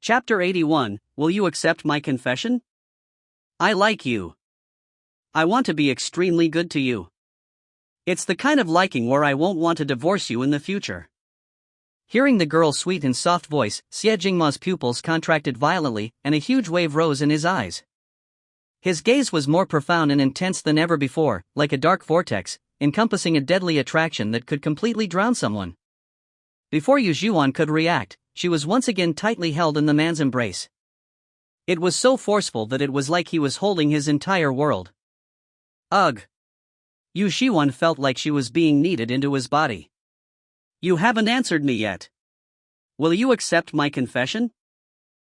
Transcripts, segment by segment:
Chapter 81, Will you accept my confession? I like you. I want to be extremely good to you. It's the kind of liking where I won't want to divorce you in the future. Hearing the girl's sweet and soft voice, Xie Jingma's pupils contracted violently, and a huge wave rose in his eyes. His gaze was more profound and intense than ever before, like a dark vortex, encompassing a deadly attraction that could completely drown someone. Before Yu Zhiwan could react, she was once again tightly held in the man's embrace. It was so forceful that it was like he was holding his entire world. Ugh! Yu Zhiwan felt like she was being kneaded into his body. You haven't answered me yet. Will you accept my confession?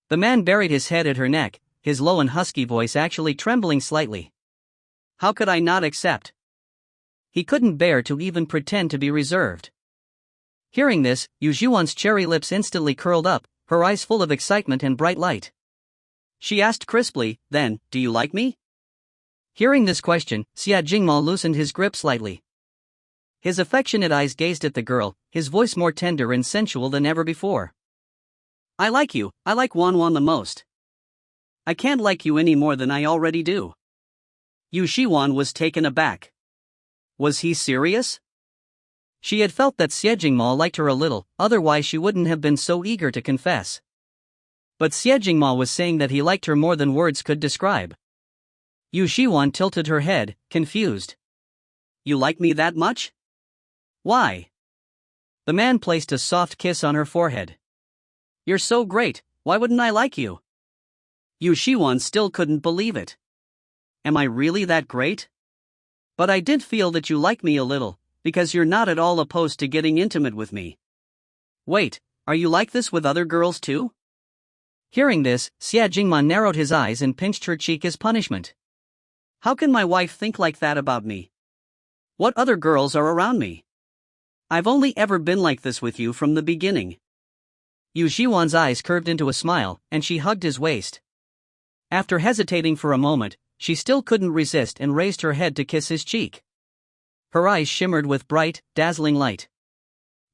The man buried his head at her neck, his low and husky voice actually trembling slightly. How could I not accept? He couldn't bear to even pretend to be reserved. Hearing this, Yu Zhiwan's cherry lips instantly curled up, her eyes full of excitement and bright light. She asked crisply, then, do you like me? Hearing this question, Xie Jingma loosened his grip slightly. His affectionate eyes gazed at the girl, his voice more tender and sensual than ever before. I like you, I like Wanwan the most. I can't like you any more than I already do. Yu Zhiwan was taken aback. Was he serious? She had felt that Xie Jingma liked her a little, otherwise she wouldn't have been so eager to confess. But Xie Jingma was saying that he liked her more than words could describe. Yu Zhiwan tilted her head, confused. You like me that much? Why? The man placed a soft kiss on her forehead. You're so great, why wouldn't I like you? Yu Zhiwan still couldn't believe it. Am I really that great? But I did feel that you like me a little, because you're not at all opposed to getting intimate with me. Wait, are you like this with other girls too? Hearing this, Xie Jingma narrowed his eyes and pinched her cheek as punishment. How can my wife think like that about me? What other girls are around me? I've only ever been like this with you from the beginning. Yu Zhiwan's eyes curved into a smile, and she hugged his waist. After hesitating for a moment, she still couldn't resist and raised her head to kiss his cheek. Her eyes shimmered with bright, dazzling light.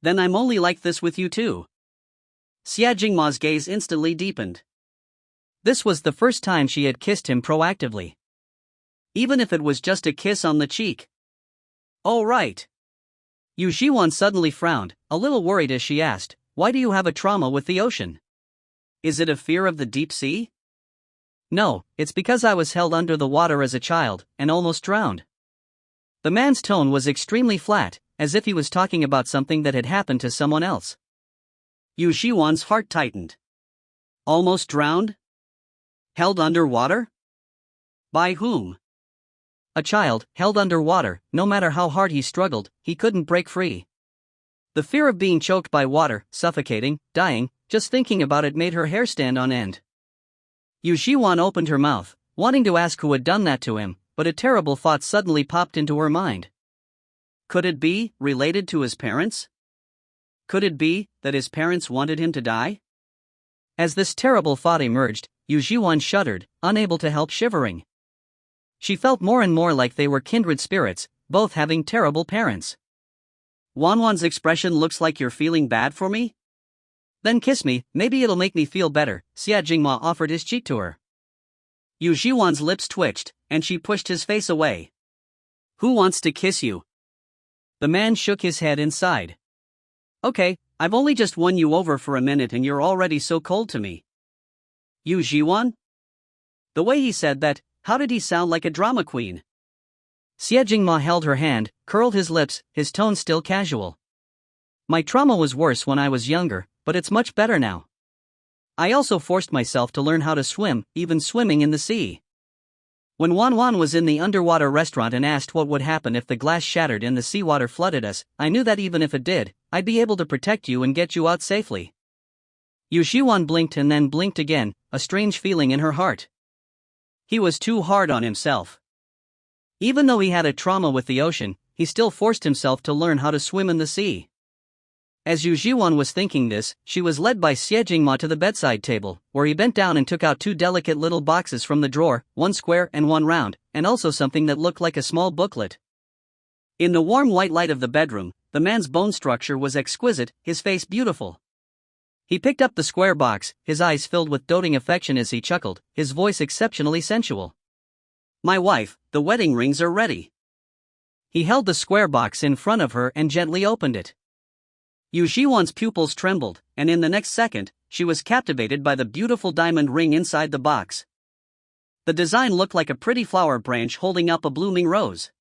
Then I'm only like this with you too. Xie Jingma's gaze instantly deepened. This was the first time she had kissed him proactively. Even if it was just a kiss on the cheek. Oh right. Yu Zhiwan suddenly frowned, a little worried as she asked, why do you have a trauma with the ocean? Is it a fear of the deep sea? No, it's because I was held under the water as a child, and almost drowned. The man's tone was extremely flat, as if he was talking about something that had happened to someone else. Yu Zhiwan's heart tightened. Almost drowned? Held under water? By whom? A child, held under water, no matter how hard he struggled, he couldn't break free. The fear of being choked by water, suffocating, dying, just thinking about it made her hair stand on end. Yu Zhiwan opened her mouth, wanting to ask who had done that to him, but a terrible thought suddenly popped into her mind. Could it be related to his parents? Could it be that his parents wanted him to die? As this terrible thought emerged, Yu Zhiwan shuddered, unable to help shivering. She felt more and more like they were kindred spirits, both having terrible parents. Wanwan's expression looks like you're feeling bad for me? Then kiss me, maybe it'll make me feel better, Xie Jingma offered his cheek to her. Yu Zhiwan's lips twitched, and she pushed his face away. Who wants to kiss you? The man shook his head and sighed. Okay, I've only just won you over for a minute and you're already so cold to me. Yu Zhiwan? The way he said that, how did he sound like a drama queen? Xie Jingma held her hand, curled his lips, his tone still casual. My trauma was worse when I was younger, but it's much better now. I also forced myself to learn how to swim, even swimming in the sea. When Wanwan was in the underwater restaurant and asked what would happen if the glass shattered and the seawater flooded us, I knew that even if it did, I'd be able to protect you and get you out safely. Yu Zhiwan blinked and then blinked again, a strange feeling in her heart. He was too hard on himself. Even though he had a trauma with the ocean, he still forced himself to learn how to swim in the sea. As Yu Zhiwan was thinking this, she was led by Xie Jingma to the bedside table, where he bent down and took out two delicate little boxes from the drawer, one square and one round, and also something that looked like a small booklet. In the warm white light of the bedroom, the man's bone structure was exquisite, his face beautiful. He picked up the square box, his eyes filled with doting affection as he chuckled, his voice exceptionally sensual. My wife, the wedding rings are ready. He held the square box in front of her and gently opened it. Yu Zhiwan's pupils trembled, and in the next second, she was captivated by the beautiful diamond ring inside the box. The design looked like a pretty flower branch holding up a blooming rose.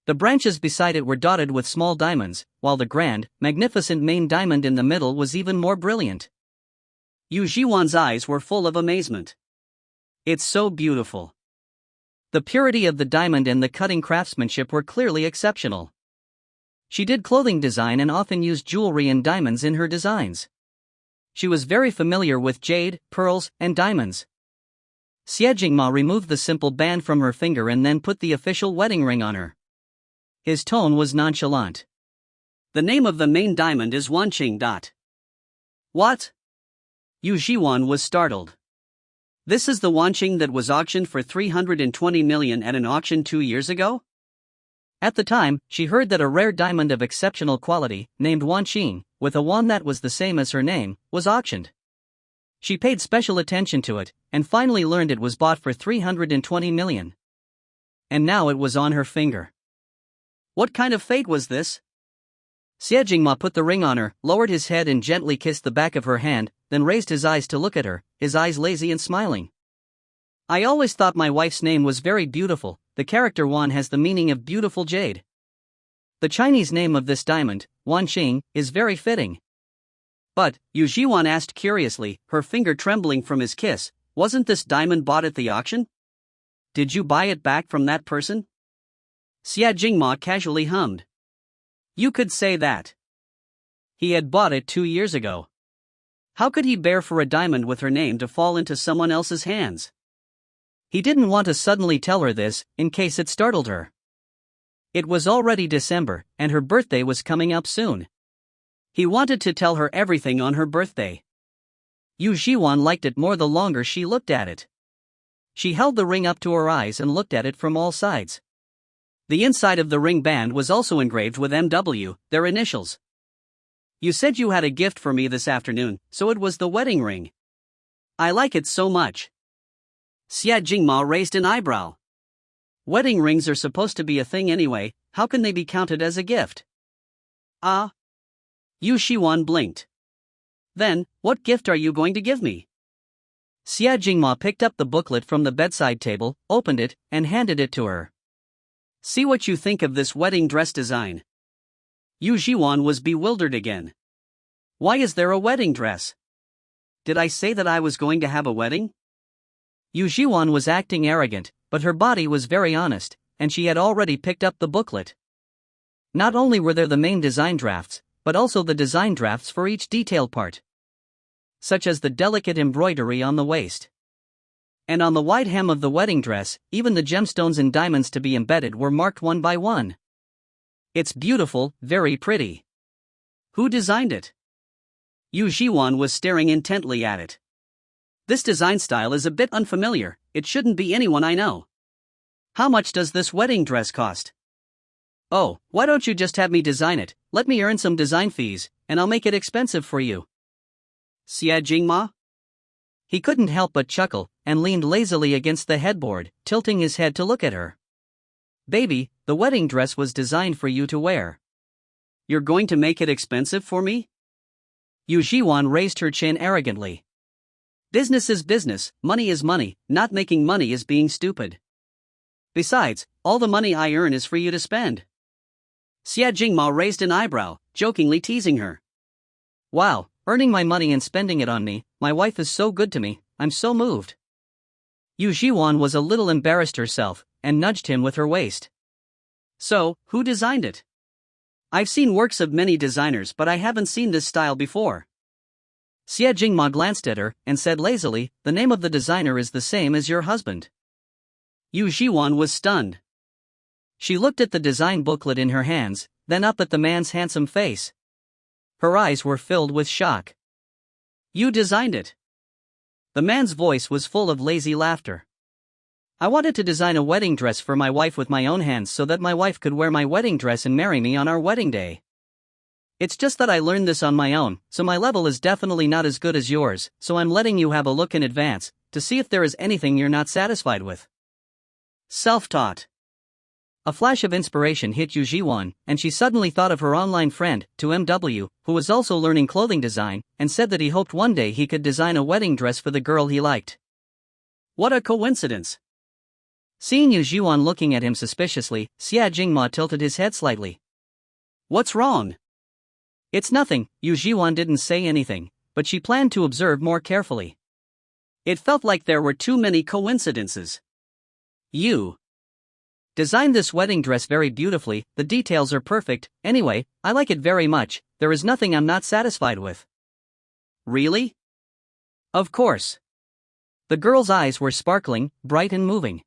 The branches beside it were dotted with small diamonds, while the grand, magnificent main diamond in the middle was even more brilliant. Yu Zhiwan's eyes were full of amazement. It's so beautiful. The purity of the diamond and the cutting craftsmanship were clearly exceptional. She did clothing design and often used jewelry and diamonds in her designs. She was very familiar with jade, pearls, and diamonds. Xie Jingma removed the simple band from her finger and then put the official wedding ring on her. His tone was nonchalant. The name of the main diamond is Wanqing. What? Yu Zhiwan was startled. This is the Wanqing that was auctioned for 320 million at an auction 2 years ago? At the time, she heard that a rare diamond of exceptional quality, named Wanqing, with a wand that was the same as her name, was auctioned. She paid special attention to it, and finally learned it was bought for 320 million. And now it was on her finger. What kind of fate was this? Xie Jingma put the ring on her, lowered his head and gently kissed the back of her hand, then raised his eyes to look at her, his eyes lazy and smiling. I always thought my wife's name was very beautiful. The character Wan has the meaning of beautiful jade. The Chinese name of this diamond, Wanqing, is very fitting. But, Yu Zhiwan asked curiously, her finger trembling from his kiss, wasn't this diamond bought at the auction? Did you buy it back from that person? Xie Jingma casually hummed. You could say that. He had bought it 2 years ago. How could he bear for a diamond with her name to fall into someone else's hands? He didn't want to suddenly tell her this, in case it startled her. It was already December, and her birthday was coming up soon. He wanted to tell her everything on her birthday. Yu Zhiwan liked it more the longer she looked at it. She held the ring up to her eyes and looked at it from all sides. The inside of the ring band was also engraved with MW, their initials. You said you had a gift for me this afternoon, so it was the wedding ring. I like it so much. Xie Jingma raised an eyebrow. Wedding rings are supposed to be a thing anyway, how can they be counted as a gift? Ah. Yu Zhiwan blinked. Then, what gift are you going to give me? Xie Jingma picked up the booklet from the bedside table, opened it, and handed it to her. See what you think of this wedding dress design. Yu Zhiwan was bewildered again. Why is there a wedding dress? Did I say that I was going to have a wedding? Yu Zhiwan was acting arrogant, but her body was very honest, and she had already picked up the booklet. Not only were there the main design drafts, but also the design drafts for each detail part, such as the delicate embroidery on the waist. And on the wide hem of the wedding dress, even the gemstones and diamonds to be embedded were marked one by one. It's beautiful, very pretty. Who designed it? Yu Zhiwan was staring intently at it. This design style is a bit unfamiliar, it shouldn't be anyone I know. How much does this wedding dress cost? Oh, why don't you just have me design it, let me earn some design fees, and I'll make it expensive for you. Xie Jingma? He couldn't help but chuckle, and leaned lazily against the headboard, tilting his head to look at her. Baby, the wedding dress was designed for you to wear. You're going to make it expensive for me? Yu Zhiwan raised her chin arrogantly. Business is business, money is money, not making money is being stupid. Besides, all the money I earn is for you to spend. Xie Jingma raised an eyebrow, jokingly teasing her. Wow, earning my money and spending it on me, my wife is so good to me, I'm so moved. Yu Zhiwan was a little embarrassed herself, and nudged him with her waist. So, who designed it? I've seen works of many designers but I haven't seen this style before. Xie Jingma glanced at her, and said lazily, the name of the designer is the same as your husband. Yu Zhiwan was stunned. She looked at the design booklet in her hands, then up at the man's handsome face. Her eyes were filled with shock. You designed it. The man's voice was full of lazy laughter. I wanted to design a wedding dress for my wife with my own hands so that my wife could wear my wedding dress and marry me on our wedding day. It's just that I learned this on my own, so my level is definitely not as good as yours, so I'm letting you have a look in advance, to see if there is anything you're not satisfied with. Self-taught. A flash of inspiration hit Yu Zhiwan, and she suddenly thought of her online friend, 2MW, who was also learning clothing design, and said that he hoped one day he could design a wedding dress for the girl he liked. What a coincidence! Seeing Yu Zhiwan looking at him suspiciously, Xia Jingma tilted his head slightly. What's wrong? It's nothing, Yu Zhiwan didn't say anything, but she planned to observe more carefully. It felt like there were too many coincidences. You designed this wedding dress very beautifully, the details are perfect, anyway, I like it very much, there is nothing I'm not satisfied with. Really? Of course. The girl's eyes were sparkling, bright and moving.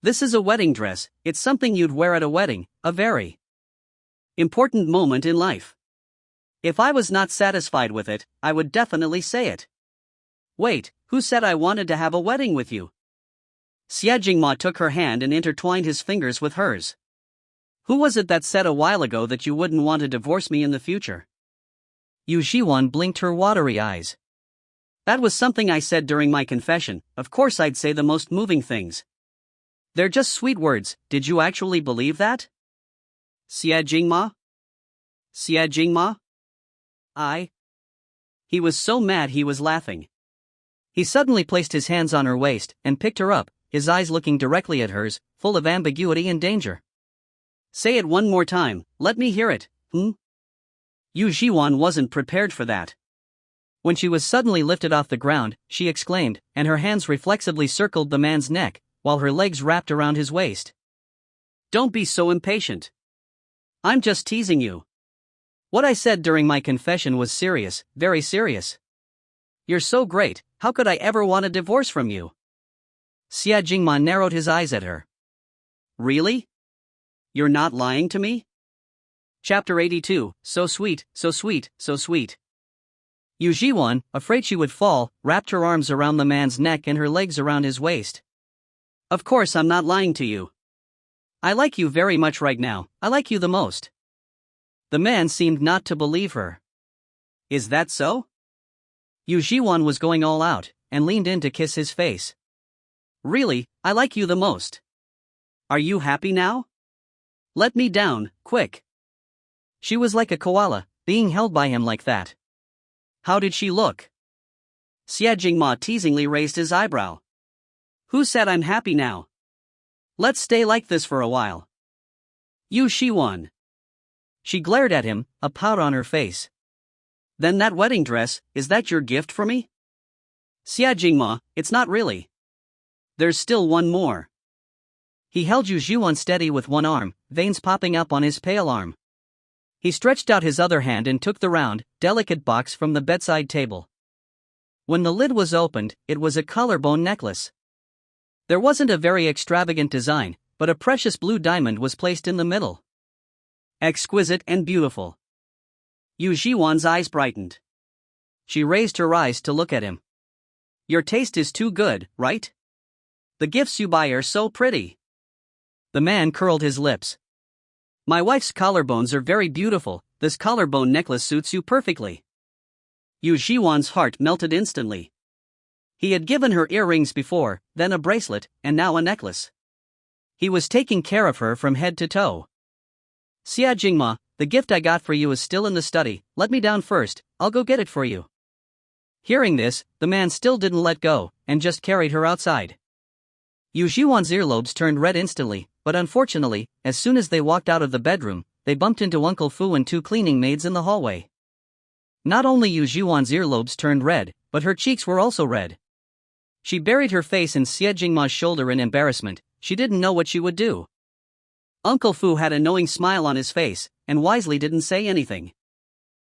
This is a wedding dress, it's something you'd wear at a wedding, a very important moment in life. If I was not satisfied with it, I would definitely say it. Wait, who said I wanted to have a wedding with you? Xia Jingma took her hand and intertwined his fingers with hers. Who was it that said a while ago that you wouldn't want to divorce me in the future? Yu Zhiwan blinked her watery eyes. That was something I said during my confession, of course I'd say the most moving things. They're just sweet words, did you actually believe that? Xia Jingma? Xia Jingma? He was so mad he was laughing. He suddenly placed his hands on her waist and picked her up, his eyes looking directly at hers, full of ambiguity and danger. Say it one more time, let me hear it, Yu Zhiwan wasn't prepared for that. When she was suddenly lifted off the ground, she exclaimed, and her hands reflexively circled the man's neck, while her legs wrapped around his waist. Don't be so impatient. I'm just teasing you. What I said during my confession was serious, very serious. You're so great, how could I ever want a divorce from you? Xia Jingma narrowed his eyes at her. Really? You're not lying to me? Chapter 82, so sweet, so sweet, so sweet. Yu Zhiwan, afraid she would fall, wrapped her arms around the man's neck and her legs around his waist. Of course I'm not lying to you. I like you very much right now, I like you the most. The man seemed not to believe her. Is that so? Yu Zhiwan was going all out, and leaned in to kiss his face. Really, I like you the most. Are you happy now? Let me down, quick. She was like a koala, being held by him like that. How did she look? Xia Jingma teasingly raised his eyebrow. Who said I'm happy now? Let's stay like this for a while. Yu Zhiwan. She glared at him, a pout on her face. Then that wedding dress, is that your gift for me? Xia Jingma, it's not really. There's still one more. He held Yu Zhiwan steady with one arm, veins popping up on his pale arm. He stretched out his other hand and took the round, delicate box from the bedside table. When the lid was opened, it was a collarbone necklace. There wasn't a very extravagant design, but a precious blue diamond was placed in the middle. Exquisite and beautiful. Yu Zhiwan's eyes brightened. She raised her eyes to look at him. Your taste is too good, right? The gifts you buy are so pretty. The man curled his lips. My wife's collarbones are very beautiful, this collarbone necklace suits you perfectly. Yu Zhiwan's heart melted instantly. He had given her earrings before, then a bracelet, and now a necklace. He was taking care of her from head to toe. Xia Jingma, the gift I got for you is still in the study, let me down first, I'll go get it for you. Hearing this, the man still didn't let go, and just carried her outside. Yu Zhiwan's earlobes turned red instantly, but unfortunately, as soon as they walked out of the bedroom, they bumped into Uncle Fu and two cleaning maids in the hallway. Not only Yu Zhiwan's earlobes turned red, but her cheeks were also red. She buried her face in Xia Jingma's shoulder in embarrassment, she didn't know what she would do. Uncle Fu had a knowing smile on his face, and wisely didn't say anything.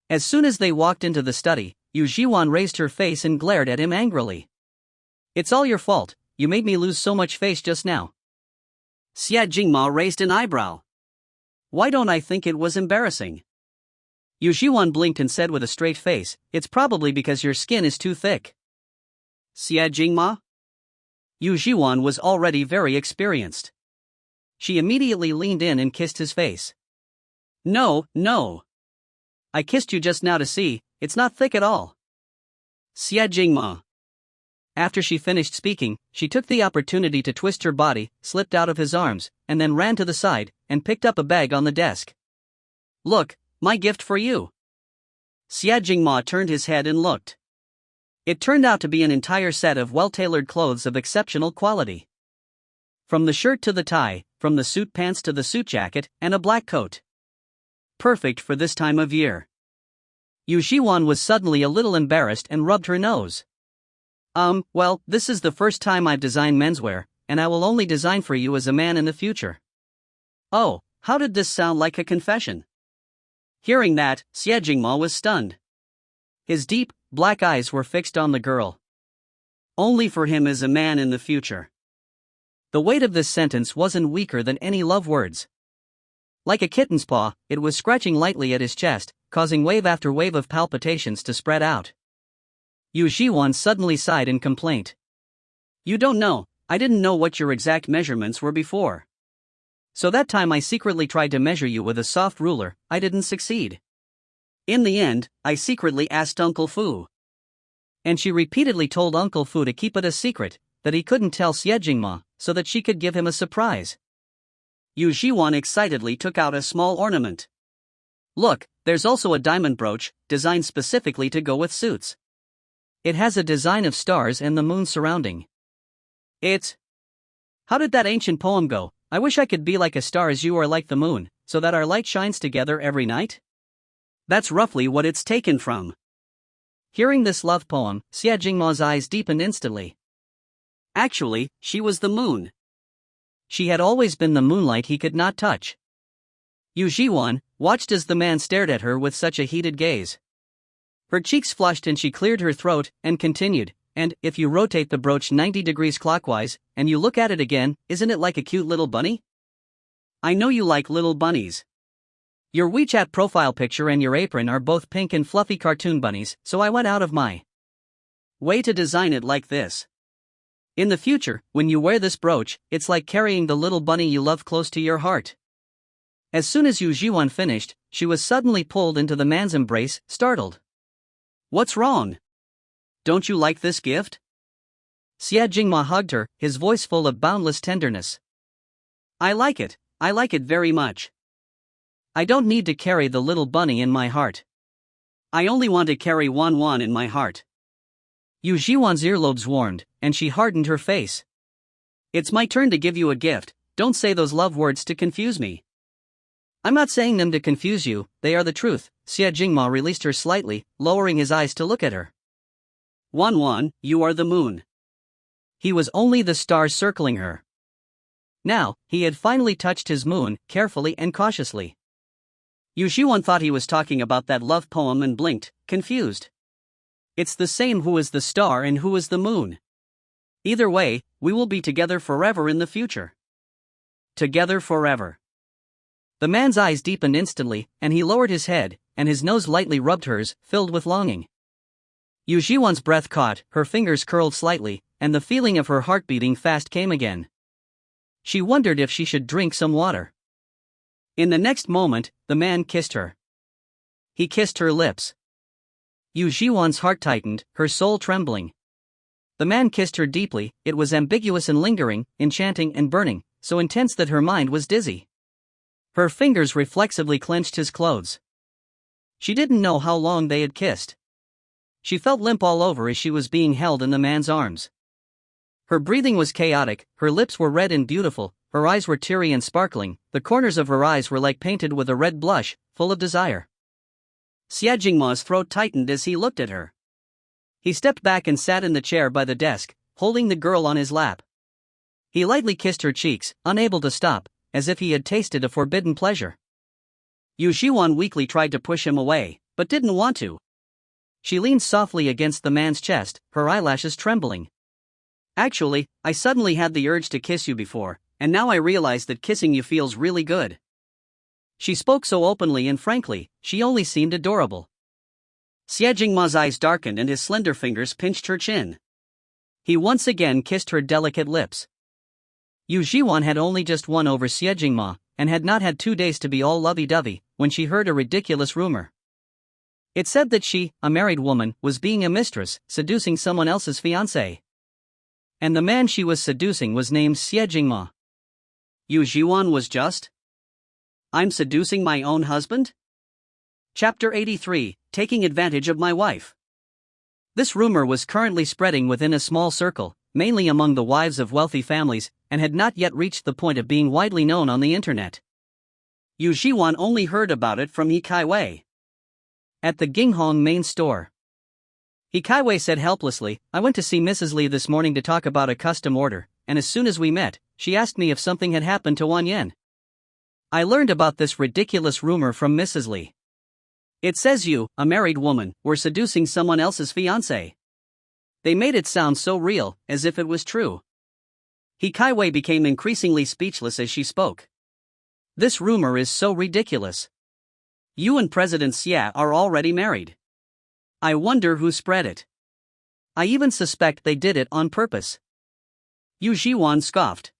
As soon as they walked into the study, Yu Zhiwan raised her face and glared at him angrily. It's all your fault, you made me lose so much face just now. Xia Jingma raised an eyebrow. Why don't I think it was embarrassing? Yu Zhiwan blinked and said with a straight face, it's probably because your skin is too thick. Xia Jingma? Yu Zhiwan was already very experienced. She immediately leaned in and kissed his face. No, no. I kissed you just now to see, it's not thick at all. Xie Jingma. After she finished speaking, she took the opportunity to twist her body, slipped out of his arms, and then ran to the side, and picked up a bag on the desk. Look, my gift for you. Xie Jingma turned his head and looked. It turned out to be an entire set of well-tailored clothes of exceptional quality. From the shirt to the tie, from the suit pants to the suit jacket, and a black coat. Perfect for this time of year. Yu Zhiwan was suddenly a little embarrassed and rubbed her nose. Well, this is the first time I've designed menswear, and I will only design for you as a man in the future. Oh, how did this sound like a confession? Hearing that, Xie Jingma was stunned. His deep, black eyes were fixed on the girl. Only for him as a man in the future. The weight of this sentence wasn't weaker than any love words. Like a kitten's paw, it was scratching lightly at his chest, causing wave after wave of palpitations to spread out. Yu Zhiwan suddenly sighed in complaint. You don't know, I didn't know what your exact measurements were before. So that time I secretly tried to measure you with a soft ruler, I didn't succeed. In the end, I secretly asked Uncle Fu. And she repeatedly told Uncle Fu to keep it a secret, that he couldn't tell Xie Jingma, so that she could give him a surprise. Yu Zhiwan excitedly took out a small ornament. Look, there's also a diamond brooch, designed specifically to go with suits. It has a design of stars and the moon surrounding. How did that ancient poem go? I wish I could be like a star as you are like the moon, so that our light shines together every night? That's roughly what it's taken from. Hearing this love poem, Xie Jingma's eyes deepened instantly. Actually, she was the moon. She had always been the moonlight he could not touch. Yu Zhiwan watched as the man stared at her with such a heated gaze. Her cheeks flushed and she cleared her throat, and continued, and, if you rotate the brooch 90 degrees clockwise, and you look at it again, isn't it like a cute little bunny? I know you like little bunnies. Your WeChat profile picture and your apron are both pink and fluffy cartoon bunnies, so I went out of my way to design it like this. In the future, when you wear this brooch, it's like carrying the little bunny you love close to your heart. As soon as Yu Zhiwan finished, she was suddenly pulled into the man's embrace, startled. What's wrong? Don't you like this gift? Xie Jingma hugged her, his voice full of boundless tenderness. I like it very much. I don't need to carry the little bunny in my heart. I only want to carry one in my heart. Yu Zhiwan's earlobes warmed, and she hardened her face. It's my turn to give you a gift, don't say those love words to confuse me. I'm not saying them to confuse you, they are the truth. Xie Jingma released her slightly, lowering his eyes to look at her. Wan, you are the moon. He was only the stars circling her. Now, he had finally touched his moon, carefully and cautiously. Yu Zhiwan thought he was talking about that love poem and blinked, confused. It's the same who is the star and who is the moon. Either way, we will be together forever in the future. Together forever. The man's eyes deepened instantly, and he lowered his head, and his nose lightly rubbed hers, filled with longing. Yu Zhiwan's breath caught, her fingers curled slightly, and the feeling of her heart beating fast came again. She wondered if she should drink some water. In the next moment, the man kissed her. He kissed her lips. Yu Zhiwan's heart tightened, her soul trembling. The man kissed her deeply, it was ambiguous and lingering, enchanting and burning, so intense that her mind was dizzy. Her fingers reflexively clenched his clothes. She didn't know how long they had kissed. She felt limp all over as she was being held in the man's arms. Her breathing was chaotic, her lips were red and beautiful, her eyes were teary and sparkling, the corners of her eyes were like painted with a red blush, full of desire. Xie Jingma's throat tightened as he looked at her. He stepped back and sat in the chair by the desk, holding the girl on his lap. He lightly kissed her cheeks, unable to stop, as if he had tasted a forbidden pleasure. Yu Zhiwan weakly tried to push him away, but didn't want to. She leaned softly against the man's chest, her eyelashes trembling. Actually, I suddenly had the urge to kiss you before, and now I realize that kissing you feels really good. She spoke so openly and frankly, she only seemed adorable. Xie Jingma's eyes darkened and his slender fingers pinched her chin. He once again kissed her delicate lips. Yu Zhiwan had only just won over Xie Jingma, and had not had 2 days to be all lovey-dovey, when she heard a ridiculous rumor. It said that she, a married woman, was being a mistress, seducing someone else's fiancé. And the man she was seducing was named Xie Jingma. Yu Zhiwan was just? I'm seducing my own husband? Chapter 83, Taking Advantage of My Wife. This rumor was currently spreading within a small circle, mainly among the wives of wealthy families, and had not yet reached the point of being widely known on the internet. Yu Zhiwan only heard about it from He Kaiwei. At the Ginghong main store. He Kaiwei said helplessly, I went to see Mrs. Li this morning to talk about a custom order, and as soon as we met, she asked me if something had happened to Wan Yen. I learned about this ridiculous rumor from Mrs. Li. It says you, a married woman, were seducing someone else's fiancé. They made it sound so real, as if it was true. He Kaiwei became increasingly speechless as she spoke. This rumor is so ridiculous. You and President Xie are already married. I wonder who spread it. I even suspect they did it on purpose. Yu Zhiwan scoffed.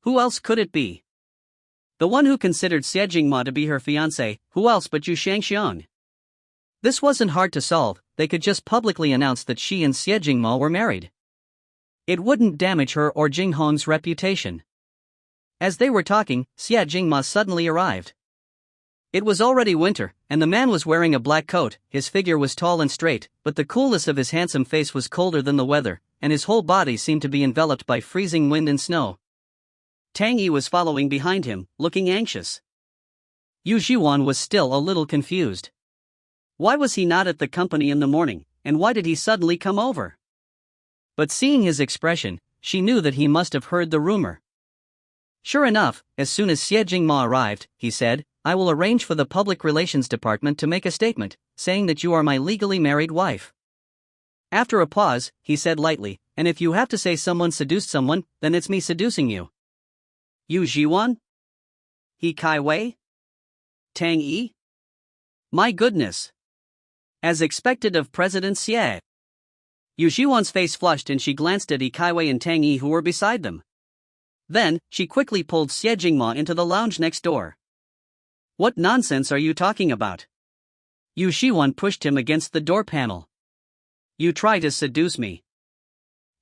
Who else could it be? The one who considered Xie Jingma to be her fiancé, who else but Yu Shangxiang? This wasn't hard to solve, they could just publicly announce that she and Xie Jingma were married. It wouldn't damage her or Jinghong's reputation. As they were talking, Xie Jingma suddenly arrived. It was already winter, and the man was wearing a black coat, his figure was tall and straight, but the coolness of his handsome face was colder than the weather, and his whole body seemed to be enveloped by freezing wind and snow. Tang Yi was following behind him, looking anxious. Yu Zhiwan was still a little confused. Why was he not at the company in the morning, and why did he suddenly come over? But seeing his expression, she knew that he must have heard the rumor. Sure enough, as soon as Xie Jingma arrived, he said, I will arrange for the public relations department to make a statement, saying that you are my legally married wife. After a pause, he said lightly, and if you have to say someone seduced someone, then it's me seducing you. Yu Zhiwan? He Kaiwei? Tang Yi? My goodness. As expected of President Xie. Yu Zhiwan's face flushed and she glanced at He Kaiwei and Tang Yi who were beside them. Then, she quickly pulled Xie Jingma into the lounge next door. What nonsense are you talking about? Yu Zhiwan pushed him against the door panel. You try to seduce me.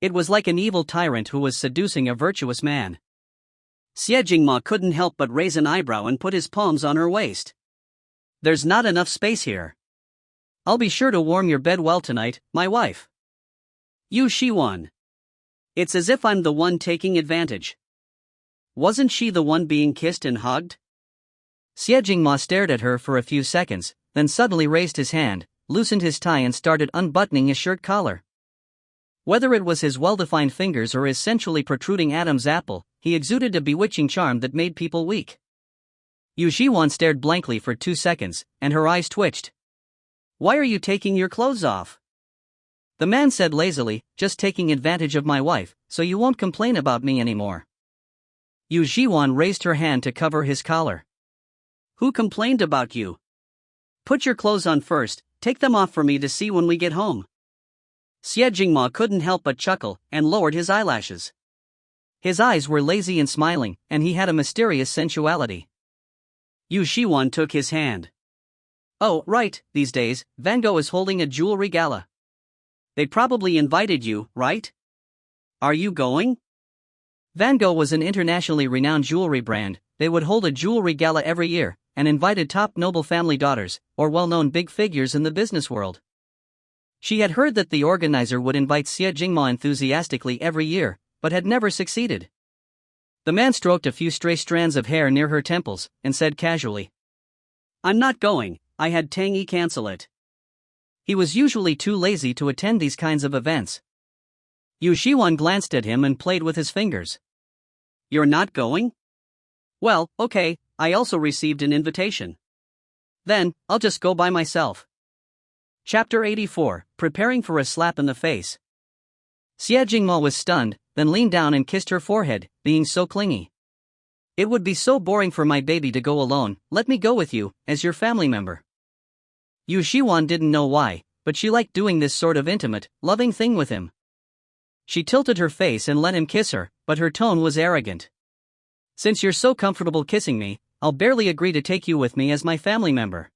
It was like an evil tyrant who was seducing a virtuous man. Xie Jingma couldn't help but raise an eyebrow and put his palms on her waist. There's not enough space here. I'll be sure to warm your bed well tonight, my wife. Yu Zhiwan. It's as if I'm the one taking advantage. Wasn't she the one being kissed and hugged? Xie Jingma stared at her for a few seconds, then suddenly raised his hand, loosened his tie and started unbuttoning his shirt collar. Whether it was his well-defined fingers or his sensually protruding Adam's apple, he exuded a bewitching charm that made people weak. Yu Zhiwan stared blankly for 2 seconds, and her eyes twitched. Why are you taking your clothes off? The man said lazily, just taking advantage of my wife, so you won't complain about me anymore. Yu Zhiwan raised her hand to cover his collar. Who complained about you? Put your clothes on first, take them off for me to see when we get home. Xie Jingma couldn't help but chuckle, and lowered his eyelashes. His eyes were lazy and smiling, and he had a mysterious sensuality. Yu Zhiwan took his hand. Oh, right, these days, Van Gogh is holding a jewelry gala. They probably invited you, right? Are you going? Van Gogh was an internationally renowned jewelry brand. They would hold a jewelry gala every year, and invited top noble family daughters, or well-known big figures in the business world. She had heard that the organizer would invite Xie Jingma enthusiastically every year, but had never succeeded. The man stroked a few stray strands of hair near her temples, and said casually, I'm not going, I had Tang Yi cancel it. He was usually too lazy to attend these kinds of events. Yu Zhiwan glanced at him and played with his fingers. You're not going? Well, okay, I also received an invitation. Then, I'll just go by myself. Chapter 84, Preparing for a Slap in the Face. Xie Jingma was stunned, then leaned down and kissed her forehead, being so clingy. It would be so boring for my baby to go alone, let me go with you, as your family member. Yu Zhiwan didn't know why, but she liked doing this sort of intimate, loving thing with him. She tilted her face and let him kiss her, but her tone was arrogant. Since you're so comfortable kissing me, I'll barely agree to take you with me as my family member.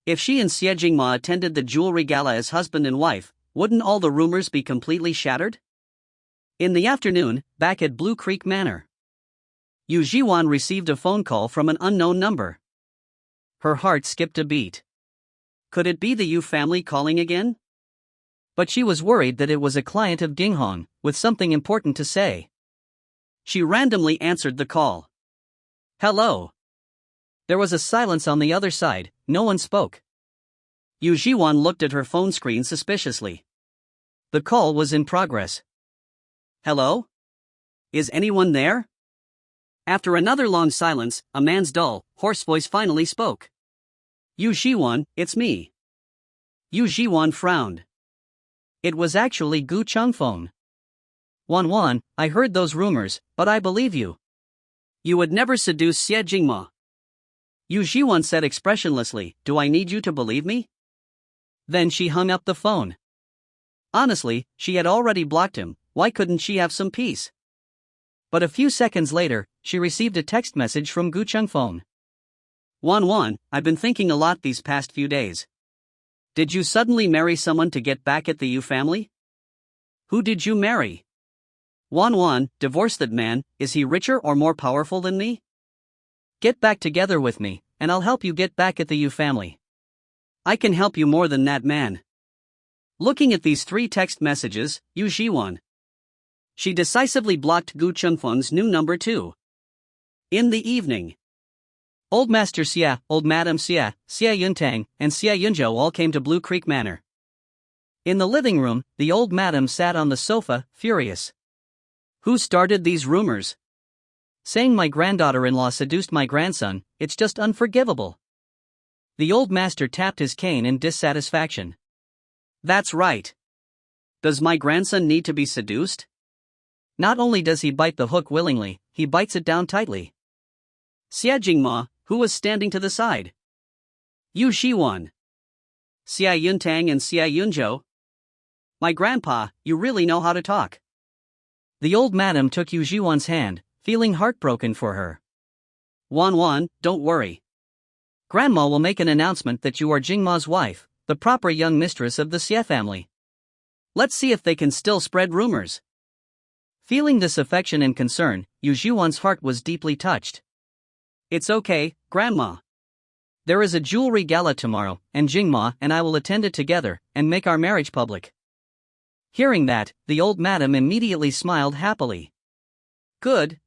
If she and Xie Jingma attended the jewelry gala as husband and wife, wouldn't all the rumors be completely shattered? In the afternoon, back at Blue Creek Manor, Yu Zhiwan received a phone call from an unknown number. Her heart skipped a beat. Could it be the Yu family calling again? But she was worried that it was a client of Dinghong, with something important to say. She randomly answered the call. Hello. There was a silence on the other side, no one spoke. Yu Zhiwan looked at her phone screen suspiciously. The call was in progress. Hello? Is anyone there? After another long silence, a man's dull, hoarse voice finally spoke. Yu Zhiwan, it's me. Yu Zhiwan frowned. It was actually Gu Chengfeng. Wan, I heard those rumors, but I believe you. You would never seduce Xie Jingma. Yu Zhiwan said expressionlessly, do I need you to believe me? Then she hung up the phone. Honestly, she had already blocked him, why couldn't she have some peace? But a few seconds later, she received a text message from Gu Chengfeng. Wan, I've been thinking a lot these past few days. Did you suddenly marry someone to get back at the Yu family? Who did you marry? Wan, divorce that man, is he richer or more powerful than me? Get back together with me, and I'll help you get back at the Yu family. I can help you more than that man. Looking at these 3 text messages, Yu Zhiwan. She decisively blocked Gu Chengfeng's new number too. In the evening, Old Master Xie, Old Madam Xie, Xie Yuntang, and Xie Yunzhou all came to Blue Creek Manor. In the living room, the old madam sat on the sofa, furious. Who started these rumors? Saying my granddaughter-in-law seduced my grandson, it's just unforgivable. The old master tapped his cane in dissatisfaction. That's right. Does my grandson need to be seduced? Not only does he bite the hook willingly, he bites it down tightly. Xie Jingma, who was standing to the side? Yu Zhiwan. Xie Yuntang and Xie Yunzhou. My grandpa, you really know how to talk. The old madam took Yu Zhiwan's hand, feeling heartbroken for her. Wan, don't worry. Grandma will make an announcement that you are Jingma's wife, the proper young mistress of the Xie family. Let's see if they can still spread rumors. Feeling this affection and concern, Yu Zhiwan's heart was deeply touched. It's okay, Grandma. There is a jewelry gala tomorrow, and Jingma and I will attend it together, and make our marriage public. Hearing that, the old madam immediately smiled happily. Good.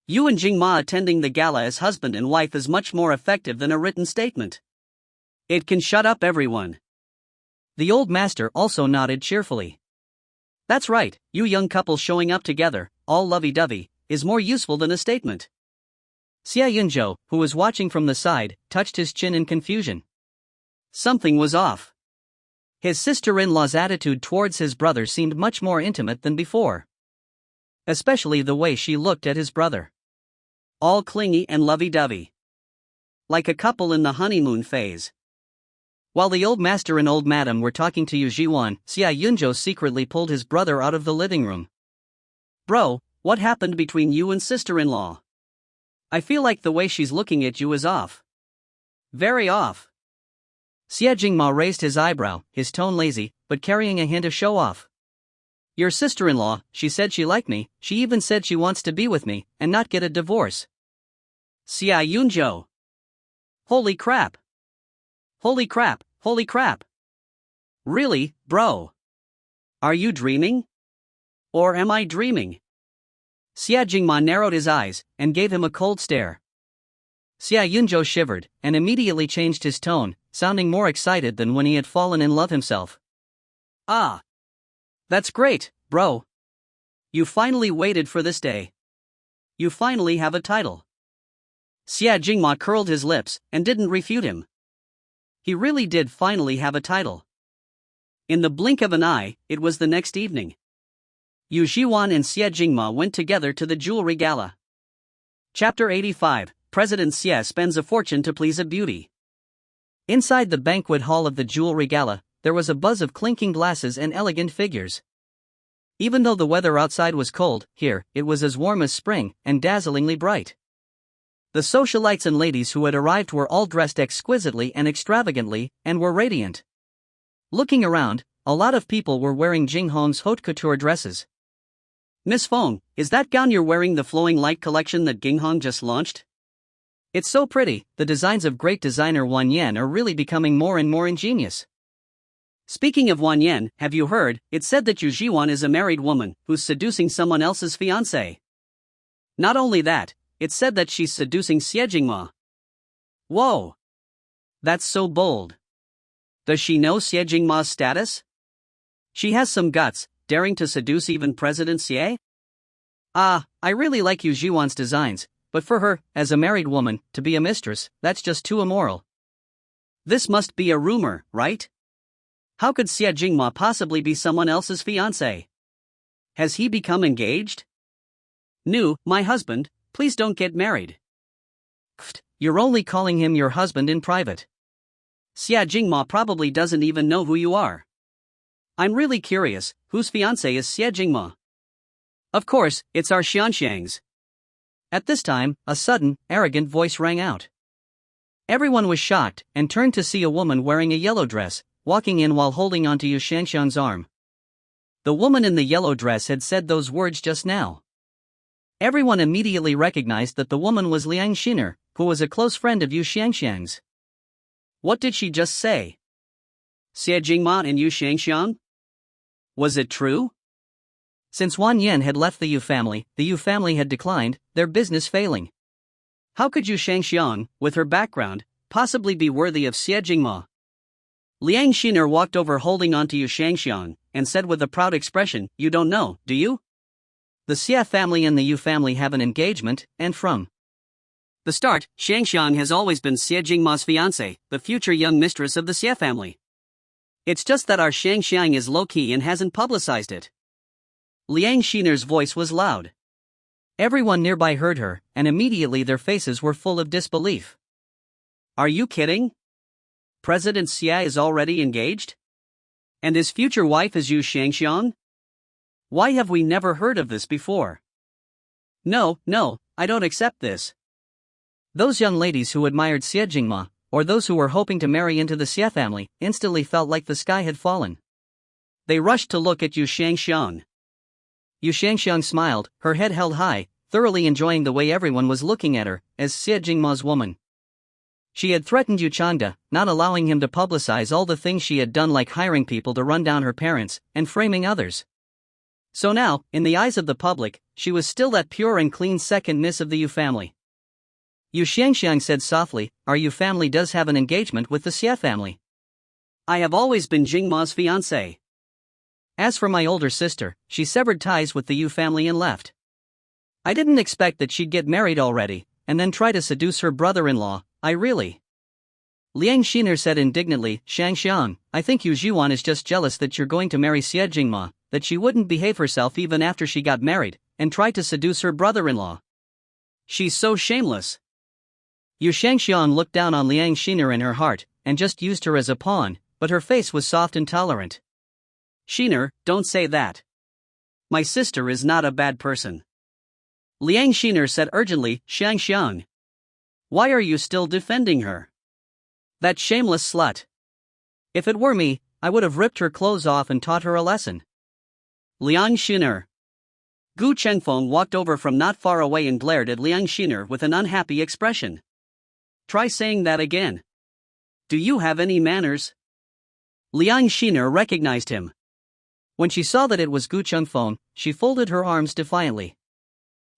You and Jingma attending the gala as husband and wife is much more effective than a written statement. It can shut up everyone. The old master also nodded cheerfully. That's right, you young couple showing up together, all lovey-dovey, is more useful than a statement. Xie Yunzhou, who was watching from the side, touched his chin in confusion. Something was off. His sister-in-law's attitude towards his brother seemed much more intimate than before. Especially the way she looked at his brother. All clingy and lovey-dovey. Like a couple in the honeymoon phase. While the old master and old madam were talking to Yu Zhiwan, Xie Yunzhou secretly pulled his brother out of the living room. Bro, what happened between you and sister-in-law? I feel like the way she's looking at you is off. Very off. Xie Jingma raised his eyebrow, his tone lazy, but carrying a hint of show-off. Your sister-in-law, she said she liked me, she even said she wants to be with me, and not get a divorce. Xie Yunzhou. Holy crap. Really, bro? Are you dreaming? Or am I dreaming? Xie Jingma narrowed his eyes, and gave him a cold stare. Xie Yunzhou shivered, and immediately changed his tone, sounding more excited than when he had fallen in love himself. Ah! That's great, bro. You finally waited for this day. You finally have a title. Xie Jingma curled his lips, and didn't refute him. He really did finally have a title. In the blink of an eye, it was the next evening. Yu Zhiwan and Xie Jingma went together to the jewelry gala. Chapter 85, President Xie spends a fortune to please a beauty. Inside the banquet hall of the jewelry gala, there was a buzz of clinking glasses and elegant figures. Even though the weather outside was cold, here, it was as warm as spring, and dazzlingly bright. The socialites and ladies who had arrived were all dressed exquisitely and extravagantly, and were radiant. Looking around, a lot of people were wearing Jing Hong's haute couture dresses. Miss Feng, is that gown you're wearing the Flowing Light collection that Ging Hong just launched? It's so pretty. The designs of great designer Wan Yan are really becoming more and more ingenious. Speaking of Wan Yan, have you heard? It's said that Yu Zhiwan is a married woman who's seducing someone else's fiancé. Not only that, it's said that she's seducing Xie Jingma. Whoa! That's so bold. Does she know Xie Jingma's status? She has some guts, daring to seduce even President Xie? I really like Yu Zhiwan's designs, but for her, as a married woman, to be a mistress, that's just too immoral. This must be a rumor, right? How could Xie Jingma possibly be someone else's fiancé? Has he become engaged? No, my husband, please don't get married. Pfft, you're only calling him your husband in private. Xie Jingma probably doesn't even know who you are. I'm really curious, whose fiancé is Xie Jingma? Of course, it's our Xianxiang's. At this time, a sudden, arrogant voice rang out. Everyone was shocked and turned to see a woman wearing a yellow dress, walking in while holding onto Yu Shangxiang's arm. The woman in the yellow dress had said those words just now. Everyone immediately recognized that the woman was Liang Xiner, who was a close friend of Yu Shangxiang's. What did she just say? Xie Jingma and Yu Shangxiang? Was it true? Since Wan Yan had left the Yu family had declined, their business failing. How could Yu Shangxiang, with her background, possibly be worthy of Xie Jingma? Liang Xiner walked over holding onto Yu Shangxiang, and said with a proud expression, "You don't know, do you? The Xie family and the Yu family have an engagement, and from the start, Shangxiang has always been Xie Jingma's fiancé, the future young mistress of the Xie family. It's just that our Shangxiang is low-key and hasn't publicized it." Liang Xiner's voice was loud. Everyone nearby heard her, and immediately their faces were full of disbelief. Are you kidding? President Xie is already engaged? And his future wife is Yu Shangxiang? Why have we never heard of this before? No, I don't accept this. Those young ladies who admired Xie Jingma, or those who were hoping to marry into the Xie family, instantly felt like the sky had fallen. They rushed to look at Yu Shangxiang. Yu Shangxiang smiled, her head held high, thoroughly enjoying the way everyone was looking at her, as Xie Jingma's woman. She had threatened Yu Changda, not allowing him to publicize all the things she had done, like hiring people to run down her parents, and framing others. So now, in the eyes of the public, she was still that pure and clean second miss of the Yu family. Yu Shangxiang said softly, "Our Yu family does have an engagement with the Xie family. I have always been Jingma's fiancé. As for my older sister, she severed ties with the Yu family and left. I didn't expect that she'd get married already, and then try to seduce her brother-in-law, I really." Liang Xiner said indignantly, "Shangxiang, I think Yu Zhiwan is just jealous that you're going to marry Xie Jingma, that she wouldn't behave herself even after she got married, and tried to seduce her brother-in-law. She's so shameless." Yu Shangxiang looked down on Liang Xiner in her heart, and just used her as a pawn, but her face was soft and tolerant. "Xiner, don't say that. My sister is not a bad person." Liang Xiner said urgently, "Shangxiang, why are you still defending her? That shameless slut. If it were me, I would have ripped her clothes off and taught her a lesson." Liang Xiner. Gu Chengfeng walked over from not far away and glared at Liang Xiner with an unhappy expression. "Try saying that again. Do you have any manners?" Liang Xiner recognized him. When she saw that it was Gu Chengfeng, she folded her arms defiantly.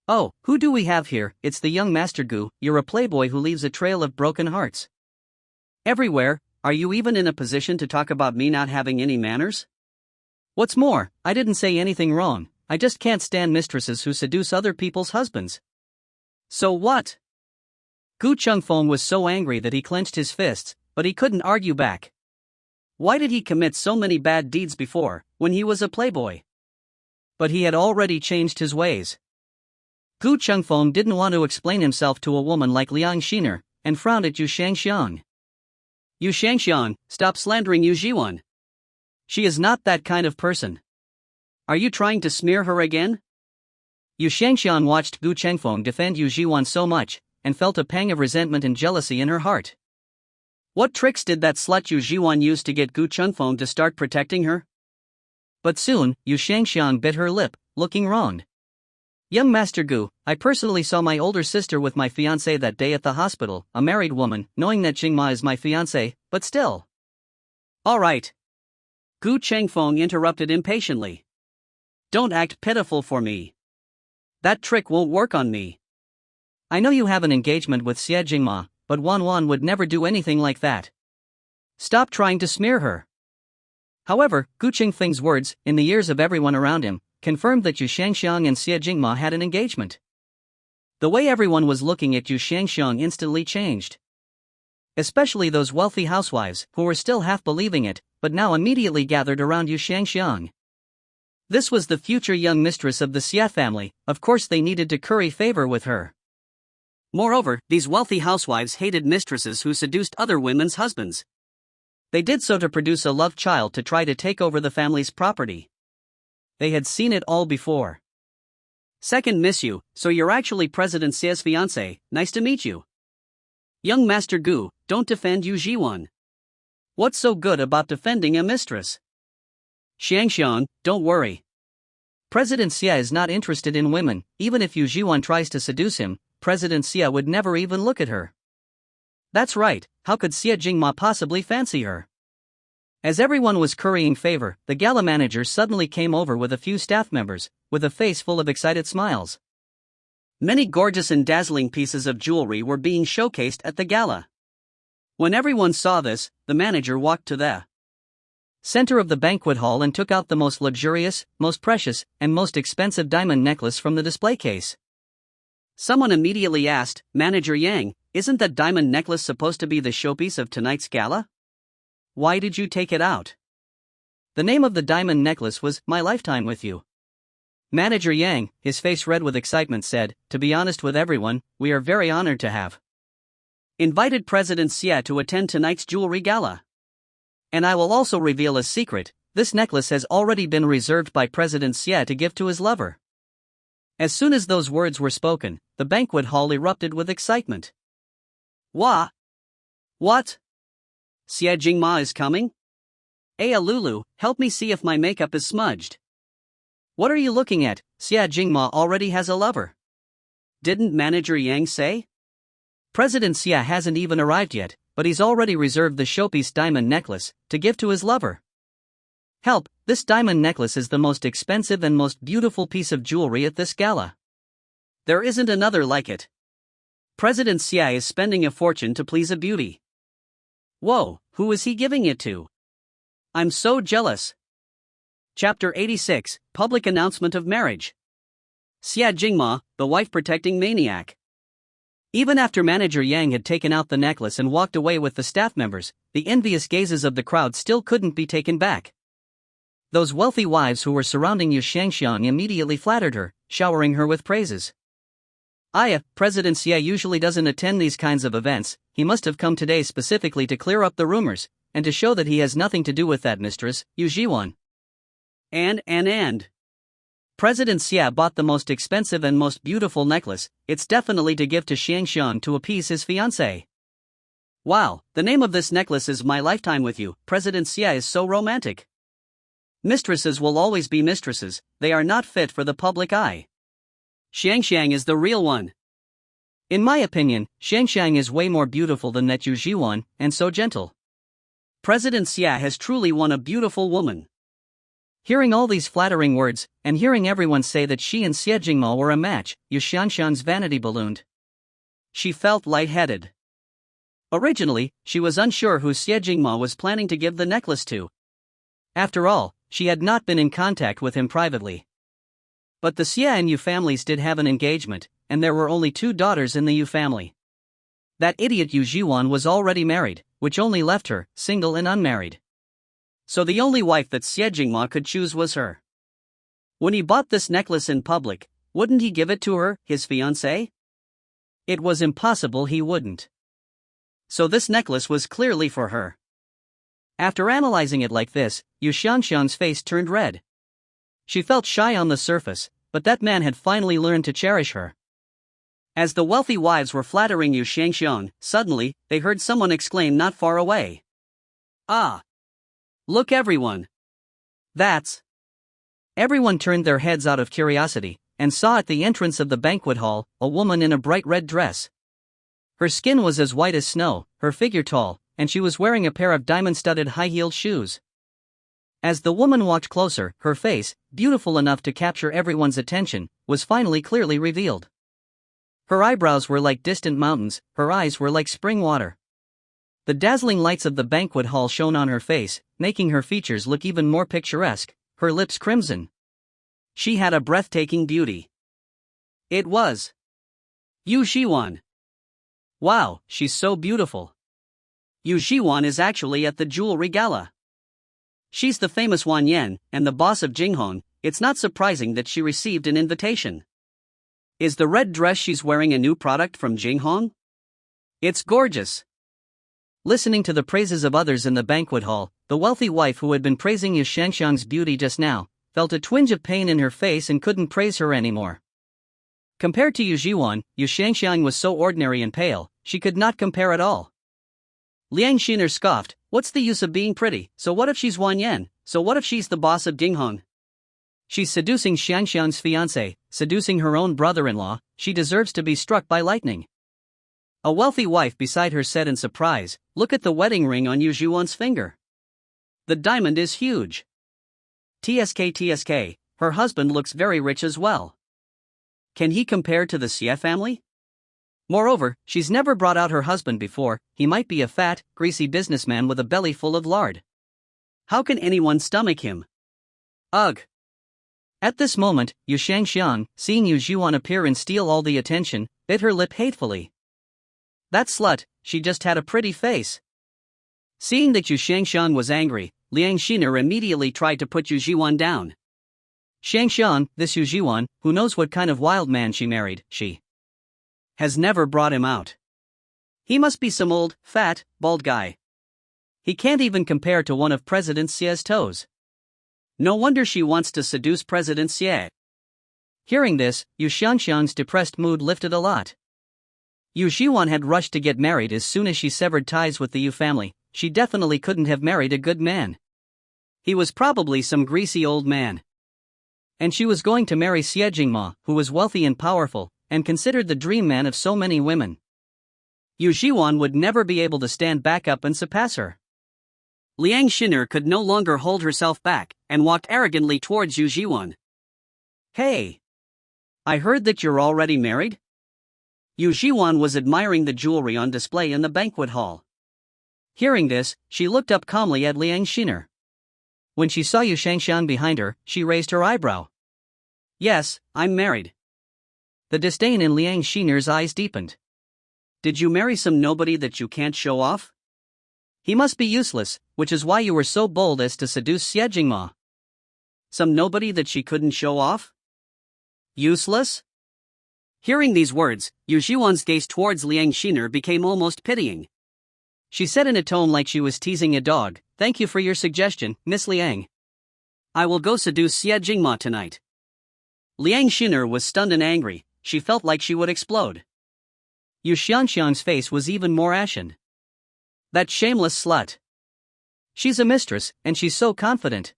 "Oh, who do we have here? It's the young Master Gu. You're a playboy who leaves a trail of broken hearts everywhere. Are you even in a position to talk about me not having any manners? What's more, I didn't say anything wrong. I just can't stand mistresses who seduce other people's husbands." "So what?" Gu Chengfeng was so angry that he clenched his fists, but he couldn't argue back. Why did he commit so many bad deeds before, when he was a playboy? But he had already changed his ways. Gu Chengfeng didn't want to explain himself to a woman like Liang Xiner, and frowned at Yu Shangxiang. "Yu Shangxiang, stop slandering Yu Zhiwan. She is not that kind of person. Are you trying to smear her again?" Yu Shangxiang watched Gu Chengfeng defend Yu Zhiwan so much, and felt a pang of resentment and jealousy in her heart. What tricks did that slut Yu Zhiwan use to get Gu Chengfeng to start protecting her? But soon, Yu Shangxiang bit her lip, looking wronged. Young Master Gu, I personally saw my older sister with my fiancé that day at the hospital, a married woman, knowing that Jingma is my fiancé, but still. Alright. Gu Chengfeng interrupted impatiently. Don't act pitiful for me. That trick won't work on me. I know you have an engagement with Xie Jingma, but Wan would never do anything like that. Stop trying to smear her. However, Gu Chengfeng's words, in the ears of everyone around him, confirmed that Yu Shangxiang and Xie Jingma had an engagement. The way everyone was looking at Yu Shangxiang instantly changed. Especially those wealthy housewives, who were still half believing it, but now immediately gathered around Yu Shangxiang. This was the future young mistress of the Xie family, of course they needed to curry favor with her. Moreover, these wealthy housewives hated mistresses who seduced other women's husbands. They did so to produce a love child to try to take over the family's property. They had seen it all before. Second, miss you, so you're actually President Xie's fiancé, nice to meet you. Young Master Gu, don't defend Yu Zhiwan. What's so good about defending a mistress? Shangxiang, don't worry. President Xie is not interested in women, even if Yu Zhiwan tries to seduce him, President Xie would never even look at her. That's right, how could Xie Jingma possibly fancy her? As everyone was currying favor, the gala manager suddenly came over with a few staff members, with a face full of excited smiles. Many gorgeous and dazzling pieces of jewelry were being showcased at the gala. When everyone saw this, the manager walked to the center of the banquet hall and took out the most luxurious, most precious, and most expensive diamond necklace from the display case. Someone immediately asked, Manager Yang, isn't that diamond necklace supposed to be the showpiece of tonight's gala? Why did you take it out? The name of the diamond necklace was My Lifetime with You. Manager Yang, his face red with excitement, said, to be honest with everyone, we are very honored to have invited President Xie to attend tonight's jewelry gala. And I will also reveal a secret, this necklace has already been reserved by President Xie to give to his lover. As soon as those words were spoken, the banquet hall erupted with excitement. What? Xie Jingma is coming? Aya Lulu, help me see if my makeup is smudged. What are you looking at? Xie Jingma already has a lover. Didn't Manager Yang say? President Xie hasn't even arrived yet, but he's already reserved the showpiece diamond necklace to give to his lover. Help, this diamond necklace is the most expensive and most beautiful piece of jewelry at this gala. There isn't another like it. President Xie is spending a fortune to please a beauty. Whoa, who is he giving it to? I'm so jealous. Chapter 86, Public Announcement of Marriage. Xie Jingma, the wife-protecting maniac. Even after Manager Yang had taken out the necklace and walked away with the staff members, the envious gazes of the crowd still couldn't be taken back. Those wealthy wives who were surrounding Yu Shangxiang immediately flattered her, showering her with praises. President Xie usually doesn't attend these kinds of events, he must have come today specifically to clear up the rumors, and to show that he has nothing to do with that mistress, Yu Zhiwan. And. President Xie bought the most expensive and most beautiful necklace, it's definitely to give to Shangxiang to appease his fiancé. Wow, the name of this necklace is My Lifetime with You, President Xie is so romantic. Mistresses will always be mistresses, they are not fit for the public eye. Shangxiang is the real one. In my opinion, Shangxiang is way more beautiful than that Yu Zhiwan, and so gentle. President Xie has truly won a beautiful woman. Hearing all these flattering words, and hearing everyone say that she and Xie Jingma were a match, Yu Shangxiang's vanity ballooned. She felt lightheaded. Originally, she was unsure who Xie Jingma was planning to give the necklace to. After all, she had not been in contact with him privately. But the Xie and Yu families did have an engagement, and there were only 2 daughters in the Yu family. That idiot Yu Zhiwan was already married, which only left her, single and unmarried. So the only wife that Xie Jingma could choose was her. When he bought this necklace in public, wouldn't he give it to her, his fiancée? It was impossible he wouldn't. So this necklace was clearly for her. After analyzing it like this, Yu Shangxiang's face turned red. She felt shy on the surface, but that man had finally learned to cherish her. As the wealthy wives were flattering Yu Shangxiang, suddenly, they heard someone exclaim not far away. "Ah! Look everyone! That's..." Everyone turned their heads out of curiosity, and saw at the entrance of the banquet hall, a woman in a bright red dress. Her skin was as white as snow, her figure tall, and she was wearing a pair of diamond-studded high-heeled shoes. As the woman walked closer, her face, beautiful enough to capture everyone's attention, was finally clearly revealed. Her eyebrows were like distant mountains, her eyes were like spring water. The dazzling lights of the banquet hall shone on her face, making her features look even more picturesque, her lips crimson. She had a breathtaking beauty. It was Yu Zhiwan. Wow, she's so beautiful. Yu Zhiwan is actually at the jewelry gala. She's the famous Wan Yan, and the boss of Jinghong. It's not surprising that she received an invitation. Is the red dress she's wearing a new product from Jinghong? It's gorgeous. Listening to the praises of others in the banquet hall, the wealthy wife who had been praising Yu Shangxiang's beauty just now, felt a twinge of pain in her face and couldn't praise her anymore. Compared to Yu Zhiwan, Yu Shangxiang was so ordinary and pale, she could not compare at all. Liang Xiner scoffed, "What's the use of being pretty? So what if she's Wan Yan? So what if she's the boss of Jinghong? She's seducing Shangxiang's fiancé, seducing her own brother-in-law, she deserves to be struck by lightning." A wealthy wife beside her said in surprise, "Look at the wedding ring on Yu Zhiwan's finger. The diamond is huge. TSK, her husband looks very rich as well. Can he compare to the Xie family? Moreover, she's never brought out her husband before, he might be a fat, greasy businessman with a belly full of lard. How can anyone stomach him? Ugh." At this moment, Yu Shangxiang, seeing Yu Zhiwan appear and steal all the attention, bit her lip hatefully. That slut, she just had a pretty face. Seeing that Yu Shangxiang was angry, Liang Xiner immediately tried to put Yu Zhiwan down. "Shangxiang, this Yu Zhiwan, who knows what kind of wild man she married, she has never brought him out. He must be some old, fat, bald guy. He can't even compare to one of President Xie's toes. No wonder she wants to seduce President Xie." Hearing this, Yu Shangxiang's depressed mood lifted a lot. Yu Zhiwan had rushed to get married as soon as she severed ties with the Yu family. She definitely couldn't have married a good man. He was probably some greasy old man. And she was going to marry Xie Jingma, who was wealthy and powerful, and considered the dream man of so many women. Yu Zhiwan would never be able to stand back up and surpass her. Liang Xiner could no longer hold herself back, and walked arrogantly towards Yu Zhiwan. "Hey! I heard that you're already married?" Yu Zhiwan was admiring the jewelry on display in the banquet hall. Hearing this, she looked up calmly at Liang Xiner. When she saw Yu Shangxiang behind her, she raised her eyebrow. "Yes, I'm married." The disdain in Liang Xiner's eyes deepened. "Did you marry some nobody that you can't show off? He must be useless, which is why you were so bold as to seduce Xie Jingma. Some nobody that she couldn't show off? Useless?" Hearing these words, Yu Zhiwan's gaze towards Liang Xiner became almost pitying. She said in a tone like she was teasing a dog, "Thank you for your suggestion, Miss Liang. I will go seduce Xie Jingma tonight." Liang Xiner was stunned and angry, she felt like she would explode. Yu Shangxiang's face was even more ashen. That shameless slut. She's a mistress, and she's so confident.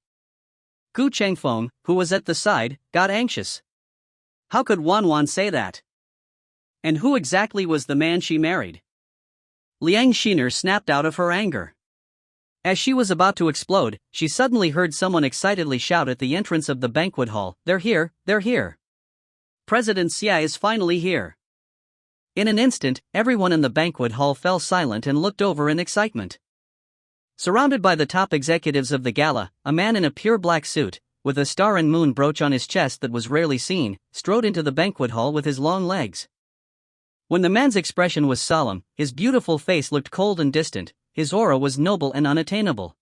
Gu Chengfeng, who was at the side, got anxious. How could Wan say that? And who exactly was the man she married? Liang Xiner snapped out of her anger. As she was about to explode, she suddenly heard someone excitedly shout at the entrance of the banquet hall, "They're here, they're here. President Xie is finally here." In an instant, everyone in the banquet hall fell silent and looked over in excitement. Surrounded by the top executives of the gala, a man in a pure black suit, with a star and moon brooch on his chest that was rarely seen, strode into the banquet hall with his long legs. When the man's expression was solemn, his beautiful face looked cold and distant, his aura was noble and unattainable.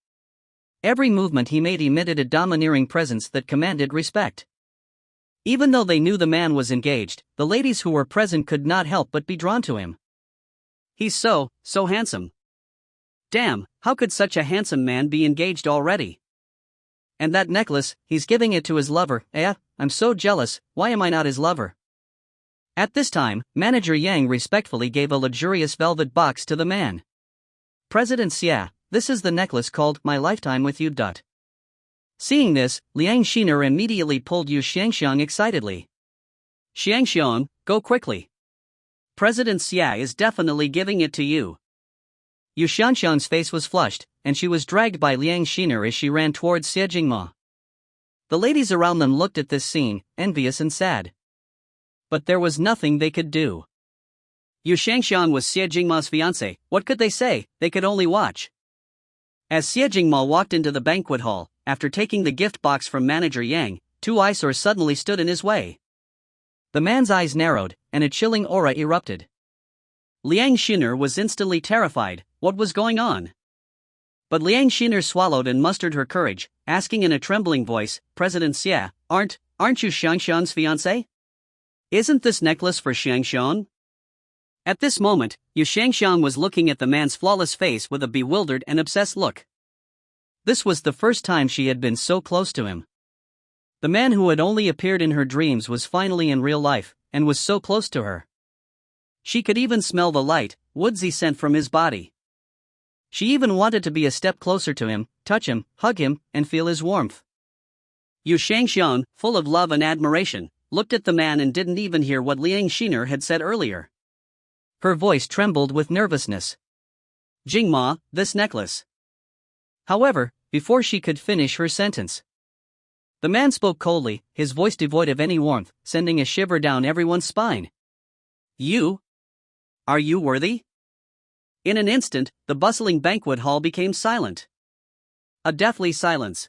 Every movement he made emitted a domineering presence that commanded respect. Even though they knew the man was engaged, the ladies who were present could not help but be drawn to him. "He's so handsome. Damn, how could such a handsome man be engaged already? And that necklace, he's giving it to his lover, I'm so jealous, why am I not his lover?" At this time, Manager Yang respectfully gave a luxurious velvet box to the man. President Xia, this is the necklace called My Lifetime with You. Seeing this, Liang Shiner immediately pulled Yu Xiangxiang excitedly. Xiangxiang, go quickly. President Xia is definitely giving it to you. Yu Xiangxiang's face was flushed, and she was dragged by Liang Shiner as she ran towards Xie Jingma. The ladies around them looked at this scene, envious and sad. But there was nothing they could do. Yu Xiangxiang was Xie Jingma's fiancé. What could they say? They could only watch. As Xie Jingma walked into the banquet hall, after taking the gift box from Manager Yang, two eyesores suddenly stood in his way. The man's eyes narrowed, and a chilling aura erupted. Liang Shiner was instantly terrified. What was going on? But Liang Shiner swallowed and mustered her courage, asking in a trembling voice, President Xia, aren't you Xiangxiang's fiancé? Isn't this necklace for Xiangxiang? At this moment, Yu Xiangxiang was looking at the man's flawless face with a bewildered and obsessed look. This was the first time she had been so close to him. The man who had only appeared in her dreams was finally in real life, and was so close to her. She could even smell the light, woodsy scent from his body. She even wanted to be a step closer to him, touch him, hug him, and feel his warmth. Yu Xiangxiang, full of love and admiration, looked at the man and didn't even hear what Liang Shiner had said earlier. Her voice trembled with nervousness. Jingma, this necklace. However, before she could finish her sentence, the man spoke coldly, his voice devoid of any warmth, sending a shiver down everyone's spine. You? Are you worthy? In an instant, the bustling banquet hall became silent. A deathly silence.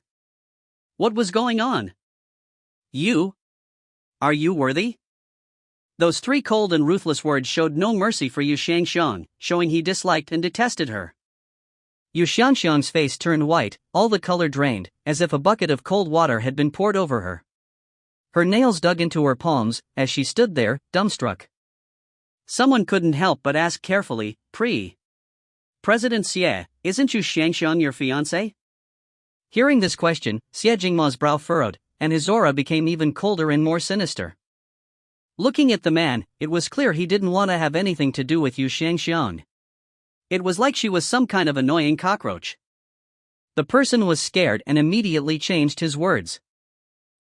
What was going on? You? Are you worthy? Those three cold and ruthless words showed no mercy for Yu Xiangxiang, showing he disliked and detested her. Yu Xiangxiang's face turned white, all the color drained, as if a bucket of cold water had been poured over her. Her nails dug into her palms, as she stood there, dumbstruck. Someone couldn't help but ask carefully, President Xie, isn't Yu Xiangxiang your fiancé? Hearing this question, Xie Jingma's brow furrowed, and his aura became even colder and more sinister. Looking at the man, it was clear he didn't want to have anything to do with Yu Xiangxiang. It was like she was some kind of annoying cockroach. The person was scared and immediately changed his words.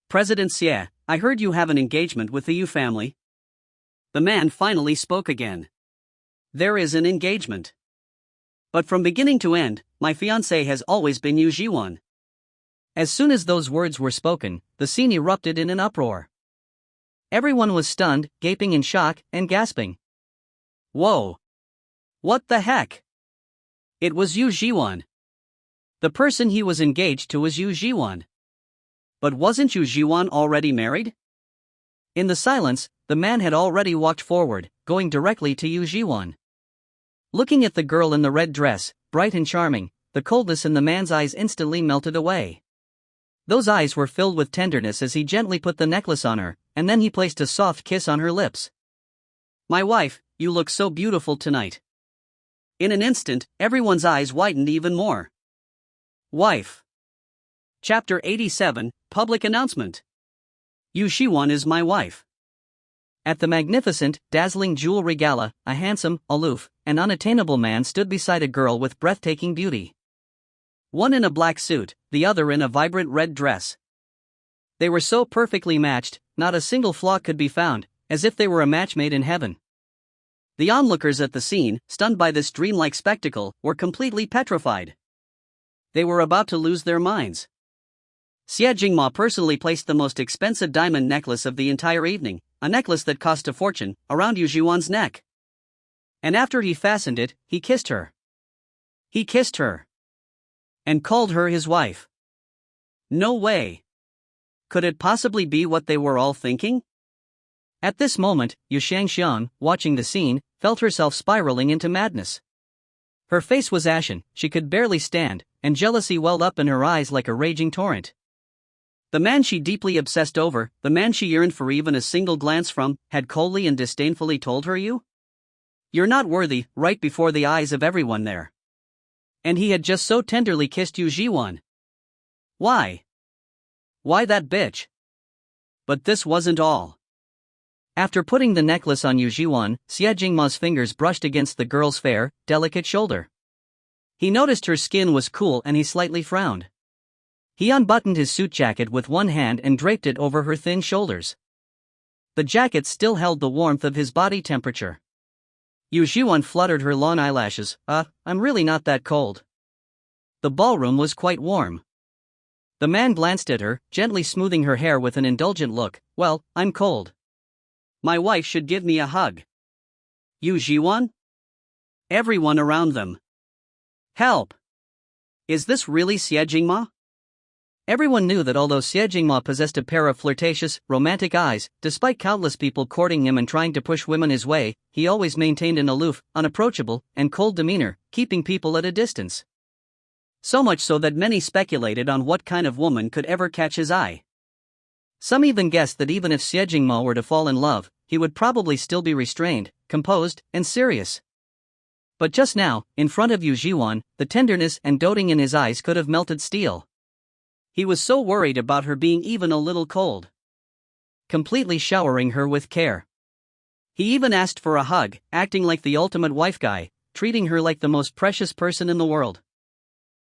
President Xie, I heard you have an engagement with the Yu family. The man finally spoke again. There is an engagement. But from beginning to end, my fiancé has always been Yu Zhiwan. As soon as those words were spoken, the scene erupted in an uproar. Everyone was stunned, gaping in shock, and gasping. Whoa! What the heck? It was Yu Zhiwan. The person he was engaged to was Yu Zhiwan. But wasn't Yu Zhiwan already married? In the silence, the man had already walked forward, going directly to Yu Zhiwan. Looking at the girl in the red dress, bright and charming, the coldness in the man's eyes instantly melted away. Those eyes were filled with tenderness as he gently put the necklace on her, and then he placed a soft kiss on her lips. My wife, you look so beautiful tonight. In an instant, everyone's eyes widened even more. Wife. Chapter 87, Public Announcement. Yu Zhiwan is my wife. At the magnificent, dazzling jewelry gala, a handsome, aloof, and unattainable man stood beside a girl with breathtaking beauty. One in a black suit, the other in a vibrant red dress. They were so perfectly matched, not a single flaw could be found, as if they were a match made in heaven. The onlookers at the scene, stunned by this dreamlike spectacle, were completely petrified. They were about to lose their minds. Xie Jingma personally placed the most expensive diamond necklace of the entire evening, a necklace that cost a fortune, around Yu Zhiwan's neck. And after he fastened it, he kissed her. He kissed her. And called her his wife. No way. Could it possibly be what they were all thinking? At this moment, Yu Xiangxiang, watching the scene, felt herself spiraling into madness. Her face was ashen, she could barely stand, and jealousy welled up in her eyes like a raging torrent. The man she deeply obsessed over, the man she yearned for even a single glance from, had coldly and disdainfully told her you're not worthy, right before the eyes of everyone there. And he had just so tenderly kissed Yu Zhiwan. Why? Why that bitch? But this wasn't all. After putting the necklace on Yu Zhiwan, Xie Jingma's fingers brushed against the girl's fair, delicate shoulder. He noticed her skin was cool and he slightly frowned. He unbuttoned his suit jacket with one hand and draped it over her thin shoulders. The jacket still held the warmth of his body temperature. Yu Zhiwan fluttered her long eyelashes. I'm really not that cold. The ballroom was quite warm. The man glanced at her, gently smoothing her hair with an indulgent look. Well, I'm cold. My wife should give me a hug. Yu Zhiwan? Everyone around them. Help! Is this really Xie Jingma? Everyone knew that although Xie Jingma possessed a pair of flirtatious, romantic eyes, despite countless people courting him and trying to push women his way, he always maintained an aloof, unapproachable, and cold demeanor, keeping people at a distance. So much so that many speculated on what kind of woman could ever catch his eye. Some even guessed that even if Xie Jingma were to fall in love, he would probably still be restrained, composed, and serious. But just now, in front of Yu Zhiwan, the tenderness and doting in his eyes could have melted steel. He was so worried about her being even a little cold. Completely showering her with care. He even asked for a hug, acting like the ultimate wife guy, treating her like the most precious person in the world.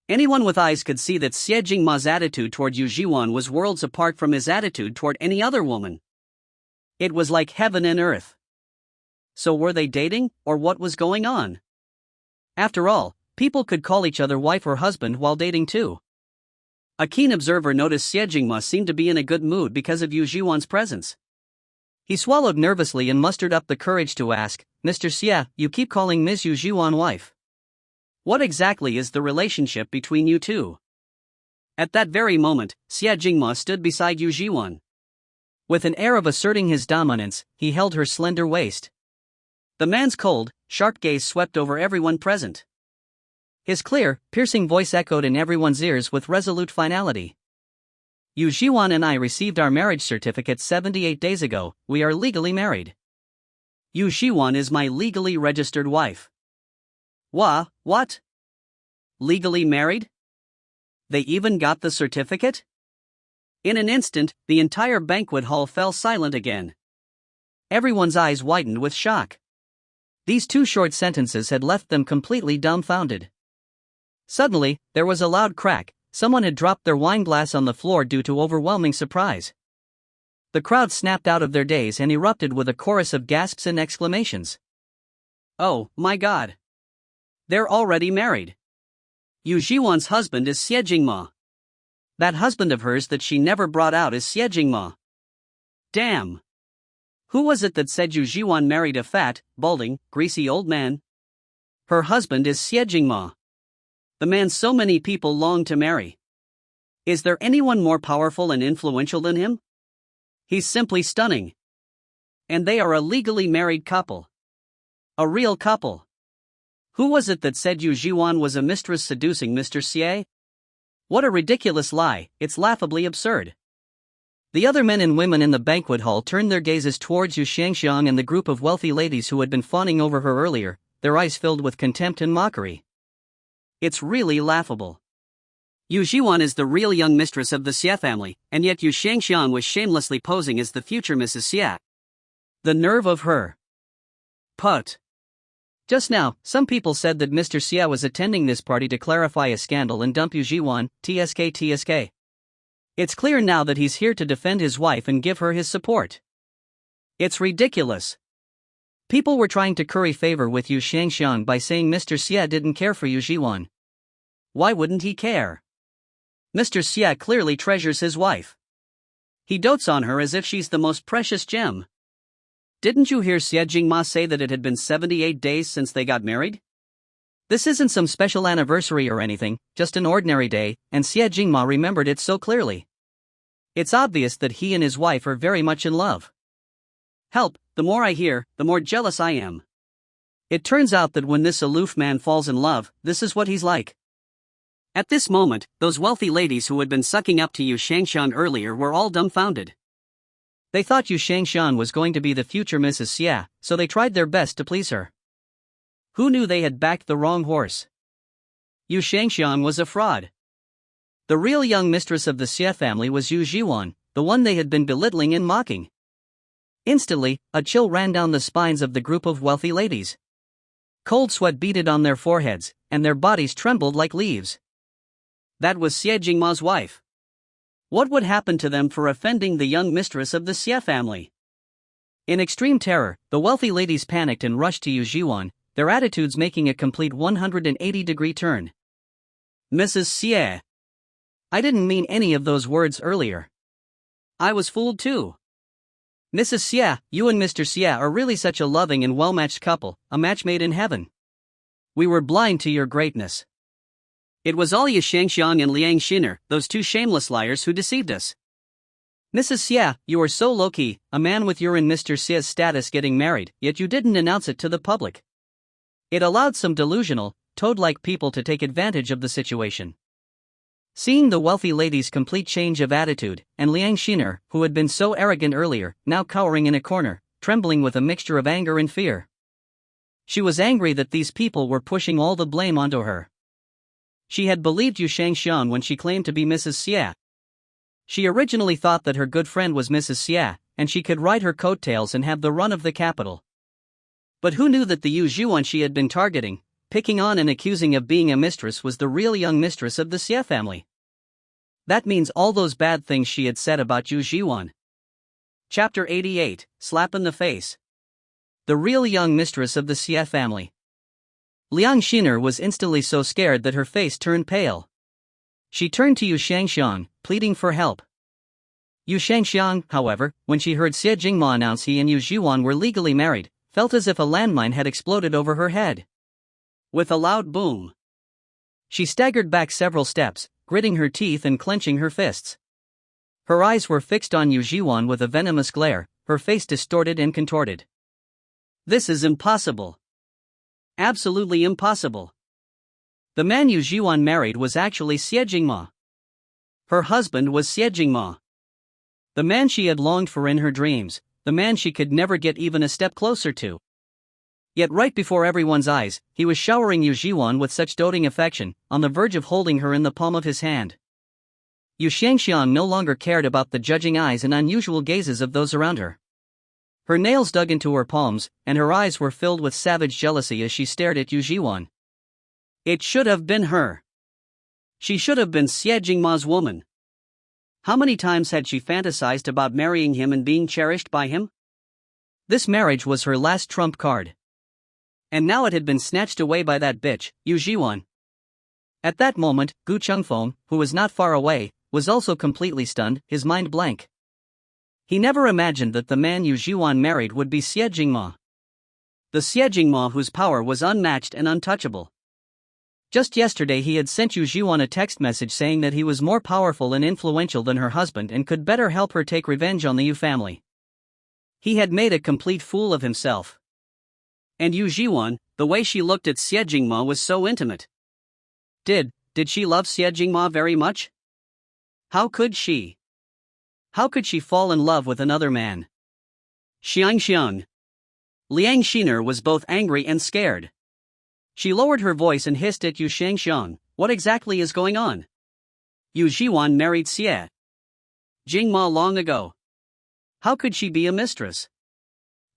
Anyone with eyes could see that Xie Jingma's attitude toward Yu Zhiwan was worlds apart from his attitude toward any other woman. It was like heaven and earth. So were they dating, or what was going on? After all, people could call each other wife or husband while dating too. A keen observer noticed Xie Jingma seemed to be in a good mood because of Yu Zhiwan's presence. He swallowed nervously and mustered up the courage to ask, Mr. Xie, you keep calling Ms. Yu Zhiwan wife. What exactly is the relationship between you two? At that very moment, Xie Jingma stood beside Yu Zhiwan. With an air of asserting his dominance, he held her slender waist. The man's cold, sharp gaze swept over everyone present. His clear, piercing voice echoed in everyone's ears with resolute finality. Yu Zhiwan and I received our marriage certificate 78 days ago. We are legally married. Yu Zhiwan is my legally registered wife. What? Legally married? They even got the certificate? In an instant, the entire banquet hall fell silent again. Everyone's eyes widened with shock. These two short sentences had left them completely dumbfounded. Suddenly, there was a loud crack. Someone had dropped their wine glass on the floor due to overwhelming surprise. The crowd snapped out of their daze and erupted with a chorus of gasps and exclamations. Oh, my God! They're already married. Yu Zhiwan's husband is Xie Jingma. That husband of hers that she never brought out is Xie Jingma. Damn! Who was it that said Yu Zhiwan married a fat, balding, greasy old man? Her husband is Xie Jingma. The man so many people long to marry. Is there anyone more powerful and influential than him? He's simply stunning. And they are a legally married couple. A real couple. Who was it that said Yu Zhiwan was a mistress seducing Mr. Xie? What a ridiculous lie, it's laughably absurd. The other men and women in the banquet hall turned their gazes towards Yu Shangxiang and the group of wealthy ladies who had been fawning over her earlier, their eyes filled with contempt and mockery. It's really laughable. Yu Zhiwan is the real young mistress of the Xie family, and yet Yu Shangxiang was shamelessly posing as the future Mrs. Xie. The nerve of her. Put. Just now, some people said that Mr. Xie was attending this party to clarify a scandal and dump Yu Zhiwan, TSK. It's clear now that he's here to defend his wife and give her his support. It's ridiculous. People were trying to curry favor with Yu Shangxiang by saying Mr. Xie didn't care for Yu Zhiwan. Why wouldn't he care? Mr. Xie clearly treasures his wife. He dotes on her as if she's the most precious gem. Didn't you hear Xie Jingma say that it had been 78 days since they got married? This isn't some special anniversary or anything, just an ordinary day, and Xie Jingma remembered it so clearly. It's obvious that he and his wife are very much in love. Help, the more I hear, the more jealous I am. It turns out that when this aloof man falls in love, this is what he's like. At this moment, those wealthy ladies who had been sucking up to Yu Shangxiang earlier were all dumbfounded. They thought Yu Shangxiang was going to be the future Mrs. Xie, so they tried their best to please her. Who knew they had backed the wrong horse? Yu Shangxiang was a fraud. The real young mistress of the Xie family was Yu Zhiwan, the one they had been belittling and mocking. Instantly, a chill ran down the spines of the group of wealthy ladies. Cold sweat beaded on their foreheads, and their bodies trembled like leaves. That was Xie Jingma's wife. What would happen to them for offending the young mistress of the Xie family? In extreme terror, the wealthy ladies panicked and rushed to Yu Zhiwan, their attitudes making a complete 180-degree turn. Mrs. Xie. I didn't mean any of those words earlier. I was fooled too. Mrs. Xie, you and Mr. Xie are really such a loving and well-matched couple, a match made in heaven. We were blind to your greatness. It was all Yu Shangxiang and Liang Xiner, those two shameless liars, who deceived us. Mrs. Xie, you are so low-key, a man with your and Mr. Xie's status getting married, yet you didn't announce it to the public. It allowed some delusional, toad-like people to take advantage of the situation. Seeing the wealthy lady's complete change of attitude, and Liang Xiner, who had been so arrogant earlier, now cowering in a corner, trembling with a mixture of anger and fear. She was angry that these people were pushing all the blame onto her. She had believed Yu Shangxiang when she claimed to be Mrs. Xie. She originally thought that her good friend was Mrs. Xie, and she could ride her coattails and have the run of the capital. But who knew that the Yu Zhiwan she had been targeting, picking on and accusing of being a mistress, was the real young mistress of the Xie family? That means all those bad things she had said about Yu Zhiwan. Chapter 88, Slap in the Face. The real young mistress of the Xie family. Liang Xiner was instantly so scared that her face turned pale. She turned to Yu Shangxiang, pleading for help. Yu Shangxiang, however, when she heard Xie Jingma announce he and Yu Zhiwan were legally married, felt as if a landmine had exploded over her head. With a loud boom, she staggered back several steps, gritting her teeth and clenching her fists. Her eyes were fixed on Yu Zhiwan with a venomous glare, her face distorted and contorted. This is impossible. Absolutely impossible. The man Yu Zhiwan married was actually Xie Jingma. Her husband was Xie Jingma. The man she had longed for in her dreams, the man she could never get even a step closer to. Yet right before everyone's eyes, he was showering Yu Zhiwan with such doting affection, on the verge of holding her in the palm of his hand. Yu Shangxiang no longer cared about the judging eyes and unusual gazes of those around her. Her nails dug into her palms, and her eyes were filled with savage jealousy as she stared at Yu Zhiwan. It should have been her. She should have been Xie Jingma's woman. How many times had she fantasized about marrying him and being cherished by him? This marriage was her last trump card. And now it had been snatched away by that bitch, Yu Zhiwan. At that moment, Gu Chengfeng, who was not far away, was also completely stunned, his mind blank. He never imagined that the man Yu Zhiwan married would be Xie Jingma. The Xie Jingma whose power was unmatched and untouchable. Just yesterday he had sent Yu Zhiwan a text message saying that he was more powerful and influential than her husband and could better help her take revenge on the Yu family. He had made a complete fool of himself. And Yu Zhiwan, the way she looked at Xie Jingma was so intimate. Did she love Xie Jingma very much? How could she? How could she fall in love with another man? Xiangxiang. Liang Xiner was both angry and scared. She lowered her voice and hissed at Yu Shangxiang, what exactly is going on? Yu Zhiwan married Xie Jingma long ago. How could she be a mistress?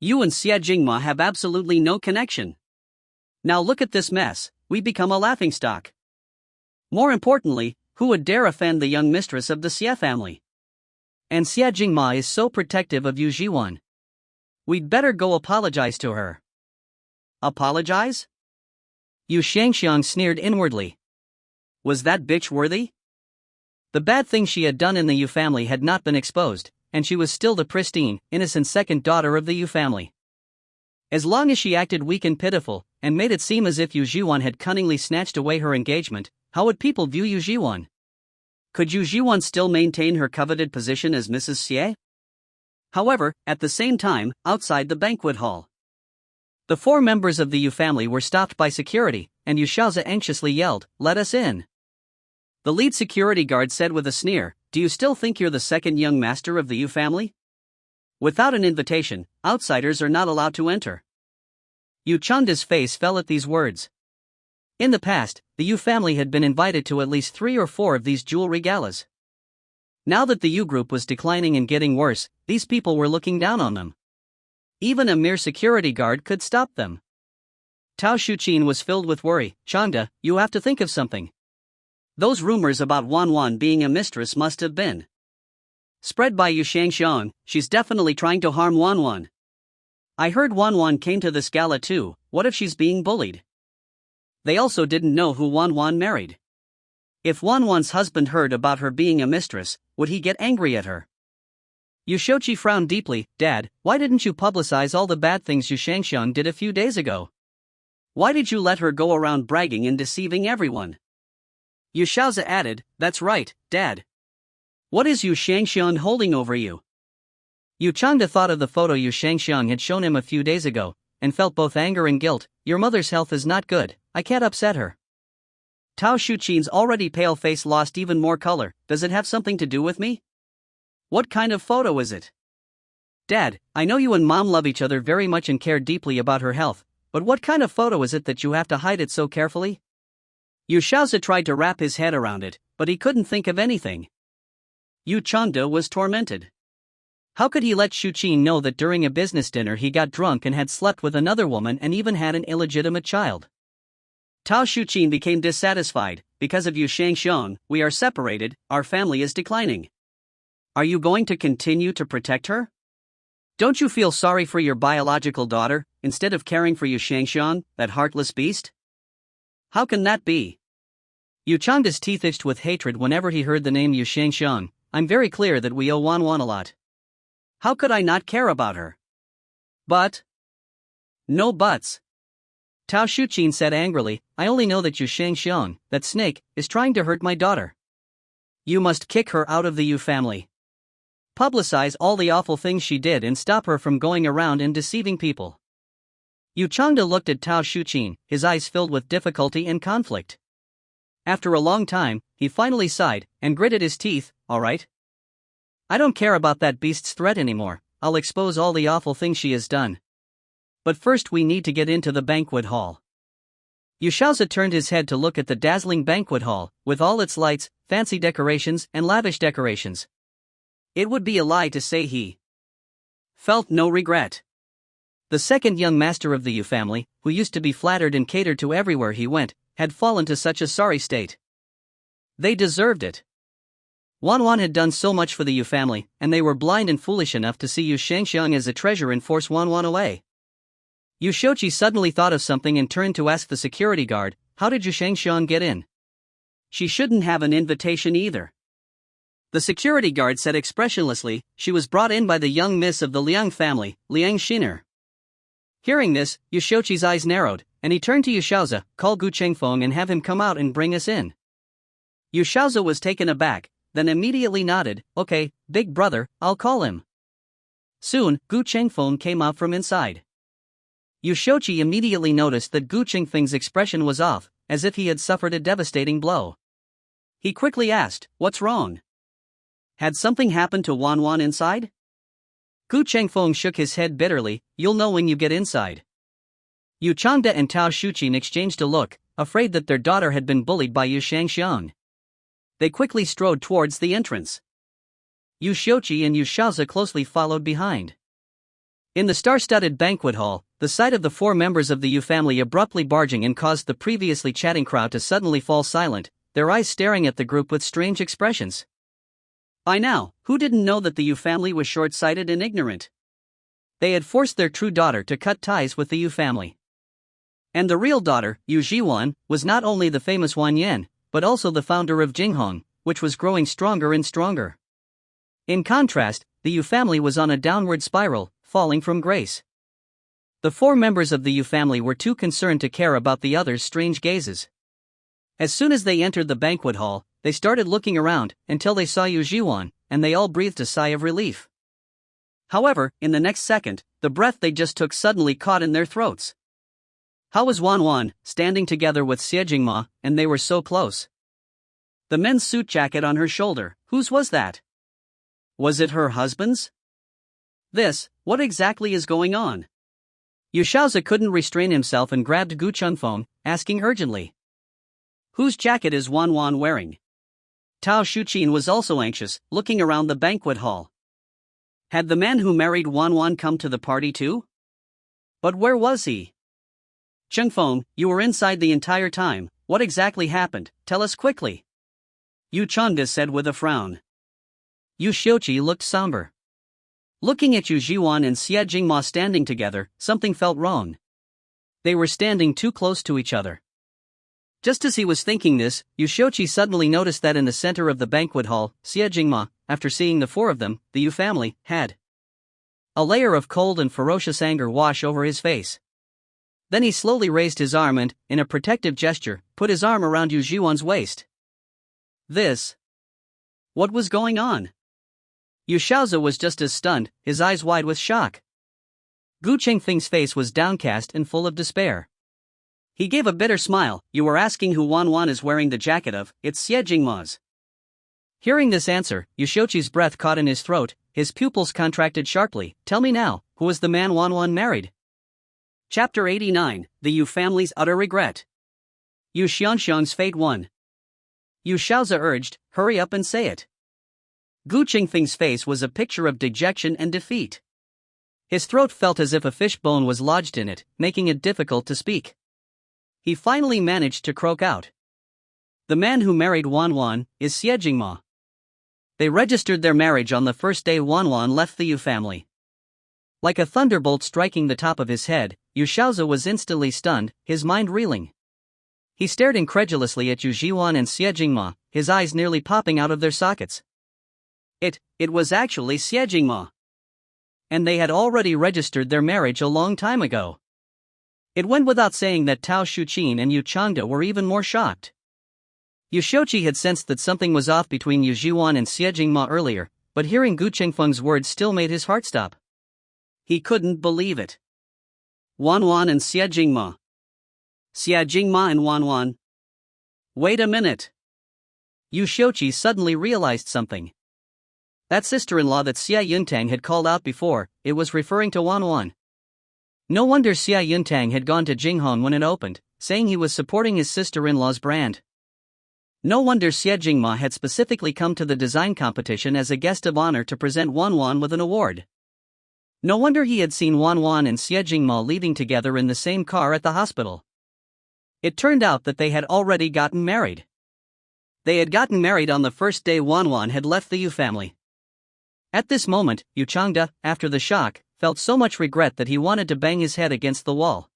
You and Xie Jingma have absolutely no connection. Now look at this mess, we become a laughingstock. More importantly, who would dare offend the young mistress of the Xie family? And Xie Jingma is so protective of Yu Zhiwan. We'd better go apologize to her. Apologize? Yu Shangxiang sneered inwardly. Was that bitch worthy? The bad things she had done in the Yu family had not been exposed, and she was still the pristine, innocent second daughter of the Yu family. As long as she acted weak and pitiful, and made it seem as if Yu Zhiwan had cunningly snatched away her engagement, how would people view Yu Zhiwan? Could Yu Zhiwan still maintain her coveted position as Mrs. Xie? However, at the same time, outside the banquet hall, the four members of the Yu family were stopped by security, and Yu Shaozi anxiously yelled, "Let us in." The lead security guard said with a sneer, "Do you still think you're the second young master of the Yu family? Without an invitation, outsiders are not allowed to enter." Yu Chanda's face fell at these words. In the past, the Yu family had been invited to at least 3 or 4 of these jewelry galas. Now that the Yu group was declining and getting worse, these people were looking down on them. Even a mere security guard could stop them. Tao Shuqin was filled with worry. Changda, you have to think of something. Those rumors about Wanwan being a mistress must have been spread by Yu Shangxiang. She's definitely trying to harm Wanwan. I heard Wanwan came to this gala too. What if she's being bullied? They also didn't know who Wanwan married. If Wanwan's husband heard about her being a mistress, would he get angry at her? Yu Shochi frowned deeply. Dad, why didn't you publicize all the bad things Yu Shangxiang did a few days ago? Why did you let her go around bragging and deceiving everyone? Yu Shaozi added, that's right, Dad. What is Yu Shangxiang holding over you? Yu Changda thought of the photo Yu Shangxiang had shown him a few days ago, and felt both anger and guilt. Your mother's health is not good, I can't upset her. Tao Shuqin's already pale face lost even more color. Does it have something to do with me? What kind of photo is it? Dad, I know you and Mom love each other very much and care deeply about her health, but what kind of photo is it that you have to hide it so carefully? Yu Shaozi tried to wrap his head around it, but he couldn't think of anything. Yu Changda was tormented. How could he let Shuqin know that during a business dinner he got drunk and had slept with another woman and even had an illegitimate child? Tao Shuqin became dissatisfied. Because of Yu Shangxiang, we are separated, our family is declining. Are you going to continue to protect her? Don't you feel sorry for your biological daughter, instead of caring for Yu Shangxiang, that heartless beast? How can that be? Yu Changda's teeth itched with hatred whenever he heard the name Yu Shangxiang. I'm very clear that we owe Wanwan a lot. How could I not care about her? But... No buts. Tao Shuqin said angrily, I only know that Yu Shangxiang, that snake, is trying to hurt my daughter. You must kick her out of the Yu family. Publicize all the awful things she did and stop her from going around and deceiving people. Yu Changda looked at Tao Shuqin, his eyes filled with difficulty and conflict. After a long time, he finally sighed and gritted his teeth. All right. I don't care about that beast's threat anymore. I'll expose all the awful things she has done. But first we need to get into the banquet hall. Yu Shaozi turned his head to look at the dazzling banquet hall, with all its lights, fancy decorations and lavish decorations. It would be a lie to say he felt no regret. The second young master of the Yu family, who used to be flattered and catered to everywhere he went, had fallen to such a sorry state. They deserved it. Wanwan had done so much for the Yu family, and they were blind and foolish enough to see Yu Shangxiang as a treasure and force Wanwan away. Yu Shochi suddenly thought of something and turned to ask the security guard, how did Yu Shangxiang get in? She shouldn't have an invitation either. The security guard said expressionlessly, she was brought in by the young miss of the Liang family, Liang Xiner. Hearing this, Yu Shochi's eyes narrowed, and he turned to Yu Shaozi, call Gu Chengfeng and have him come out and bring us in. Yu Shaozi was taken aback, then immediately nodded, okay, big brother, I'll call him. Soon, Gu Chengfeng came out from inside. Yu Shochi immediately noticed that Gu Chengfeng's expression was off, as if he had suffered a devastating blow. He quickly asked, what's wrong? Had something happened to Wanwan inside? Gu Chengfeng shook his head bitterly, you'll know when you get inside. Yu Changda and Tao Shuqin exchanged a look, afraid that their daughter had been bullied by Yu Shangxiang. They quickly strode towards the entrance. Yu Shochi and Yu Shaozi closely followed behind. In the star-studded banquet hall, the sight of the four members of the Yu family abruptly barging in caused the previously chatting crowd to suddenly fall silent, their eyes staring at the group with strange expressions. By now, who didn't know that the Yu family was short-sighted and ignorant? They had forced their true daughter to cut ties with the Yu family. And the real daughter, Yu Zhiwan, was not only the famous Wan Yan, but also the founder of Jinghong, which was growing stronger and stronger. In contrast, the Yu family was on a downward spiral, falling from grace. The four members of the Yu family were too concerned to care about the others' strange gazes. As soon as they entered the banquet hall, they started looking around, until they saw Yu Zhiwan, and they all breathed a sigh of relief. However, in the next second, the breath they just took suddenly caught in their throats. How was Wanwan, standing together with Xie Jingma, and they were so close? The men's suit jacket on her shoulder, whose was that? Was it her husband's? What exactly is going on? Yu Shaozi couldn't restrain himself and grabbed Gu Chengfeng, asking urgently. Whose jacket is Wanwan wearing? Tao Shuqin was also anxious, looking around the banquet hall. Had the man who married Wanwan come to the party too? But where was he? Chengfeng, you were inside the entire time. What exactly happened? Tell us quickly. Yu Chengda said with a frown. Yu Xiuqi looked somber. Looking at Yu Zhiwan and Xie Jingma standing together, something felt wrong. They were standing too close to each other. Just as he was thinking this, Yu Xiuqi suddenly noticed that in the center of the banquet hall, Xie Jingma, after seeing the four of them, the Yu family, had a layer of cold and ferocious anger wash over his face. Then he slowly raised his arm and, in a protective gesture, put his arm around Yu Zhiwan's waist. What was going on? Yu Xiaozi was just as stunned, his eyes wide with shock. Gu Chengfeng's face was downcast and full of despair. He gave a bitter smile. You were asking who Wan is wearing the jacket of, it's Xie Jingma's. Hearing this answer, Yu Xiuqi's breath caught in his throat, his pupils contracted sharply. Tell me now, who is the man Wan married? Chapter 89, The Yu Family's Utter Regret. Yu Xianxiang's Fate 1. Yu Xiaozi urged, hurry up and say it. Gu Chengfeng's face was a picture of dejection and defeat. His throat felt as if a fish bone was lodged in it, making it difficult to speak. He finally managed to croak out. The man who married Wan is Xie Jingma. They registered their marriage on the first day Wan left the Yu family. Like a thunderbolt striking the top of his head, Yu Xiaozi was instantly stunned, his mind reeling. He stared incredulously at Yu Zhiwan and Xie Jingma, his eyes nearly popping out of their sockets. It was actually Xie Jingma. And they had already registered their marriage a long time ago. It went without saying that Tao Shuqin and Yu Chengda were even more shocked. Yu Xiuqi had sensed that something was off between Yu Zhiwan and Xie Jingma earlier, but hearing Gu Chengfeng's words still made his heart stop. He couldn't believe it. Wan and Xie Jingma. Xie Jingma and Wan. Wait a minute. Yu Xiuqi suddenly realized something. That sister-in-law that Xie Yuntang had called out before, it was referring to Wan. No wonder Xie Yuntang had gone to Jinghong when it opened, saying he was supporting his sister-in-law's brand. No wonder Xie Jingma had specifically come to the design competition as a guest of honor to present Wan with an award. No wonder he had seen Wan and Xie Jingma leaving together in the same car at the hospital. It turned out that they had already gotten married. They had gotten married on the first day Wan had left the Yu family. At this moment, Yu Chengda, after the shock, felt so much regret that he wanted to bang his head against the wall.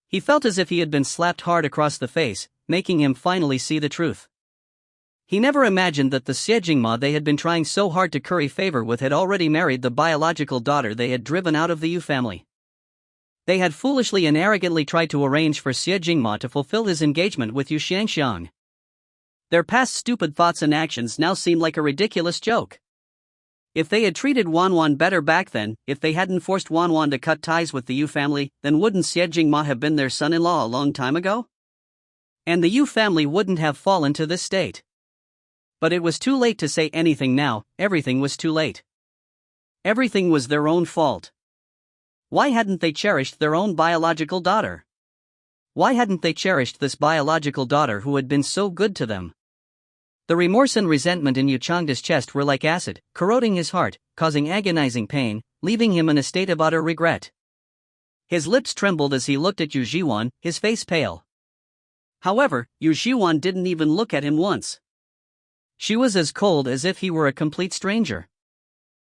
He felt as if he had been slapped hard across the face, making him finally see the truth. He never imagined that the Xie Jingma they had been trying so hard to curry favor with had already married the biological daughter they had driven out of the Yu family. They had foolishly and arrogantly tried to arrange for Xie Jingma to fulfill his engagement with Yu Xianxiang. Their past stupid thoughts and actions now seemed like a ridiculous joke. If they had treated Wan better back then, if they hadn't forced Wan to cut ties with the Yu family, then wouldn't Xie Jingma have been their son-in-law a long time ago? And the Yu family wouldn't have fallen to this state. But it was too late to say anything now, everything was too late. Everything was their own fault. Why hadn't they cherished their own biological daughter? Why hadn't they cherished this biological daughter who had been so good to them? The remorse and resentment in Yu Chengda's chest were like acid, corroding his heart, causing agonizing pain, leaving him in a state of utter regret. His lips trembled as he looked at Yu Zhiwan, his face pale. However, Yu Zhiwan didn't even look at him once. She was as cold as if he were a complete stranger.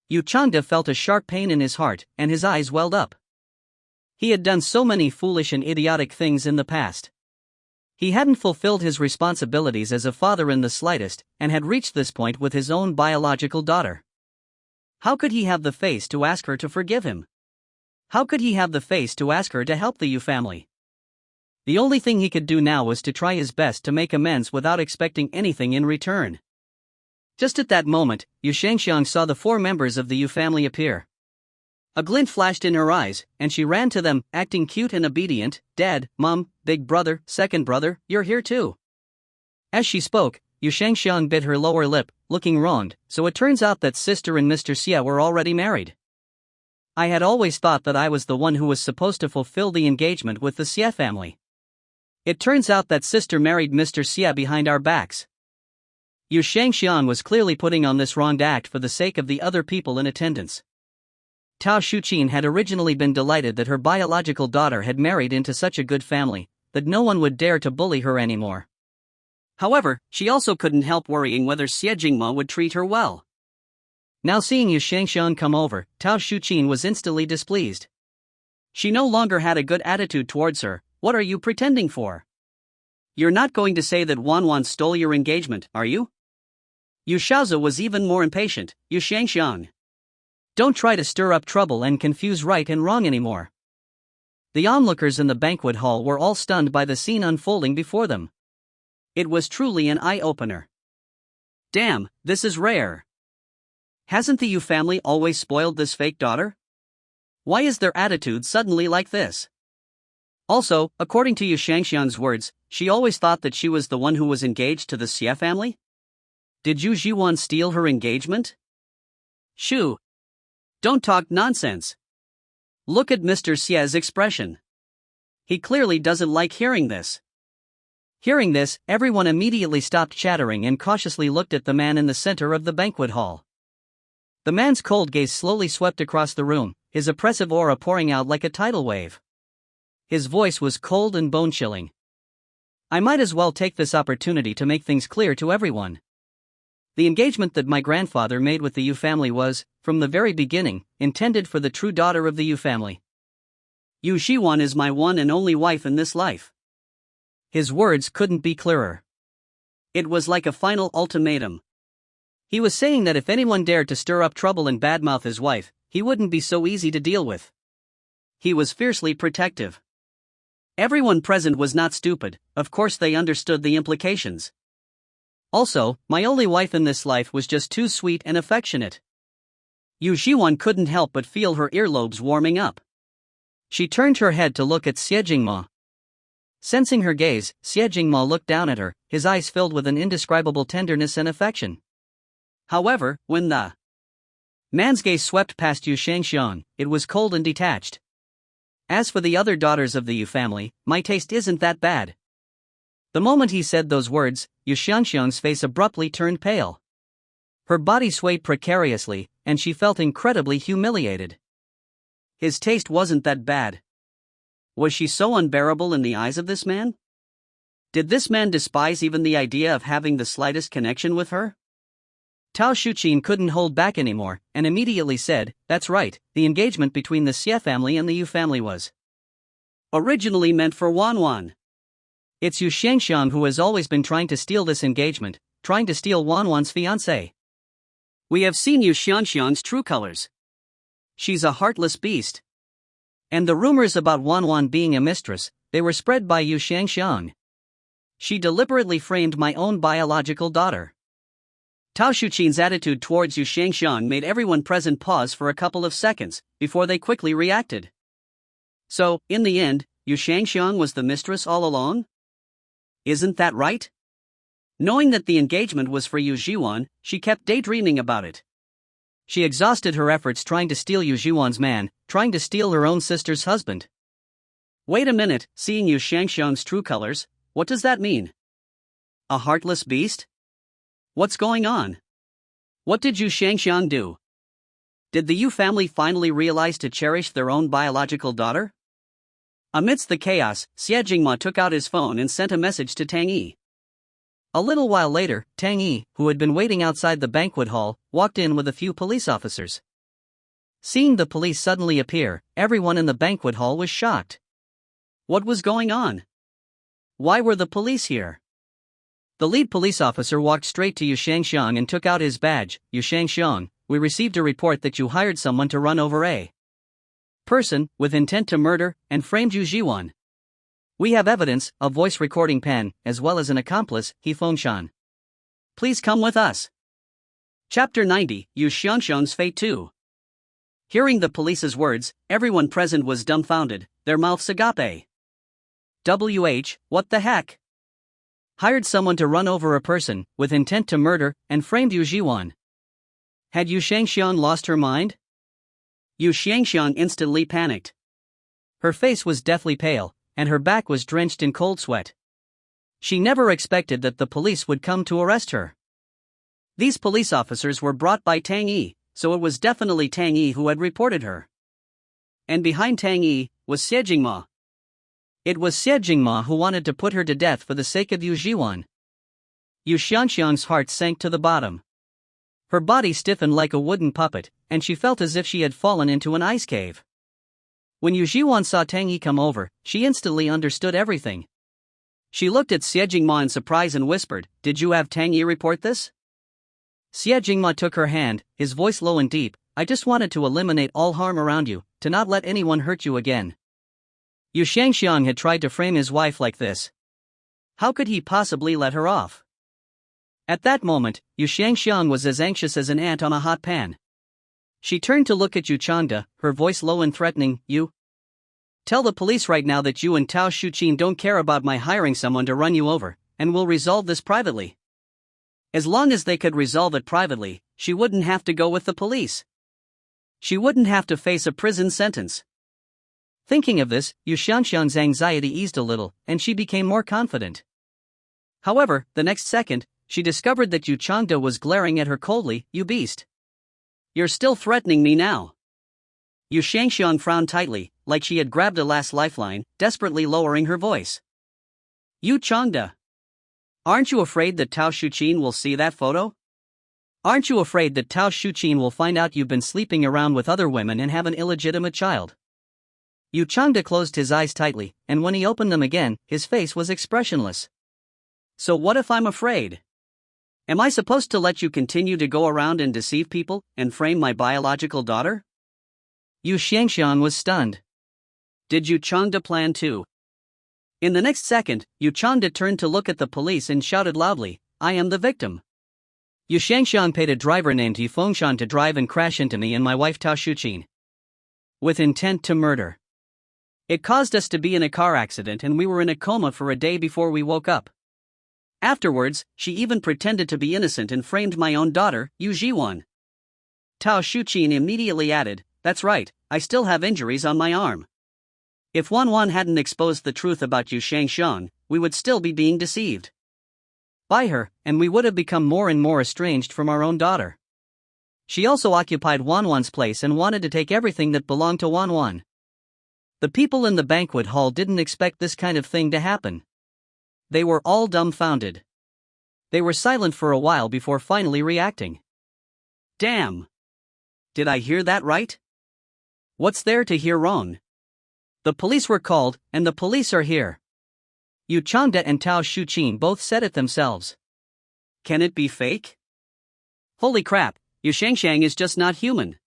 Yu Chengda felt a sharp pain in his heart, and his eyes welled up. He had done so many foolish and idiotic things in the past. He hadn't fulfilled his responsibilities as a father in the slightest, and had reached this point with his own biological daughter. How could he have the face to ask her to forgive him? How could he have the face to ask her to help the Yu family? The only thing he could do now was to try his best to make amends without expecting anything in return. Just at that moment, Yu Shengxiang saw the four members of the Yu family appear. A glint flashed in her eyes, and she ran to them, acting cute and obedient. Dad, Mom, big brother, second brother, you're here too. As she spoke, Yu Shengxiang bit her lower lip, looking wronged, so it turns out that sister and Mr. Xie were already married. I had always thought that I was the one who was supposed to fulfill the engagement with the Xie family. It turns out that sister married Mr. Xie behind our backs. Yu Shengxiang was clearly putting on this wronged act for the sake of the other people in attendance. Tao Shuqin had originally been delighted that her biological daughter had married into such a good family, that no one would dare to bully her anymore. However, she also couldn't help worrying whether Xie Jingma would treat her well. Now seeing Yu Shangxiang come over, Tao Shuqin was instantly displeased. She no longer had a good attitude towards her. What are you pretending for? You're not going to say that Wanwan stole your engagement, are you? Yu Shaozi was even more impatient. Yu Shangxiang, don't try to stir up trouble and confuse right and wrong anymore. The onlookers in the banquet hall were all stunned by the scene unfolding before them. It was truly an eye-opener. Damn, this is rare. Hasn't the Yu family always spoiled this fake daughter? Why is their attitude suddenly like this? Also, according to Yu Shangxiang's words, she always thought that she was the one who was engaged to the Xie family? Did Yu Zhiwan steal her engagement? Shoo! Don't talk nonsense. Look at Mr. Xie's expression. He clearly doesn't like hearing this. Hearing this, everyone immediately stopped chattering and cautiously looked at the man in the center of the banquet hall. The man's cold gaze slowly swept across the room, his oppressive aura pouring out like a tidal wave. His voice was cold and bone-chilling. I might as well take this opportunity to make things clear to everyone. The engagement that my grandfather made with the Yu family was, from the very beginning, intended for the true daughter of the Yu family. Yu Zhiwan is my one and only wife in this life. His words couldn't be clearer. It was like a final ultimatum. He was saying that if anyone dared to stir up trouble and badmouth his wife, he wouldn't be so easy to deal with. He was fiercely protective. Everyone present was not stupid, of course they understood the implications. Also, my only wife in this life was just too sweet and affectionate. Yu Zhiwan couldn't help but feel her earlobes warming up. She turned her head to look at Xie Jingma. Sensing her gaze, Xie Jingma looked down at her, his eyes filled with an indescribable tenderness and affection. However, when the man's gaze swept past Yu Shangxiang, it was cold and detached. As for the other daughters of the Yu family, my taste isn't that bad. The moment he said those words, Yu Shangxiang's face abruptly turned pale. Her body swayed precariously, and she felt incredibly humiliated. His taste wasn't that bad. Was she so unbearable in the eyes of this man? Did this man despise even the idea of having the slightest connection with her? Tao Shuqin couldn't hold back anymore, and immediately said, that's right, the engagement between the Xie family and the Yu family was originally meant for Wanwan. It's Yu Shangxiang who has always been trying to steal this engagement, trying to steal Wanwan's fiancé. We have seen Yu Shangxiang's true colors. She's a heartless beast. And the rumors about Wanwan being a mistress, they were spread by Yu Shangxiang. She deliberately framed my own biological daughter. Tao Shuqin's attitude towards Yu Shangxiang made everyone present pause for a couple of seconds, before they quickly reacted. So, in the end, Yu Shangxiang was the mistress all along? Isn't that right? Knowing that the engagement was for Yu Zhiwan, she kept daydreaming about it. She exhausted her efforts trying to steal Yu Zhiwan's man, trying to steal her own sister's husband. Wait a minute, seeing Yu Shangxiang's true colors, what does that mean? A heartless beast? What's going on? What did Yu Shangxiang do? Did the Yu family finally realize to cherish their own biological daughter? Amidst the chaos, Xie Jingma took out his phone and sent a message to Tang Yi. A little while later, Tang Yi, who had been waiting outside the banquet hall, walked in with a few police officers. Seeing the police suddenly appear, everyone in the banquet hall was shocked. What was going on? Why were the police here? The lead police officer walked straight to Yu Shangxiang and took out his badge. Yu Shangxiang, we received a report that you hired someone to run over a person with intent to murder and framed Yu Zhiwan. We have evidence, a voice recording pen, as well as an accomplice, He Fengshan. Please come with us. Chapter 90, Yu Shangxiang's Fate 2. Hearing the police's words, everyone present was dumbfounded, their mouths agape. What the heck? Hired someone to run over a person, with intent to murder, and framed Yu Zhiwan. Had Yu Shangxiang lost her mind? Yu Shangxiang instantly panicked. Her face was deathly pale, and her back was drenched in cold sweat. She never expected that the police would come to arrest her. These police officers were brought by Tang Yi, so it was definitely Tang Yi who had reported her. And behind Tang Yi was Xie Jingma. It was Xie Jingma who wanted to put her to death for the sake of Yu Zhiwan. Yu Xianxiang's heart sank to the bottom. Her body stiffened like a wooden puppet, and she felt as if she had fallen into an ice cave. When Yu Zhiwan saw Tang Yi come over, she instantly understood everything. She looked at Xie Jingma in surprise and whispered, "Did you have Tang Yi report this?" Xie Jingma took her hand, his voice low and deep. "I just wanted to eliminate all harm around you, to not let anyone hurt you again." Yu Shangxiang had tried to frame his wife like this. How could he possibly let her off? At that moment, Yu Shangxiang was as anxious as an ant on a hot pan. She turned to look at Yu Changde, her voice low and threatening. "You tell the police right now that you and Tao Shuqin don't care about my hiring someone to run you over, and we'll resolve this privately." As long as they could resolve it privately, she wouldn't have to go with the police. She wouldn't have to face a prison sentence. Thinking of this, Yu Xianxiang's anxiety eased a little, and she became more confident. However, the next second, she discovered that Yu Changde was glaring at her coldly. "You beast! You're still threatening me now." Yu Shangxiang frowned tightly, like she had grabbed a last lifeline, desperately lowering her voice. "Yu Changde, aren't you afraid that Tao Shuqin will see that photo? Aren't you afraid that Tao Shuqin will find out you've been sleeping around with other women and have an illegitimate child?" Yu Changde closed his eyes tightly, and when he opened them again, his face was expressionless. "So what if I'm afraid? Am I supposed to let you continue to go around and deceive people, and frame my biological daughter?" Yu Shangxiang was stunned. Did Yu Changde plan too? In the next second, Yu Changde turned to look at the police and shouted loudly, "I am the victim. Yu Shangxiang paid a driver named Yu Fengshan to drive and crash into me and my wife Tao Shuqin, with intent to murder. It caused us to be in a car accident and we were in a coma for a day before we woke up. Afterwards, she even pretended to be innocent and framed my own daughter, Yu Zhiwan." Tao Shuqin immediately added, "That's right, I still have injuries on my arm. If Wan hadn't exposed the truth about Yu Shangxiang, we would still be being deceived by her, and we would have become more and more estranged from our own daughter. She also occupied Wan's place and wanted to take everything that belonged to Wan. The people in the banquet hall didn't expect this kind of thing to happen. They were all dumbfounded. They were silent for a while before finally reacting. Damn! Did I hear that right? What's there to hear wrong? The police were called, and the police are here. Yu Changde and Tao Shuqin both said it themselves. Can it be fake? Holy crap, Yu Shangxiang is just not human.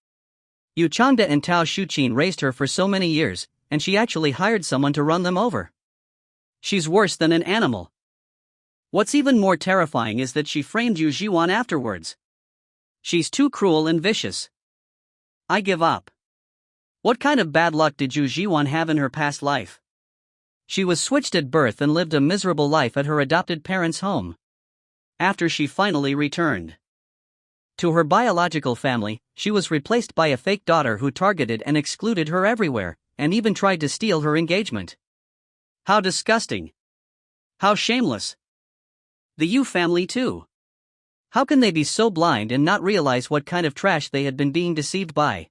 Yu Changde and Tao Shuqin raised her for so many years, and she actually hired someone to run them over. She's worse than an animal. What's even more terrifying is that she framed Yu Zhiwan afterwards. She's too cruel and vicious. I give up. What kind of bad luck did Yu Zhiwan have in her past life? She was switched at birth and lived a miserable life at her adopted parents' home. After she finally returned to her biological family, she was replaced by a fake daughter who targeted and excluded her everywhere, and even tried to steal her engagement. How disgusting. How shameless. The Yu family too. How can they be so blind and not realize what kind of trash they had been being deceived by?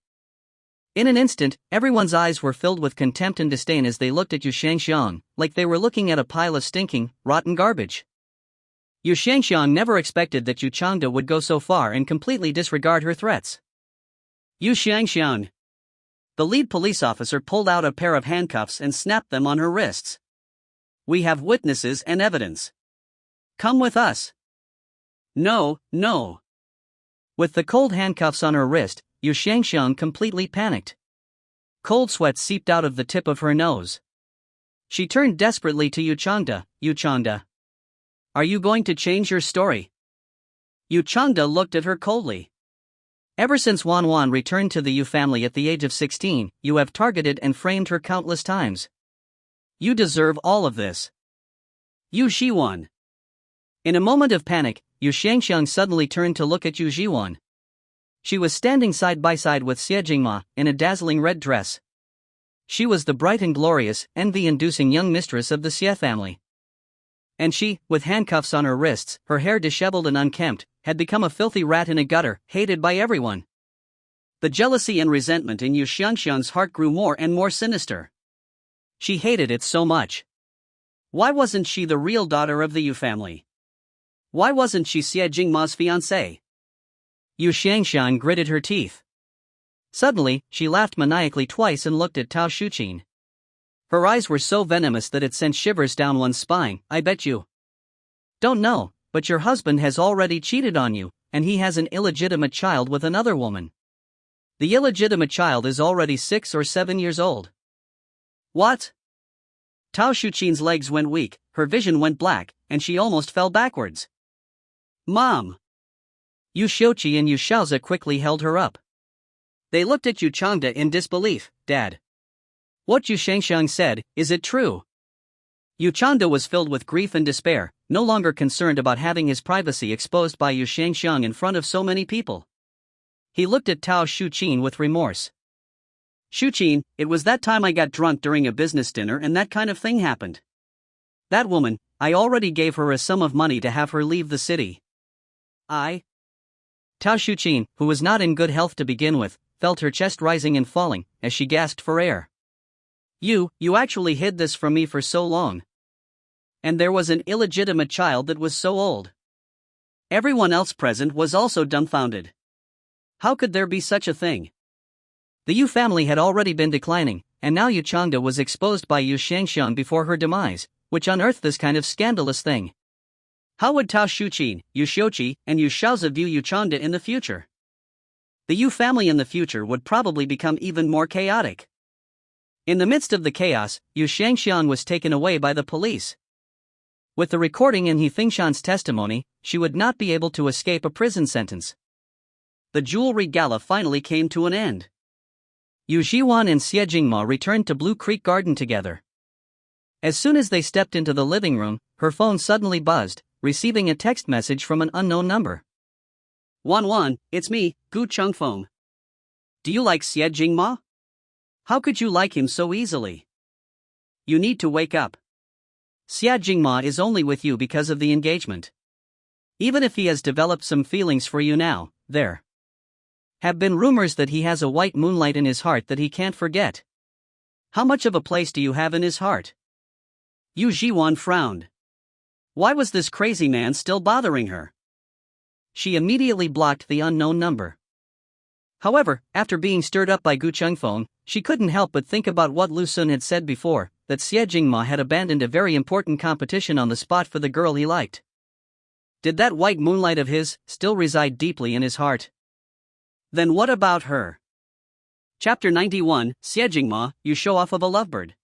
In an instant, everyone's eyes were filled with contempt and disdain as they looked at Yu Shangxiang, like they were looking at a pile of stinking, rotten garbage. Yu Shangxiang never expected that Yu Changde would go so far and completely disregard her threats. Yu Shangxiang. The lead police officer pulled out a pair of handcuffs and snapped them on her wrists. We have witnesses and evidence. Come with us. No. With the cold handcuffs on her wrist, Yu Shangxiang completely panicked. Cold sweat seeped out of the tip of her nose. She turned desperately to Yu Changde. Yu Changde, are you going to change your story? Yu Changde looked at her coldly. Ever since Wan returned to the Yu family at the age of 16, you have targeted and framed her countless times. You deserve all of this. Yu Zhiwan. In a moment of panic, Yu Shangxiang suddenly turned to look at Yu Zhiwan. She was standing side by side with Xie Jingma, in a dazzling red dress. She was the bright and glorious, envy-inducing young mistress of the Xie family. And she, with handcuffs on her wrists, her hair disheveled and unkempt, had become a filthy rat in a gutter, hated by everyone. The jealousy and resentment in Yu Xiangxiang's heart grew more and more sinister. She hated it so much. Why wasn't she the real daughter of the Yu family? Why wasn't she Xie Jingma's fiancée? Yu Xiangxiang gritted her teeth. Suddenly, she laughed maniacally twice and looked at Tao Shuqin. Her eyes were so venomous that it sent shivers down one's spine. I bet you don't know, but your husband has already cheated on you, and he has an illegitimate child with another woman. The illegitimate child is already 6 or 7 years old. What? Tao Shuqin's legs went weak, her vision went black, and she almost fell backwards. Mom! Yu Xiuqi and Yu Xiaozi quickly held her up. They looked at Yu Changde in disbelief. Dad. What Yu Shengxiang said, is it true? Yu Changde was filled with grief and despair, no longer concerned about having his privacy exposed by Yu Shengxiang in front of so many people. He looked at Tao Shuqin with remorse. Shuqin, it was that time I got drunk during a business dinner and that kind of thing happened. That woman, I already gave her a sum of money to have her leave the city. Tao Shuqin, who was not in good health to begin with, felt her chest rising and falling, as she gasped for air. You actually hid this from me for so long. And there was an illegitimate child that was so old. Everyone else present was also dumbfounded. How could there be such a thing? The Yu family had already been declining, and now Yu Changde was exposed by Yu Shengxiang before her demise, which unearthed this kind of scandalous thing. How would Tao Shuqin, Yu Xiuqi, and Yu Xiaozi view Yu Changde in the future? The Yu family in the future would probably become even more chaotic. In the midst of the chaos, Yu Shengxiang was taken away by the police. With the recording in He Fingshan's testimony, she would not be able to escape a prison sentence. The jewelry gala finally came to an end. Yu Zhiwan and Xie Jingma returned to Blue Creek Garden together. As soon as they stepped into the living room, her phone suddenly buzzed, receiving a text message from an unknown number. 1-1, it's me, Gu Chengfeng. Do you like Xie Jingma? How could you like him so easily? You need to wake up. Xie Jingma is only with you because of the engagement. Even if he has developed some feelings for you now, there have been rumors that he has a white moonlight in his heart that he can't forget. How much of a place do you have in his heart? Yu Zhiwan frowned. Why was this crazy man still bothering her? She immediately blocked the unknown number. However, after being stirred up by Gu Chengfeng, she couldn't help but think about what Lu Sun had said before, that Xie Jingma had abandoned a very important competition on the spot for the girl he liked. Did that white moonlight of his still reside deeply in his heart? Then what about her? Chapter 91, Xie Jingma, You Show Off of a Lovebird.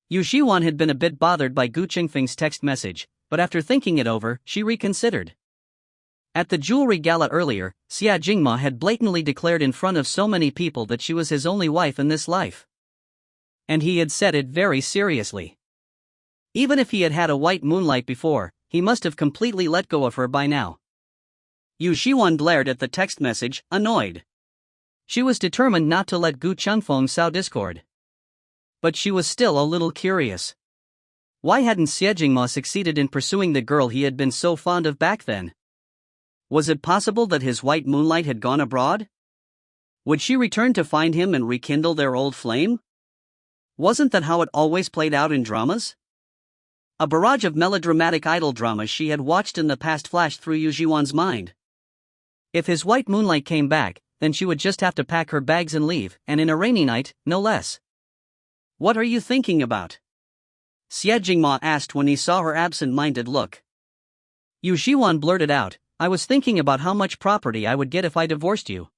Yu Zhiwan had been a bit bothered by Gu Chengfeng's text message, but after thinking it over, she reconsidered. At the jewelry gala earlier, Xie Jingma had blatantly declared in front of so many people that she was his only wife in this life. And he had said it very seriously. Even if he had had a white moonlight before, he must have completely let go of her by now. Yu Zhiwan glared at the text message, annoyed. She was determined not to let Gu Chengfeng sow discord. But she was still a little curious. Why hadn't Xie Jingma succeeded in pursuing the girl he had been so fond of back then? Was it possible that his white moonlight had gone abroad? Would she return to find him and rekindle their old flame? Wasn't that how it always played out in dramas? A barrage of melodramatic idol dramas she had watched in the past flashed through Yu Zhiwan's mind. If his white moonlight came back, then she would just have to pack her bags and leave, and in a rainy night, no less. What are you thinking about? Xie Jingma asked when he saw her absent-minded look. Yu Zhiwan blurted out, I was thinking about how much property I would get if I divorced you.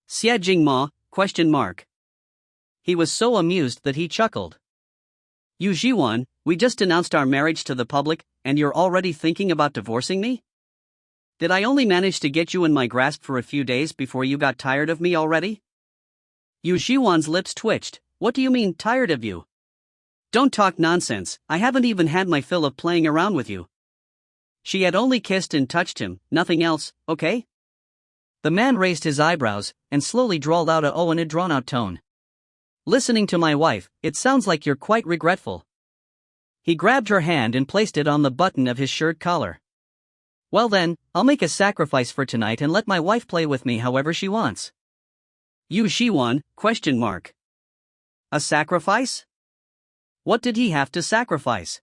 Xie Jingma, ? He was so amused that he chuckled. Yu Zhiwan, we just announced our marriage to the public, and you're already thinking about divorcing me? Did I only manage to get you in my grasp for a few days before you got tired of me already? Yu Zhiwan's lips twitched. What do you mean, tired of you? Don't talk nonsense, I haven't even had my fill of playing around with you. She had only kissed and touched him, nothing else, okay? The man raised his eyebrows, and slowly drawled out a "oh" in a drawn-out tone. Listening to my wife, it sounds like you're quite regretful. He grabbed her hand and placed it on the button of his shirt collar. Well then, I'll make a sacrifice for tonight and let my wife play with me however she wants. Yu Zhiwan, ? A sacrifice? What did he have to sacrifice?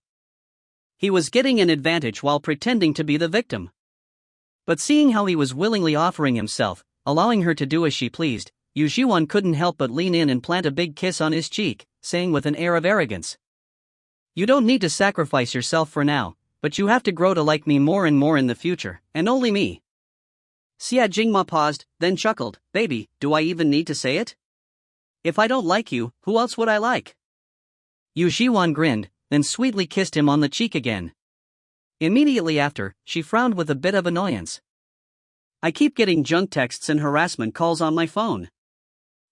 He was getting an advantage while pretending to be the victim. But seeing how he was willingly offering himself, allowing her to do as she pleased, Yu Zhiwan couldn't help but lean in and plant a big kiss on his cheek, saying with an air of arrogance, "You don't need to sacrifice yourself for now, but you have to grow to like me more and more in the future, and only me." Xia Jingma paused, then chuckled, "Baby, do I even need to say it? If I don't like you, who else would I like?" Yu Zhiwan grinned, then sweetly kissed him on the cheek again. Immediately after, she frowned with a bit of annoyance. "I keep getting junk texts and harassment calls on my phone.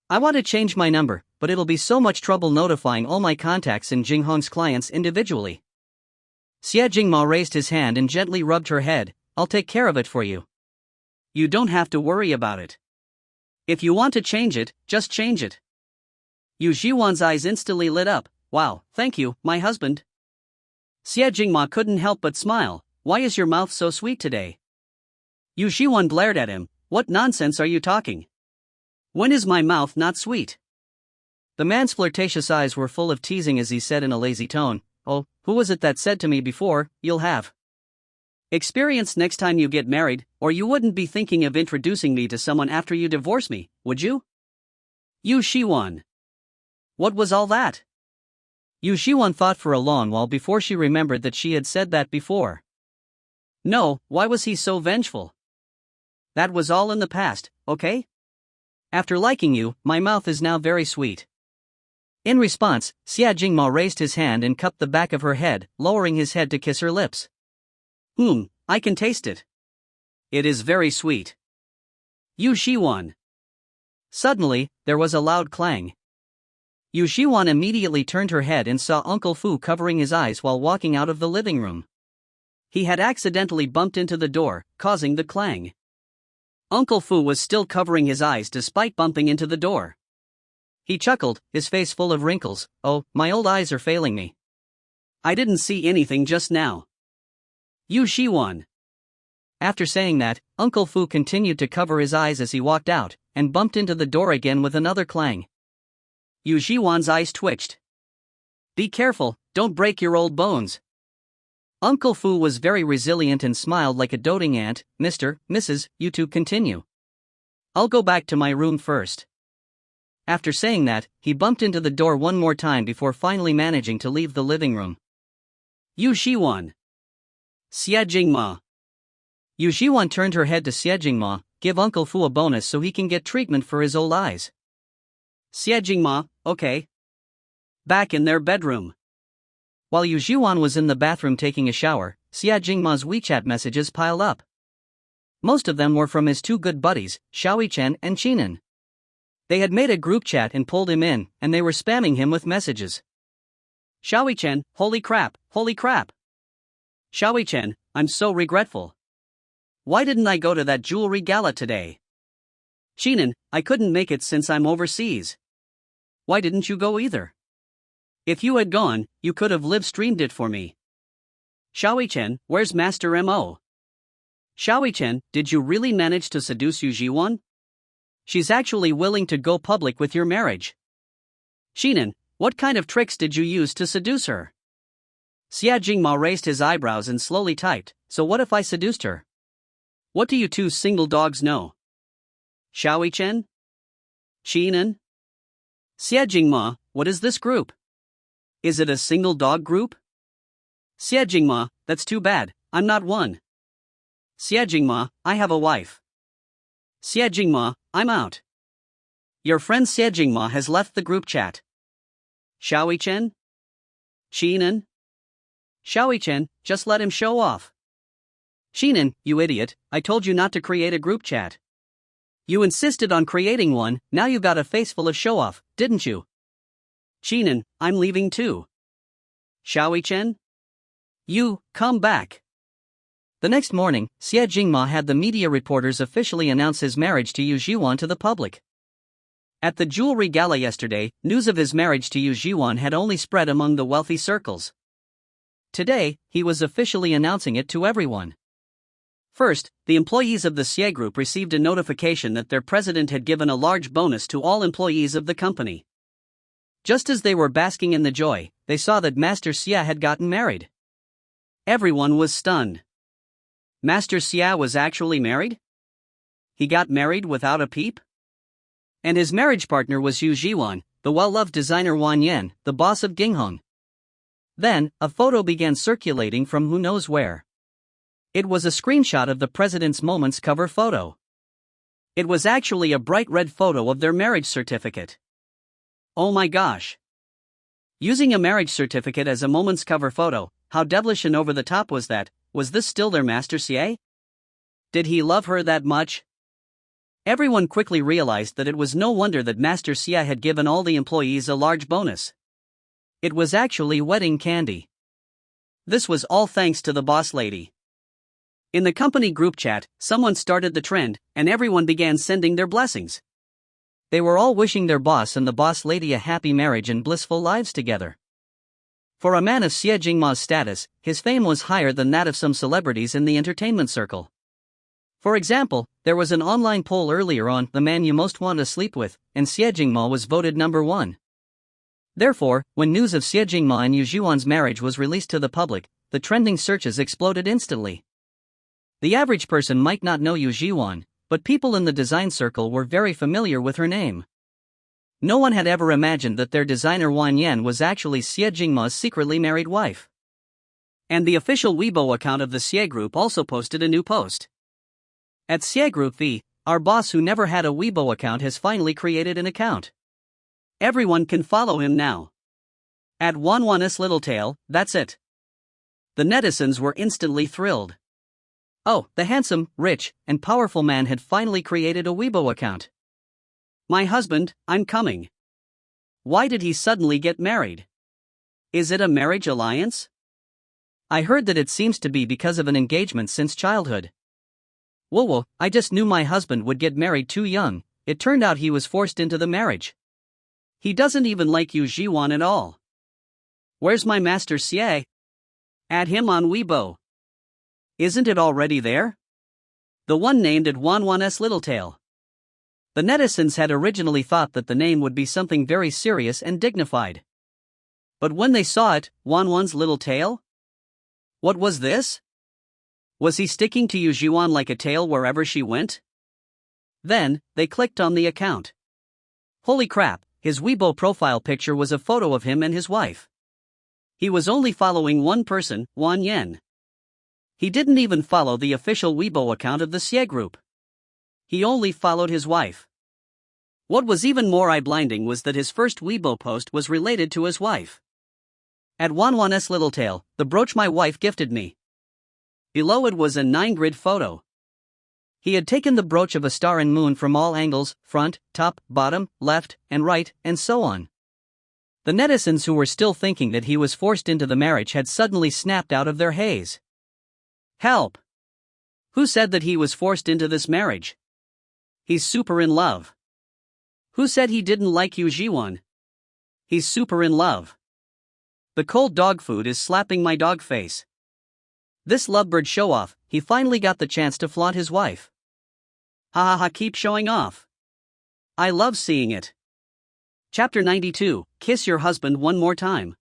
I want to change my number, but it'll be so much trouble notifying all my contacts and Jinghong's clients individually." Xia Jingma raised his hand and gently rubbed her head. "I'll take care of it for you. You don't have to worry about it. If you want to change it, just change it." Yu Zhiwan's eyes instantly lit up. "Wow, thank you, my husband." Xia Jingma couldn't help but smile. "Why is your mouth so sweet today?" Yu Zhiwan glared at him. "What nonsense are you talking? When is my mouth not sweet?" The man's flirtatious eyes were full of teasing as he said in a lazy tone, "Oh, who was it that said to me before, you'll have experience next time you get married, or you wouldn't be thinking of introducing me to someone after you divorce me, would you?" Yu Zhiwan. What was all that? Yu Zhiwan thought for a long while before she remembered that she had said that before. No, why was he so vengeful? That was all in the past, okay? After liking you, my mouth is now very sweet. In response, Xia Jingma raised his hand and cupped the back of her head, lowering his head to kiss her lips. I can taste it. It is very sweet." Yu Zhiwan. Suddenly, there was a loud clang. Yu Zhiwan immediately turned her head and saw Uncle Fu covering his eyes while walking out of the living room. He had accidentally bumped into the door, causing the clang. Uncle Fu was still covering his eyes despite bumping into the door. He chuckled, his face full of wrinkles. "Oh, my old eyes are failing me. I didn't see anything just now." Yu Zhiwan. After saying that, Uncle Fu continued to cover his eyes as he walked out, and bumped into the door again with another clang. Yu Zhiwan's eyes twitched. "Be careful, don't break your old bones." Uncle Fu was very resilient and smiled like a doting aunt. Mrs., you two continue. I'll go back to my room first." After saying that, he bumped into the door one more time before finally managing to leave the living room. Yu Zhiwan. Xia Jingma. Yu Zhiwan turned her head to Xia Jingma. "Give Uncle Fu a bonus so he can get treatment for his old eyes." Xia Jingma, okay. Back in their bedroom. While Yu Zhiwan was in the bathroom taking a shower, Xia Jingma's WeChat messages piled up. Most of them were from his two good buddies, Xiaoyichen and Qinan. They had made a group chat and pulled him in, and they were spamming him with messages. Xiaoyichen, holy crap, holy crap. Xiaoyichen, I'm so regretful. Why didn't I go to that jewelry gala today? Qinan, I couldn't make it since I'm overseas. Why didn't you go either? If you had gone, you could have live-streamed it for me. Xiaoyichen, where's Master Mo? Xiaoyichen, did you really manage to seduce Yu Zhiwan? She's actually willing to go public with your marriage. Qinan, what kind of tricks did you use to seduce her? Xia Jingma raised his eyebrows and slowly typed, so what if I seduced her? What do you two single dogs know? Xiaoyichen? Qinan? Xia Jingma, what is this group? Is it a single dog group? Xia Jingma, that's too bad, I'm not one. Xia Jingma, I have a wife. Xia Jingma, I'm out. Your friend Xia Jingma has left the group chat. Xiaoyichen? Qinan? Xiaoyichen, just let him show off. Qinan, you idiot, I told you not to create a group chat. You insisted on creating one, now you got a face full of show-off, didn't you? Qinan, I'm leaving too. Xiaoyichen? You, come back. The next morning, Xia Jingma had the media reporters officially announce his marriage to Yu Zhiwan to the public. At the jewelry gala yesterday, news of his marriage to Yu Zhiwan had only spread among the wealthy circles. Today, he was officially announcing it to everyone. First, the employees of the Xie Group received a notification that their president had given a large bonus to all employees of the company. Just as they were basking in the joy, they saw that Master Xie had gotten married. Everyone was stunned. Master Xie was actually married? He got married without a peep? And his marriage partner was Yu Zhiwan, the well-loved designer Wan Yan, the boss of Ginghong. Then, a photo began circulating from who knows where. It was a screenshot of the president's Moments cover photo. It was actually a bright red photo of their marriage certificate. Oh my gosh! Using a marriage certificate as a Moments cover photo, how devilish and over the top was that? Was this still their Master Xie? Did he love her that much? Everyone quickly realized that it was no wonder that Master Xie had given all the employees a large bonus. It was actually wedding candy. This was all thanks to the boss lady. In the company group chat, someone started the trend, and everyone began sending their blessings. They were all wishing their boss and the boss lady a happy marriage and blissful lives together. For a man of Xie Jingma's status, his fame was higher than that of some celebrities in the entertainment circle. For example, there was an online poll earlier on the man you most want to sleep with, and Xie Jingma was voted number 1. Therefore, when news of Xie Jingma and Yu Zhiwan's marriage was released to the public, the trending searches exploded instantly. The average person might not know Yu Zhiwan, but people in the design circle were very familiar with her name. No one had ever imagined that their designer Wan Yan was actually Xie Jingma's secretly married wife. And the official Weibo account of the Xie Group also posted a new post. At Xie Group V, our boss who never had a Weibo account has finally created an account. Everyone can follow him now. At Wanwan's Littletail, that's it. The netizens were instantly thrilled. Oh, the handsome, rich, and powerful man had finally created a Weibo account. My husband, I'm coming. Why did he suddenly get married? Is it a marriage alliance? I heard that it seems to be because of an engagement since childhood. Whoa, I just knew my husband would get married too young. It turned out he was forced into the marriage. He doesn't even like Yu Zhiwan at all. Where's my Master Xie? Add him on Weibo. Isn't it already there? The one named at Wanwan's Littletail. The netizens had originally thought that the name would be something very serious and dignified. But when they saw it, Wanwan's Littletail? What was this? Was he sticking to Yu Zhiwan like a tail wherever she went? Then, they clicked on the account. Holy crap, his Weibo profile picture was a photo of him and his wife. He was only following one person, Wan Yan. He didn't even follow the official Weibo account of the Xie Group. He only followed his wife. What was even more eye-blinding was that his first Weibo post was related to his wife. At Wanwan's Littletail, the brooch my wife gifted me. Below it was a 9-grid photo. He had taken the brooch of a star and moon from all angles, front, top, bottom, left, and right, and so on. The netizens who were still thinking that he was forced into the marriage had suddenly snapped out of their haze. Help! Who said that he was forced into this marriage? He's super in love. Who said he didn't like Yu Zhiwan? He's super in love. The cold dog food is slapping my dog face. This lovebird show-off, he finally got the chance to flaunt his wife. Ha ha ha, keep showing off. I love seeing it. Chapter 92, Kiss Your Husband One More Time.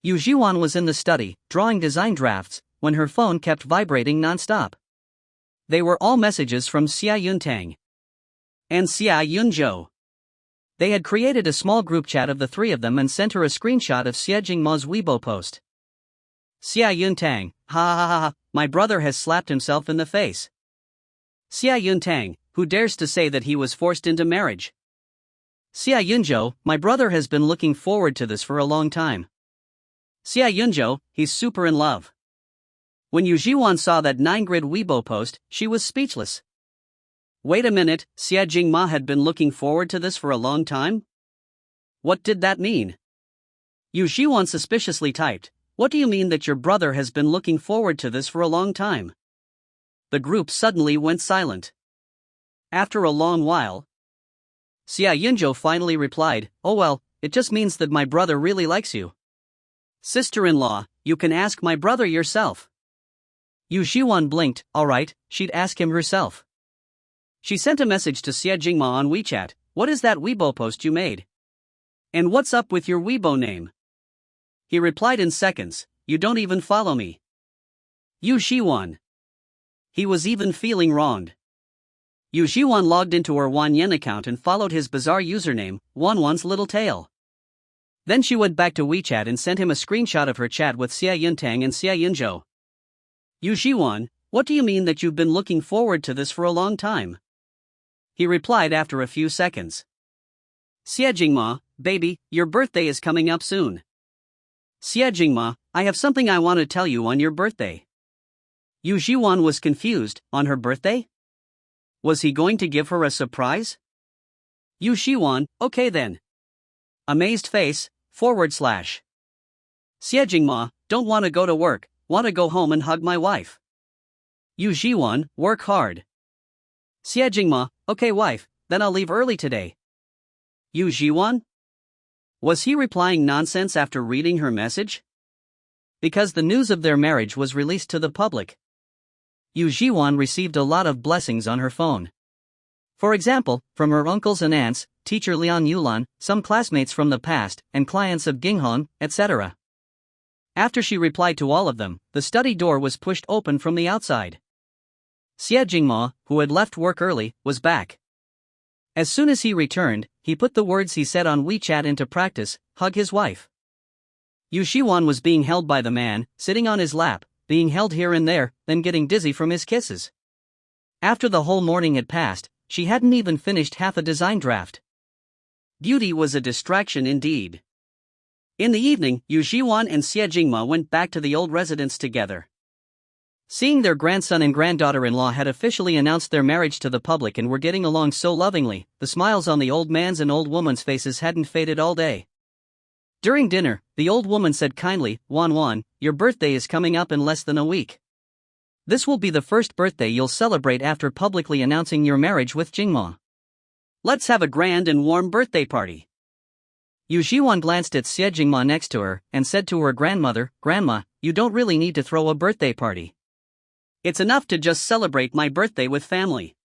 Yu Zhiwan was in the study, drawing design drafts, when her phone kept vibrating non-stop. They were all messages from Xia Yuntang and Xia Yunzhou. They had created a small group chat of the three of them and sent her a screenshot of Xie Jingma's Weibo post. Xia Yuntang, ha ha ha ha, my brother has slapped himself in the face. Xia Yuntang, who dares to say that he was forced into marriage? Xia Yunzhou, my brother has been looking forward to this for a long time. Xia Yunzhou, he's super in love. When Yu Zhiwan saw that 9-grid Weibo post, she was speechless. Wait a minute, Xie Jingma had been looking forward to this for a long time? What did that mean? Yu Zhiwan suspiciously typed, what do you mean that your brother has been looking forward to this for a long time? The group suddenly went silent. After a long while, Xia Yunzhou finally replied, oh well, it just means that my brother really likes you. Sister-in-law, you can ask my brother yourself. Yu Zhiwan blinked. Alright, she'd ask him herself. She sent a message to Xie Jingma on WeChat. What is that Weibo post you made? And what's up with your Weibo name? He replied in seconds. You don't even follow me. Yu Zhiwan. He was even feeling wronged. Yu Zhiwan logged into her Wanyan account and followed his bizarre username, Wanwan's Little Tail. Then she went back to WeChat and sent him a screenshot of her chat with Xie Yuntang and Xie Yunzhou. Yu Zhiwan, what do you mean that you've been looking forward to this for a long time? He replied after a few seconds. Xie Jingma, baby, your birthday is coming up soon. Xie Jingma, I have something I want to tell you on your birthday. Yu Zhiwan was confused. On her birthday? Was he going to give her a surprise? Yu Zhiwan, okay then. Amazed face, / Xie Jingma, don't want to go to work, want to go home and hug my wife. Yu Zhiwan, work hard. Xie Jingma, okay wife, then I'll leave early today. Yu Zhiwan? Was he replying nonsense after reading her message? Because the news of their marriage was released to the public. Yu Zhiwan received a lot of blessings on her phone. For example, from her uncles and aunts, teacher Lian Yulan, some classmates from the past, and clients of Ginghon, etc. After she replied to all of them, the study door was pushed open from the outside. Xie Jingma, who had left work early, was back. As soon as he returned, he put the words he said on WeChat into practice, hug his wife. Yu Zhiwan was being held by the man, sitting on his lap, being held here and there, then getting dizzy from his kisses. After the whole morning had passed, she hadn't even finished half a design draft. Beauty was a distraction indeed. In the evening, Yu Zhiwan and Xie Jingma went back to the old residence together. Seeing their grandson and granddaughter-in-law had officially announced their marriage to the public and were getting along so lovingly, the smiles on the old man's and old woman's faces hadn't faded all day. During dinner, the old woman said kindly, Wan, your birthday is coming up in less than a week. This will be the first birthday you'll celebrate after publicly announcing your marriage with Jingma. Let's have a grand and warm birthday party. Yu Zhiwan glanced at Xie Jingma next to her and said to her grandmother, Grandma, you don't really need to throw a birthday party. It's enough to just celebrate my birthday with family.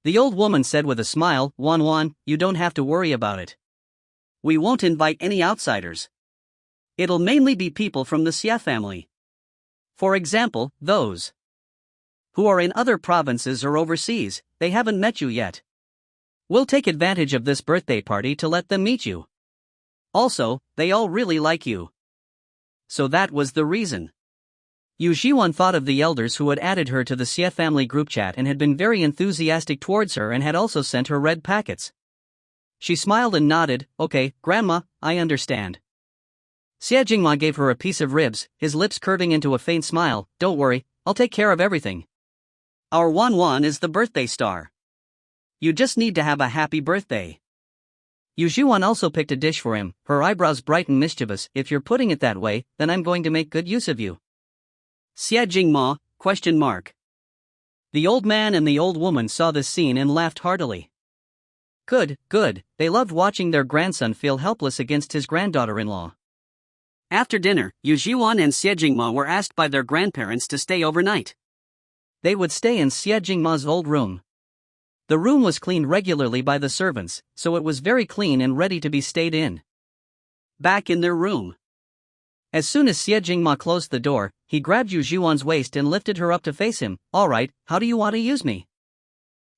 The old woman said with a smile, Wan, you don't have to worry about it. We won't invite any outsiders. It'll mainly be people from the Xie family. For example, those who are in other provinces or overseas, they haven't met you yet. We'll take advantage of this birthday party to let them meet you. Also, they all really like you. So that was the reason. Yu Zhiwan thought of the elders who had added her to the Xie family group chat and had been very enthusiastic towards her and had also sent her red packets. She smiled and nodded, okay, Grandma, I understand. Xie Jingma gave her a piece of ribs, his lips curving into a faint smile. Don't worry, I'll take care of everything. Our Wan is the birthday star. You just need to have a happy birthday. Yu Zhiwan also picked a dish for him, her eyebrows bright and mischievous. If you're putting it that way, then I'm going to make good use of you. Xie Jingma, ? The old man and the old woman saw this scene and laughed heartily. Good, they loved watching their grandson feel helpless against his granddaughter-in-law. After dinner, Yu Zhiwan and Xie Jingma were asked by their grandparents to stay overnight. They would stay in Xie Jingma's old room. The room was cleaned regularly by the servants, so it was very clean and ready to be stayed in. Back in their room. As soon as Xie Jingma closed the door, he grabbed Yu Zhiwan's waist and lifted her up to face him. Alright, how do you want to use me?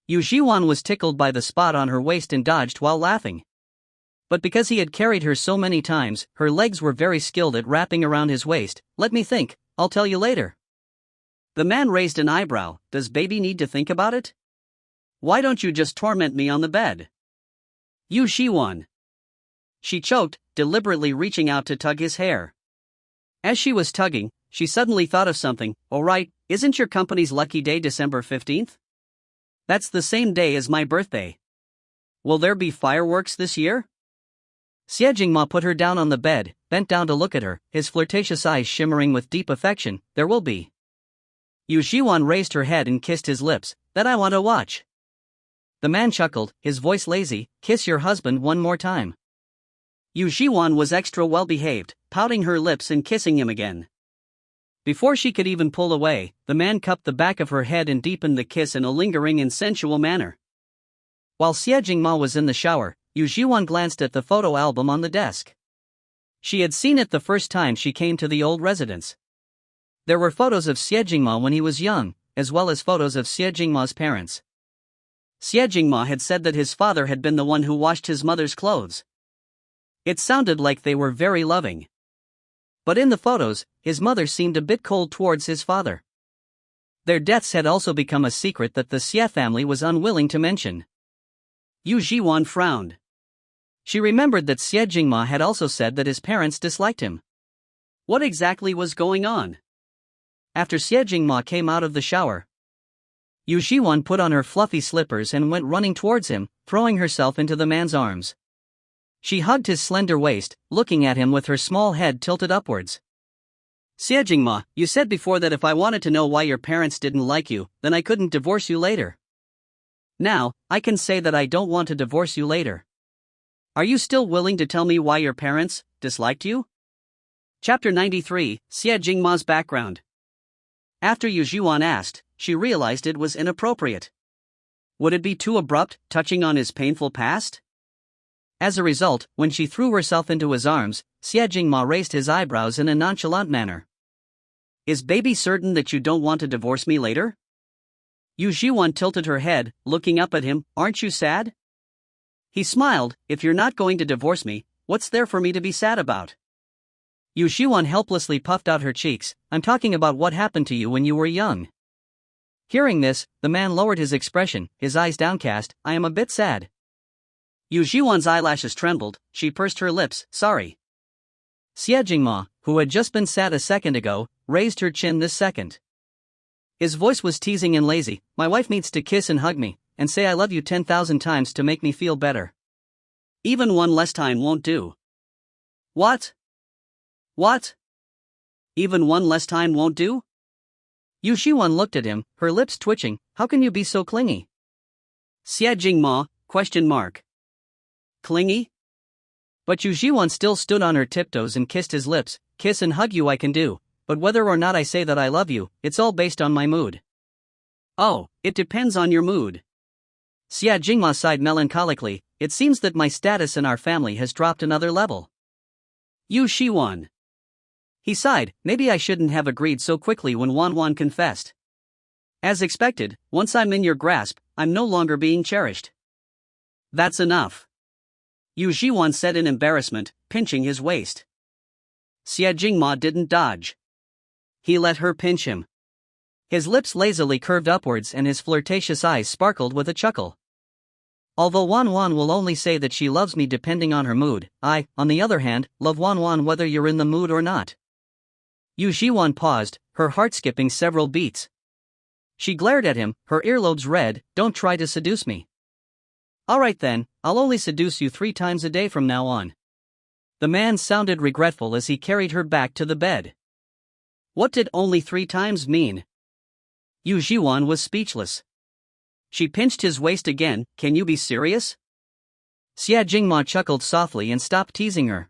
Yu Zhiwan was tickled by the spot on her waist and dodged while laughing. But because he had carried her so many times, her legs were very skilled at wrapping around his waist. Let me think, I'll tell you later. The man raised an eyebrow. Does baby need to think about it? Why don't you just torment me on the bed? Yu Zhiwan. She choked, deliberately reaching out to tug his hair. As she was tugging, she suddenly thought of something. Alright, isn't your company's lucky day December 15th? That's the same day as my birthday. Will there be fireworks this year? Xie Jingma put her down on the bed, bent down to look at her, his flirtatious eyes shimmering with deep affection. There will be. Yu Zhiwan raised her head and kissed his lips. That I want to watch. The man chuckled, his voice lazy. Kiss your husband one more time. Yu Zhiwan was extra well behaved, pouting her lips and kissing him again. Before she could even pull away, the man cupped the back of her head and deepened the kiss in a lingering and sensual manner. While Xie Jingma was in the shower, Yu Zhiwan glanced at the photo album on the desk. She had seen it the first time she came to the old residence. There were photos of Xie Jingma when he was young, as well as photos of Xie Jingma's parents. Xie Jingma had said that his father had been the one who washed his mother's clothes. It sounded like they were very loving. But in the photos, his mother seemed a bit cold towards his father. Their deaths had also become a secret that the Xie family was unwilling to mention. Yu Zhiwan frowned. She remembered that Xie Jingma had also said that his parents disliked him. What exactly was going on? After Xie Jingma came out of the shower, Yu Zhiwan put on her fluffy slippers and went running towards him, throwing herself into the man's arms. She hugged his slender waist, looking at him with her small head tilted upwards. Xie Jingma, you said before that if I wanted to know why your parents didn't like you, then I couldn't divorce you later. Now, I can say that I don't want to divorce you later. Are you still willing to tell me why your parents disliked you? Chapter 93, Xie Jingma's background. After Yu Zhiwan asked, she realized it was inappropriate. Would it be too abrupt, touching on his painful past? As a result, when she threw herself into his arms, Xie Jingma raised his eyebrows in a nonchalant manner. Is baby certain that you don't want to divorce me later? Yu Zhiwan tilted her head, looking up at him. Aren't you sad? He smiled. If you're not going to divorce me, what's there for me to be sad about? Yu Zhiwan helplessly puffed out her cheeks. I'm talking about what happened to you when you were young. Hearing this, the man lowered his expression, his eyes downcast. I am a bit sad. Yu Zhiwan's eyelashes trembled. She pursed her lips. Sorry. Xie Jingma, who had just been sad a second ago, raised her chin this second. His voice was teasing and lazy. My wife needs to kiss and hug me, and say I love you 10,000 times to make me feel better. Even one less time won't do. What? What? Even one less time won't do? Yu Zhiwan looked at him, her lips twitching. How can you be so clingy? Xie Jingma, ? Clingy? But Yu Zhiwan still stood on her tiptoes and kissed his lips. Kiss and hug you I can do, but whether or not I say that I love you, it's all based on my mood. Oh, it depends on your mood. Xie Jingma sighed melancholically. It seems that my status in our family has dropped another level. Yu Zhiwan. He sighed. Maybe I shouldn't have agreed so quickly when Wan confessed. As expected, once I'm in your grasp, I'm no longer being cherished. That's enough. Yu Zhiwan said in embarrassment, pinching his waist. Xie Jingma didn't dodge. He let her pinch him. His lips lazily curved upwards and his flirtatious eyes sparkled with a chuckle. Although Wan will only say that she loves me depending on her mood, I, on the other hand, love Wan whether you're in the mood or not. Yu Zhiwan paused, her heart skipping several beats. She glared at him, her earlobes red. Don't try to seduce me. Alright then, I'll only seduce you 3 times a day from now on. The man sounded regretful as he carried her back to the bed. What did only 3 times mean? Yu Zhiwan was speechless. She pinched his waist again. Can you be serious? Xie Jingma chuckled softly and stopped teasing her.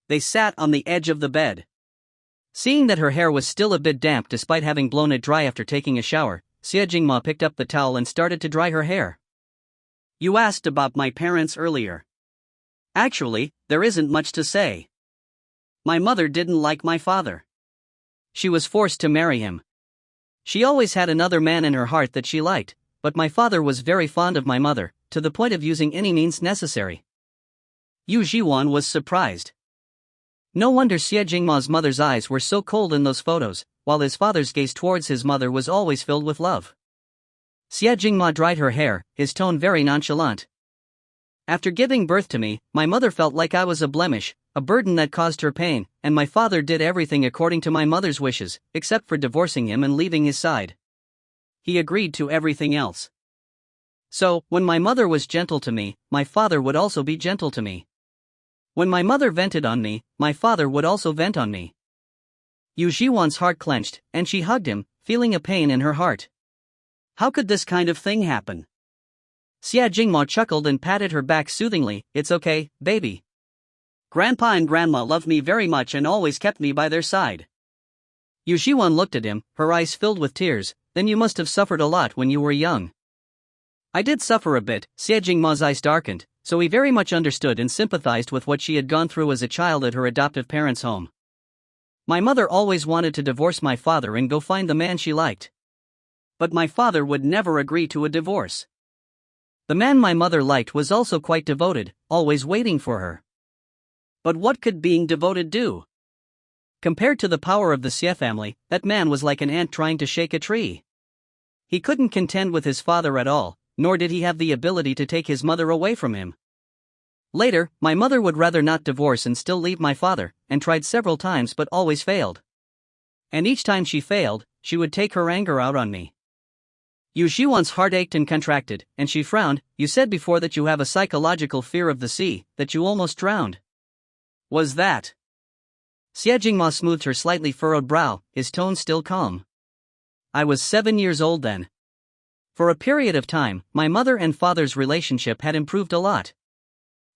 They sat on the edge of the bed. Seeing that her hair was still a bit damp despite having blown it dry after taking a shower, Xie Jingma picked up the towel and started to dry her hair. You asked about my parents earlier. Actually, there isn't much to say. My mother didn't like my father. She was forced to marry him. She always had another man in her heart that she liked, but my father was very fond of my mother, to the point of using any means necessary. Yu Zhiwan was surprised. No wonder Xie Jingma's mother's eyes were so cold in those photos, while his father's gaze towards his mother was always filled with love. Xie Jingma dried her hair, his tone very nonchalant. After giving birth to me, my mother felt like I was a blemish, a burden that caused her pain, and my father did everything according to my mother's wishes, except for divorcing him and leaving his side. He agreed to everything else. So, when my mother was gentle to me, my father would also be gentle to me. When my mother vented on me, my father would also vent on me. Yu Zhiwan's heart clenched, and she hugged him, feeling a pain in her heart. How could this kind of thing happen? Xie Jingma chuckled and patted her back soothingly. It's okay, baby. Grandpa and Grandma loved me very much and always kept me by their side. Yu Zhiwan looked at him, her eyes filled with tears. Then you must have suffered a lot when you were young. I did suffer a bit. Xie Jingma's eyes darkened, so he very much understood and sympathized with what she had gone through as a child at her adoptive parents' home. My mother always wanted to divorce my father and go find the man she liked. But my father would never agree to a divorce. The man my mother liked was also quite devoted, always waiting for her. But what could being devoted do? Compared to the power of the Xie family, that man was like an ant trying to shake a tree. He couldn't contend with his father at all, nor did he have the ability to take his mother away from him. Later, my mother would rather not divorce and still leave my father, and tried several times but always failed. And each time she failed, she would take her anger out on me. Yu Zhiwan's heart ached and contracted, and she frowned. You said before that you have a psychological fear of the sea, that you almost drowned. Was that? Xie Jingma smoothed her slightly furrowed brow, his tone still calm. I was 7 years old then. For a period of time, my mother and father's relationship had improved a lot.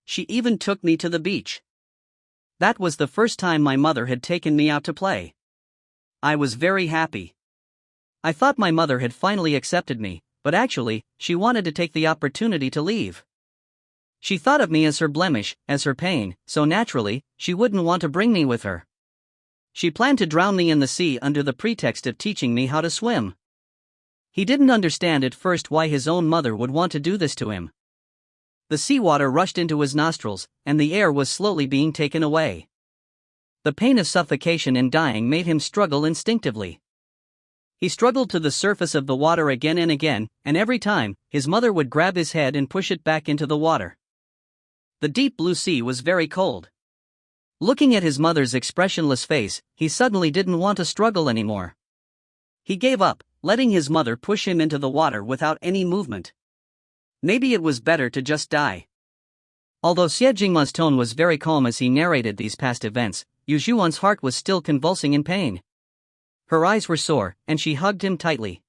She even took me to the beach. That was the first time my mother had taken me out to play. I was very happy. I thought my mother had finally accepted me, but actually, she wanted to take the opportunity to leave. She thought of me as her blemish, as her pain, so naturally, she wouldn't want to bring me with her. She planned to drown me in the sea under the pretext of teaching me how to swim. He didn't understand at first why his own mother would want to do this to him. The seawater rushed into his nostrils, and the air was slowly being taken away. The pain of suffocation and dying made him struggle instinctively. He struggled to the surface of the water again and again, and every time, his mother would grab his head and push it back into the water. The deep blue sea was very cold. Looking at his mother's expressionless face, he suddenly didn't want to struggle anymore. He gave up, letting his mother push him into the water without any movement. Maybe it was better to just die. Although Xie Jingma's tone was very calm as he narrated these past events, Yu Zhiwan's heart was still convulsing in pain. Her eyes were sore, and she hugged him tightly.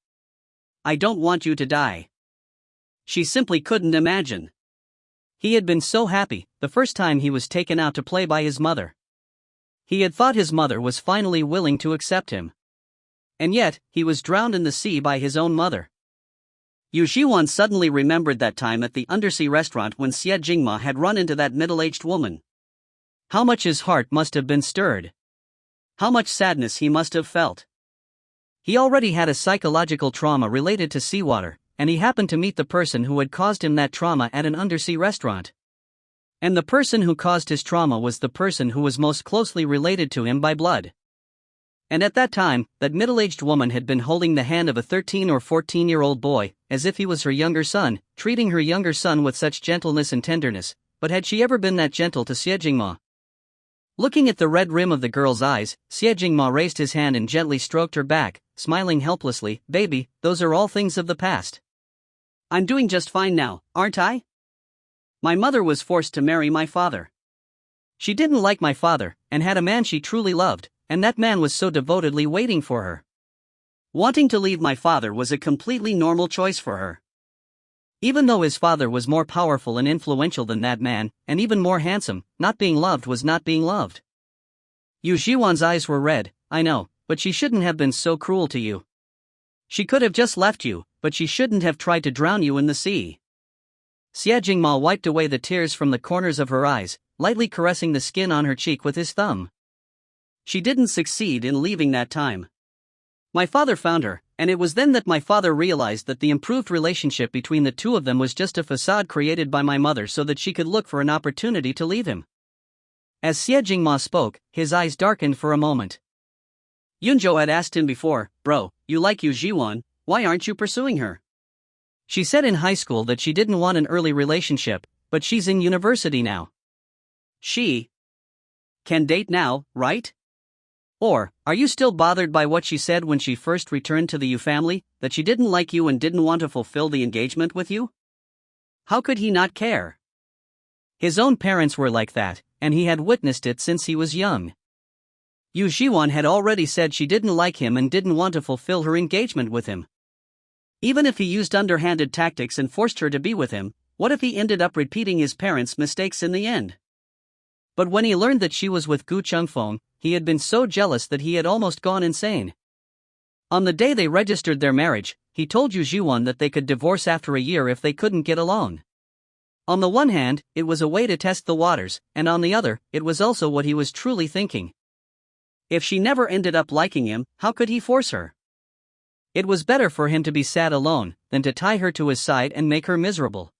I don't want you to die. She simply couldn't imagine. He had been so happy, the first time he was taken out to play by his mother. He had thought his mother was finally willing to accept him. And yet, he was drowned in the sea by his own mother. Yu Zhiwan suddenly remembered that time at the undersea restaurant when Xie Jingma had run into that middle-aged woman. How much his heart must have been stirred. How much sadness he must have felt. He already had a psychological trauma related to seawater, and he happened to meet the person who had caused him that trauma at an undersea restaurant. And the person who caused his trauma was the person who was most closely related to him by blood. And at that time, that middle-aged woman had been holding the hand of a 13 or 14-year-old boy, as if he was her younger son, treating her younger son with such gentleness and tenderness. But had she ever been that gentle to Xie Jingma? Looking at the red rim of the girl's eyes, Xie Jingma raised his hand and gently stroked her back, smiling helplessly. Baby, those are all things of the past. I'm doing just fine now, aren't I? My mother was forced to marry my father. She didn't like my father, and had a man she truly loved, and that man was so devotedly waiting for her. Wanting to leave my father was a completely normal choice for her. Even though his father was more powerful and influential than that man, and even more handsome, not being loved was not being loved. Yu Zhiwan's eyes were red. I know, but she shouldn't have been so cruel to you. She could have just left you, but she shouldn't have tried to drown you in the sea. Xie Jingma wiped away the tears from the corners of her eyes, lightly caressing the skin on her cheek with his thumb. She didn't succeed in leaving that time. My father found her, and it was then that my father realized that the improved relationship between the two of them was just a facade created by my mother so that she could look for an opportunity to leave him. As Xie Jingma spoke, his eyes darkened for a moment. Yunzhou had asked him before, bro, you like Yu Zhiwan, why aren't you pursuing her? She said in high school that she didn't want an early relationship, but she's in university now. She can date now, right? Or, are you still bothered by what she said when she first returned to the Yu family, that she didn't like you and didn't want to fulfill the engagement with you? How could he not care? His own parents were like that, and he had witnessed it since he was young. Yu Zhiwan had already said she didn't like him and didn't want to fulfill her engagement with him. Even if he used underhanded tactics and forced her to be with him, what if he ended up repeating his parents' mistakes in the end? But when he learned that she was with Gu Chengfeng, he had been so jealous that he had almost gone insane. On the day they registered their marriage, he told Yu Zhiwan that they could divorce after a year if they couldn't get along. On the one hand, it was a way to test the waters, and on the other, it was also what he was truly thinking. If she never ended up liking him, how could he force her? It was better for him to be sad alone, than to tie her to his side and make her miserable.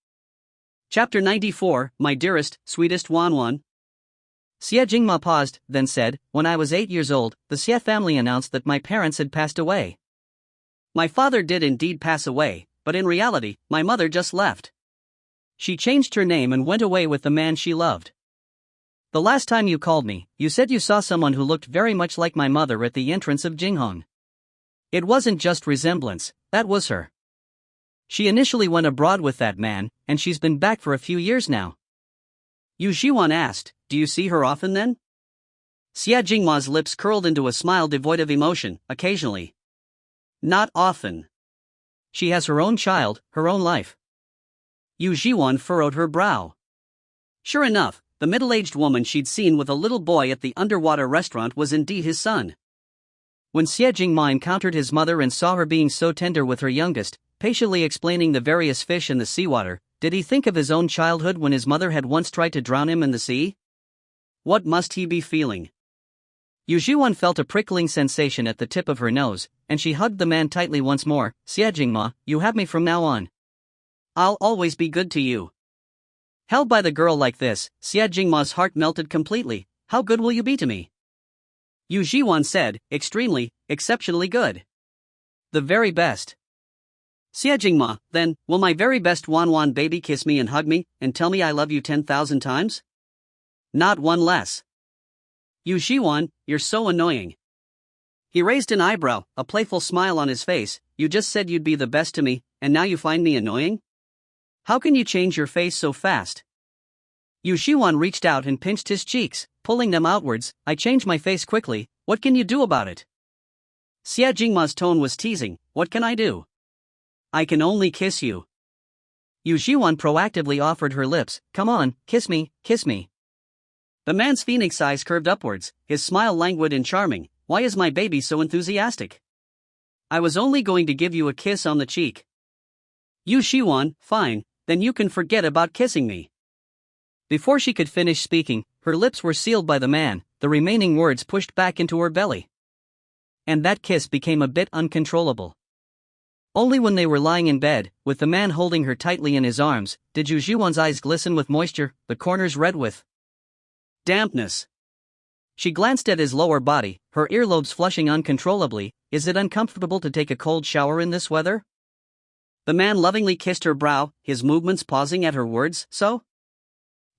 Chapter 94, My Dearest, Sweetest Wanwan. Xie Jingma paused, then said, "When I was 8 years old, the Xie family announced that my parents had passed away. My father did indeed pass away, but in reality, my mother just left. She changed her name and went away with the man she loved. The last time you called me, you said you saw someone who looked very much like my mother at the entrance of Jinghong. It wasn't just resemblance, that was her. She initially went abroad with that man, and she's been back for a few years now." Yu Zhiwan asked, "Do you see her often then?" Xie Jingma's lips curled into a smile devoid of emotion, occasionally. "Not often. She has her own child, her own life." Yu Zhiwan furrowed her brow. Sure enough, the middle-aged woman she'd seen with a little boy at the underwater restaurant was indeed his son. When Xie Jingma encountered his mother and saw her being so tender with her youngest, patiently explaining the various fish in the seawater, did he think of his own childhood when his mother had once tried to drown him in the sea? What must he be feeling? Yu Zhiwan felt a prickling sensation at the tip of her nose, and she hugged the man tightly once more. "Xie Jingma, you have me from now on. I'll always be good to you." Held by the girl like this, Xie Jingma's heart melted completely. "How good will you be to me?" Yu Zhiwan said, "Extremely, exceptionally good. The very best." "Xie Jingma, then, will my very best Wanwan baby kiss me and hug me, and tell me I love you 10,000 times? Not one less." "Yu Zhiwan, you're so annoying." He raised an eyebrow, a playful smile on his face. "You just said you'd be the best to me, and now you find me annoying? How can you change your face so fast?" Yu Zhiwan reached out and pinched his cheeks, pulling them outwards. "I change my face quickly, what can you do about it?" Xie Jingma's tone was teasing. "What can I do? I can only kiss you." Yu Zhiwan proactively offered her lips. "Come on, kiss me, kiss me." The man's phoenix eyes curved upwards, his smile languid and charming. "Why is my baby so enthusiastic? I was only going to give you a kiss on the cheek." "Yu Zhiwan, fine, then you can forget about kissing me." Before she could finish speaking, her lips were sealed by the man, the remaining words pushed back into her belly. And that kiss became a bit uncontrollable. Only when they were lying in bed, with the man holding her tightly in his arms, did Yu Zhiwan's eyes glisten with moisture, the corners red with dampness. She glanced at his lower body, her earlobes flushing uncontrollably. "Is it uncomfortable to take a cold shower in this weather?" The man lovingly kissed her brow, his movements pausing at her words. "So?"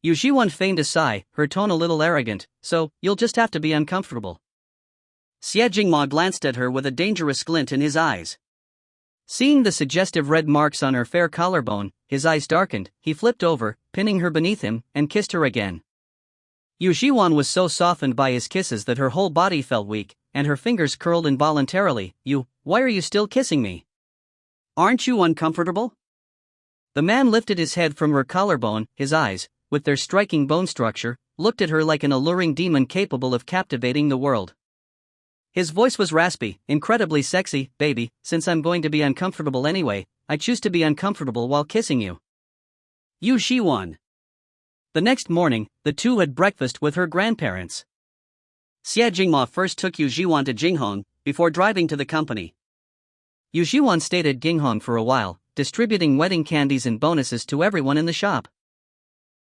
Yu Zhiwan feigned a sigh, her tone a little arrogant. "So, you'll just have to be uncomfortable." Xie Jingma glanced at her with a dangerous glint in his eyes. Seeing the suggestive red marks on her fair collarbone, his eyes darkened. He flipped over, pinning her beneath him, and kissed her again. Yu Zhiwan was so softened by his kisses that her whole body felt weak, and her fingers curled involuntarily. Why are you still kissing me? Aren't you uncomfortable?" The man lifted his head from her collarbone. His eyes, with their striking bone structure, looked at her like an alluring demon capable of captivating the world. His voice was raspy, incredibly sexy. "Baby, since I'm going to be uncomfortable anyway, I choose to be uncomfortable while kissing you." Yu Zhiwan. The next morning, the two had breakfast with her grandparents. Xie Jingma first took Yu Zhiwan to Jinghong, before driving to the company. Yu Zhiwan stayed at Jinghong for a while, distributing wedding candies and bonuses to everyone in the shop.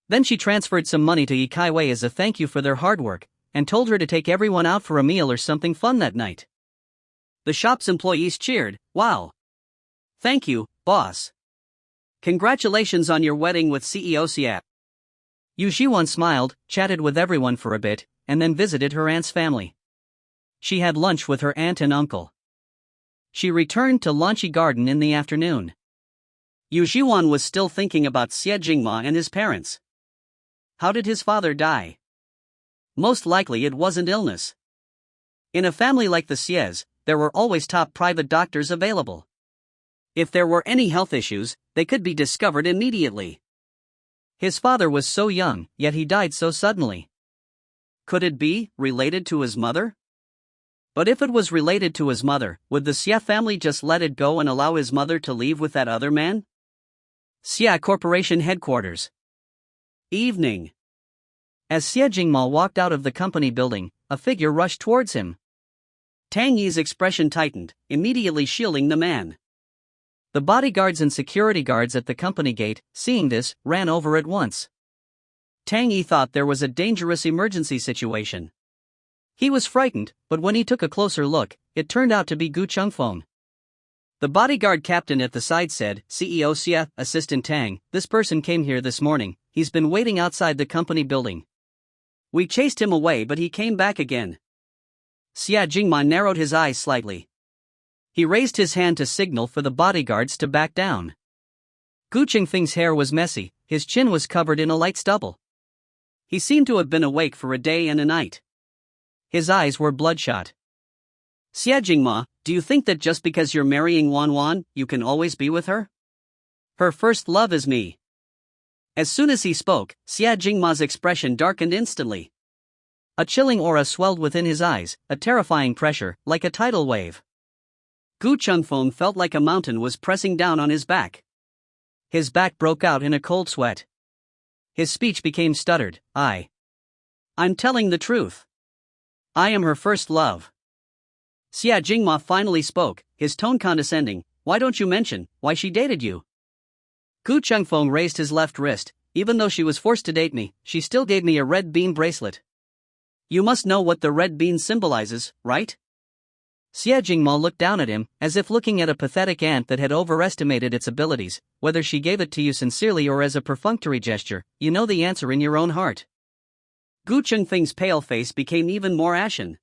Then she transferred some money to Yi Kaiwei as a thank you for their hard work, and told her to take everyone out for a meal or something fun that night. The shop's employees cheered. "Wow! Thank you, boss. Congratulations on your wedding with CEO Xie." Yu Zhiwan smiled, chatted with everyone for a bit, and then visited her aunt's family. She had lunch with her aunt and uncle. She returned to Lanchi Garden in the afternoon. Yu Zhiwan was still thinking about Xie Jingma and his parents. How did his father die? Most likely it wasn't illness. In a family like the Xies, there were always top private doctors available. If there were any health issues, they could be discovered immediately. His father was so young, yet he died so suddenly. Could it be related to his mother? But if it was related to his mother, would the Xia family just let it go and allow his mother to leave with that other man? Xia Corporation Headquarters. Evening. As Xie Jingma walked out of the company building, a figure rushed towards him. Tang Yi's expression tightened, immediately shielding the man. The bodyguards and security guards at the company gate, seeing this, ran over at once. Tang Yi thought there was a dangerous emergency situation. He was frightened, but when he took a closer look, it turned out to be Gu Chengfeng. The bodyguard captain at the side said, "CEO Xia, Assistant Tang, this person came here this morning. He's been waiting outside the company building. We chased him away but he came back again." Xia Jingma narrowed his eyes slightly. He raised his hand to signal for the bodyguards to back down. Gu Chengfeng's hair was messy, his chin was covered in a light stubble. He seemed to have been awake for a day and a night. His eyes were bloodshot. "Xia Jingma, do you think that just because you're marrying Wan, you can always be with her? Her first love is me." As soon as he spoke, Xia Jingma's expression darkened instantly. A chilling aura swelled within his eyes, a terrifying pressure, like a tidal wave. Gu Chengfeng felt like a mountain was pressing down on his back. His back broke out in a cold sweat. His speech became stuttered. I'm telling the truth. I am her first love." Xia Jingma finally spoke, his tone condescending. "Why don't you mention why she dated you?" Gu Chengfeng raised his left wrist. "Even though she was forced to date me, she still gave me a red bean bracelet. You must know what the red bean symbolizes, right?" Xia Jingma looked down at him, as if looking at a pathetic ant that had overestimated its abilities. "Whether she gave it to you sincerely or as a perfunctory gesture, you know the answer in your own heart." Gu Chengfeng's pale face became even more ashen.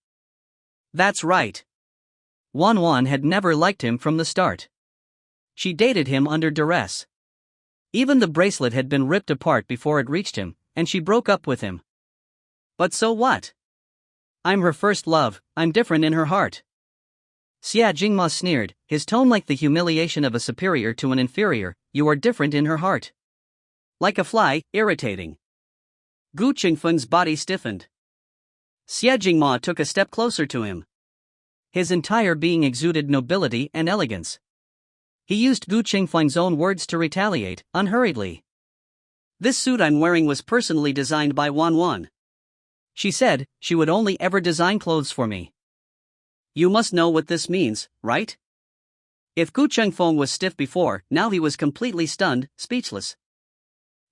That's right. Wan had never liked him from the start. She dated him under duress. Even the bracelet had been ripped apart before it reached him, and she broke up with him. But so what? I'm her first love, I'm different in her heart. Xia Jingma sneered, his tone like the humiliation of a superior to an inferior. "You are different in her heart." Like a fly, irritating. Gu Chengfeng's body stiffened. Xia Jingma took a step closer to him. His entire being exuded nobility and elegance. He used Gu Chengfeng's own words to retaliate, unhurriedly. "This suit I'm wearing was personally designed by Wan. She said she would only ever design clothes for me. You must know what this means, right?" If Gu Chengfeng was stiff before, now he was completely stunned, speechless.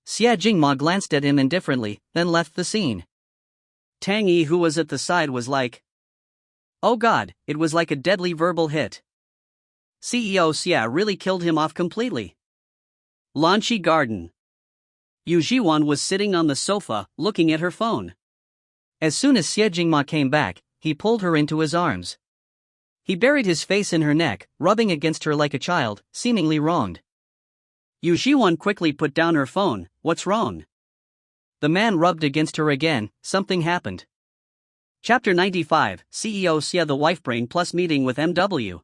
Xia Jingma glanced at him indifferently, then left the scene. Tang Yi, who was at the side, was like, "Oh God," it was like a deadly verbal hit. CEO Xia really killed him off completely. Lanchi Garden. Yu Zhiwan was sitting on the sofa, looking at her phone. As soon as Xia Jingma came back, he pulled her into his arms. He buried his face in her neck, rubbing against her like a child, seemingly wronged. Yu Zhiwan quickly put down her phone. "What's wrong?" The man rubbed against her again. Something happened. Chapter 95, CEO Xia the Wife Brain Plus meeting with MW.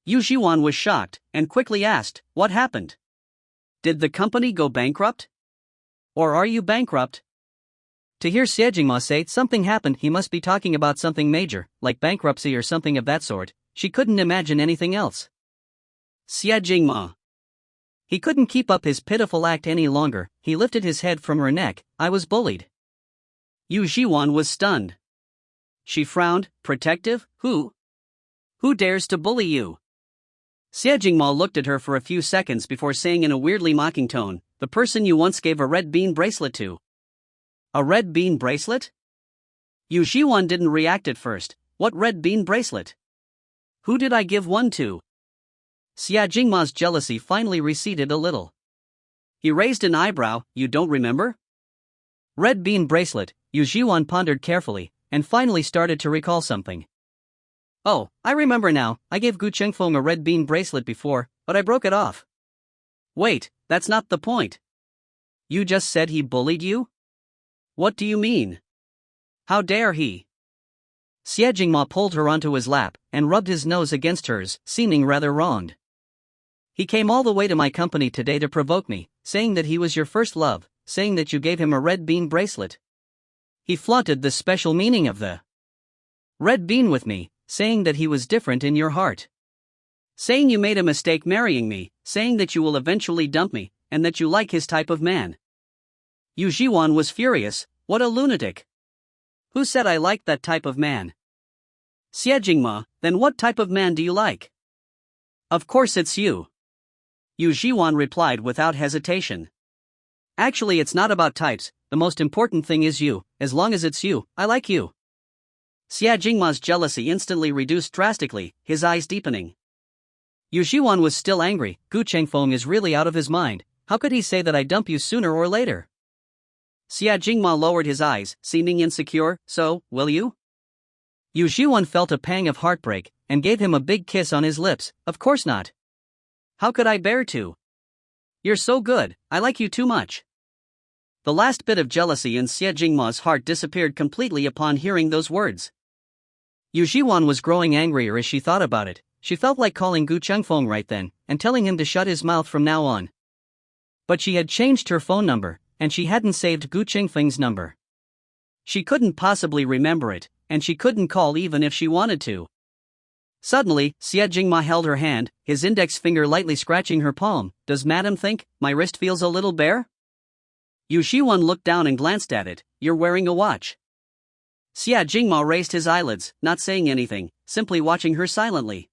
Yu Zhiwan was shocked, and quickly asked, "What happened? Did the company go bankrupt? Or are you bankrupt?" To hear Xia Jingma say something happened, he must be talking about something major, like bankruptcy or something of that sort. She couldn't imagine anything else. Xia Jingma. He couldn't keep up his pitiful act any longer. He lifted his head from her neck. "I was bullied." Yu Zhiwan was stunned. She frowned. "Protective? Who? Who dares to bully you?" Xia Jingma looked at her for a few seconds before saying in a weirdly mocking tone, "The person you once gave a red bean bracelet to." A red bean bracelet? Yu Zhiwan didn't react at first. What red bean bracelet? Who did I give one to? Xia Jingma's jealousy finally receded a little. He raised an eyebrow. "You don't remember?" Red bean bracelet, Yu Zhiwan pondered carefully, and finally started to recall something. "Oh, I remember now, I gave Gu Chengfeng a red bean bracelet before, but I broke it off." "Wait, that's not the point. You just said he bullied you? What do you mean? How dare he?" Xia Jingma pulled her onto his lap, and rubbed his nose against hers, seeming rather wronged. "He came all the way to my company today to provoke me, saying that he was your first love, saying that you gave him a red bean bracelet." He flaunted the special meaning of the red bean with me, saying that he was different in your heart. Saying you made a mistake marrying me, saying that you will eventually dump me, and that you like his type of man. Yu Zhiwan was furious. What a lunatic. Who said I liked that type of man? Xie Jingma, then what type of man do you like? Of course it's you. Yu Zhiwan replied without hesitation. Actually, it's not about types, the most important thing is you. As long as it's you, I like you. Xie Jingma's jealousy instantly reduced drastically, his eyes deepening. Yu Zhiwan was still angry. Gu Chengfeng is really out of his mind. How could he say that I dump you sooner or later? Xie Jingma lowered his eyes, seeming insecure. So, will you? Yu Zhiwan felt a pang of heartbreak, and gave him a big kiss on his lips. Of course not. How could I bear to? You're so good, I like you too much. The last bit of jealousy in Xie Jingma's heart disappeared completely upon hearing those words. Yu Zhiwan was growing angrier as she thought about it. She felt like calling Gu Chengfeng right then, and telling him to shut his mouth from now on. But she had changed her phone number, and she hadn't saved Gu Chengfeng's number. She couldn't possibly remember it, and she couldn't call even if she wanted to. Suddenly, Xie Jingma held her hand, his index finger lightly scratching her palm. Does madam think my wrist feels a little bare? Yu Zhiwan looked down and glanced at it. You're wearing a watch. Xie Jingma raised his eyelids, not saying anything, simply watching her silently.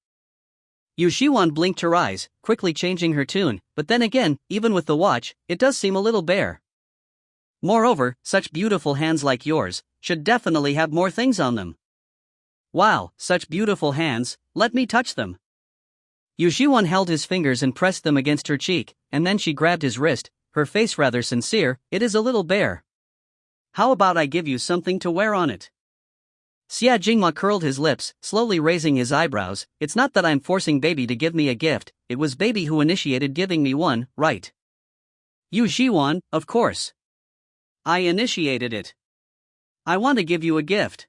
Yu Zhiwan blinked her eyes, quickly changing her tune, but then again, even with the watch, it does seem a little bare. Moreover, such beautiful hands like yours should definitely have more things on them. Wow, such beautiful hands, let me touch them. Yu Zhiwan held his fingers and pressed them against her cheek, and then she grabbed his wrist, her face rather sincere. It is a little bare. How about I give you something to wear on it? Xie Jingma curled his lips, slowly raising his eyebrows. It's not that I'm forcing baby to give me a gift, it was baby who initiated giving me one, right? Yu Zhiwan, of course. I initiated it. I want to give you a gift.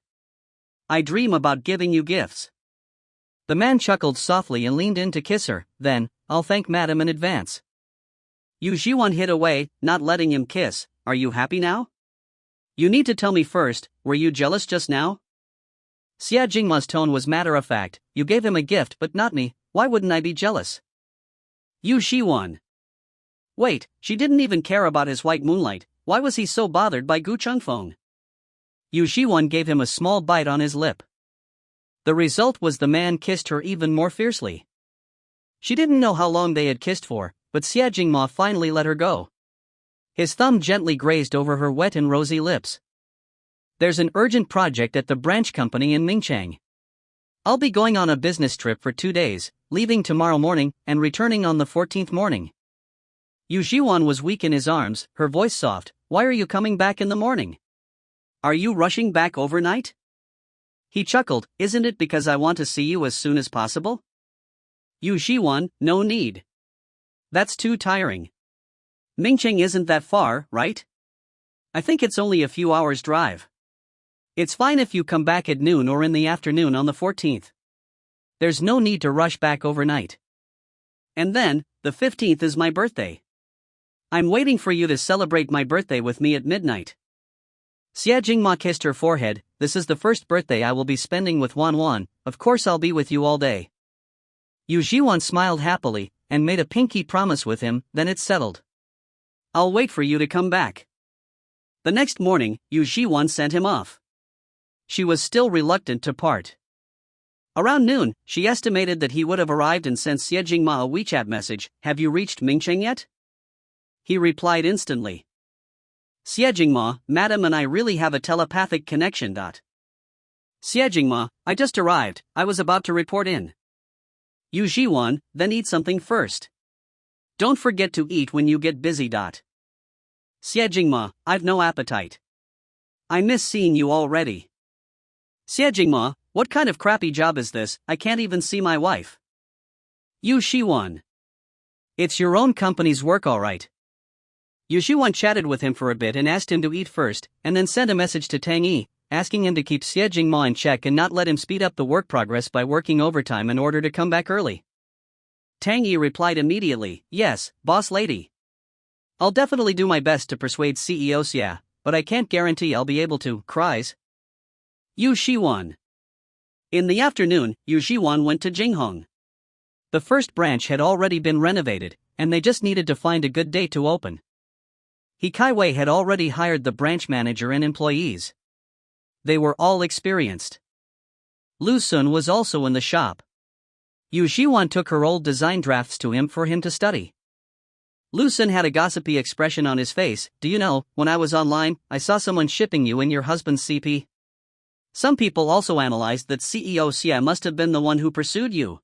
I dream about giving you gifts. The man chuckled softly and leaned in to kiss her. Then, I'll thank madam in advance. Yu Zhiwan hid away, not letting him kiss. Are you happy now? You need to tell me first, were you jealous just now? Xie Jingma's tone was matter-of-fact. You gave him a gift but not me, why wouldn't I be jealous? Yu Zhiwan. Wait, she didn't even care about his white moonlight, why was he so bothered by Gu Chengfeng? Yu Zhiwan gave him a small bite on his lip. The result was the man kissed her even more fiercely. She didn't know how long they had kissed for, but Xie Jingma finally let her go. His thumb gently grazed over her wet and rosy lips. There's an urgent project at the branch company in Ningchang. I'll be going on a business trip for 2 days, leaving tomorrow morning and returning on the 14th morning. Yu Zhiwan was weak in his arms, her voice soft. Why are you coming back in the morning? Are you rushing back overnight? He chuckled. Isn't it because I want to see you as soon as possible? Yu Zhiwan, no need. That's too tiring. Ningchang isn't that far, right? I think it's only a few hours drive. It's fine if you come back at noon or in the afternoon on the 14th. There's no need to rush back overnight. And then, the 15th is my birthday. I'm waiting for you to celebrate my birthday with me at midnight. Xie Jingma kissed her forehead. This is the first birthday I will be spending with Wan Wan, of course I'll be with you all day. Yu Zhiwan smiled happily, and made a pinky promise with him. Then it's settled. I'll wait for you to come back. The next morning, Yu Zhiwan sent him off. She was still reluctant to part. Around noon, she estimated that he would have arrived and sent Xie Jingma a WeChat message. Have you reached Ningchang yet? He replied instantly. Xie Jingma, madam and I really have a telepathic connection. Xie Jingma, I just arrived, I was about to report in. Yu Zhiwan, then eat something first. Don't forget to eat when you get busy. Xie Jingma, I've no appetite. I miss seeing you already. Xie Jingma, what kind of crappy job is this? I can't even see my wife. Yu Zhiwan. It's your own company's work, alright. Yu Zhiwan chatted with him for a bit and asked him to eat first, and then sent a message to Tang Yi, asking him to keep Xie Jingma in check and not let him speed up the work progress by working overtime in order to come back early. Tang Yi replied immediately, yes, boss lady. I'll definitely do my best to persuade CEO Xie, but I can't guarantee I'll be able to, cries Yu Zhiwan. In the afternoon, Yu Zhiwan went to Jinghong. The first branch had already been renovated, and they just needed to find a good date to open. He Kaiwei had already hired the branch manager and employees. They were all experienced. Lu Sun was also in the shop. Yu Zhiwan took her old design drafts to him for him to study. Lu Sun had a gossipy expression on his face. Do you know, when I was online, I saw someone shipping you and your husband's CP. Some people also analyzed that CEO Xie must have been the one who pursued you.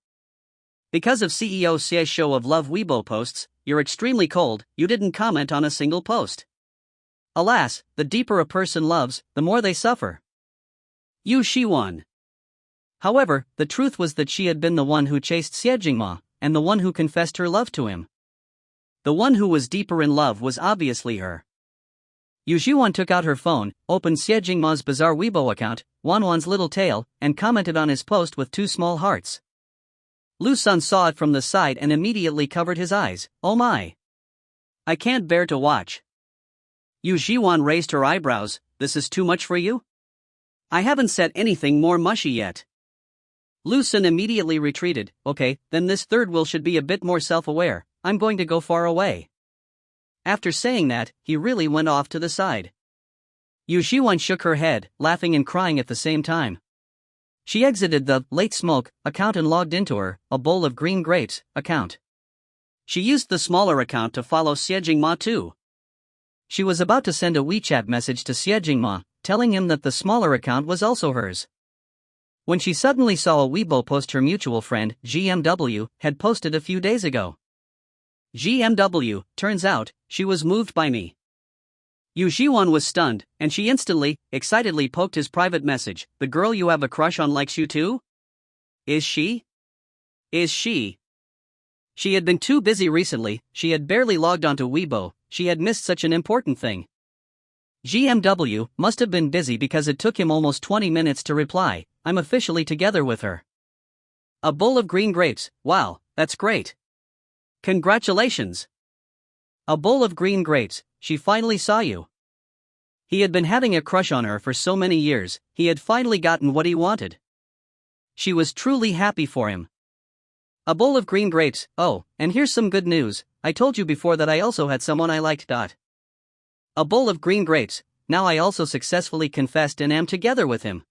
Because of CEO Xie's show of love Weibo posts, you're extremely cold, you didn't comment on a single post. Alas, the deeper a person loves, the more they suffer. Yu Zhiwan. However, the truth was that she had been the one who chased Xie Jingma, and the one who confessed her love to him. The one who was deeper in love was obviously her. Yu Zhiwan took out her phone, opened Xie Jingma's bizarre Weibo account, Wanwan's little tail, and commented on his post with 2 small hearts. Lu Sun saw it from the side and immediately covered his eyes. Oh my! I can't bear to watch. Yu Zhiwan raised her eyebrows. This is too much for you? I haven't said anything more mushy yet. Lu Sun immediately retreated. Okay, then this third will should be a bit more self-aware. I'm going to go far away. After saying that, he really went off to the side. Yu Zhiwan shook her head, laughing and crying at the same time. She exited the Late Smoke account and logged into her A Bowl of Green Grapes account. She used the smaller account to follow Xie Jingma too. She was about to send a WeChat message to Xie Jingma, telling him that the smaller account was also hers, when she suddenly saw a Weibo post her mutual friend, GMW, had posted a few days ago. GMW, turns out, she was moved by me. Yu Zhiwan was stunned, and she instantly, excitedly poked his private message. The girl you have a crush on likes you too? Is she? Is she? She had been too busy recently, she had barely logged onto Weibo, she had missed such an important thing. GMW must have been busy because it took him almost 20 minutes to reply. I'm officially together with her. A bowl of green grapes, wow, that's great. Congratulations. A bowl of green grapes, she finally saw you. He had been having a crush on her for so many years, he had finally gotten what he wanted. She was truly happy for him. A bowl of green grapes. Oh, and here's some good news, I told you before that I also had someone I liked. A bowl of green grapes, now I also successfully confessed and am together with him.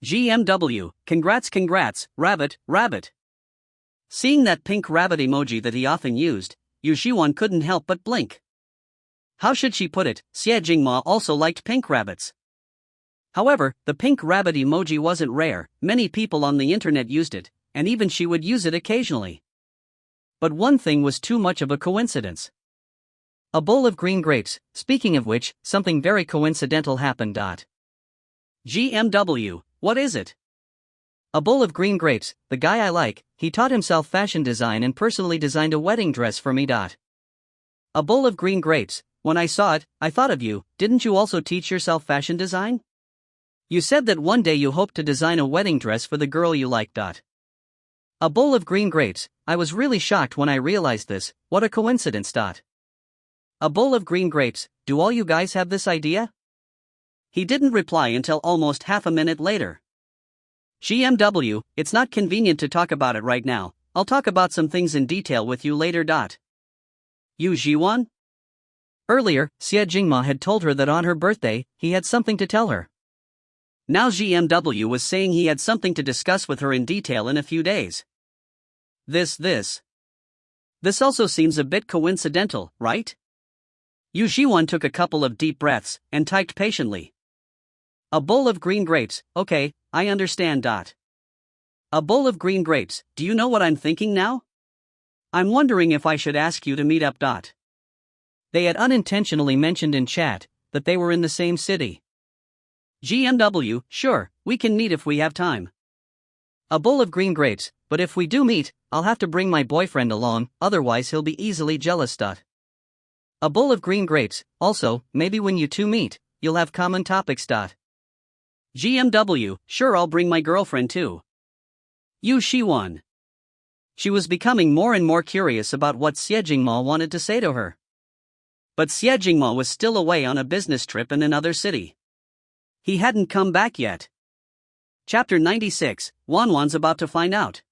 GMW, congrats, rabbit. Seeing that pink rabbit emoji that he often used, Yu Zhiwan couldn't help but blink. How should she put it, Xie Jingma also liked pink rabbits. However, the pink rabbit emoji wasn't rare, many people on the internet used it, and even she would use it occasionally. But one thing was too much of a coincidence. A bowl of green grapes, speaking of which, something very coincidental happened. GMW, what is it? A bowl of green grapes, the guy I like, he taught himself fashion design and personally designed a wedding dress for me. A bowl of green grapes, when I saw it, I thought of you. Didn't you also teach yourself fashion design? You said that one day you hoped to design a wedding dress for the girl you like. A bowl of green grapes, I was really shocked when I realized this, what a coincidence. A bowl of green grapes, do all you guys have this idea? He didn't reply until almost half a minute later. GMW, it's not convenient to talk about it right now, I'll talk about some things in detail with you later. Yu Zhiwan? Earlier, Xie Jingma had told her that on her birthday, he had something to tell her. Now GMW was saying he had something to discuss with her in detail in a few days. This also seems a bit coincidental, right? Yu Zhiwan took a couple of deep breaths, and typed patiently. A bowl of green grapes, okay, I understand. A bowl of green grapes, do you know what I'm thinking now? I'm wondering if I should ask you to meet up. They had unintentionally mentioned in chat that they were in the same city. GMW, sure, we can meet if we have time. A bowl of green grapes, but if we do meet, I'll have to bring my boyfriend along, otherwise he'll be easily jealous. A bowl of green grapes, also, maybe when you two meet, you'll have common topics. GMW, sure, I'll bring my girlfriend too. Yu Zhiwan. She was becoming more and more curious about what Xie Jingma wanted to say to her. But Xie Jingma was still away on a business trip in another city. He hadn't come back yet. Chapter 96, Wanwan's about to find out.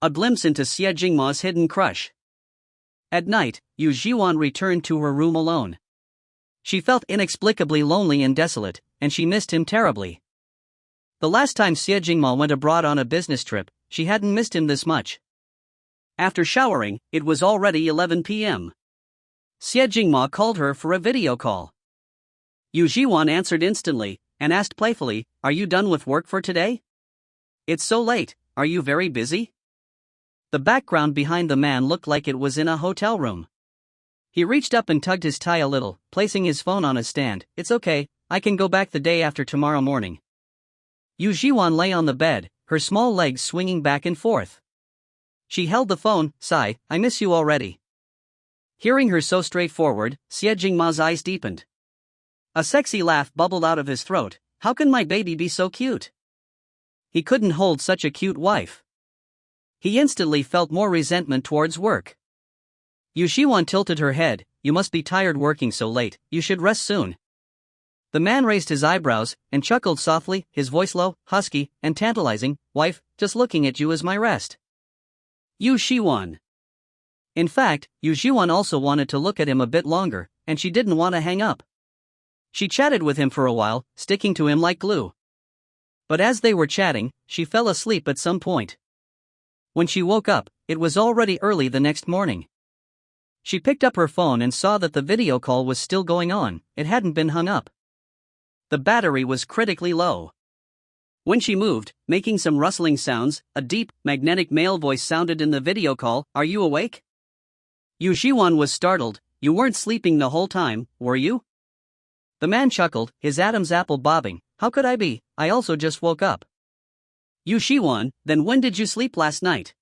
A glimpse into Xie Jingma's hidden crush. At night, Yu Zhiwan returned to her room alone. She felt inexplicably lonely and desolate, and she missed him terribly. The last time Xie Jingma went abroad on a business trip, she hadn't missed him this much. After showering, it was already 11 p.m. Xie Jingma called her for a video call. Yu Zhiwan answered instantly, and asked playfully, "Are you done with work for today? It's so late, are you very busy?" The background behind the man looked like it was in a hotel room. He reached up and tugged his tie a little, placing his phone on a stand. "It's okay, I can go back the day after tomorrow morning." Yu Zhiwan lay on the bed, her small legs swinging back and forth. She held the phone. "Sigh, I miss you already." Hearing her so straightforward, Xie Jingma's eyes deepened. A sexy laugh bubbled out of his throat. "How can my baby be so cute?" He couldn't hold such a cute wife. He instantly felt more resentment towards work. Yu Zhiwan tilted her head. "You must be tired working so late, you should rest soon." The man raised his eyebrows, and chuckled softly, his voice low, husky, and tantalizing. "Wife, just looking at you is my rest." Yu Zhiwan. In fact, Yu Zhiwan also wanted to look at him a bit longer, and she didn't want to hang up. She chatted with him for a while, sticking to him like glue. But as they were chatting, she fell asleep at some point. When she woke up, it was already early the next morning. She picked up her phone and saw that the video call was still going on, it hadn't been hung up. The battery was critically low. When she moved, making some rustling sounds, a deep, magnetic male voice sounded in the video call. "Are you awake?" Yu Zhiwan was startled. "You weren't sleeping the whole time, were you?" The man chuckled, his Adam's apple bobbing. "How could I be? I also just woke up." Yu Zhiwan, "Then when did you sleep last night?"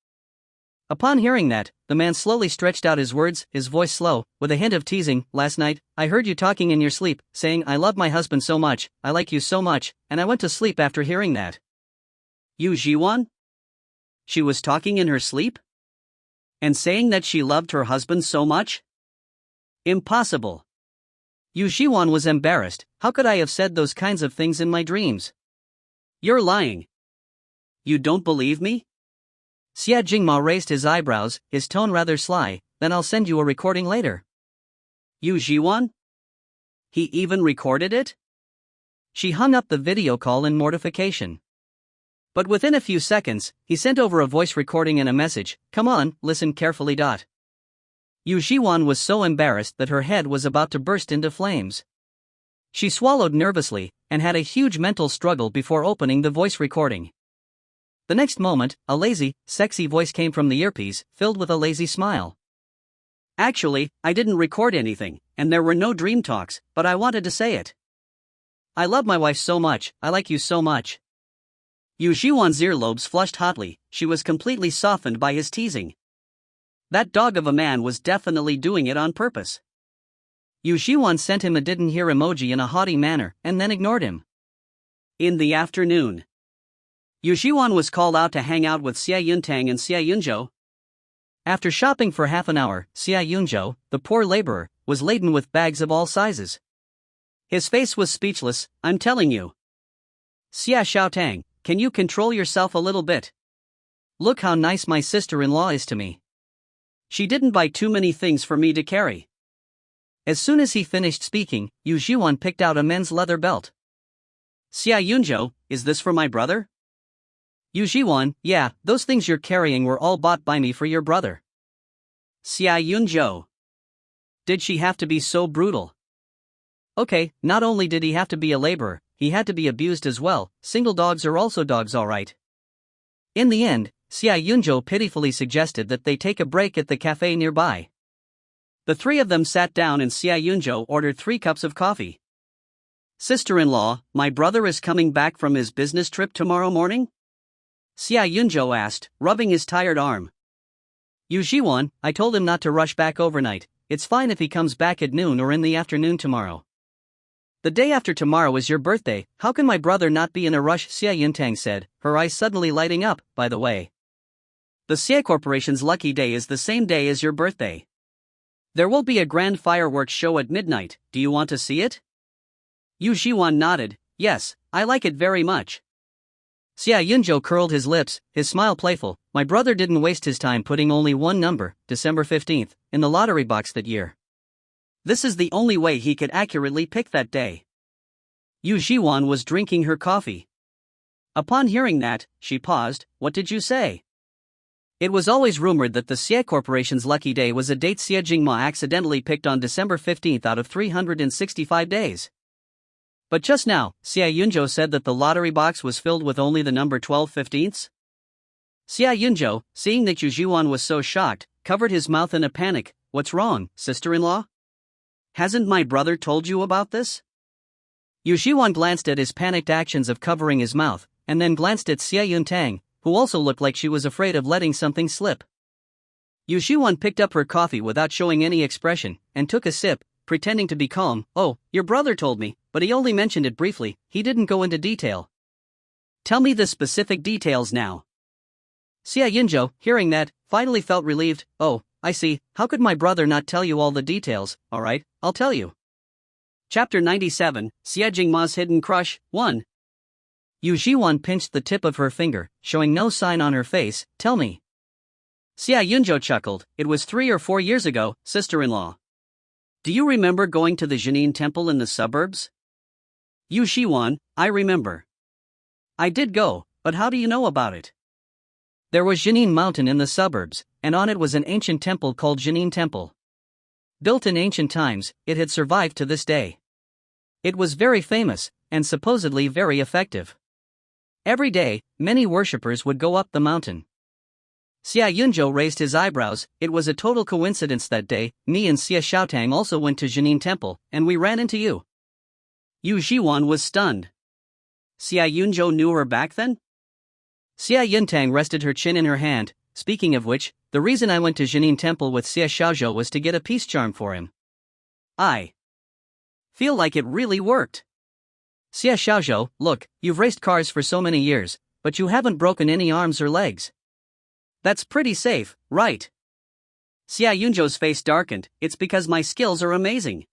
Upon hearing that, the man slowly stretched out his words, his voice slow, with a hint of teasing. "Last night, I heard you talking in your sleep, saying I love my husband so much, I like you so much, and I went to sleep after hearing that." Yu Zhiwan? She was talking in her sleep? And saying that she loved her husband so much? Impossible. Yu Zhiwan was embarrassed. "How could I have said those kinds of things in my dreams?" "You're lying. You don't believe me?" Xie Jingma raised his eyebrows, his tone rather sly. "Then I'll send you a recording later." Yu Zhiwan? He even recorded it? She hung up the video call in mortification. But within a few seconds, he sent over a voice recording and a message. "Come on, listen carefully. Yu Zhiwan was so embarrassed that her head was about to burst into flames. She swallowed nervously, and had a huge mental struggle before opening the voice recording. The next moment, a lazy, sexy voice came from the earpiece, filled with a lazy smile. "Actually, I didn't record anything, and there were no dream talks, but I wanted to say it. I love my wife so much, I like you so much." Yu Zhiwan's earlobes flushed hotly, she was completely softened by his teasing. That dog of a man was definitely doing it on purpose. Yu Zhiwan sent him a didn't hear emoji in a haughty manner, and then ignored him. In the afternoon, Yu Zhiwan was called out to hang out with Xie Yuntang and Xie Yunzhou. After shopping for half an hour, Xie Yunzhou, the poor laborer, was laden with bags of all sizes. His face was speechless. "I'm telling you. Xie Xiaotang, can you control yourself a little bit? Look how nice my sister-in-law is to me. She didn't buy too many things for me to carry." As soon as he finished speaking, Yu Zhiwan picked out a men's leather belt. "Xie Yunzhou, is this for my brother?" Yu Zhiwan, "Yeah, those things you're carrying were all bought by me for your brother." Xie Yunzhou. Did she have to be so brutal? Okay, not only did he have to be a laborer, he had to be abused as well. Single dogs are also dogs, alright. In the end, Xie Yunzhou pitifully suggested that they take a break at the cafe nearby. The three of them sat down and Xie Yunzhou ordered 3 cups of coffee. "Sister-in-law, my brother is coming back from his business trip tomorrow morning?" Xie Yunzhou asked, rubbing his tired arm. Yu Zhiwan, "I told him not to rush back overnight. It's fine if he comes back at noon or in the afternoon tomorrow." "The day after tomorrow is your birthday, how can my brother not be in a rush?" Xie Yuntang said, her eyes suddenly lighting up. "By the way, the Xie Corporation's lucky day is the same day as your birthday. There will be a grand fireworks show at midnight, do you want to see it? Yu Zhiwan nodded, yes, I like it very much. Xia Yunzhou curled his lips, his smile playful. My brother didn't waste his time putting only one number, December 15th, in the lottery box that year. This is the only way he could accurately pick that day. Yu Zhiwan was drinking her coffee. Upon hearing that, she paused. What did you say? It was always rumored that the Xie Corporation's lucky day was a date Xie Jingma accidentally picked on December 15th out of 365 days. But just now, Xia Yunzhou said that the lottery box was filled with only the number 12/15ths. Xia Yunzhou, seeing that Yu Zhiwan was so shocked, covered his mouth in a panic. What's wrong, sister-in-law? Hasn't my brother told you about this? Yu Zhiwan glanced at his panicked actions of covering his mouth, and then glanced at Xie Yuntang, who also looked like she was afraid of letting something slip. Yu Zhiwan picked up her coffee without showing any expression, and took a sip, pretending to be calm. Oh, your brother told me, but he only mentioned it briefly, he didn't go into detail. Tell me the specific details now. Xia Yunzhou, hearing that, finally felt relieved. Oh, I see, how could my brother not tell you all the details? Alright, I'll tell you. Chapter 97, Xie Jingma's Hidden Crush, 1. Yu Zhiwan pinched the tip of her finger, showing no sign on her face. Tell me. Xia Yunzhou chuckled. It was 3 or 4 years ago, sister-in-law. Do you remember going to the Jinin temple in the suburbs? Yu Zhiwan, I remember. I did go, but how do you know about it? There was Jinin Mountain in the suburbs, and on it was an ancient temple called Jinin Temple. Built in ancient times, it had survived to this day. It was very famous, and supposedly very effective. Every day, many worshippers would go up the mountain. Xia Yunzhou raised his eyebrows. It was a total coincidence that day, me and Xia Xiaotang also went to Jinin Temple, and we ran into you. Yu Zhiwan was stunned. Xia Yunzhou knew her back then? Xia Yuntang rested her chin in her hand. Speaking of which, the reason I went to Jinin Temple with Xia Xiaozhou was to get a peace charm for him. I feel like it really worked. Xia Xiaozhou, look, you've raced cars for so many years, but you haven't broken any arms or legs. That's pretty safe, right? Xia Yunzhou's face darkened. It's because my skills are amazing.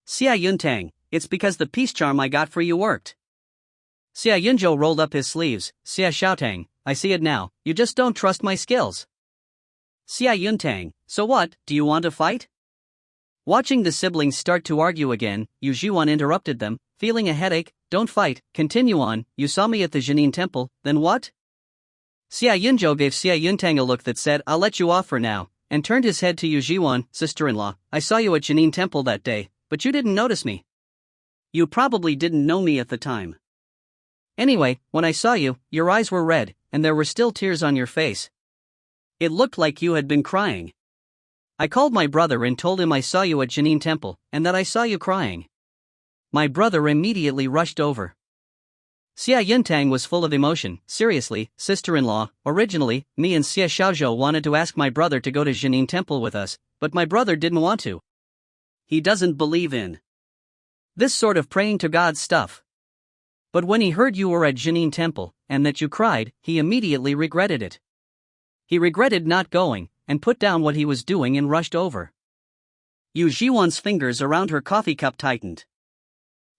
Xia Yuntang, it's because the peace charm I got for you worked. Xia Yunzhou rolled up his sleeves. Xia Xiaotang, I see it now, you just don't trust my skills. Xia Yuntang, so what, do you want to fight? Watching the siblings start to argue again, Yu Zhiwan interrupted them, feeling a headache. Don't fight, continue on. You saw me at the Jinin Temple, then what? Xia Yunzhou gave Xia Yuntang a look that said, I'll let you off for now, and turned his head to Yu Zhiwan. Sister-in-law, I saw you at Jinin Temple that day, but you didn't notice me. You probably didn't know me at the time. Anyway, when I saw you, your eyes were red, and there were still tears on your face. It looked like you had been crying. I called my brother and told him I saw you at Jinin Temple, and that I saw you crying. My brother immediately rushed over. Xia Yuntang was full of emotion. Seriously, sister-in-law, originally, me and Xia Xiaozhou wanted to ask my brother to go to Jinin Temple with us, but my brother didn't want to. He doesn't believe in this sort of praying to God stuff. But when he heard you were at Jinin Temple, and that you cried, he immediately regretted it. He regretted not going, and put down what he was doing and rushed over. Yu Zhiwan's fingers around her coffee cup tightened.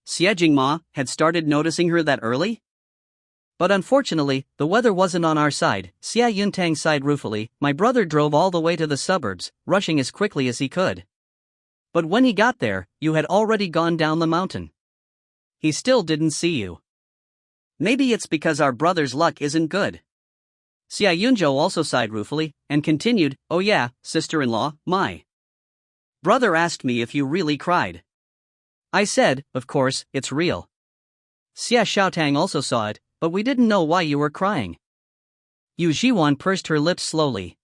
Xie Jingma had started noticing her that early? But unfortunately, the weather wasn't on our side. Xia Yuntang sighed ruefully. My brother drove all the way to the suburbs, rushing as quickly as he could. But when he got there, you had already gone down the mountain. He still didn't see you. Maybe it's because our brother's luck isn't good. Xia Yunzhou also sighed ruefully, and continued, oh yeah, sister-in-law, my brother asked me if you really cried. I said, of course, it's real. Xia Xiaotang also saw it, but we didn't know why you were crying. Yu Zhiwan pursed her lips slowly.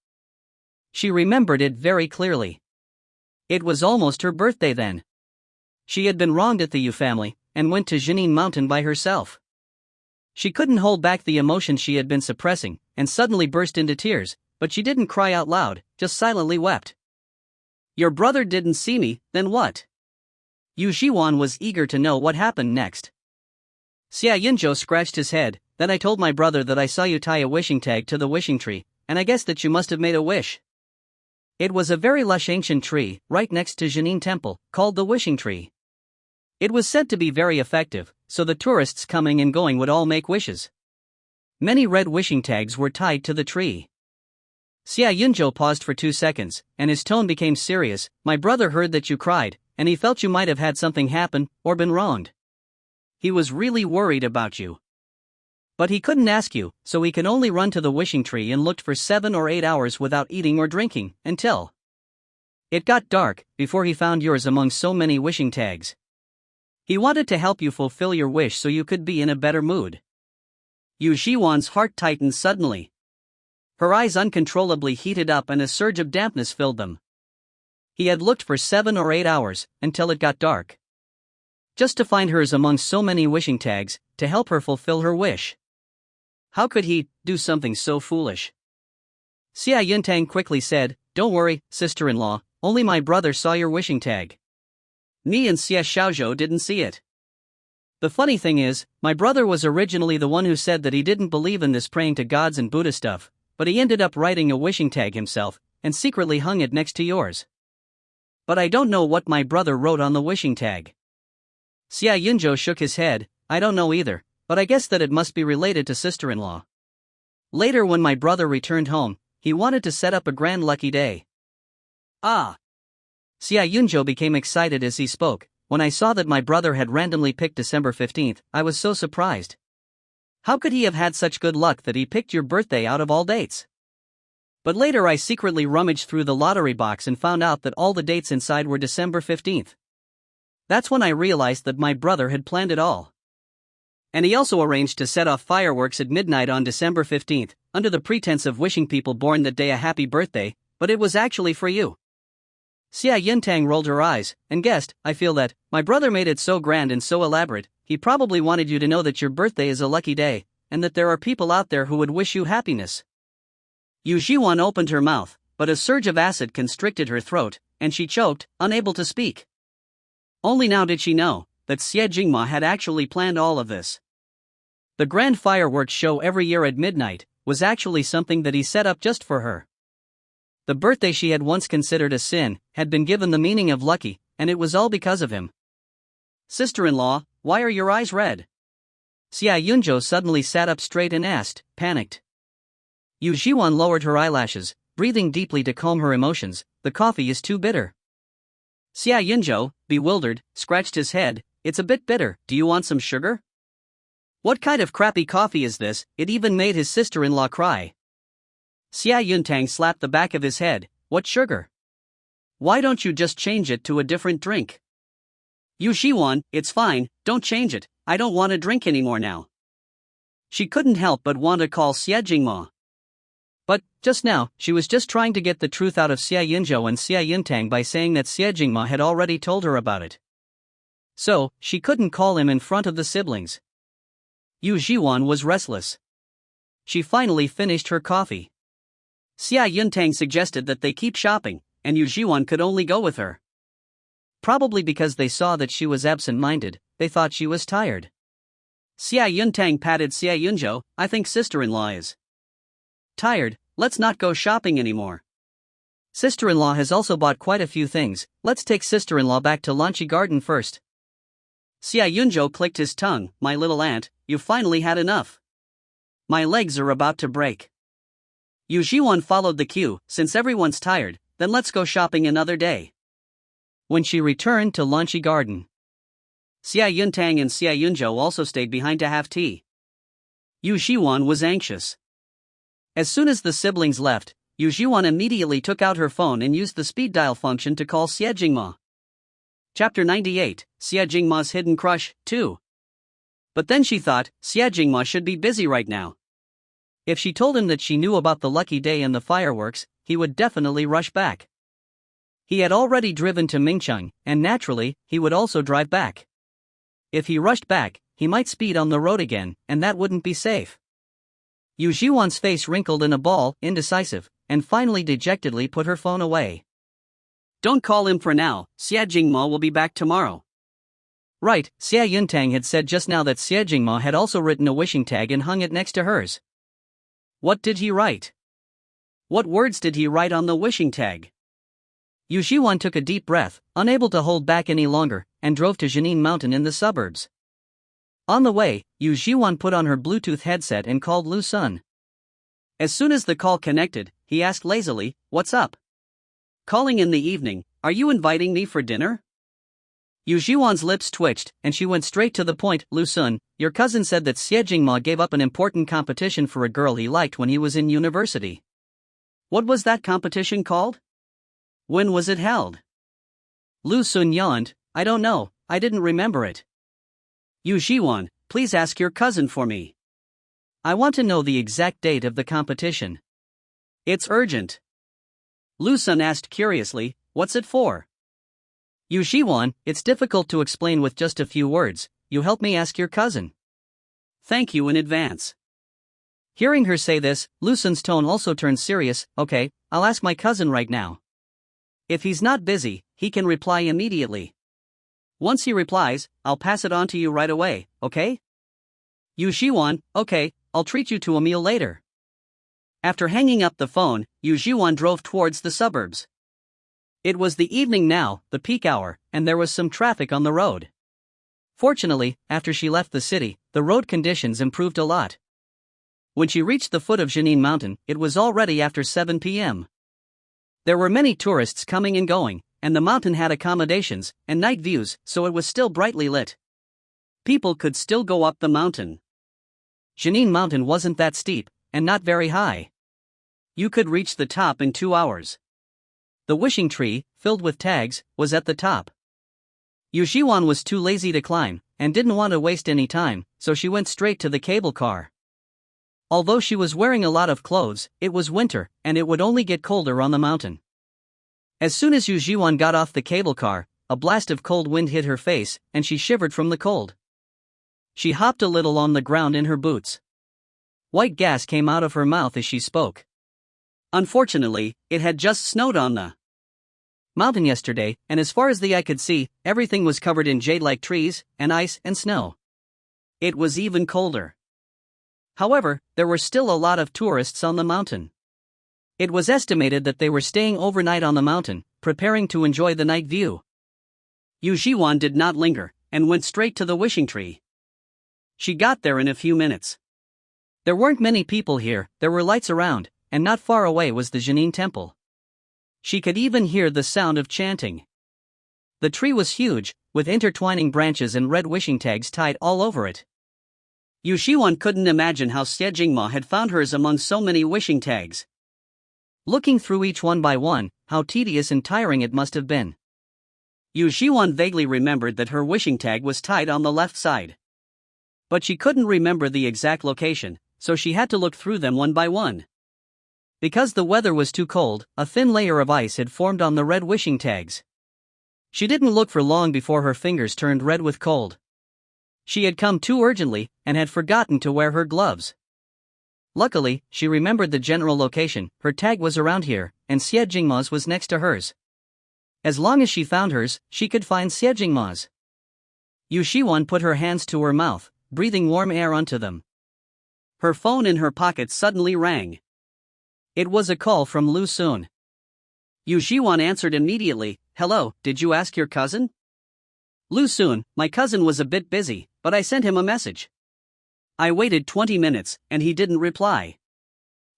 She remembered it very clearly. It was almost her birthday then. She had been wronged at the Yu family, and went to Jinin Mountain by herself. She couldn't hold back the emotion she had been suppressing, and suddenly burst into tears, but she didn't cry out loud, just silently wept. Your brother didn't see me, then what? Yu Zhiwan was eager to know what happened next. Xia Yunzhou scratched his head. Then I told my brother that I saw you tie a wishing tag to the wishing tree, and I guessed that you must have made a wish. It was a very lush ancient tree, right next to Jinin Temple, called the Wishing Tree. It was said to be very effective, so the tourists coming and going would all make wishes. Many red wishing tags were tied to the tree. Xia Yunzhou paused for 2 seconds, and his tone became serious. My brother heard that you cried, and he felt you might have had something happen, or been wronged. He was really worried about you. But he couldn't ask you, so he can only run to the wishing tree and looked for 7 or 8 hours without eating or drinking, until it got dark, before he found yours among so many wishing tags. He wanted to help you fulfill your wish so you could be in a better mood. Yu Zhiwan's heart tightened suddenly. Her eyes uncontrollably heated up and a surge of dampness filled them. He had looked for 7 or 8 hours, until it got dark. Just to find hers among so many wishing tags, to help her fulfill her wish. How could he do something so foolish? Xia Yuntang quickly said, "Don't worry, sister-in-law, only my brother saw your wishing tag. Me and Xia Xiaozhou didn't see it. The funny thing is, my brother was originally the one who said that he didn't believe in this praying to gods and Buddha stuff, but he ended up writing a wishing tag himself, and secretly hung it next to yours. But I don't know what my brother wrote on the wishing tag." Xia Yunzhou shook his head. "I don't know either, but I guess that it must be related to sister-in-law. Later when my brother returned home, he wanted to set up a grand lucky day." Ah! Xia Yunzhou became excited as he spoke. "When I saw that my brother had randomly picked December 15th, I was so surprised. How could he have had such good luck that he picked your birthday out of all dates? But later I secretly rummaged through the lottery box and found out that all the dates inside were December 15th. That's when I realized that my brother had planned it all. And he also arranged to set off fireworks at midnight on December 15th, under the pretense of wishing people born that day a happy birthday, but it was actually for you." Xia Yuntang rolled her eyes, and guessed, "I feel that, my brother made it so grand and so elaborate, he probably wanted you to know that your birthday is a lucky day, and that there are people out there who would wish you happiness." Yu Zhiwan opened her mouth, but a surge of acid constricted her throat, and she choked, unable to speak. Only now did she know that Xie Jingma had actually planned all of this. The grand fireworks show every year at midnight was actually something that he set up just for her. The birthday she had once considered a sin had been given the meaning of lucky, and it was all because of him. "Sister-in-law, why are your eyes red?" Xia Yunzhou suddenly sat up straight and asked, panicked. Yu Zhiwan lowered her eyelashes, breathing deeply to calm her emotions. "The coffee is too bitter." Xia Yunzhou, bewildered, scratched his head. "It's a bit bitter, do you want some sugar?" What kind of crappy coffee is this? It even made his sister-in-law cry. Xia Yuntang slapped the back of his head. "What sugar? Why don't you just change it to a different drink?" "Yu Zhiwan, it's fine, don't change it, I don't want to drink anymore now." She couldn't help but want to call Xia Jingma. But, just now, she was just trying to get the truth out of Xia Yunzhou and Xia Yuntang by saying that Xia Jingma had already told her about it. So, she couldn't call him in front of the siblings. Yu Zhiwan was restless. She finally finished her coffee. Xia Yuntang suggested that they keep shopping, and Yu Zhiwan could only go with her. Probably because they saw that she was absent-minded, they thought she was tired. Xia Yuntang patted Xia Yunzhou. "I think sister-in-law is tired, let's not go shopping anymore. Sister-in-law has also bought quite a few things, let's take sister-in-law back to Lanchi Garden first." Xia Yunzhou clicked his tongue. "My little aunt, you finally had enough. My legs are about to break." Yu Zhiwan followed the cue. "Since everyone's tired, then let's go shopping another day." When she returned to Lanchi Garden, Xia Yuntang and Xia Yunzhou also stayed behind to have tea. Yu Zhiwan was anxious. As soon as the siblings left, Yu Zhiwan immediately took out her phone and used the speed dial function to call Xie Jingma. Chapter 98, Xie Jingma's Hidden Crush, 2. But then she thought, Xie Jingma should be busy right now. If she told him that she knew about the lucky day and the fireworks, he would definitely rush back. He had already driven to Mingcheng, and naturally, he would also drive back. If he rushed back, he might speed on the road again, and that wouldn't be safe. Yu Zhiwan's face wrinkled in a ball, indecisive, and finally dejectedly put her phone away. "Don't call him for now, Xie Jingma will be back tomorrow." Right, Xia Yuntang had said just now that Xie Jingma had also written a wishing tag and hung it next to hers. What did he write? What words did he write on the wishing tag? Yu Zhiwan took a deep breath, unable to hold back any longer, and drove to Jinin Mountain in the suburbs. On the way, Yu Zhiwan put on her Bluetooth headset and called Lu Sun. As soon as the call connected, he asked lazily, "What's up? Calling in the evening, are you inviting me for dinner?" Yu Zhiwan's lips twitched, and she went straight to the point. "Lu Sun, your cousin said that Xie Jingma gave up an important competition for a girl he liked when he was in university. What was that competition called? When was it held?" Lu Sun yawned. "I don't know, I didn't remember it." "Yu Zhiwan, please ask your cousin for me. I want to know the exact date of the competition. It's urgent." Lu Sun asked curiously, "What's it for?" "Yu Zhiwan, it's difficult to explain with just a few words. You help me ask your cousin." "Thank you in advance." Hearing her say this, Lu Sun's tone also turned serious. "Okay, I'll ask my cousin right now. If he's not busy, he can reply immediately. Once he replies, I'll pass it on to you right away, okay?" Yu Zhiwan, "Okay, I'll treat you to a meal later." After hanging up the phone, Yu Zhiwan drove towards the suburbs. It was the evening now, the peak hour, and there was some traffic on the road. Fortunately, after she left the city, the road conditions improved a lot. When she reached the foot of Jinin Mountain, it was already after 7 p.m. There were many tourists coming and going, and the mountain had accommodations and night views, so it was still brightly lit. People could still go up the mountain. Jinin Mountain wasn't that steep, and not very high. You could reach the top in 2 hours. The wishing tree, filled with tags, was at the top. Yu Zhiwan was too lazy to climb, and didn't want to waste any time, so she went straight to the cable car. Although she was wearing a lot of clothes, it was winter, and it would only get colder on the mountain. As soon as Yu Zhiwan got off the cable car, a blast of cold wind hit her face, and she shivered from the cold. She hopped a little on the ground in her boots. White gas came out of her mouth as she spoke. Unfortunately, it had just snowed on the mountain yesterday, and as far as the eye could see, everything was covered in jade-like trees, and ice, and snow. It was even colder. However, there were still a lot of tourists on the mountain. It was estimated that they were staying overnight on the mountain, preparing to enjoy the night view. Yu Zhiwan did not linger, and went straight to the wishing tree. She got there in a few minutes. There weren't many people here, there were lights around, and not far away was the Jinin temple. She could even hear the sound of chanting. The tree was huge, with intertwining branches and red wishing tags tied all over it. Yu Zhiwan couldn't imagine how Xie Jingma had found hers among so many wishing tags. Looking through each one by one, how tedious and tiring it must have been. Yu Zhiwan vaguely remembered that her wishing tag was tied on the left side. But she couldn't remember the exact location, so she had to look through them one by one. Because the weather was too cold, a thin layer of ice had formed on the red wishing tags. She didn't look for long before her fingers turned red with cold. She had come too urgently, and had forgotten to wear her gloves. Luckily, she remembered the general location. Her tag was around here, and Xie Jingma's was next to hers. As long as she found hers, she could find Xie Jingma's. Yu Zhiwan put her hands to her mouth, breathing warm air onto them. Her phone in her pocket suddenly rang. It was a call from Lu Sun. Yu Zhiwan answered immediately. "Hello, did you ask your cousin?" "Lu Sun, my cousin was a bit busy, but I sent him a message. I waited 20 minutes, and he didn't reply.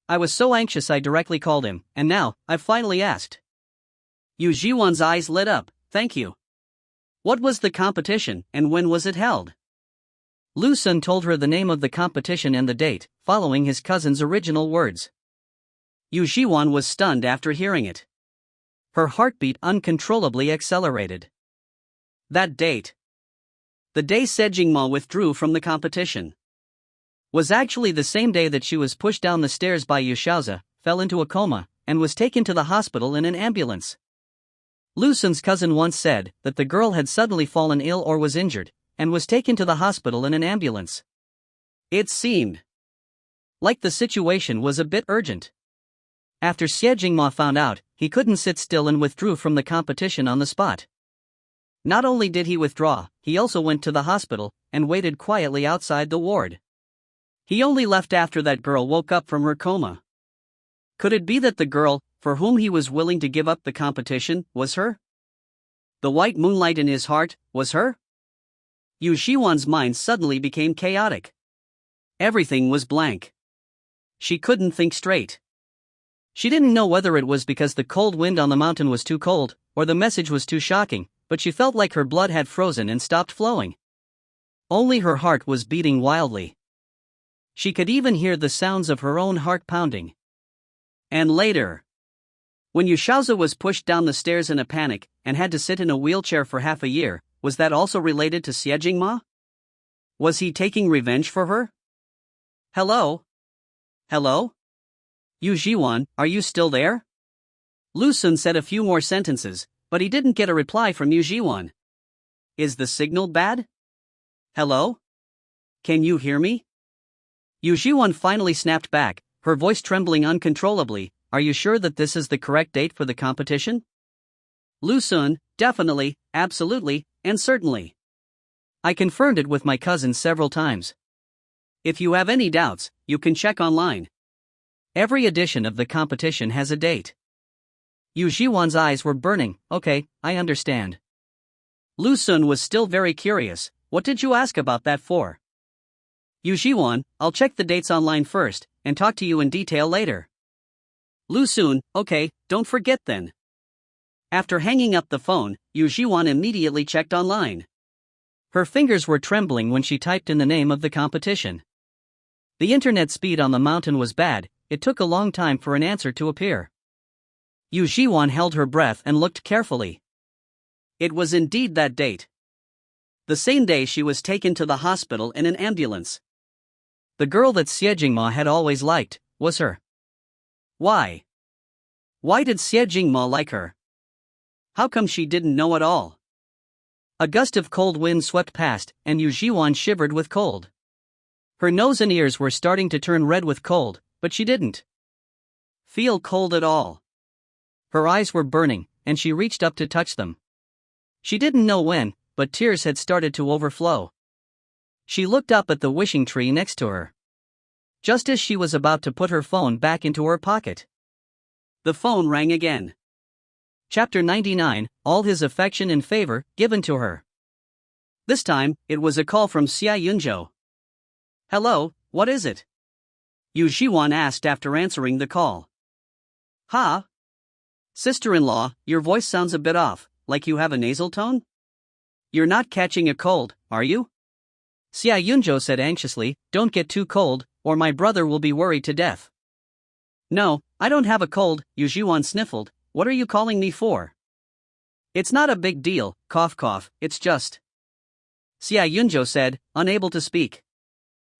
I was so anxious I directly called him, and now, I've finally asked." Yu Zhiwan's eyes lit up. "Thank you. What was the competition, and when was it held?" Lu Sun told her the name of the competition and the date, following his cousin's original words. Yu Zhiwan was stunned after hearing it. Her heartbeat uncontrollably accelerated. That date, the day Xie Jingma withdrew from the competition, was actually the same day that she was pushed down the stairs by Yu Shaozi, fell into a coma, and was taken to the hospital in an ambulance. Lu Sun's cousin once said that the girl had suddenly fallen ill or was injured, and was taken to the hospital in an ambulance. It seemed like the situation was a bit urgent. After Xie Jingma found out, he couldn't sit still and withdrew from the competition on the spot. Not only did he withdraw, he also went to the hospital, and waited quietly outside the ward. He only left after that girl woke up from her coma. Could it be that the girl, for whom he was willing to give up the competition, was her? The white moonlight in his heart, was her? Yu Zhiwan's mind suddenly became chaotic. Everything was blank. She couldn't think straight. She didn't know whether it was because the cold wind on the mountain was too cold, or the message was too shocking, but she felt like her blood had frozen and stopped flowing. Only her heart was beating wildly. She could even hear the sounds of her own heart pounding. And later, when Yu Shaozi was pushed down the stairs in a panic and had to sit in a wheelchair for half a year, was that also related to Xie Jingma? Was he taking revenge for her? Hello? Hello? Yu Zhiwan, are you still there? Lu Sun said a few more sentences, but he didn't get a reply from Yu Zhiwan. Is the signal bad? Hello? Can you hear me? Yu Zhiwan finally snapped back, her voice trembling uncontrollably. Are you sure that this is the correct date for the competition? Lu Sun, definitely, absolutely, and certainly. I confirmed it with my cousin several times. If you have any doubts, you can check online. Every edition of the competition has a date. Yu Zhiwan's eyes were burning. Okay, I understand. Lu Sun was still very curious. What did you ask about that for? Yu Zhiwan, I'll check the dates online first, and talk to you in detail later. Lu Sun, okay, don't forget then. After hanging up the phone, Yu Zhiwan immediately checked online. Her fingers were trembling when she typed in the name of the competition. The internet speed on the mountain was bad. It took a long time for an answer to appear. Yu Zhiwan held her breath and looked carefully. It was indeed that date. The same day she was taken to the hospital in an ambulance. The girl that Xie Jingma had always liked was her. Why? Why did Xie Jingma like her? How come she didn't know at all? A gust of cold wind swept past, and Yu Zhiwan shivered with cold. Her nose and ears were starting to turn red with cold, but she didn't feel cold at all. Her eyes were burning, and she reached up to touch them. She didn't know when, but tears had started to overflow. She looked up at the wishing tree next to her. Just as she was about to put her phone back into her pocket, the phone rang again. Chapter 99, All His Affection and Favor Given to Her. This time, it was a call from Xia Yunzhou. Hello, what is it? Yu Zhiwan asked after answering the call. Ha? Sister-in-law, your voice sounds a bit off, like you have a nasal tone? You're not catching a cold, are you? Xia Yunzhou said anxiously, don't get too cold, or my brother will be worried to death. No, I don't have a cold, Yu Zhiwan sniffled. What are you calling me for? It's not a big deal, cough cough, it's just. Xia Yunzhou said, unable to speak.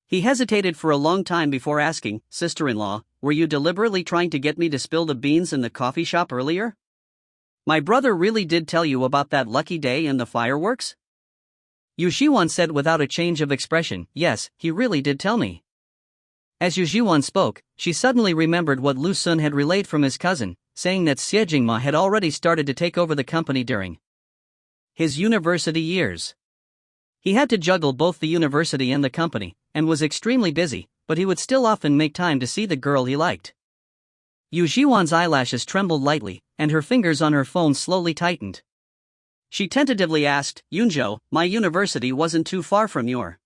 He hesitated for a long time before asking, sister-in-law, were you deliberately trying to get me to spill the beans in the coffee shop earlier? My brother really did tell you about that lucky day and the fireworks? Yu Zhiwan said without a change of expression, yes, he really did tell me. As Yu Zhiwan spoke, she suddenly remembered what Lu Sun had relayed from his cousin, saying that Xie Jingma had already started to take over the company during his university years. He had to juggle both the university and the company, and was extremely busy, but he would still often make time to see the girl he liked. Yu Zhiwan's eyelashes trembled lightly, and her fingers on her phone slowly tightened. She tentatively asked, Yunzhou, my university wasn't too far from your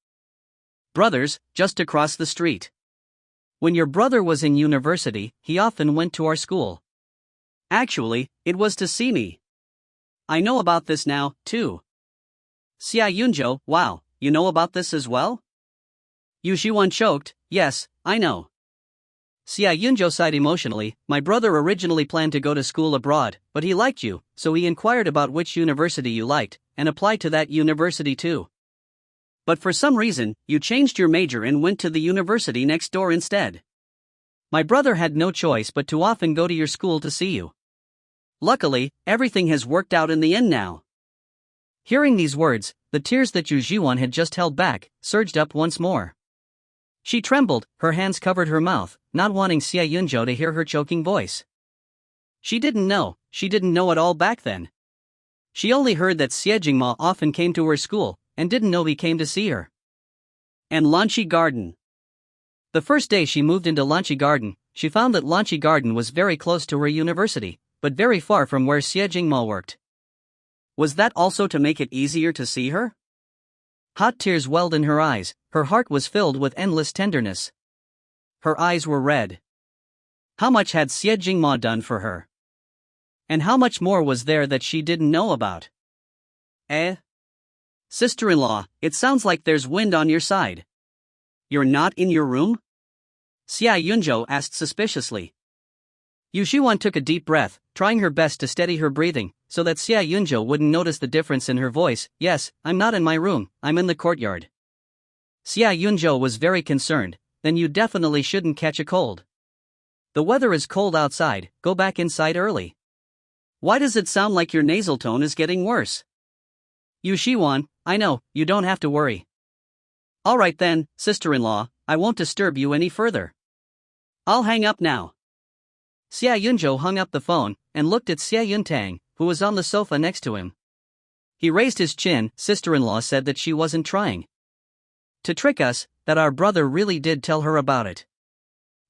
brother's, just across the street. When your brother was in university, he often went to our school. Actually, it was to see me. I know about this now, too. Xia Yunzhou, wow, you know about this as well? Yu Zhiwan choked, yes, I know. Xia Yunzhou sighed emotionally, my brother originally planned to go to school abroad, but he liked you, so he inquired about which university you liked, and applied to that university too. But for some reason, you changed your major and went to the university next door instead. My brother had no choice but to often go to your school to see you. Luckily, everything has worked out in the end now. Hearing these words, the tears that Yu Zhiwan had just held back, surged up once more. She trembled, her hands covered her mouth, not wanting Xia Yunzhou to hear her choking voice. She didn't know at all back then. She only heard that Xie Jingma often came to her school, and didn't know he came to see her. And Lanqi Garden. The first day she moved into Lanqi Garden, she found that Lanchi Garden was very close to her university, but very far from where Xie Jingmo worked. Was that also to make it easier to see her? Hot tears welled in her eyes, her heart was filled with endless tenderness. Her eyes were red. How much had Xie Jingmo done for her? And how much more was there that she didn't know about? Sister-in-law, it sounds like there's wind on your side. You're not in your room? Xia Yunzhou asked suspiciously. Yu Zhiwan took a deep breath, trying her best to steady her breathing, so that Xia Yunzhou wouldn't notice the difference in her voice. Yes, I'm not in my room, I'm in the courtyard. Xia Yunzhou was very concerned. Then you definitely shouldn't catch a cold. The weather is cold outside, go back inside early. Why does it sound like your nasal tone is getting worse? Yu Zhiwan, I know, you don't have to worry. Alright then, sister-in-law, I won't disturb you any further. I'll hang up now. Xia Yunzhou hung up the phone, and looked at Xie Yuntang, who was on the sofa next to him. He raised his chin. Sister-in-law said that she wasn't trying to trick us, that our brother really did tell her about it.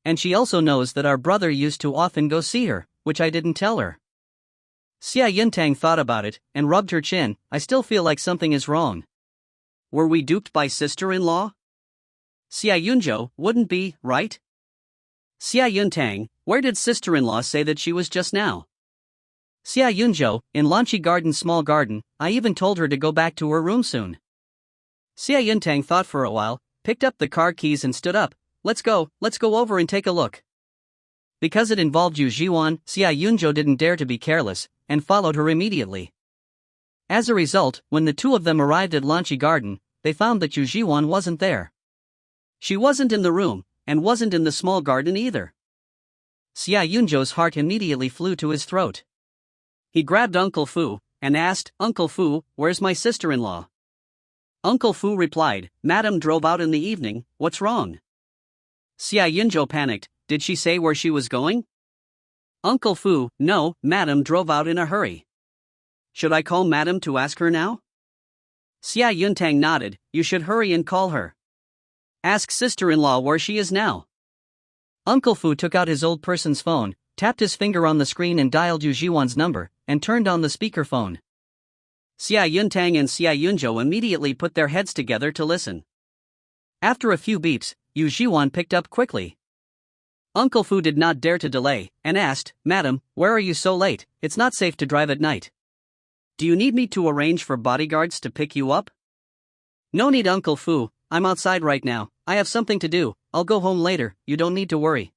And she also knows that our brother used to often go see her, which I didn't tell her. Xia Yuntang thought about it, and rubbed her chin. I still feel like something is wrong. Were we duped by sister-in-law? Xia Yunzhou, wouldn't be, right? Xia Yuntang, where did sister-in-law say that she was just now? Xia Yunzhou, in Lanchi Garden small garden, I even told her to go back to her room soon. Xia Yuntang thought for a while, picked up the car keys and stood up. Let's go over and take a look. Because it involved Yu Zhiwan, Xia Yunzhou didn't dare to be careless, and followed her immediately. As a result, when the two of them arrived at Lanchi Garden, they found that Yu Zhiwan wasn't there. She wasn't in the room, and wasn't in the small garden either. Xia Yunzhou's heart immediately flew to his throat. He grabbed Uncle Fu, and asked, Uncle Fu, where's my sister-in-law? Uncle Fu replied, Madam drove out in the evening, what's wrong? Xia Yunzhou panicked, did she say where she was going? Uncle Fu, no, Madam drove out in a hurry. Should I call Madam to ask her now? Xia Yuntang nodded, you should hurry and call her. Ask sister-in-law where she is now. Uncle Fu took out his old person's phone, tapped his finger on the screen and dialed Yu Zhiwan's number, and turned on the speakerphone. Xia Yuntang and Xia Yunzhou immediately put their heads together to listen. After a few beeps, Yu Zhiwan picked up quickly. Uncle Fu did not dare to delay, and asked, Madam, where are you so late? It's not safe to drive at night. Do you need me to arrange for bodyguards to pick you up? No need, Uncle Fu, I'm outside right now, I have something to do, I'll go home later, you don't need to worry.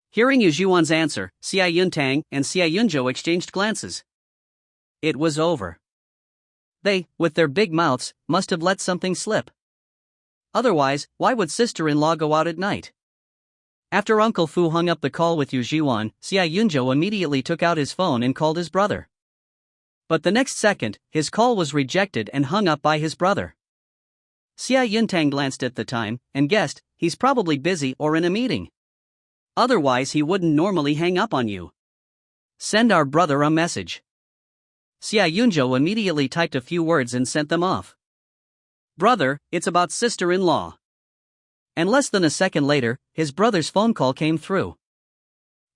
Hearing Yu Zhiwan's answer, Xia Yuntang and Xia Yunzhou exchanged glances. It was over. They, with their big mouths, must have let something slip. Otherwise, why would sister-in-law go out at night? After Uncle Fu hung up the call with Yu Zhiwan, Xia Yunzhou immediately took out his phone and called his brother. But the next second, his call was rejected and hung up by his brother. Xia Yuntang glanced at the time, and guessed, he's probably busy or in a meeting. Otherwise he wouldn't normally hang up on you. Send our brother a message. Xia Yunzhou immediately typed a few words and sent them off. Brother, it's about sister-in-law. And less than a second later, his brother's phone call came through.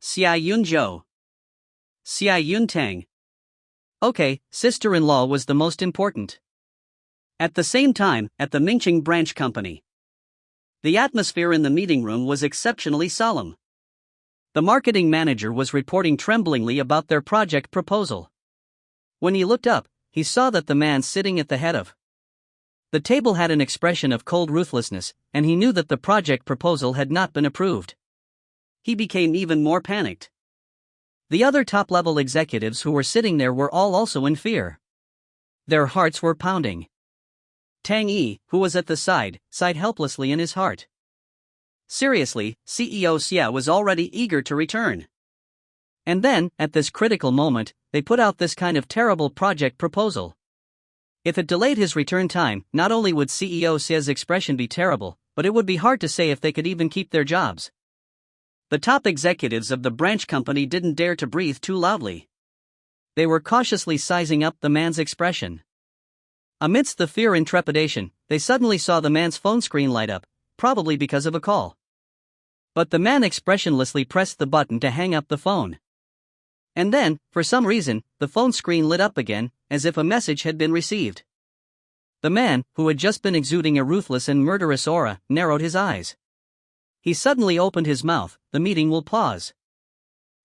Xia Yunzhou. Xia Yuntang. Okay, sister-in-law was the most important. At the same time, at the Mingqing branch company, the atmosphere in the meeting room was exceptionally solemn. The marketing manager was reporting tremblingly about their project proposal. When he looked up, he saw that the man sitting at the head of the table had an expression of cold ruthlessness, and he knew that the project proposal had not been approved. He became even more panicked. The other top-level executives who were sitting there were all also in fear. Their hearts were pounding. Tang Yi, who was at the side, sighed helplessly in his heart. Seriously, CEO Xia was already eager to return. And then, at this critical moment, they put out this kind of terrible project proposal. If it delayed his return time, not only would CEO Xia's expression be terrible, but it would be hard to say if they could even keep their jobs. The top executives of the branch company didn't dare to breathe too loudly. They were cautiously sizing up the man's expression. Amidst the fear and trepidation, they suddenly saw the man's phone screen light up, probably because of a call. But the man expressionlessly pressed the button to hang up the phone. And then, for some reason, the phone screen lit up again, as if a message had been received. The man, who had just been exuding a ruthless and murderous aura, narrowed his eyes. He suddenly opened his mouth. The meeting will pause.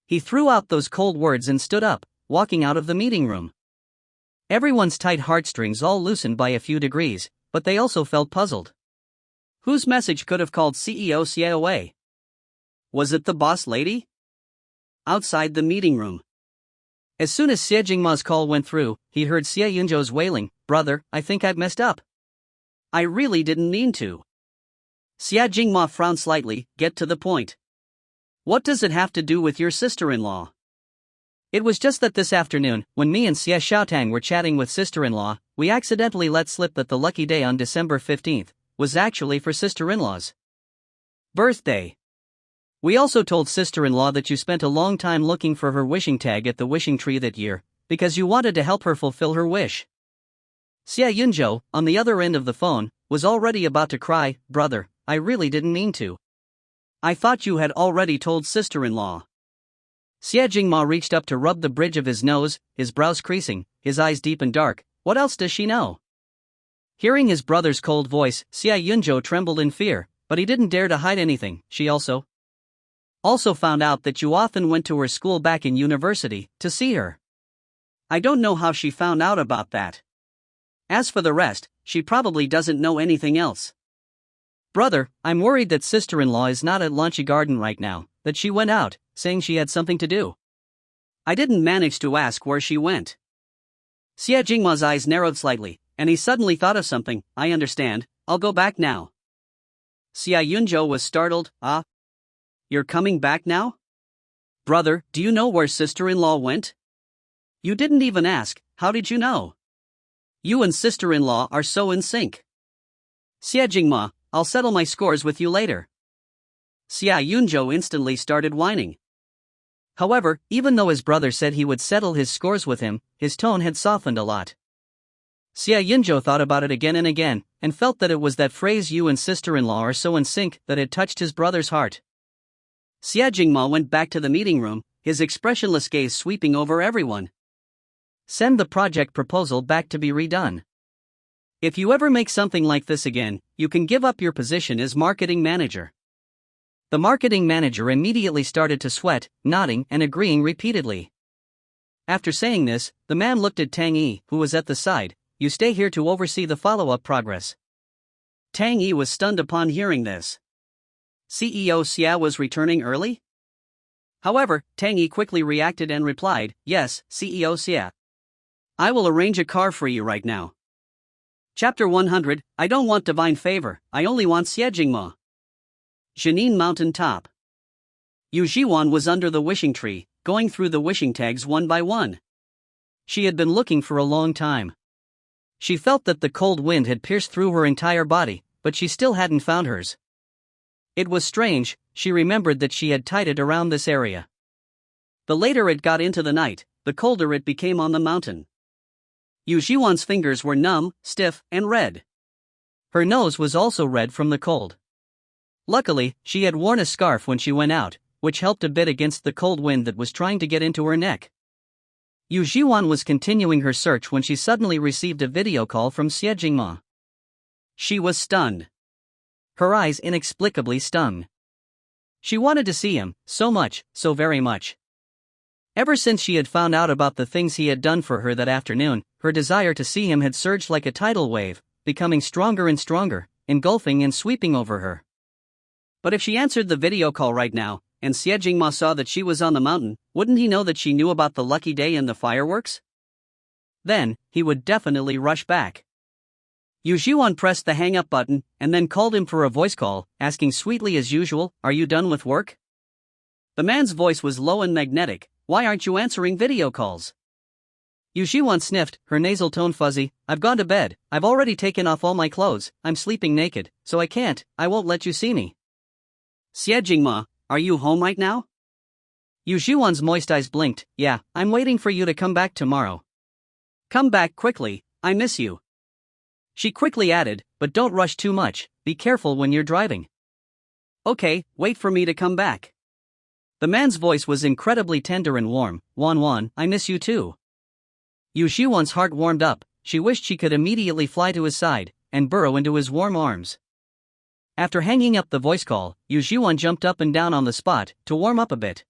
He threw out those cold words and stood up, walking out of the meeting room. Everyone's tight heartstrings all loosened by a few degrees, but they also felt puzzled. Whose message could have called CEO Xie away? Was it the boss lady? Outside the meeting room. As soon as Xie Jingma's call went through, he heard Xie Yunzhou's wailing, "Brother, I think I've messed up. I really didn't mean to." Xie Jingma frowned slightly. "Get to the point. What does it have to do with your sister-in-law?" "It was just that this afternoon, when me and Xie Xiaotang were chatting with sister-in-law, we accidentally let slip that the lucky day on December 15th was actually for sister-in-law's birthday. We also told sister-in-law that you spent a long time looking for her wishing tag at the wishing tree that year, because you wanted to help her fulfill her wish." Xie Yunzhou, on the other end of the phone, was already about to cry, "Brother, I really didn't mean to. I thought you had already told sister-in-law." Xie Jingma reached up to rub the bridge of his nose, his brows creasing, his eyes deep and dark. What else does she know? Hearing his brother's cold voice, Xie Yunzhou trembled in fear, but he didn't dare to hide anything. She also found out that you often went to her school back in university to see her. I don't know how she found out about that. As for the rest, she probably doesn't know anything else. Brother, I'm worried that sister-in-law is not at Lunchy Garden right now, that she went out, saying she had something to do. I didn't manage to ask where she went." Xie Jingma's eyes narrowed slightly, and he suddenly thought of something. "I understand, I'll go back now." Xie Yunzhou was startled. "Ah? You're coming back now? Brother, do you know where sister-in-law went? You didn't even ask, how did you know? You and sister-in-law are so in sync." "Xie Jingma, I'll settle my scores with you later." Xie Yunzhou instantly started whining. However, even though his brother said he would settle his scores with him, his tone had softened a lot. Xie Yunzhou thought about it again and again, and felt that it was that phrase "you and sister-in-law are so in sync" that had touched his brother's heart. Xie Jingma went back to the meeting room, his expressionless gaze sweeping over everyone. "Send the project proposal back to be redone. If you ever make something like this again, you can give up your position as marketing manager." The marketing manager immediately started to sweat, nodding and agreeing repeatedly. After saying this, the man looked at Tang Yi, who was at the side. "You stay here to oversee the follow-up progress." Tang Yi was stunned upon hearing this. CEO Xia was returning early? However, Tang Yi quickly reacted and replied, "Yes, CEO Xia. I will arrange a car for you right now." Chapter 100, I don't want divine favor, I only want Xie Jingma. Jianin Mountain Top. Yu Zhiwan was under the wishing tree, going through the wishing tags one by one. She had been looking for a long time. She felt that the cold wind had pierced through her entire body, but she still hadn't found hers. It was strange, she remembered that she had tied it around this area. The later it got into the night, the colder it became on the mountain. Yu Zhiwan's fingers were numb, stiff, and red. Her nose was also red from the cold. Luckily, she had worn a scarf when she went out, which helped a bit against the cold wind that was trying to get into her neck. Yu Zhiwan was continuing her search when she suddenly received a video call from Xie Jingma. She was stunned. Her eyes inexplicably stung. She wanted to see him, so much, so very much. Ever since she had found out about the things he had done for her that afternoon, her desire to see him had surged like a tidal wave, becoming stronger and stronger, engulfing and sweeping over her. But if she answered the video call right now, and Xie Jingma saw that she was on the mountain, wouldn't he know that she knew about the lucky day and the fireworks? Then, he would definitely rush back. Yu Zhiwan pressed the hang-up button, and then called him for a voice call, asking sweetly as usual, "Are you done with work?" The man's voice was low and magnetic. "Why aren't you answering video calls?" Yu Zhiwan sniffed, her nasal tone fuzzy. "I've gone to bed, I've already taken off all my clothes, I'm sleeping naked, so I won't let you see me." "Xie Jingma, are you home right now?" Yu Zhiwan's moist eyes blinked. "Yeah, I'm waiting for you to come back tomorrow. Come back quickly, I miss you." She quickly added, "But don't rush too much, be careful when you're driving." Okay, wait for me to come back. The man's voice was incredibly tender and warm. Wan, I miss you too. Yu Zhiwan's heart warmed up. She wished she could immediately fly to his side and burrow into his warm arms. After hanging up the voice call, Yu Zhiwan jumped up and down on the spot to warm up a bit.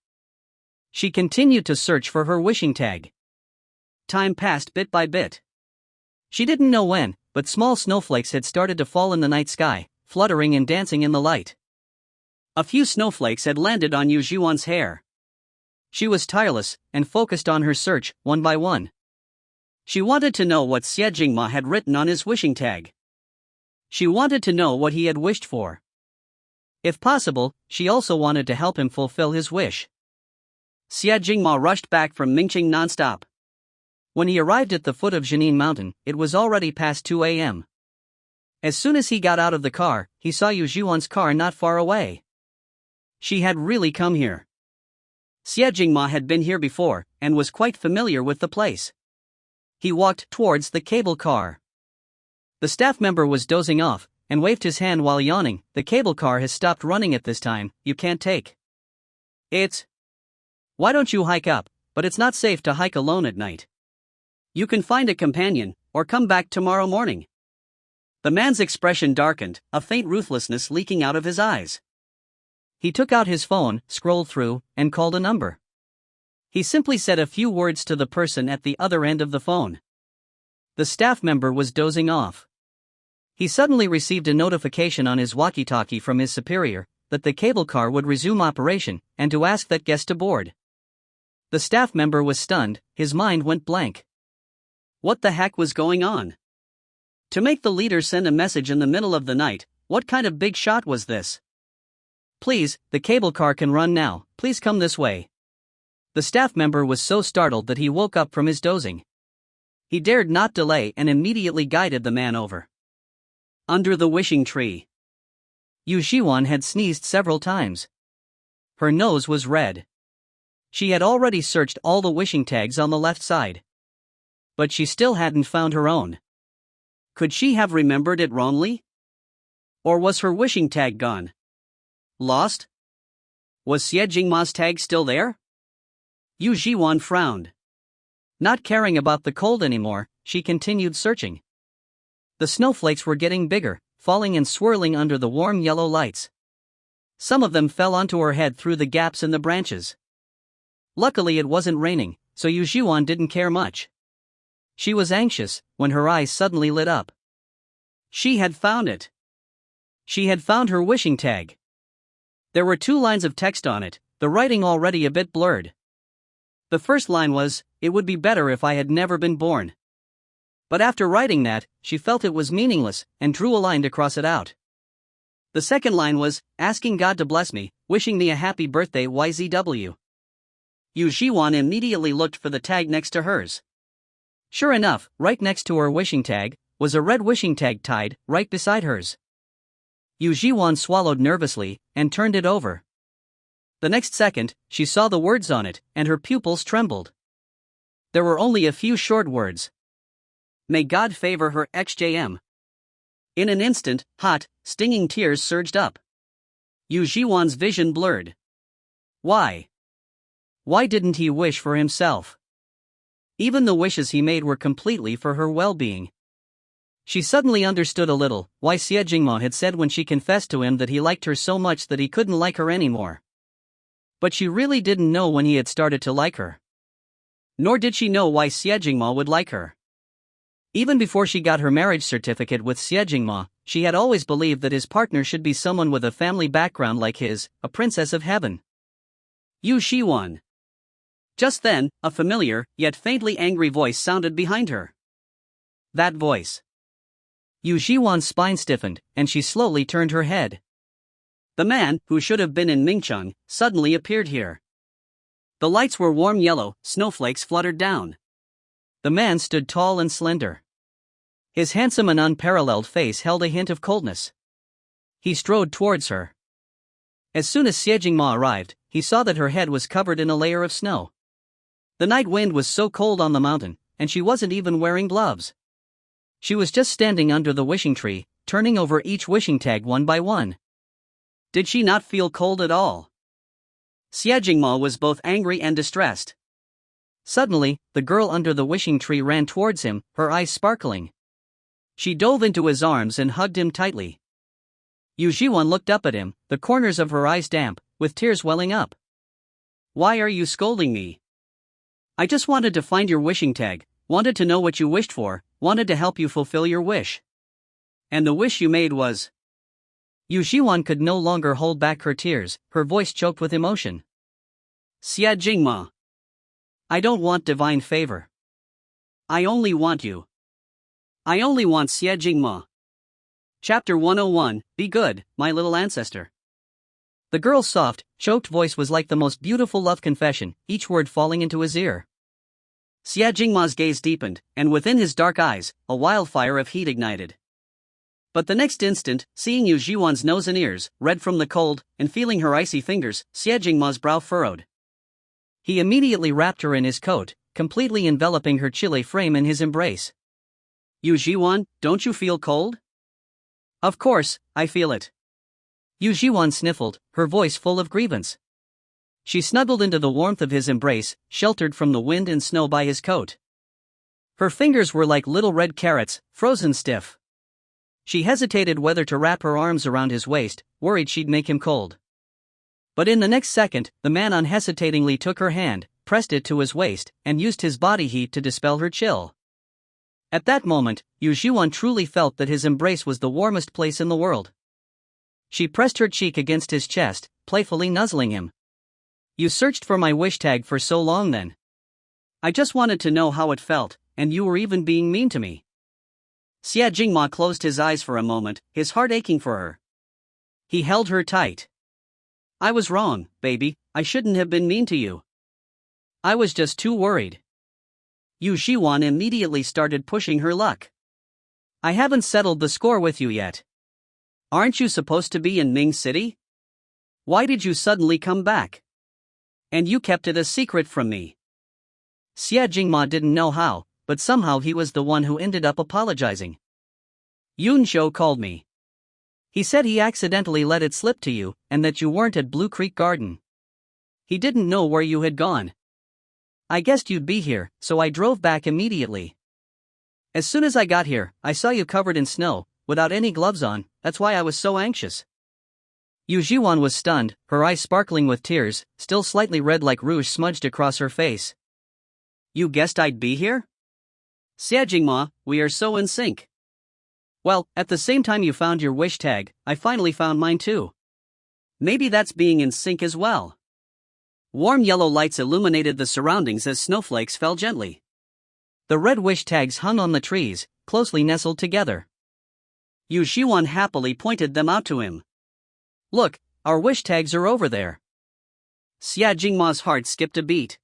She continued to search for her wishing tag. Time passed bit by bit. She didn't know when, but small snowflakes had started to fall in the night sky, fluttering and dancing in the light. A few snowflakes had landed on Yu Zhiwan's hair. She was tireless and focused on her search, one by one. She wanted to know what Xie Jingma had written on his wishing tag. She wanted to know what he had wished for. If possible, she also wanted to help him fulfill his wish. Xie Jingma rushed back from Mingqing nonstop. When he arrived at the foot of Jianin Mountain, it was already past 2 a.m. As soon as he got out of the car, he saw Yu Zhiwan's car not far away. She had really come here. Xie Jingma had been here before, and was quite familiar with the place. He walked towards the cable car. The staff member was dozing off, and waved his hand while yawning. The cable car has stopped running at this time, you can't take it. Why don't you hike up? But it's not safe to hike alone at night. You can find a companion, or come back tomorrow morning. The man's expression darkened, a faint ruthlessness leaking out of his eyes. He took out his phone, scrolled through, and called a number. He simply said a few words to the person at the other end of the phone. The staff member was dozing off. He suddenly received a notification on his walkie-talkie from his superior that the cable car would resume operation, and to ask that guest to board. The staff member was stunned, his mind went blank. What the heck was going on? To make the leader send a message in the middle of the night, what kind of big shot was this? Please, the cable car can run now, please come this way. The staff member was so startled that he woke up from his dozing. He dared not delay and immediately guided the man over. Under the wishing tree. Yu Zhiwan had sneezed several times. Her nose was red. She had already searched all the wishing tags on the left side. But she still hadn't found her own. Could she have remembered it wrongly? Or was her wishing tag gone? Lost? Was Xie Jingma's tag still there? Yu Zhiwan frowned. Not caring about the cold anymore, she continued searching. The snowflakes were getting bigger, falling and swirling under the warm yellow lights. Some of them fell onto her head through the gaps in the branches. Luckily it wasn't raining, so Yu Zhiwan didn't care much. She was anxious when her eyes suddenly lit up. She had found it. She had found her wishing tag. There were 2 lines of text on it, the writing already a bit blurred. The first line was, "It would be better if I had never been born." But after writing that, she felt it was meaningless, and drew a line to cross it out. The second line was, "Asking God to bless me, wishing me a happy birthday YZW." Yu Zhiwan immediately looked for the tag next to hers. Sure enough, right next to her wishing tag, was a red wishing tag tied right beside hers. Yu Zhiwan swallowed nervously, and turned it over. The next second, she saw the words on it, and her pupils trembled. There were only a few short words. May God favor her XJM. In an instant, hot, stinging tears surged up. Yu Zhiwan's vision blurred. Why? Why didn't he wish for himself? Even the wishes he made were completely for her well-being. She suddenly understood a little why Xie Jingma had said when she confessed to him that he liked her so much that he couldn't like her anymore. But she really didn't know when he had started to like her. Nor did she know why Xie Jingma would like her. Even before she got her marriage certificate with Xie Jingma, she had always believed that his partner should be someone with a family background like his, a princess of heaven. Yu Zhiwan. Just then, a familiar, yet faintly angry voice sounded behind her. That voice. Yu Zhiwan's spine stiffened, and she slowly turned her head. The man, who should have been in Mingcheng, suddenly appeared here. The lights were warm yellow, snowflakes fluttered down. The man stood tall and slender. His handsome and unparalleled face held a hint of coldness. He strode towards her. As soon as Xie Jingma arrived, he saw that her head was covered in a layer of snow. The night wind was so cold on the mountain, and she wasn't even wearing gloves. She was just standing under the wishing tree, turning over each wishing tag one by one. Did she not feel cold at all? Xie Jingma was both angry and distressed. Suddenly, the girl under the wishing tree ran towards him, her eyes sparkling. She dove into his arms and hugged him tightly. Yu Zhiwan looked up at him, the corners of her eyes damp, with tears welling up. Why are you scolding me? I just wanted to find your wishing tag, wanted to know what you wished for, wanted to help you fulfill your wish. And the wish you made was... Yu Zhiwan could no longer hold back her tears, her voice choked with emotion. Xie Jingma. I don't want divine favor. I only want you. I only want Xie Jingma. Chapter 101, Be Good, My Little Ancestor. The girl's soft, choked voice was like the most beautiful love confession, each word falling into his ear. Xie Jingma's gaze deepened, and within his dark eyes, a wildfire of heat ignited. But the next instant, seeing Yu Zhiwan's nose and ears, red from the cold, and feeling her icy fingers, Xie Jingma's brow furrowed. He immediately wrapped her in his coat, completely enveloping her chilly frame in his embrace. Yu Zhiwan, don't you feel cold? Of course, I feel it. Yu Zhiwan sniffled, her voice full of grievance. She snuggled into the warmth of his embrace, sheltered from the wind and snow by his coat. Her fingers were like little red carrots, frozen stiff. She hesitated whether to wrap her arms around his waist, worried she'd make him cold. But in the next second, the man unhesitatingly took her hand, pressed it to his waist, and used his body heat to dispel her chill. At that moment, Yu Zhiwan truly felt that his embrace was the warmest place in the world. She pressed her cheek against his chest, playfully nuzzling him. You searched for my wish tag for so long then. I just wanted to know how it felt, and you were even being mean to me. Xie Jingma closed his eyes for a moment, his heart aching for her. He held her tight. I was wrong, baby, I shouldn't have been mean to you. I was just too worried. Yu Zhiwan immediately started pushing her luck. I haven't settled the score with you yet. Aren't you supposed to be in Ming City? Why did you suddenly come back? And you kept it a secret from me. Xie Jingma didn't know how, but somehow he was the one who ended up apologizing. Yun Shou called me. He said he accidentally let it slip to you, and that you weren't at Blue Creek Garden. He didn't know where you had gone. I guessed you'd be here, so I drove back immediately. As soon as I got here, I saw you covered in snow, without any gloves on, that's why I was so anxious. Yu Zhiwan was stunned, her eyes sparkling with tears, still slightly red like rouge smudged across her face. You guessed I'd be here? Xie Jingma, we are so in sync. Well, at the same time you found your wish tag, I finally found mine too. Maybe that's being in sync as well. Warm yellow lights illuminated the surroundings as snowflakes fell gently. The red wish tags hung on the trees, closely nestled together. Yu Zhiwan happily pointed them out to him. Look, our wish tags are over there. Xie Jingma's heart skipped a beat.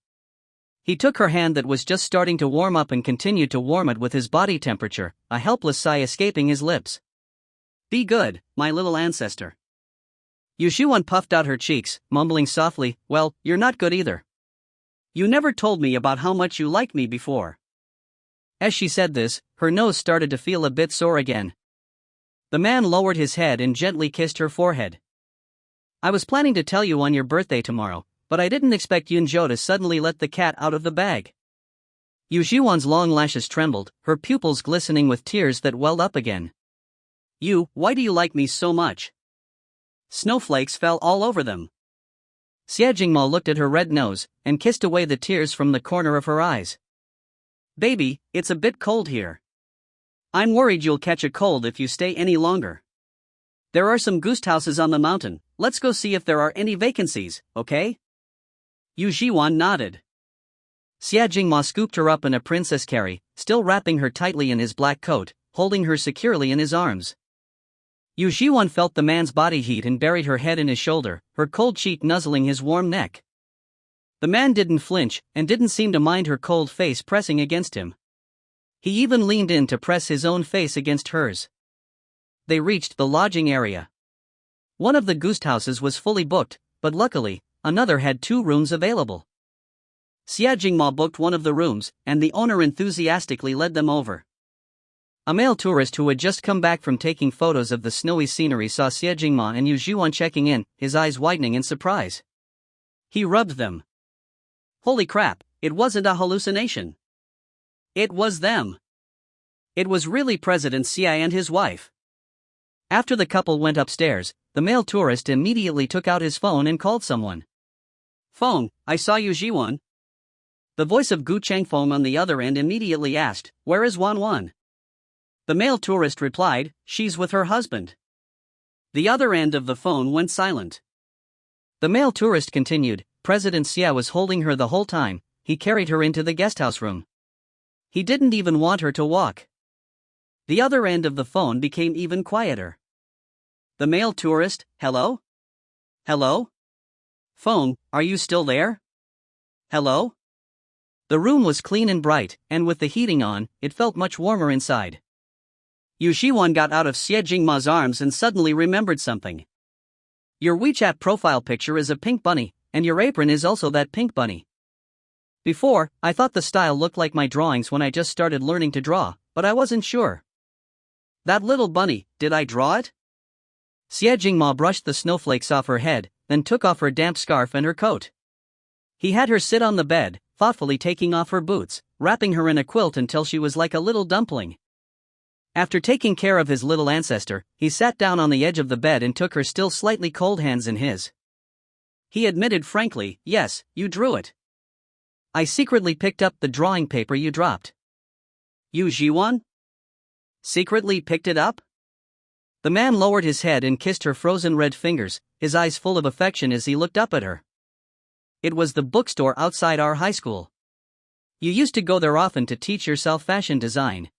He took her hand that was just starting to warm up and continued to warm it with his body temperature, a helpless sigh escaping his lips. Be good, my little ancestor. Yu Zhiwan puffed out her cheeks, mumbling softly, well, you're not good either. You never told me about how much you liked me before. As she said this, her nose started to feel a bit sore again. The man lowered his head and gently kissed her forehead. I was planning to tell you on your birthday tomorrow, but I didn't expect Yun Zhou to suddenly let the cat out of the bag. Yu Zhiwan's long lashes trembled, her pupils glistening with tears that welled up again. Why do you like me so much? Snowflakes fell all over them. Xie Jingma looked at her red nose, and kissed away the tears from the corner of her eyes. Baby, it's a bit cold here. I'm worried you'll catch a cold if you stay any longer. There are some ghost houses on the mountain, let's go see if there are any vacancies, okay? Yu Zhiwan nodded. Xie Jingma scooped her up in a princess carry, still wrapping her tightly in his black coat, holding her securely in his arms. Yu Zhiwan felt the man's body heat and buried her head in his shoulder, her cold cheek nuzzling his warm neck. The man didn't flinch, and didn't seem to mind her cold face pressing against him. He even leaned in to press his own face against hers. They reached the lodging area. One of the ghost houses was fully booked, but luckily, another had 2 rooms available. Xie Jingma booked one of the rooms, and the owner enthusiastically led them over. A male tourist who had just come back from taking photos of the snowy scenery saw Xie Jingma and Yu Zhiwan checking in, his eyes widening in surprise. He rubbed them. Holy crap, it wasn't a hallucination. It was them. It was really President Xie and his wife. After the couple went upstairs, the male tourist immediately took out his phone and called someone. Phone, I saw Yu Zhiwan. The voice of Gu Chengfeng on the other end immediately asked, where is Wan? The male tourist replied, she's with her husband. The other end of the phone went silent. The male tourist continued, President Xie was holding her the whole time, he carried her into the guesthouse room. He didn't even want her to walk. The other end of the phone became even quieter. The male tourist, hello? Hello? Phone, are you still there? Hello? The room was clean and bright, and with the heating on, it felt much warmer inside. Yu Zhiwan got out of Xie Jingma's arms and suddenly remembered something. Your WeChat profile picture is a pink bunny, and your apron is also that pink bunny. Before, I thought the style looked like my drawings when I just started learning to draw, but I wasn't sure. That little bunny, did I draw it? Xie Jingma brushed the snowflakes off her head, then took off her damp scarf and her coat. He had her sit on the bed, thoughtfully taking off her boots, wrapping her in a quilt until she was like a little dumpling. After taking care of his little ancestor, he sat down on the edge of the bed and took her still slightly cold hands in his. He admitted frankly, yes, you drew it. I secretly picked up the drawing paper you dropped. Yu Zhiwan? Secretly picked it up? The man lowered his head and kissed her frozen red fingers, his eyes full of affection as he looked up at her. It was the bookstore outside our high school. You used to go there often to teach yourself fashion design.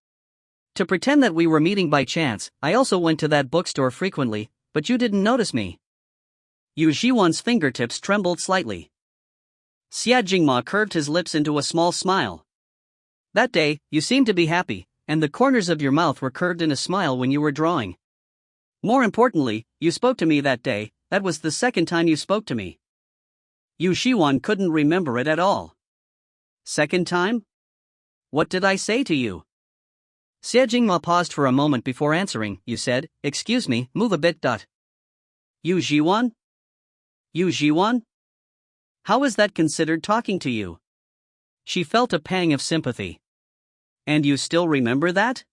To pretend that we were meeting by chance, I also went to that bookstore frequently, but you didn't notice me. Yu Zhiwan's fingertips trembled slightly. Xie Jingma curved his lips into a small smile. That day, you seemed to be happy, and the corners of your mouth were curved in a smile when you were drawing. More importantly, you spoke to me that day, that was the second time you spoke to me. Yu Zhiwan couldn't remember it at all. Second time? What did I say to you? Xie Jingma paused for a moment before answering, you said, excuse me, move a bit. Yu Zhiwan? Yu Zhiwan? How is that considered talking to you? She felt a pang of sympathy. And you still remember that?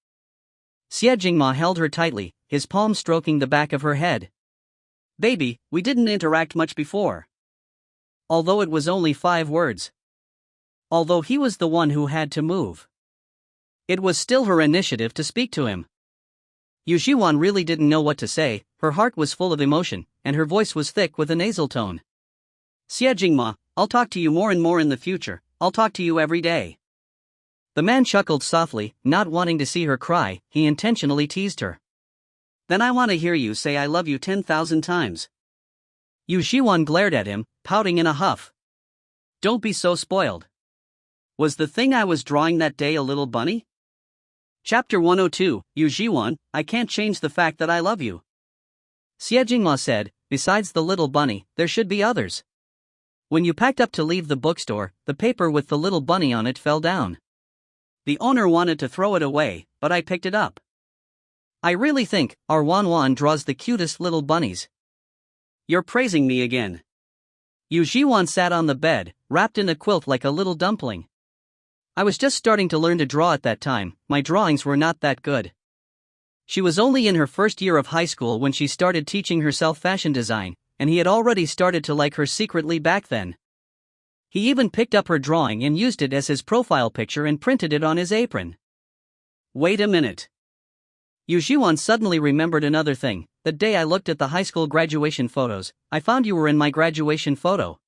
Xie Jingma held her tightly, his palm stroking the back of her head. Baby, we didn't interact much before. Although it was only 5 words. Although he was the one who had to move. It was still her initiative to speak to him. Yu Zhiwan really didn't know what to say, her heart was full of emotion, and her voice was thick with a nasal tone. Xie Jingma, I'll talk to you more and more in the future, I'll talk to you every day. The man chuckled softly, not wanting to see her cry, he intentionally teased her. Then I want to hear you say I love you 10,000 times. Yu Zhiwan glared at him, pouting in a huff. Don't be so spoiled. Was the thing I was drawing that day a little bunny? Chapter 102, Yu Zhiwan, I can't change the fact that I love you. Xie Jingma said, besides the little bunny, there should be others. When you packed up to leave the bookstore, the paper with the little bunny on it fell down. The owner wanted to throw it away, but I picked it up. I really think our Wan draws the cutest little bunnies. You're praising me again. Yu Zhiwan sat on the bed, wrapped in a quilt like a little dumpling. I was just starting to learn to draw at that time, my drawings were not that good. She was only in her first year of high school when she started teaching herself fashion design, and he had already started to like her secretly back then. He even picked up her drawing and used it as his profile picture and printed it on his apron. Wait a minute. Yu Zhiwan suddenly remembered another thing. The day I looked at the high school graduation photos, I found you were in my graduation photo.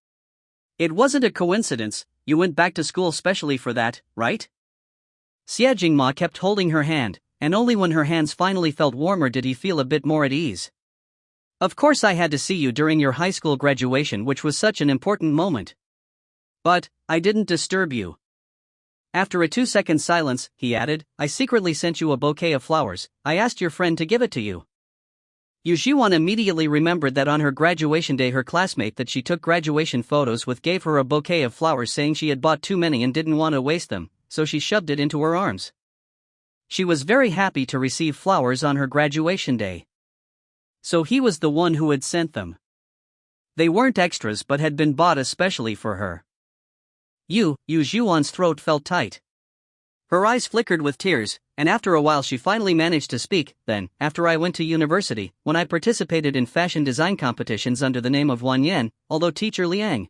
It wasn't a coincidence, you went back to school specially for that, right? Xie Jingma kept holding her hand, and only when her hands finally felt warmer did he feel a bit more at ease. Of course I had to see you during your high school graduation, which was such an important moment. But, I didn't disturb you. After a 2-second silence, he added, I secretly sent you a bouquet of flowers, I asked your friend to give it to you. Yu Zhiwan immediately remembered that on her graduation day her classmate that she took graduation photos with gave her a bouquet of flowers saying she had bought too many and didn't want to waste them, so she shoved it into her arms. She was very happy to receive flowers on her graduation day. So he was the one who had sent them. They weren't extras but had been bought especially for her. Yu Zhiwan's throat felt tight. Her eyes flickered with tears, and after a while she finally managed to speak. Then, after I went to university, when I participated in fashion design competitions under the name of Wan Yan, although teacher Liang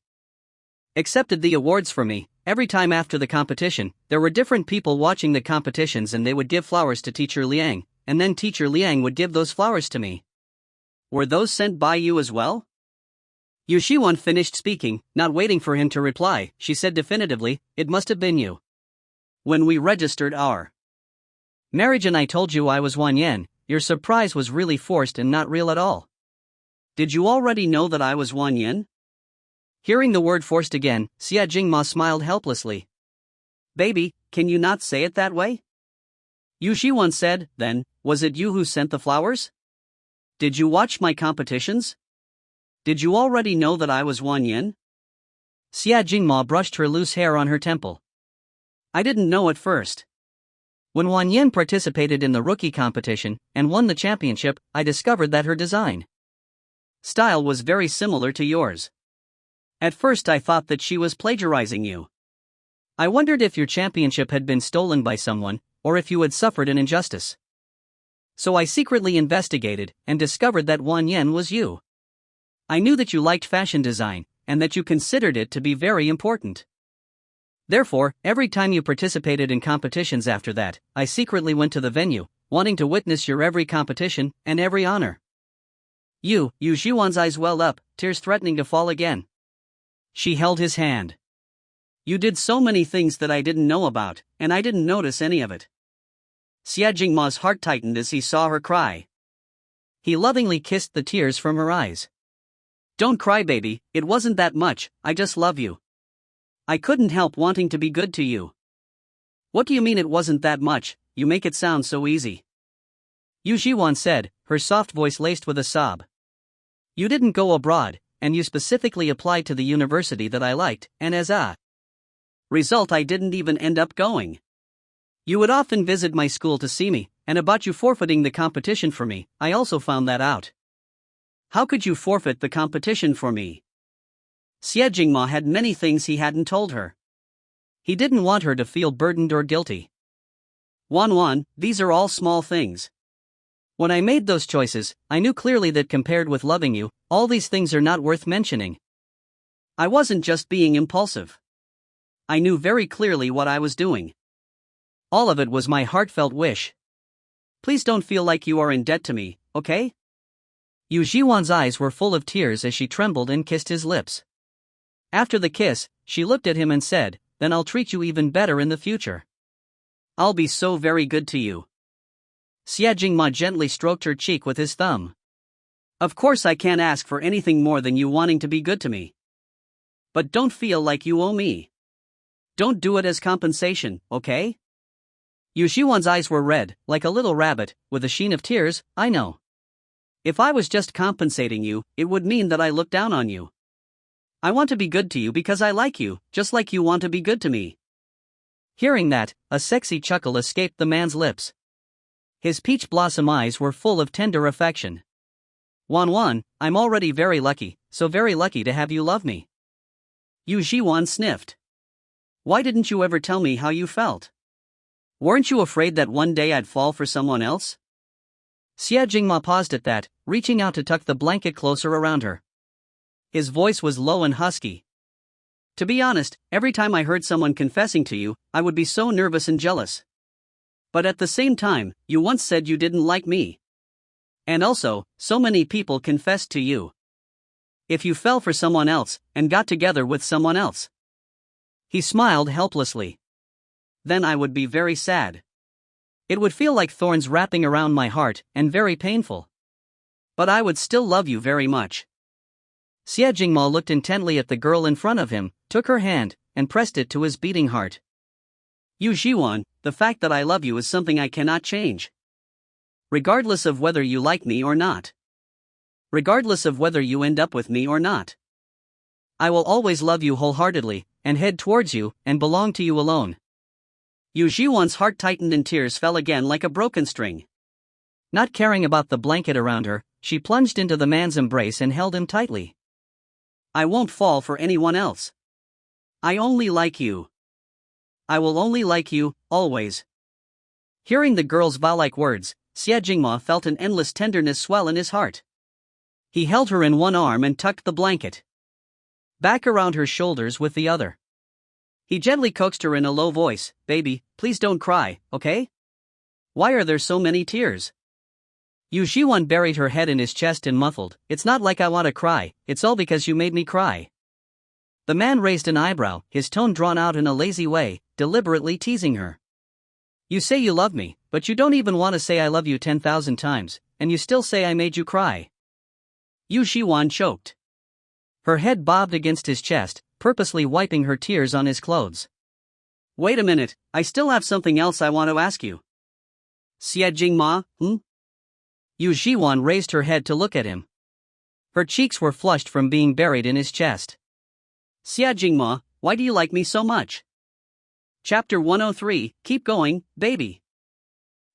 accepted the awards for me, every time after the competition, there were different people watching the competitions and they would give flowers to teacher Liang, and then teacher Liang would give those flowers to me. Were those sent by you as well? Yu Zhiwan finished speaking, not waiting for him to reply. She said definitively, "It must have been you. When we registered our marriage and I told you I was Wan Yan, your surprise was really forced and not real at all. Did you already know that I was Wan Yan?" Hearing the word forced again, Xia Jingma smiled helplessly. "Baby, can you not say it that way?" Yu Zhiwan said. "Then, was it you who sent the flowers? Did you watch my competitions? Did you already know that I was Wan Yan?" Xia Jingma brushed her loose hair on her temple. "I didn't know at first. When Wan Yan participated in the rookie competition and won the championship, I discovered that her design style was very similar to yours. At first I thought that she was plagiarizing you. I wondered if your championship had been stolen by someone, or if you had suffered an injustice. So I secretly investigated and discovered that Wan Yan was you. I knew that you liked fashion design, and that you considered it to be very important. Therefore, every time you participated in competitions after that, I secretly went to the venue, wanting to witness your every competition and every honor." Yu Zhiwan's eyes welled up, tears threatening to fall again. She held his hand. "You did so many things that I didn't know about, and I didn't notice any of it." Xia Jingma's heart tightened as he saw her cry. He lovingly kissed the tears from her eyes. "Don't cry, baby, it wasn't that much, I just love you. I couldn't help wanting to be good to you." "What do you mean it wasn't that much? You make it sound so easy." Yu Zhiwan said, her soft voice laced with a sob. "You didn't go abroad, and you specifically applied to the university that I liked, and as a result I didn't even end up going. You would often visit my school to see me, and about you forfeiting the competition for me, I also found that out." "How could you forfeit the competition for me?" Xie Jingma had many things he hadn't told her. He didn't want her to feel burdened or guilty. "Wan, these are all small things. When I made those choices, I knew clearly that compared with loving you, all these things are not worth mentioning. I wasn't just being impulsive. I knew very clearly what I was doing. All of it was my heartfelt wish. Please don't feel like you are in debt to me, okay?" Yu Zhiwan's eyes were full of tears as she trembled and kissed his lips. After the kiss, she looked at him and said, "Then I'll treat you even better in the future. I'll be so very good to you." Xia Jingma gently stroked her cheek with his thumb. "Of course I can't ask for anything more than you wanting to be good to me. But don't feel like you owe me. Don't do it as compensation, okay?" Yu Zhiwan's eyes were red, like a little rabbit, with a sheen of tears. "I know. If I was just compensating you, it would mean that I look down on you. I want to be good to you because I like you, just like you want to be good to me." Hearing that, a sexy chuckle escaped the man's lips. His peach blossom eyes were full of tender affection. "Wan, I'm already very lucky, so very lucky to have you love me." Yu Zhiwan sniffed. "Why didn't you ever tell me how you felt? Weren't you afraid that one day I'd fall for someone else?" Xia Jingma paused at that, reaching out to tuck the blanket closer around her. His voice was low and husky. "To be honest, every time I heard someone confessing to you, I would be so nervous and jealous. But at the same time, you once said you didn't like me. And also, so many people confessed to you. If you fell for someone else, and got together with someone else." He smiled helplessly. "Then I would be very sad. It would feel like thorns wrapping around my heart, and very painful. But I would still love you very much." Xie Jingma looked intently at the girl in front of him, took her hand, and pressed it to his beating heart. "Yu Zhiwan, the fact that I love you is something I cannot change. Regardless of whether you like me or not. Regardless of whether you end up with me or not. I will always love you wholeheartedly, and head towards you, and belong to you alone." Yu Zhiwan's heart tightened and tears fell again like a broken string. Not caring about the blanket around her, she plunged into the man's embrace and held him tightly. I won't fall for anyone else. I only like you. I will only like you, always. Hearing the girl's vow-like words, Xie Jingma felt an endless tenderness swell in his heart. He held her in one arm and tucked the blanket back around her shoulders with the other. He gently coaxed her in a low voice, "Baby, please don't cry, okay? Why are there so many tears?" Yu Zhiwan buried her head in his chest and muffled, "It's not like I want to cry, it's all because you made me cry." The man raised an eyebrow, his tone drawn out in a lazy way, deliberately teasing her. "You say you love me, but you don't even want to say I love you 10,000 times, and you still say I made you cry." Yu Zhiwan choked. Her head bobbed against his chest, purposely wiping her tears on his clothes. "Wait a minute, I still have something else I want to ask you." "Xie Jingma, Yu Zhiwan raised her head to look at him. Her cheeks were flushed from being buried in his chest. "Xie Jingma, why do you like me so much?" Chapter 103, Keep Going, Baby.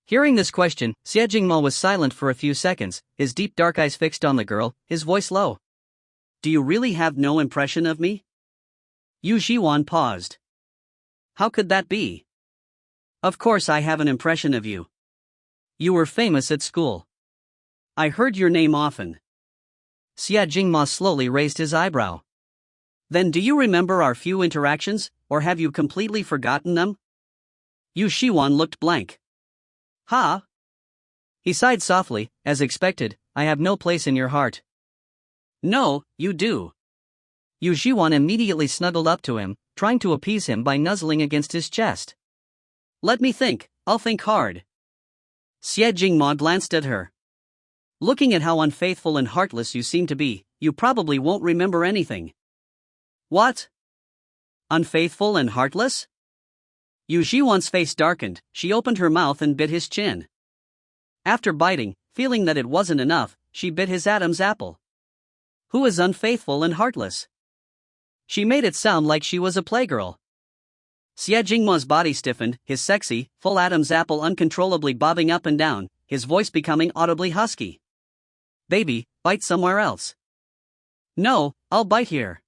Hearing this question, Xie Jingma was silent for a few seconds, his deep dark eyes fixed on the girl, his voice low. "Do you really have no impression of me?" Yu Zhiwan paused. "How could that be?" "Of course I have an impression of you. You were famous at school. I heard your name often." Xie Jingma slowly raised his eyebrow. "Then do you remember our few interactions, or have you completely forgotten them?" Yu Zhiwan looked blank. "Huh?" He sighed softly, as expected, "I have no place in your heart." "No, you do." Yu Zhiwan immediately snuggled up to him, trying to appease him by nuzzling against his chest. "Let me think, I'll think hard." Xie Jingma glanced at her. "Looking at how unfaithful and heartless you seem to be, you probably won't remember anything." "What? Unfaithful and heartless?" Yu Zhiwan's face darkened, she opened her mouth and bit his chin. After biting, feeling that it wasn't enough, she bit his Adam's apple. Who is unfaithful and heartless? She made it sound like she was a playgirl. Xie Jingma's body stiffened, his sexy, full Adam's apple uncontrollably bobbing up and down, his voice becoming audibly husky. "Baby, bite somewhere else." "No, I'll bite here."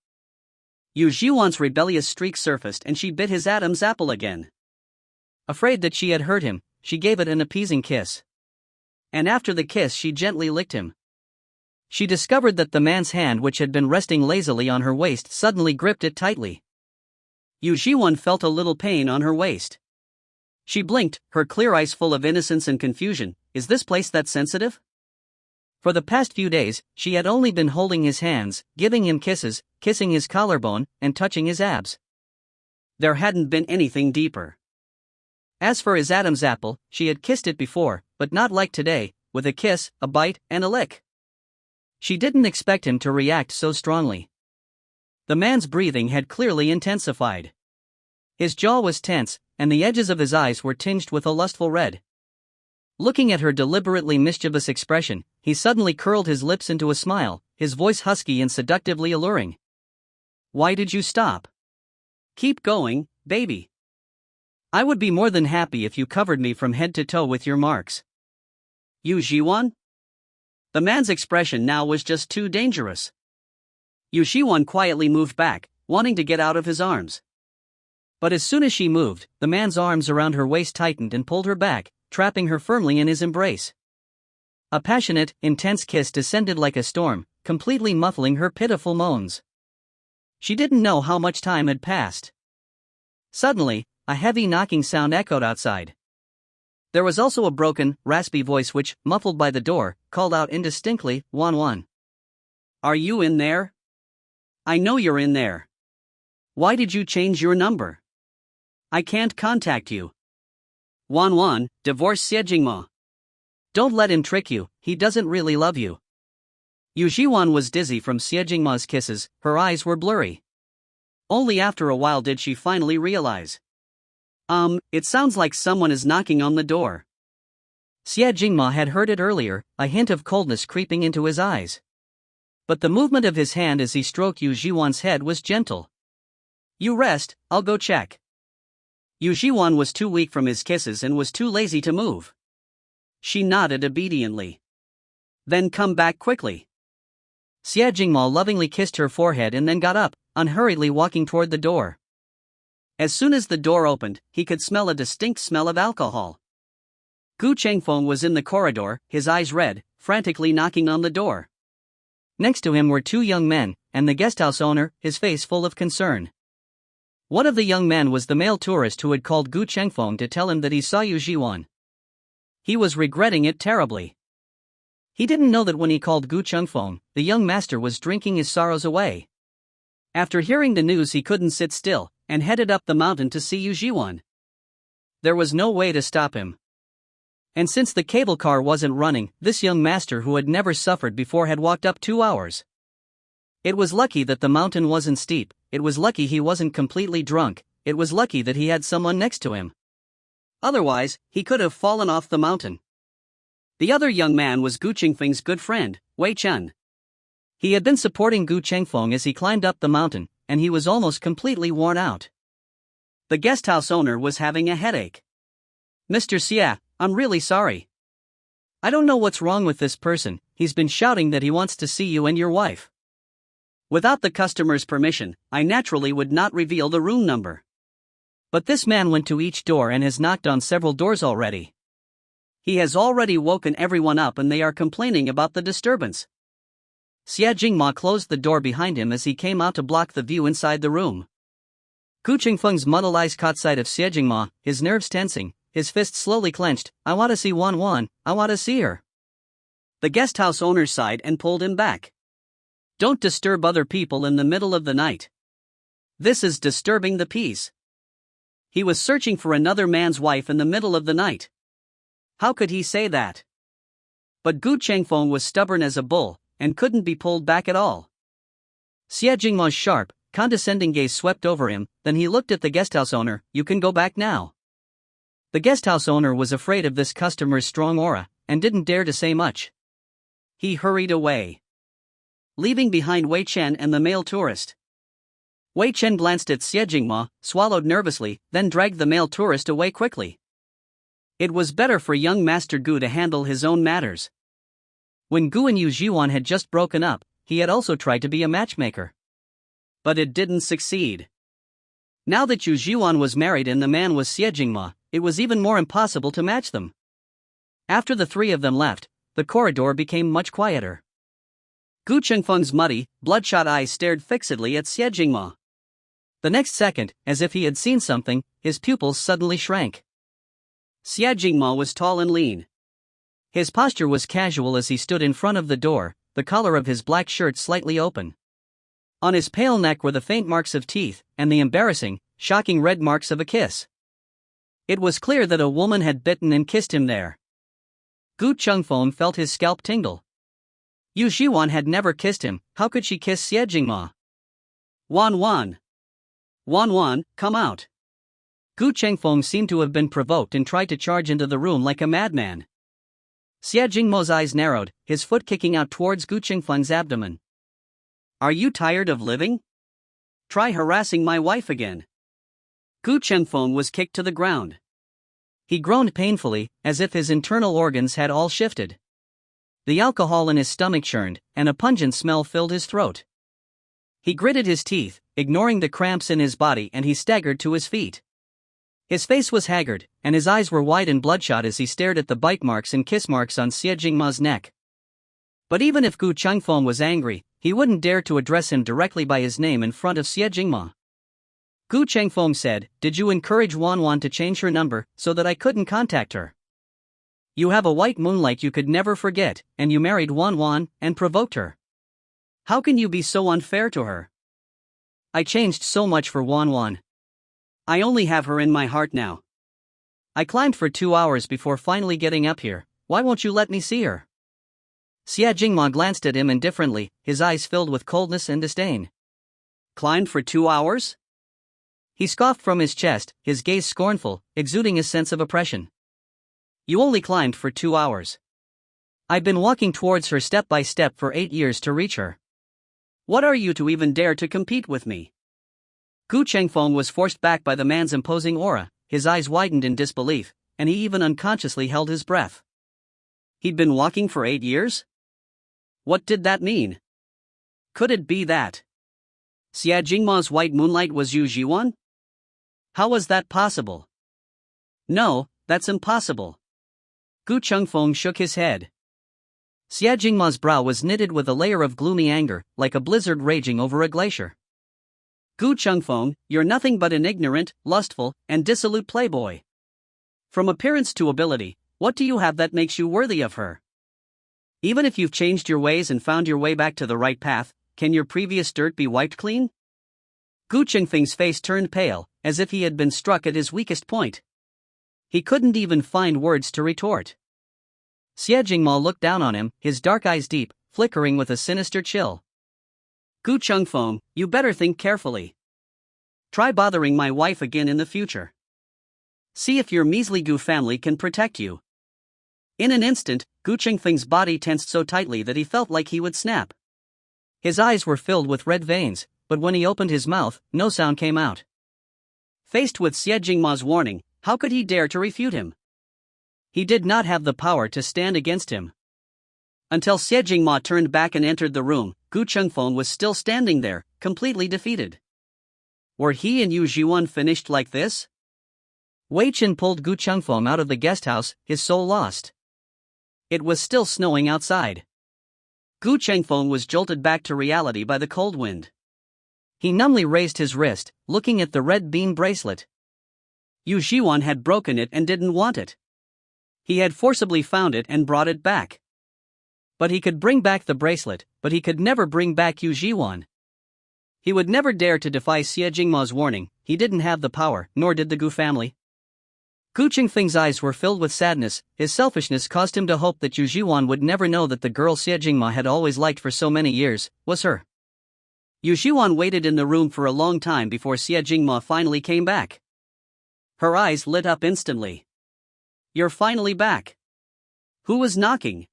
Yu Zhiwan's rebellious streak surfaced and she bit his Adam's apple again. Afraid that she had hurt him, she gave it an appeasing kiss. And after the kiss she gently licked him. She discovered that the man's hand which had been resting lazily on her waist suddenly gripped it tightly. Yu Zhiwan felt a little pain on her waist. She blinked, her clear eyes full of innocence and confusion. Is this place that sensitive? For the past few days, she had only been holding his hands, giving him kisses, kissing his collarbone, and touching his abs. There hadn't been anything deeper. As for his Adam's apple, she had kissed it before, but not like today, with a kiss, a bite, and a lick. She didn't expect him to react so strongly. The man's breathing had clearly intensified. His jaw was tense, and the edges of his eyes were tinged with a lustful red. Looking at her deliberately mischievous expression, he suddenly curled his lips into a smile, his voice husky and seductively alluring. "Why did you stop? Keep going, baby. I would be more than happy if you covered me from head to toe with your marks." Yu Zhiwan? The man's expression now was just too dangerous. Yu Zhiwan quietly moved back, wanting to get out of his arms. But as soon as she moved, the man's arms around her waist tightened and pulled her back, trapping her firmly in his embrace. A passionate, intense kiss descended like a storm, completely muffling her pitiful moans. She didn't know how much time had passed. Suddenly, a heavy knocking sound echoed outside. There was also a broken, raspy voice which, muffled by the door, called out indistinctly, "Wan Wan. Are you in there? I know you're in there. Why did you change your number? I can't contact you. Wan Wan, divorce Xie Jingma. Don't let him trick you, he doesn't really love you." Yu Zhiwan was dizzy from Xie Jingma's kisses, her eyes were blurry. Only after a while did she finally realize. It sounds like someone is knocking on the door." Xie Jingma had heard it earlier, a hint of coldness creeping into his eyes. But the movement of his hand as he stroked Yu Zhiwan's head was gentle. "You rest, I'll go check." Yu Zhiwan was too weak from his kisses and was too lazy to move. She nodded obediently. Then come back quickly. Xie Jingma lovingly kissed her forehead and then got up, unhurriedly walking toward the door. As soon as the door opened, he could smell a distinct smell of alcohol. Gu Chengfeng was in the corridor, his eyes red, frantically knocking on the door. Next to him were two young men, and the guesthouse owner, his face full of concern. One of the young men was the male tourist who had called Gu Chengfeng to tell him that he saw Yu Zhiwan. He was regretting it terribly. He didn't know that when he called Gu Chengfeng, the young master was drinking his sorrows away. After hearing the news, he couldn't sit still, and headed up the mountain to see Yu Zhiwan. There was no way to stop him. And since the cable car wasn't running, this young master who had never suffered before had walked up 2 hours. It was lucky that the mountain wasn't steep, it was lucky he wasn't completely drunk, it was lucky that he had someone next to him. Otherwise, he could have fallen off the mountain. The other young man was Gu Chengfeng's good friend, Wei Chen. He had been supporting Gu Chengfeng as he climbed up the mountain, and he was almost completely worn out. The guesthouse owner was having a headache. Mr. Xie, I'm really sorry. I don't know what's wrong with this person, he's been shouting that he wants to see you and your wife. Without the customer's permission, I naturally would not reveal the room number. But this man went to each door and has knocked on several doors already. He has already woken everyone up and they are complaining about the disturbance. Xie Jingma closed the door behind him as he came out to block the view inside the room. Gu Chengfeng's muddled eyes caught sight of Xie Jingma, his nerves tensing, his fists slowly clenched. I want to see Wan, I want to see her. The guesthouse owner sighed and pulled him back. Don't disturb other people in the middle of the night. This is disturbing the peace. He was searching for another man's wife in the middle of the night. How could he say that? But Gu Chengfeng was stubborn as a bull, and couldn't be pulled back at all. Xie Jingma's sharp, condescending gaze swept over him, then he looked at the guesthouse owner. You can go back now. The guesthouse owner was afraid of this customer's strong aura, and didn't dare to say much. He hurried away, leaving behind Wei Chen and the male tourist. Wei Chen glanced at Xie Jingma, swallowed nervously, then dragged the male tourist away quickly. It was better for young Master Gu to handle his own matters. When Gu and Yu Zhiwan had just broken up, he had also tried to be a matchmaker. But it didn't succeed. Now that Yu Zhiwan was married and the man was Xie Jingma, it was even more impossible to match them. After the three of them left, the corridor became much quieter. Gu Chengfeng's muddy, bloodshot eyes stared fixedly at Xie Jingma. The next second, as if he had seen something, his pupils suddenly shrank. Xie Jingma was tall and lean. His posture was casual as he stood in front of the door, the collar of his black shirt slightly open. On his pale neck were the faint marks of teeth, and the embarrassing, shocking red marks of a kiss. It was clear that a woman had bitten and kissed him there. Gu Chengfeng felt his scalp tingle. Yu Zhiwan had never kissed him, how could she kiss Xie Jingma? Wan, come out. Gu Chengfeng seemed to have been provoked and tried to charge into the room like a madman. Xie Jingma's eyes narrowed, his foot kicking out towards Gu Chengfeng's abdomen. Are you tired of living? Try harassing my wife again. Gu Chengfeng was kicked to the ground. He groaned painfully, as if his internal organs had all shifted. The alcohol in his stomach churned, and a pungent smell filled his throat. He gritted his teeth, ignoring the cramps in his body, and he staggered to his feet. His face was haggard, and his eyes were wide and bloodshot as he stared at the bite marks and kiss marks on Xie Jingma's neck. But even if Gu Chengfeng was angry, he wouldn't dare to address him directly by his name in front of Xie Jingma. Gu Chengfeng said, Did you encourage Wan to change her number, so that I couldn't contact her? You have a white moonlight you could never forget, and you married Wan, and provoked her. How can you be so unfair to her? I changed so much for Wan. I only have her in my heart now. I climbed for 2 hours before finally getting up here. Why won't you let me see her? Xie Jingma glanced at him indifferently, his eyes filled with coldness and disdain. Climbed for 2 hours? He scoffed from his chest, his gaze scornful, exuding a sense of oppression. You only climbed for 2 hours. I've been walking towards her step by step for 8 years to reach her. What are you to even dare to compete with me? Gu Chengfeng was forced back by the man's imposing aura, his eyes widened in disbelief, and he even unconsciously held his breath. He'd been walking for 8 years? What did that mean? Could it be that Xia Jingma's white moonlight was Yu Zhiwan? How was that possible? No, that's impossible. Gu Chengfeng shook his head. Xia Jingma's brow was knitted with a layer of gloomy anger, like a blizzard raging over a glacier. Gu Chengfeng, you're nothing but an ignorant, lustful, and dissolute playboy. From appearance to ability, what do you have that makes you worthy of her? Even if you've changed your ways and found your way back to the right path, can your previous dirt be wiped clean? Gu Chengfeng's face turned pale, as if he had been struck at his weakest point. He couldn't even find words to retort. Xia Jingma looked down on him, his dark eyes deep, flickering with a sinister chill. Gu Chengfeng, you better think carefully. Try bothering my wife again in the future. See if your measly Gu family can protect you. In an instant, Gu Chengfeng's body tensed so tightly that he felt like he would snap. His eyes were filled with red veins, but when he opened his mouth, no sound came out. Faced with Xia Jingma's warning, how could he dare to refute him? He did not have the power to stand against him. Until Xia Jingma turned back and entered the room, Gu Chengfeng was still standing there, completely defeated. Were he and Yu Zhiwan finished like this? Wei Chen pulled Gu Chengfeng out of the guest house, his soul lost. It was still snowing outside. Gu Chengfeng was jolted back to reality by the cold wind. He numbly raised his wrist, looking at the red bean bracelet. Yu Zhiwan had broken it and didn't want it. He had forcibly found it and brought it back. But he could bring back the bracelet, but he could never bring back Yu Zhiwan. He would never dare to defy Xia Jingma's warning. He didn't have the power, nor did the Gu family. Gu Chengfeng's eyes were filled with sadness. His selfishness caused him to hope that Yu Zhiwan would never know that the girl Xia Jingma had always liked for so many years was her. Yu Zhiwan waited in the room for a long time before Xia Jingma finally came back. Her eyes lit up instantly. You're finally back. Who was knocking?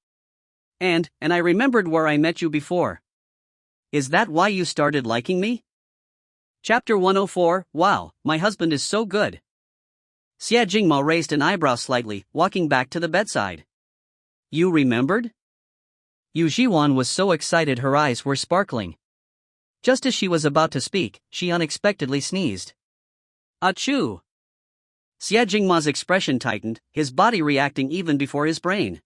And I remembered where I met you before. Is that why you started liking me? Chapter 104, Wow, my husband is so good. Xia Jingma raised an eyebrow slightly, walking back to the bedside. You remembered? Yu Zhiwan was so excited her eyes were sparkling. Just as she was about to speak, she unexpectedly sneezed. Achoo! Xia Jingma's expression tightened, his body reacting even before his brain.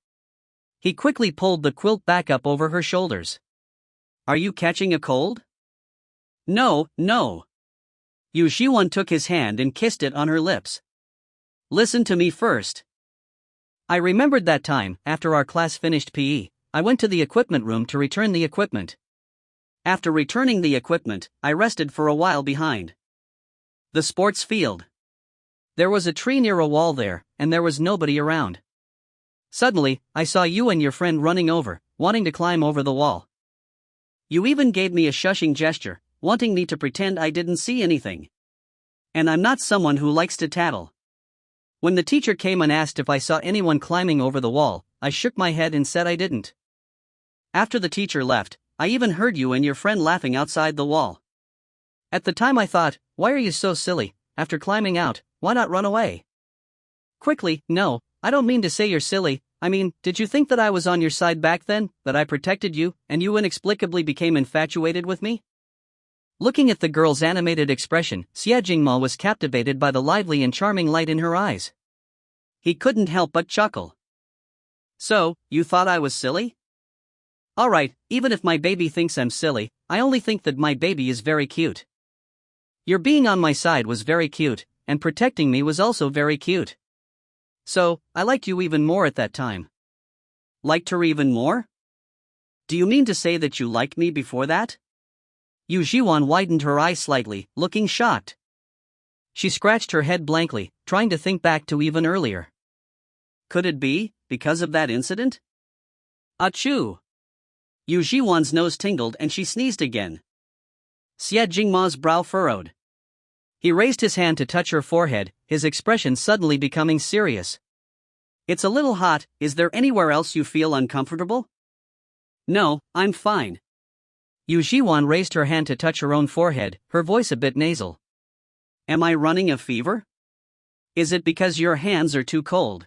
He quickly pulled the quilt back up over her shoulders. Are you catching a cold? No. Yu Zhiwan took his hand and kissed it on her lips. Listen to me first. I remembered that time, after our class finished PE, I went to the equipment room to return the equipment. After returning the equipment, I rested for a while behind the sports field. There was a tree near a wall there, and there was nobody around. Suddenly, I saw you and your friend running over, wanting to climb over the wall. You even gave me a shushing gesture, wanting me to pretend I didn't see anything. And I'm not someone who likes to tattle. When the teacher came and asked if I saw anyone climbing over the wall, I shook my head and said I didn't. After the teacher left, I even heard you and your friend laughing outside the wall. At the time I thought, why are you so silly? After climbing out, why not run away? Quickly, no, I don't mean to say you're silly. I mean, did you think that I was on your side back then, that I protected you, and you inexplicably became infatuated with me? Looking at the girl's animated expression, Xia Jingma was captivated by the lively and charming light in her eyes. He couldn't help but chuckle. So, you thought I was silly? Alright, even if my baby thinks I'm silly, I only think that my baby is very cute. Your being on my side was very cute, and protecting me was also very cute. So, I liked you even more at that time. Liked her even more? Do you mean to say that you liked me before that? Yu Zhiwan widened her eyes slightly, looking shocked. She scratched her head blankly, trying to think back to even earlier. Could it be, because of that incident? Achoo! Yu Zhiwan's nose tingled and she sneezed again. Xia Jingma's brow furrowed. He raised his hand to touch her forehead, his expression suddenly becoming serious. It's a little hot, is there anywhere else you feel uncomfortable? No, I'm fine. Yu Zhiwan raised her hand to touch her own forehead, her voice a bit nasal. Am I running a fever? Is it because your hands are too cold?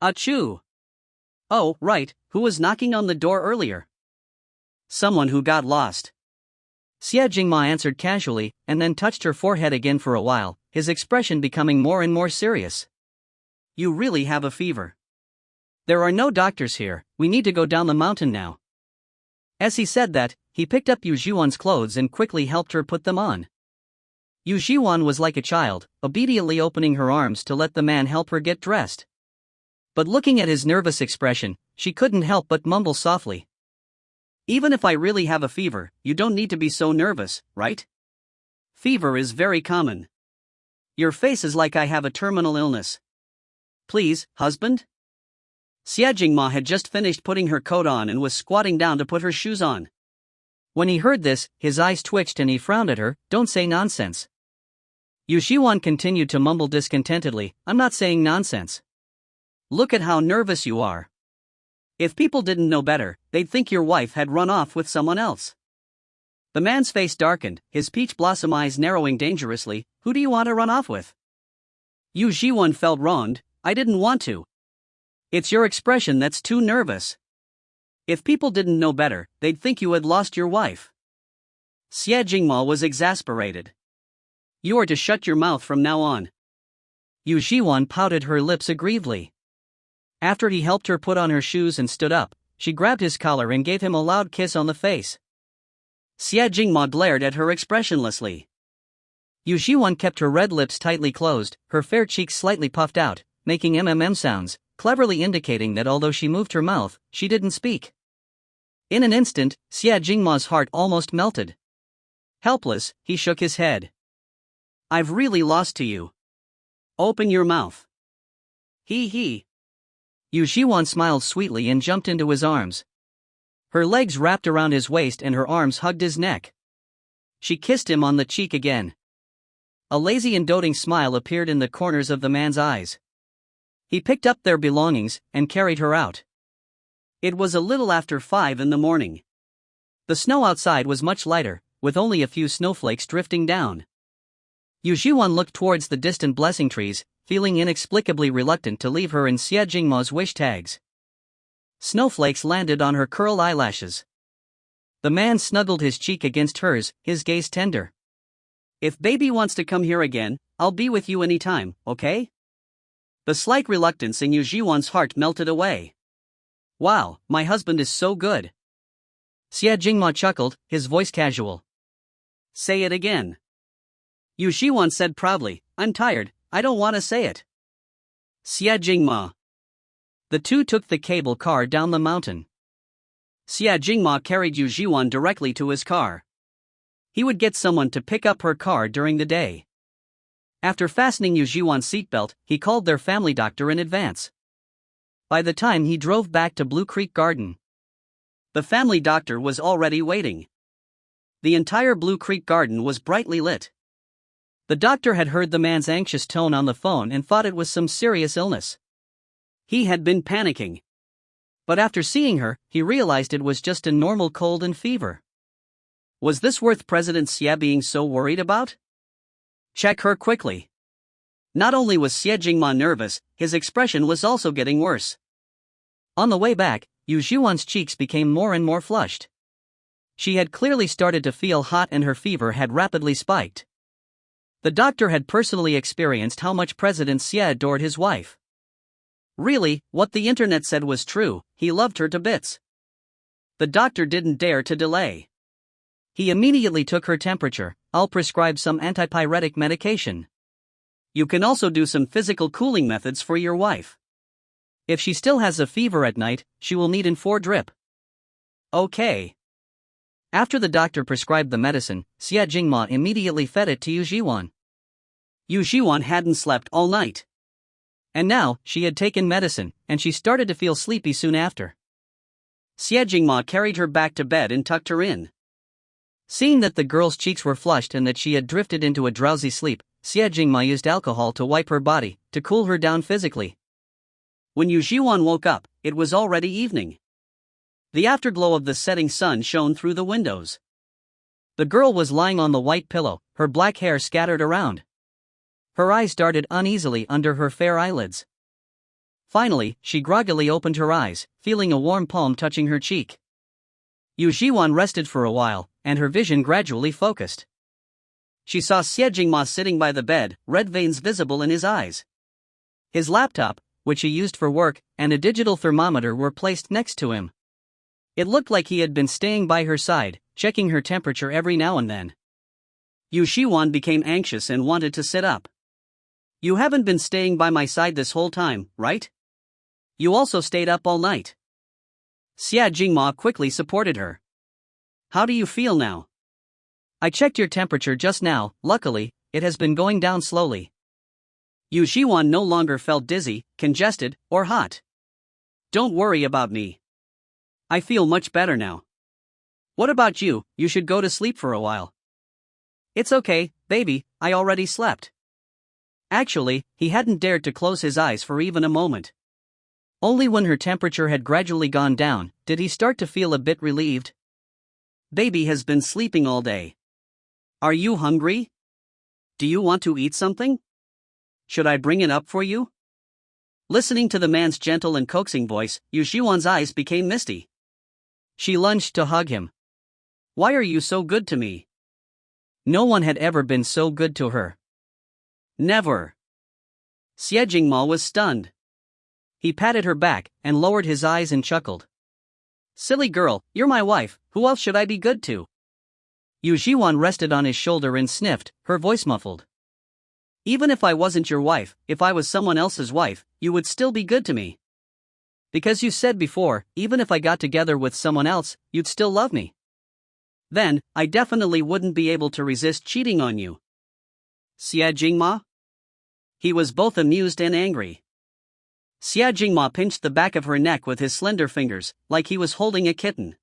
Achoo! Oh, right, who was knocking on the door earlier? Someone who got lost. Xie Jingma answered casually, and then touched her forehead again for a while, his expression becoming more and more serious. You really have a fever. There are no doctors here, we need to go down the mountain now. As he said that, he picked up Yu Zhiwan's clothes and quickly helped her put them on. Yu Zhiwan was like a child, obediently opening her arms to let the man help her get dressed. But looking at his nervous expression, she couldn't help but mumble softly. Even if I really have a fever, you don't need to be so nervous, right? Fever is very common. Your face is like I have a terminal illness. Please, husband? Xie Jingma had just finished putting her coat on and was squatting down to put her shoes on. When he heard this, his eyes twitched and he frowned at her. Don't say nonsense. Yu Zhiwan continued to mumble discontentedly, I'm not saying nonsense. Look at how nervous you are. If people didn't know better, they'd think your wife had run off with someone else. The man's face darkened, his peach blossom eyes narrowing dangerously. Who do you want to run off with? Yu Zhiwan felt wronged. I didn't want to. It's your expression that's too nervous. If people didn't know better, they'd think you had lost your wife. Xie Jingma was exasperated. You are to shut your mouth from now on. Yu Zhiwan pouted her lips aggrievedly. After he helped her put on her shoes and stood up, she grabbed his collar and gave him a loud kiss on the face. Xie Jingma glared at her expressionlessly. Yu Zhiwan kept her red lips tightly closed, her fair cheeks slightly puffed out, making sounds, cleverly indicating that although she moved her mouth, she didn't speak. In an instant, Xie Jingma's heart almost melted. Helpless, he shook his head. I've really lost to you. Open your mouth. He. Yu Zhiwan smiled sweetly and jumped into his arms. Her legs wrapped around his waist and her arms hugged his neck. She kissed him on the cheek again. A lazy and doting smile appeared in the corners of the man's eyes. He picked up their belongings and carried her out. It was a little after 5 in the morning. The snow outside was much lighter, with only a few snowflakes drifting down. Yu Zhiwan looked towards the distant blessing trees, feeling inexplicably reluctant to leave her in Xie Jingma's wish tags. Snowflakes landed on her curled eyelashes. The man snuggled his cheek against hers, his gaze tender. If baby wants to come here again, I'll be with you anytime, okay? The slight reluctance in Yu Zhiwan's heart melted away. Wow, my husband is so good. Xie Jingma chuckled, his voice casual. Say it again. Yu Zhiwan said proudly, I'm tired, I don't want to say it. Xie Jingma. The two took the cable car down the mountain. Xie Jingma carried Yu Zhiwan directly to his car. He would get someone to pick up her car during the day. After fastening Yu Zhiwan's seatbelt, he called their family doctor in advance. By the time he drove back to Blue Creek Garden, the family doctor was already waiting. The entire Blue Creek Garden was brightly lit. The doctor had heard the man's anxious tone on the phone and thought it was some serious illness. He had been panicking. But after seeing her, he realized it was just a normal cold and fever. Was this worth President Xie being so worried about? Check her quickly. Not only was Xie Jingma nervous, his expression was also getting worse. On the way back, Yu Zhiwan's cheeks became more and more flushed. She had clearly started to feel hot and her fever had rapidly spiked. The doctor had personally experienced how much President Xie adored his wife. Really, what the internet said was true, he loved her to bits. The doctor didn't dare to delay. He immediately took her temperature. I'll prescribe some antipyretic medication. You can also do some physical cooling methods for your wife. If she still has a fever at night, she will need N4 drip. Okay. After the doctor prescribed the medicine, Xie Jingma immediately fed it to Yu Zhiwan. Yu Zhiwan hadn't slept all night. And now, she had taken medicine, and she started to feel sleepy soon after. Xie Jingma carried her back to bed and tucked her in. Seeing that the girl's cheeks were flushed and that she had drifted into a drowsy sleep, Xie Jingma used alcohol to wipe her body, to cool her down physically. When Yu Zhiwan woke up, it was already evening. The afterglow of the setting sun shone through the windows. The girl was lying on the white pillow, her black hair scattered around. Her eyes darted uneasily under her fair eyelids. Finally, she groggily opened her eyes, feeling a warm palm touching her cheek. Yu Zhiwan rested for a while, and her vision gradually focused. She saw Xie Jingma sitting by the bed, red veins visible in his eyes. His laptop, which he used for work, and a digital thermometer were placed next to him. It looked like he had been staying by her side, checking her temperature every now and then. Yu Zhiwan became anxious and wanted to sit up. You haven't been staying by my side this whole time, right? You also stayed up all night. Xie Jingma quickly supported her. How do you feel now? I checked your temperature just now, luckily, it has been going down slowly. Yu Zhiwan no longer felt dizzy, congested, or hot. Don't worry about me. I feel much better now. What about you? You should go to sleep for a while. It's okay, baby, I already slept. Actually, he hadn't dared to close his eyes for even a moment. Only when her temperature had gradually gone down did he start to feel a bit relieved. Baby has been sleeping all day. Are you hungry? Do you want to eat something? Should I bring it up for you? Listening to the man's gentle and coaxing voice, Yu Zhiwan's eyes became misty. She lunged to hug him. Why are you so good to me? No one had ever been so good to her. Never. Xie Jingma was stunned. He patted her back and lowered his eyes and chuckled. Silly girl, you're my wife, who else should I be good to? Yu Zhiwan rested on his shoulder and sniffed, her voice muffled. Even if I wasn't your wife, if I was someone else's wife, you would still be good to me. Because you said before, even if I got together with someone else, you'd still love me. Then, I definitely wouldn't be able to resist cheating on you. Xie Jingma? He was both amused and angry. Xie Jingma pinched the back of her neck with his slender fingers, like he was holding a kitten.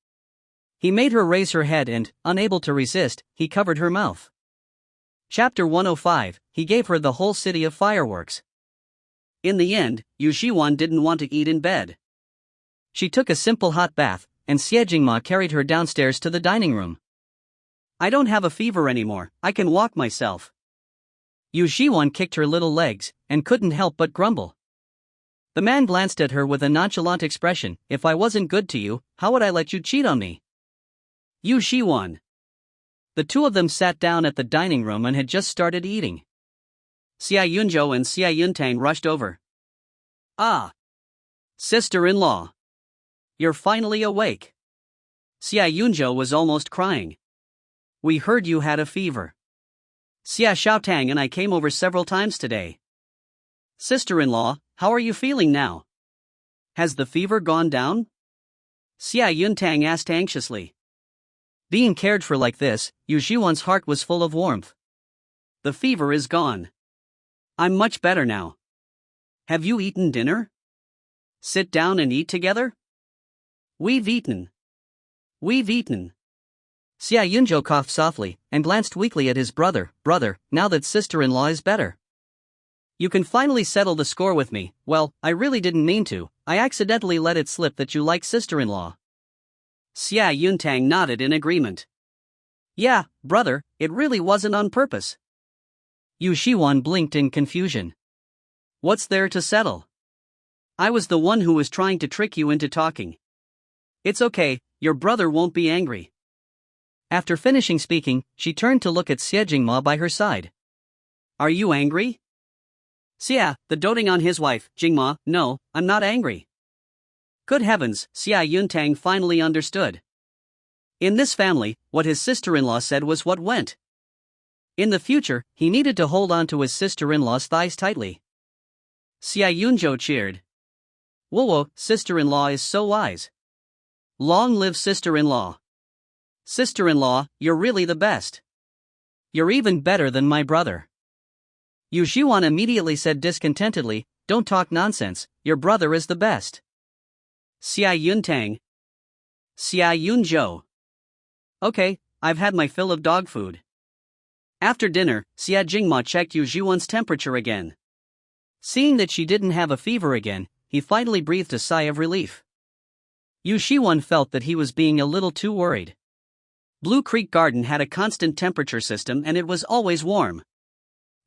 He made her raise her head and, unable to resist, he covered her mouth. Chapter 105, he gave her the whole city of fireworks. In the end, Yu Zhiwan didn't want to eat in bed. She took a simple hot bath, and Xie Jingma carried her downstairs to the dining room. I don't have a fever anymore, I can walk myself. Yu Zhiwan kicked her little legs, and couldn't help but grumble. The man glanced at her with a nonchalant expression. If I wasn't good to you, how would I let you cheat on me? Yu Zhiwan. The two of them sat down at the dining room and had just started eating. Xia Yunzhou and Xia Yuntang rushed over. Ah! Sister-in-law. You're finally awake. Xia Yunzhou was almost crying. We heard you had a fever. Xia Xiaotang and I came over several times today. Sister-in-law, how are you feeling now? Has the fever gone down? Xia Yuntang asked anxiously. Being cared for like this, Yu Zhiwan's heart was full of warmth. The fever is gone. I'm much better now. Have you eaten dinner? Sit down and eat together? We've eaten. We've eaten. Xia Yunzhou coughed softly and glanced weakly at his brother. Brother, now that sister-in-law is better. You can finally settle the score with me. Well, I really didn't mean to. I accidentally let it slip that you like sister-in-law. Xia Yuntang nodded in agreement. Yeah, brother, it really wasn't on purpose. Yu Zhiwan blinked in confusion. What's there to settle? I was the one who was trying to trick you into talking. It's okay, your brother won't be angry. After finishing speaking, she turned to look at Xie Jingma by her side. Are you angry? Xia, the doting on his wife, Jingma, no, I'm not angry. Good heavens, Xia Yuntang finally understood. In this family, what his sister-in-law said was what went. In the future, he needed to hold on to his sister-in-law's thighs tightly. Xia Yunzhou cheered. Whoa, sister-in-law is so wise. Long live sister-in-law. Sister-in-law, you're really the best. You're even better than my brother. Yu Zhiwan immediately said discontentedly, don't talk nonsense, your brother is the best. Xia Yuntang. Xia Yunzhou. Okay, I've had my fill of dog food. After dinner, Xia Jingma checked Yu Zhiwan's temperature again. Seeing that she didn't have a fever again, he finally breathed a sigh of relief. Yu Zhiwan felt that he was being a little too worried. Blue Creek Garden had a constant temperature system and it was always warm.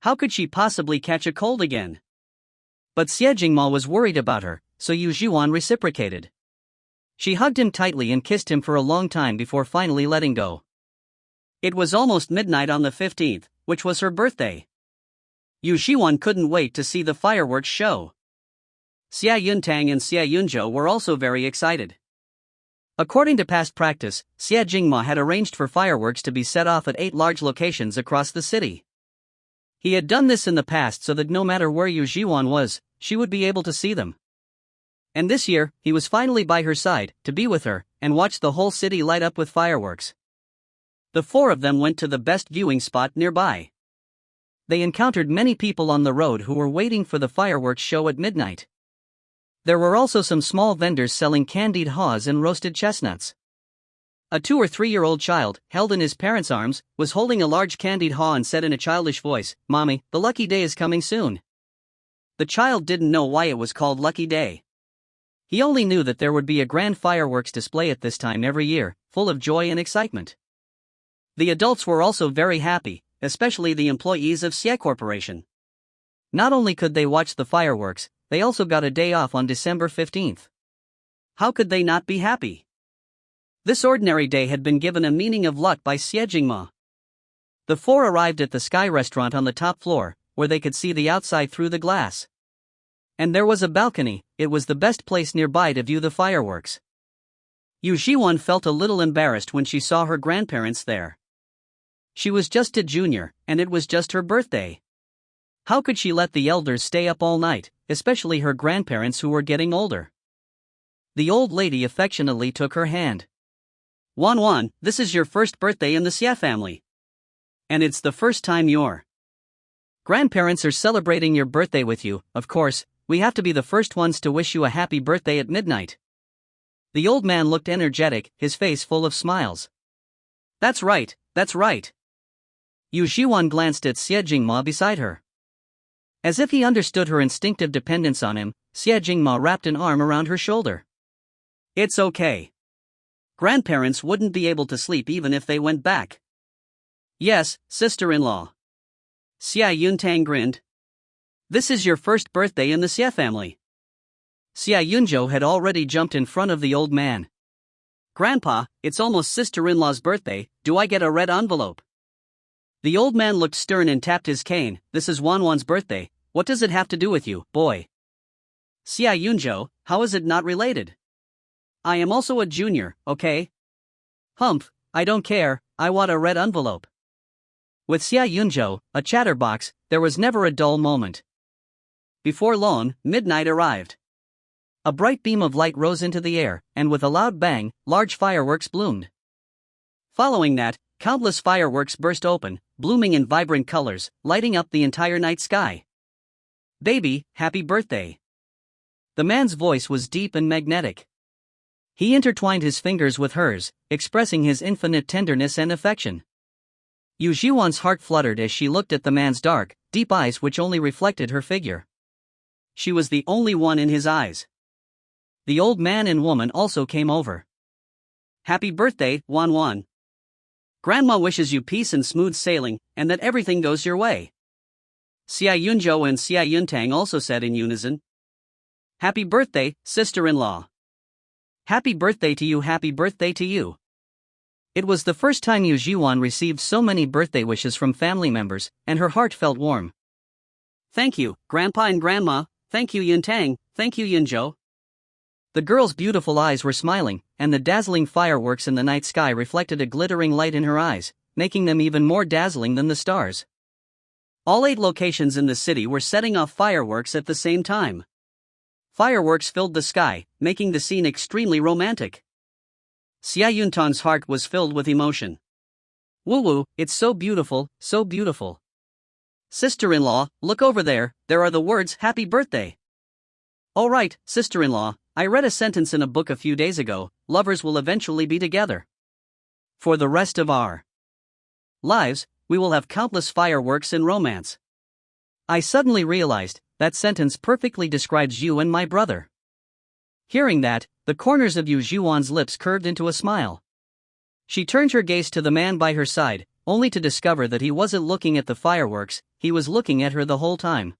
How could she possibly catch a cold again? But Xie Jingma was worried about her, so Yu Zhiwan reciprocated. She hugged him tightly and kissed him for a long time before finally letting go. It was almost midnight on the 15th, which was her birthday. Yu Zhiwan couldn't wait to see the fireworks show. Xia Yuntang and Xia Yunzhou were also very excited. According to past practice, Xie Jingma had arranged for fireworks to be set off at 8 large locations across the city. He had done this in the past so that no matter where Yu Zhiwan was, she would be able to see them. And this year, he was finally by her side, to be with her, and watch the whole city light up with fireworks. The 4 of them went to the best viewing spot nearby. They encountered many people on the road who were waiting for the fireworks show at midnight. There were also some small vendors selling candied haws and roasted chestnuts. A 2 or 3-year-old child, held in his parents' arms, was holding a large candied haw and said in a childish voice, "Mommy, the lucky day is coming soon." The child didn't know why it was called Lucky Day. He only knew that there would be a grand fireworks display at this time every year, full of joy and excitement. The adults were also very happy, especially the employees of Xie Corporation. Not only could they watch the fireworks, they also got a day off on December 15th. How could they not be happy? This ordinary day had been given a meaning of luck by Xie Jingma. The 4 arrived at the Sky Restaurant on the top floor, where they could see the outside through the glass. And there was a balcony. It was the best place nearby to view the fireworks. Yu Zhiwan felt a little embarrassed when she saw her grandparents there. She was just a junior, and it was just her birthday. How could she let the elders stay up all night, especially her grandparents who were getting older? The old lady affectionately took her hand. "Wan, this is your first birthday in the Xie family. And it's the first time your grandparents are celebrating your birthday with you. Of course, we have to be the first ones to wish you a happy birthday at midnight." The old man looked energetic, his face full of smiles. That's right. Yu Zhiwan glanced at Xie Jingma beside her. As if he understood her instinctive dependence on him, Xie Jingma wrapped an arm around her shoulder. "It's okay. Grandparents wouldn't be able to sleep even if they went back." "Yes, sister-in-law." Xia Yuntang grinned. "This is your first birthday in the Xie family." Xia Yunzhou had already jumped in front of the old man. "Grandpa, it's almost sister-in-law's birthday, do I get a red envelope?" The old man looked stern and tapped his cane. "This is Wan's birthday, what does it have to do with you, boy?" "Xia Yunzhou, how is it not related? I am also a junior, okay?" "Humph, I don't care, I want a red envelope." With Xia Yunzhou, a chatterbox, there was never a dull moment. Before long, midnight arrived. A bright beam of light rose into the air, and with a loud bang, large fireworks bloomed. Following that, countless fireworks burst open, blooming in vibrant colors, lighting up the entire night sky. "Baby, happy birthday." The man's voice was deep and magnetic. He intertwined his fingers with hers, expressing his infinite tenderness and affection. Yu Zhiwan's heart fluttered as she looked at the man's dark, deep eyes which only reflected her figure. She was the only one in his eyes. The old man and woman also came over. "Happy birthday, Wan. Grandma wishes you peace and smooth sailing, and that everything goes your way." Xia Yunzhou and Xia Yuntang also said in unison. "Happy birthday, sister-in-law." "Happy birthday to you, happy birthday to you." It was the first time Yu Zhiwan received so many birthday wishes from family members, and her heart felt warm. "Thank you, Grandpa and Grandma, thank you Yuntang, thank you Yunzhou." The girl's beautiful eyes were smiling, and the dazzling fireworks in the night sky reflected a glittering light in her eyes, making them even more dazzling than the stars. All 8 locations in the city were setting off fireworks at the same time. Fireworks filled the sky, making the scene extremely romantic. Xia Yuntang's heart was filled with emotion. "Woo, it's so beautiful, so beautiful. Sister-in-law, look over there, there are the words happy birthday." "All right, sister-in-law, I read a sentence in a book a few days ago, lovers will eventually be together. For the rest of our lives, we will have countless fireworks and romance." I suddenly realized, that sentence perfectly describes you and my brother. Hearing that, the corners of Yu Zhiwan's lips curved into a smile. She turned her gaze to the man by her side, only to discover that he wasn't looking at the fireworks, he was looking at her the whole time.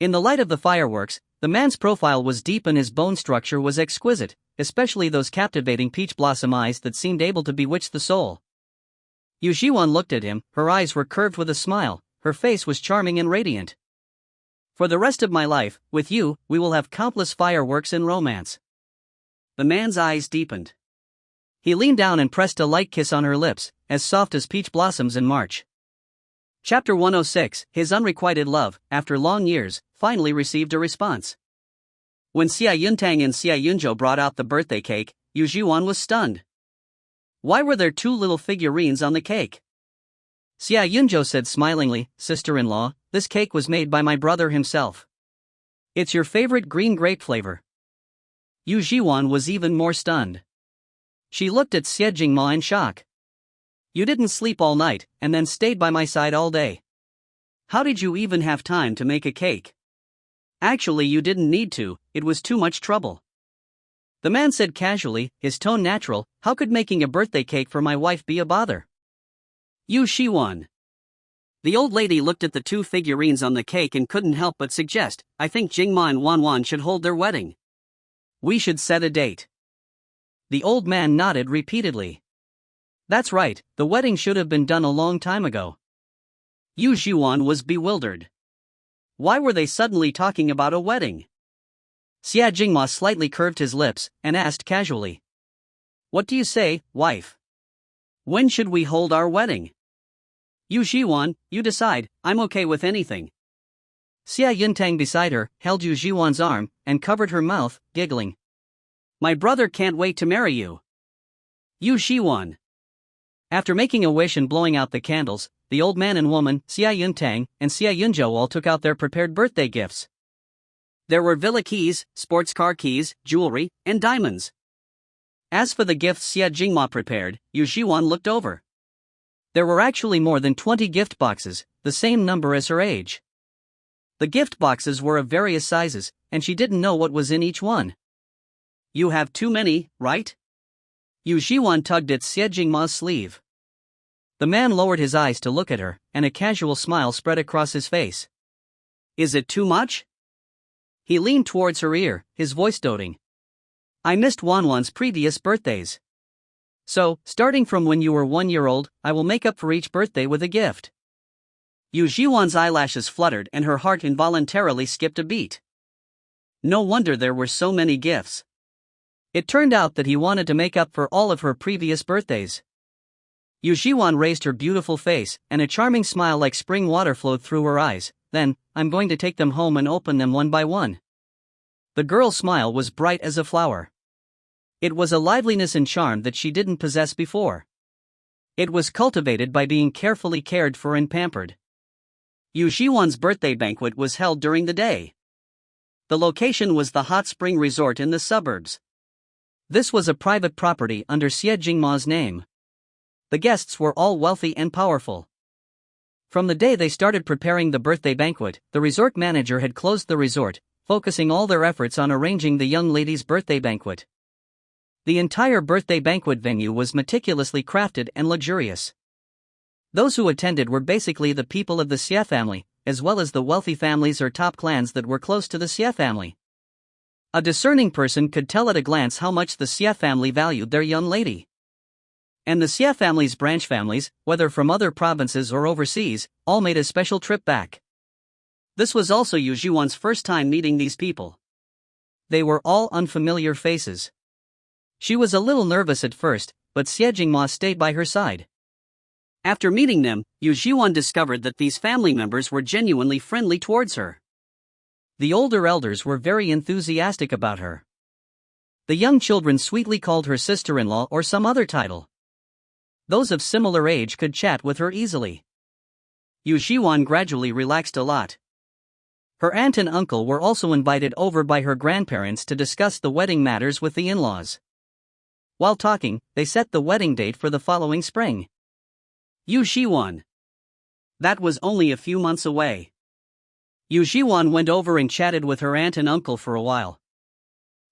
In the light of the fireworks, the man's profile was deep and his bone structure was exquisite, especially those captivating peach blossom eyes that seemed able to bewitch the soul. Yu Zhiwan looked at him, her eyes were curved with a smile, her face was charming and radiant. For the rest of my life, with you, we will have countless fireworks and romance. The man's eyes deepened. He leaned down and pressed a light kiss on her lips, as soft as peach blossoms in March. Chapter 106, His Unrequited Love, after long years, finally received a response. When Xia Yuntang and Xia Yunzhou brought out the birthday cake, Yu Zhiwan was stunned. Why were there two little figurines on the cake? Xia Yunzhou said smilingly, "Sister-in-law, this cake was made by my brother himself. It's your favorite green grape flavor." Yu Zhiwan was even more stunned. She looked at Xie Jingma in shock. "You didn't sleep all night, and then stayed by my side all day. How did you even have time to make a cake? Actually, you didn't need to, it was too much trouble." The man said casually, his tone natural, "How could making a birthday cake for my wife be a bother?" Yu Zhiwan. The old lady looked at the two figurines on the cake and couldn't help but suggest, "I think Jingma and Wanwan should hold their wedding. We should set a date." The old man nodded repeatedly. "That's right, the wedding should have been done a long time ago." Yu Zhiwan was bewildered. Why were they suddenly talking about a wedding? Xia Jingma slightly curved his lips and asked casually, "What do you say, wife? When should we hold our wedding?" "Yu Zhiwan, you decide, I'm okay with anything." Xia Yuntang beside her held Yu Zhiwan's arm and covered her mouth, giggling. "My brother can't wait to marry you." Yu Zhiwan. After making a wish and blowing out the candles, the old man and woman, Xia Yuntang and Xia Yunzhou, all took out their prepared birthday gifts. There were villa keys, sports car keys, jewelry, and diamonds. As for the gifts Xia Jingma prepared, Yu Zhiwan looked over. There were actually more than 20 gift boxes, the same number as her age. The gift boxes were of various sizes, and she didn't know what was in each one. "You have too many, right?" Yu Zhiwan tugged at Xie Jingma's sleeve. The man lowered his eyes to look at her, and a casual smile spread across his face. "Is it too much?" He leaned towards her ear, his voice doting. "I missed Wanwan's previous birthdays. So, starting from when you were 1 year old, I will make up for each birthday with a gift." Yu Zhiwan's eyelashes fluttered and her heart involuntarily skipped a beat. No wonder there were so many gifts. It turned out that he wanted to make up for all of her previous birthdays. Yu Zhiwan raised her beautiful face, and a charming smile like spring water flowed through her eyes. "Then, I'm going to take them home and open them one by one." The girl's smile was bright as a flower. It was a liveliness and charm that she didn't possess before. It was cultivated by being carefully cared for and pampered. Yu Zhiwan's birthday banquet was held during the day. The location was the hot spring resort in the suburbs. This was a private property under Xie Jingma's name. The guests were all wealthy and powerful. From the day they started preparing the birthday banquet, the resort manager had closed the resort, focusing all their efforts on arranging the young lady's birthday banquet. The entire birthday banquet venue was meticulously crafted and luxurious. Those who attended were basically the people of the Xie family, as well as the wealthy families or top clans that were close to the Xie family. A discerning person could tell at a glance how much the Xie family valued their young lady. And the Xie family's branch families, whether from other provinces or overseas, all made a special trip back. This was also Yu Zhiwan's first time meeting these people. They were all unfamiliar faces. She was a little nervous at first, but Xie Jingma stayed by her side. After meeting them, Yu Zhiwan discovered that these family members were genuinely friendly towards her. The older elders were very enthusiastic about her. The young children sweetly called her sister-in-law or some other title. Those of similar age could chat with her easily. Yu Zhiwan gradually relaxed a lot. Her aunt and uncle were also invited over by her grandparents to discuss the wedding matters with the in-laws. While talking, they set the wedding date for the following spring. Yu Zhiwan. That was only a few months away. Yu Zhiwan went over and chatted with her aunt and uncle for a while.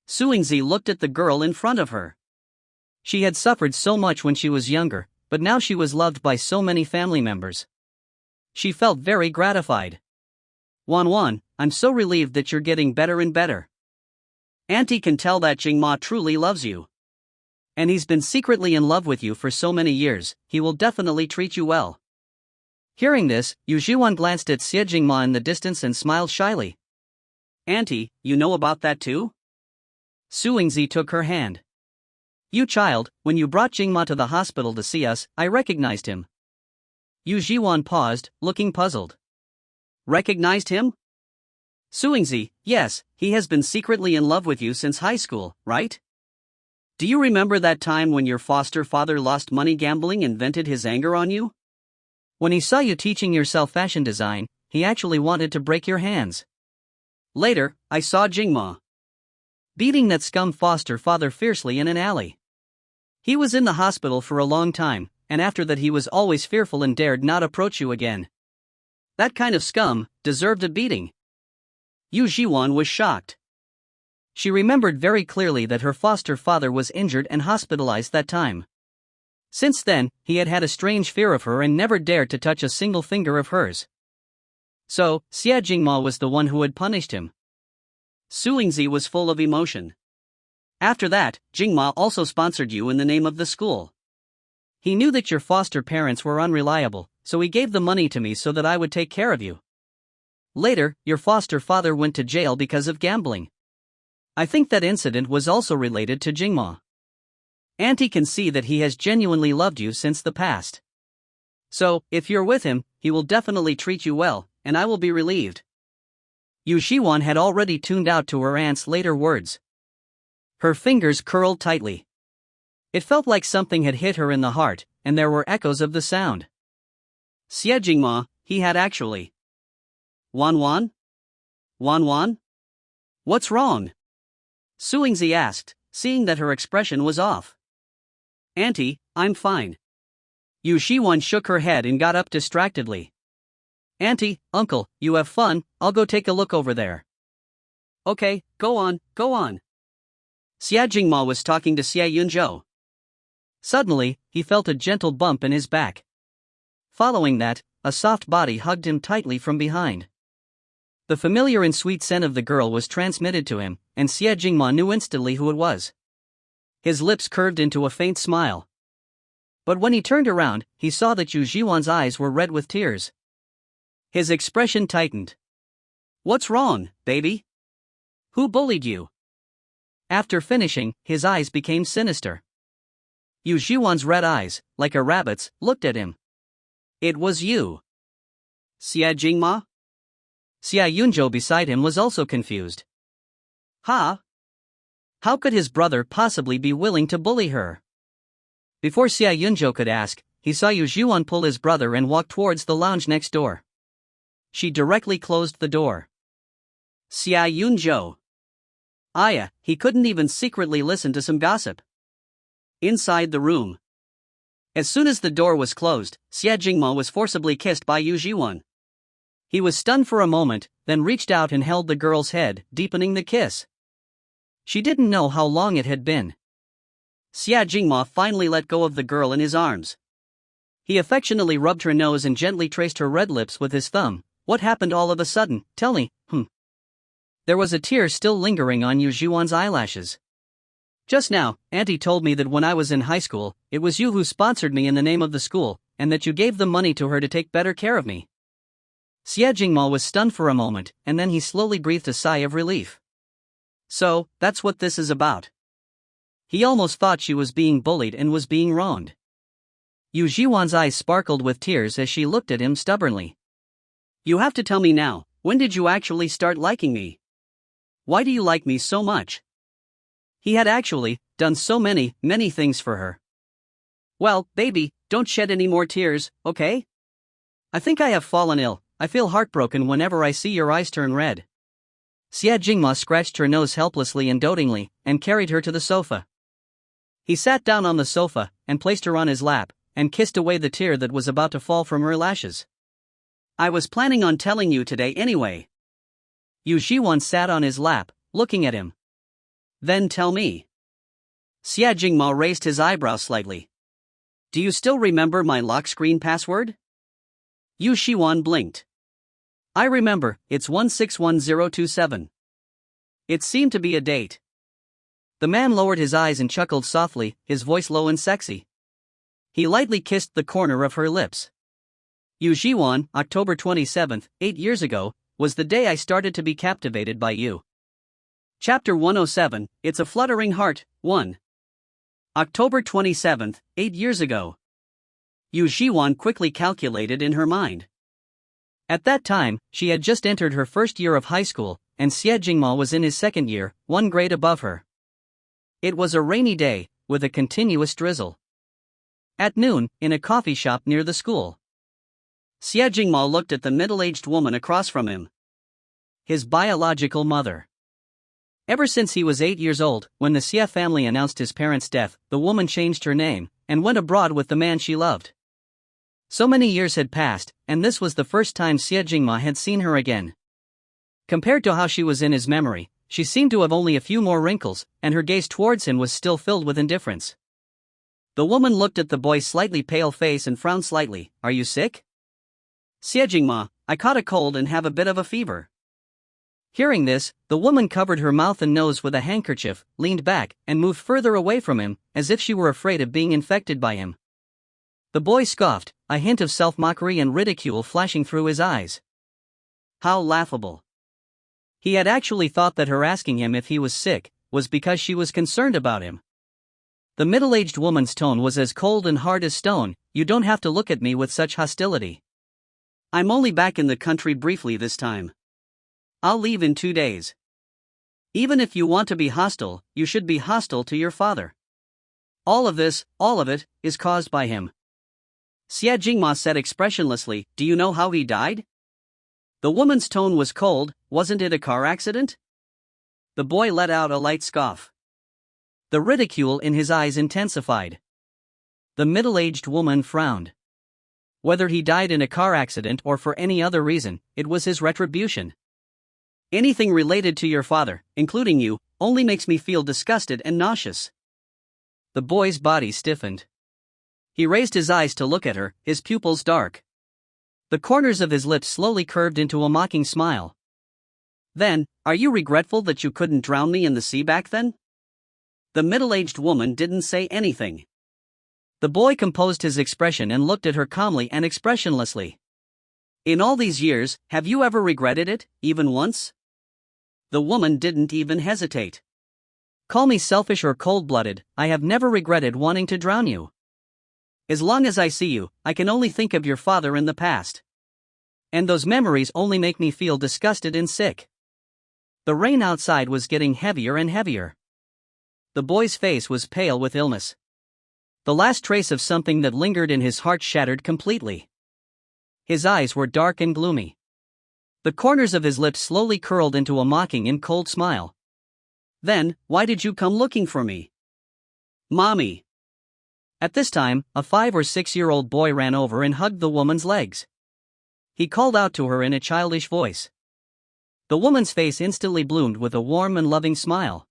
Suingzi looked at the girl in front of her. She had suffered so much when she was younger, but now she was loved by so many family members. She felt very gratified. Wan, I'm so relieved that you're getting better and better. Auntie can tell that Jingma truly loves you. And he's been secretly in love with you for so many years, he will definitely treat you well. Hearing this, Yu Zhiwan glanced at Xie Jingma in the distance and smiled shyly. Auntie, you know about that too? Su Yingzi took her hand. You child, when you brought Jingma to the hospital to see us, I recognized him. Yu Zhiwan paused, looking puzzled. Recognized him? Su Yingzi, yes, he has been secretly in love with you since high school, right? Do you remember that time when your foster father lost money gambling and vented his anger on you? When he saw you teaching yourself fashion design, he actually wanted to break your hands. Later, I saw Jingma beating that scum foster father fiercely in an alley. He was in the hospital for a long time, and after that he was always fearful and dared not approach you again. That kind of scum deserved a beating. Yu Zhiwan was shocked. She remembered very clearly that her foster father was injured and hospitalized that time. Since then, he had had a strange fear of her and never dared to touch a single finger of hers. So, Xie Jingma was the one who had punished him. Su Yingzi was full of emotion. After that, Jingma also sponsored you in the name of the school. He knew that your foster parents were unreliable, so he gave the money to me so that I would take care of you. Later, your foster father went to jail because of gambling. I think that incident was also related to Jingma. Auntie can see that he has genuinely loved you since the past. So, if you're with him, he will definitely treat you well, and I will be relieved. Yu Zhiwan had already tuned out to her aunt's later words. Her fingers curled tightly. It felt like something had hit her in the heart, and there were echoes of the sound. Xie Jingma, he had actually. Wan? What's wrong? Su Yingzi asked, seeing that her expression was off. Auntie, I'm fine. Yu Zhiwan shook her head and got up distractedly. Auntie, uncle, you have fun, I'll go take a look over there. Okay, go on. Xie Jingma was talking to Xie Yunzhou. Suddenly, he felt a gentle bump in his back. Following that, a soft body hugged him tightly from behind. The familiar and sweet scent of the girl was transmitted to him, and Xie Jingma knew instantly who it was. His lips curved into a faint smile. But when he turned around, he saw that Yu Zhiwan's eyes were red with tears. His expression tightened. What's wrong, baby? Who bullied you? After finishing, his eyes became sinister. Yu Zhiwan's red eyes, like a rabbit's, looked at him. It was you. Xie Jingma? Xie Yunzhou beside him was also confused. Huh? How could his brother possibly be willing to bully her? Before Xie Yunzhou could ask, he saw Yu Zhiwan pull his brother and walk towards the lounge next door. She directly closed the door. Xie Yunzhou. Aya, he couldn't even secretly listen to some gossip. Inside the room. As soon as the door was closed, Xie Jingma was forcibly kissed by Yu Zhiwan. He was stunned for a moment, then reached out and held the girl's head, deepening the kiss. She didn't know how long it had been. Xie Jingma finally let go of the girl in his arms. He affectionately rubbed her nose and gently traced her red lips with his thumb. What happened all of a sudden, tell me, There was a tear still lingering on Yu Zhiwan's eyelashes. Just now, Auntie told me that when I was in high school, it was you who sponsored me in the name of the school, and that you gave the money to her to take better care of me. Xie Jingma was stunned for a moment, and then he slowly breathed a sigh of relief. So, that's what this is about. He almost thought she was being bullied and was being wronged. Yu Zhiwan's eyes sparkled with tears as she looked at him stubbornly. You have to tell me now, when did you actually start liking me? Why do you like me so much? He had actually done so many things for her. Well, baby, don't shed any more tears, okay? I think I have fallen ill. I feel heartbroken whenever I see your eyes turn red. Xie Jingma scratched her nose helplessly and dotingly, and carried her to the sofa. He sat down on the sofa, and placed her on his lap, and kissed away the tear that was about to fall from her lashes. I was planning on telling you today anyway. Yu Zhiwan sat on his lap, looking at him. Then tell me. Xie Jingma raised his eyebrows slightly. Do you still remember my lock screen password? Yu Zhiwan blinked. I remember, it's 161027. It seemed to be a date. The man lowered his eyes and chuckled softly, his voice low and sexy. He lightly kissed the corner of her lips. Yu Zhiwan, October 27th, 8 years ago, was the day I started to be captivated by you. Chapter 107, It's a Fluttering Heart, 1. October 27th, 8 years ago. Yu Zhiwan quickly calculated in her mind. At that time, she had just entered her first year of high school, and Xie Jingma was in his second year, one grade above her. It was a rainy day, with a continuous drizzle. At noon, in a coffee shop near the school, Xie Jingma looked at the middle-aged woman across from him. His biological mother. Ever since he was 8 years old, when the Xie family announced his parents' death, the woman changed her name, and went abroad with the man she loved. So many years had passed, and this was the first time Xie Jingma had seen her again. Compared to how she was in his memory, she seemed to have only a few more wrinkles, and her gaze towards him was still filled with indifference. The woman looked at the boy's slightly pale face and frowned slightly. Are you sick? Xie Jingma, I caught a cold and have a bit of a fever. Hearing this, the woman covered her mouth and nose with a handkerchief, leaned back, and moved further away from him, as if she were afraid of being infected by him. The boy scoffed, a hint of self-mockery and ridicule flashing through his eyes. How laughable. He had actually thought that her asking him if he was sick was because she was concerned about him. The middle-aged woman's tone was as cold and hard as stone. You don't have to look at me with such hostility. I'm only back in the country briefly this time. I'll leave in 2 days. Even if you want to be hostile, you should be hostile to your father. All of it, is caused by him. Xie Jingma said expressionlessly, Do you know how he died? The woman's tone was cold. Wasn't it a car accident? The boy let out a light scoff. The ridicule in his eyes intensified. The middle-aged woman frowned. Whether he died in a car accident or for any other reason, it was his retribution. Anything related to your father, including you, only makes me feel disgusted and nauseous. The boy's body stiffened. He raised his eyes to look at her, his pupils dark. The corners of his lips slowly curved into a mocking smile. Then, are you regretful that you couldn't drown me in the sea back then? The middle-aged woman didn't say anything. The boy composed his expression and looked at her calmly and expressionlessly. In all these years, have you ever regretted it, even once? The woman didn't even hesitate. Call me selfish or cold-blooded, I have never regretted wanting to drown you. As long as I see you, I can only think of your father in the past. And those memories only make me feel disgusted and sick. The rain outside was getting heavier and heavier. The boy's face was pale with illness. The last trace of something that lingered in his heart shattered completely. His eyes were dark and gloomy. The corners of his lips slowly curled into a mocking and cold smile. Then, why did you come looking for me? Mommy. At this time, a 5 or 6-year-old boy ran over and hugged the woman's legs. He called out to her in a childish voice. The woman's face instantly bloomed with a warm and loving smile.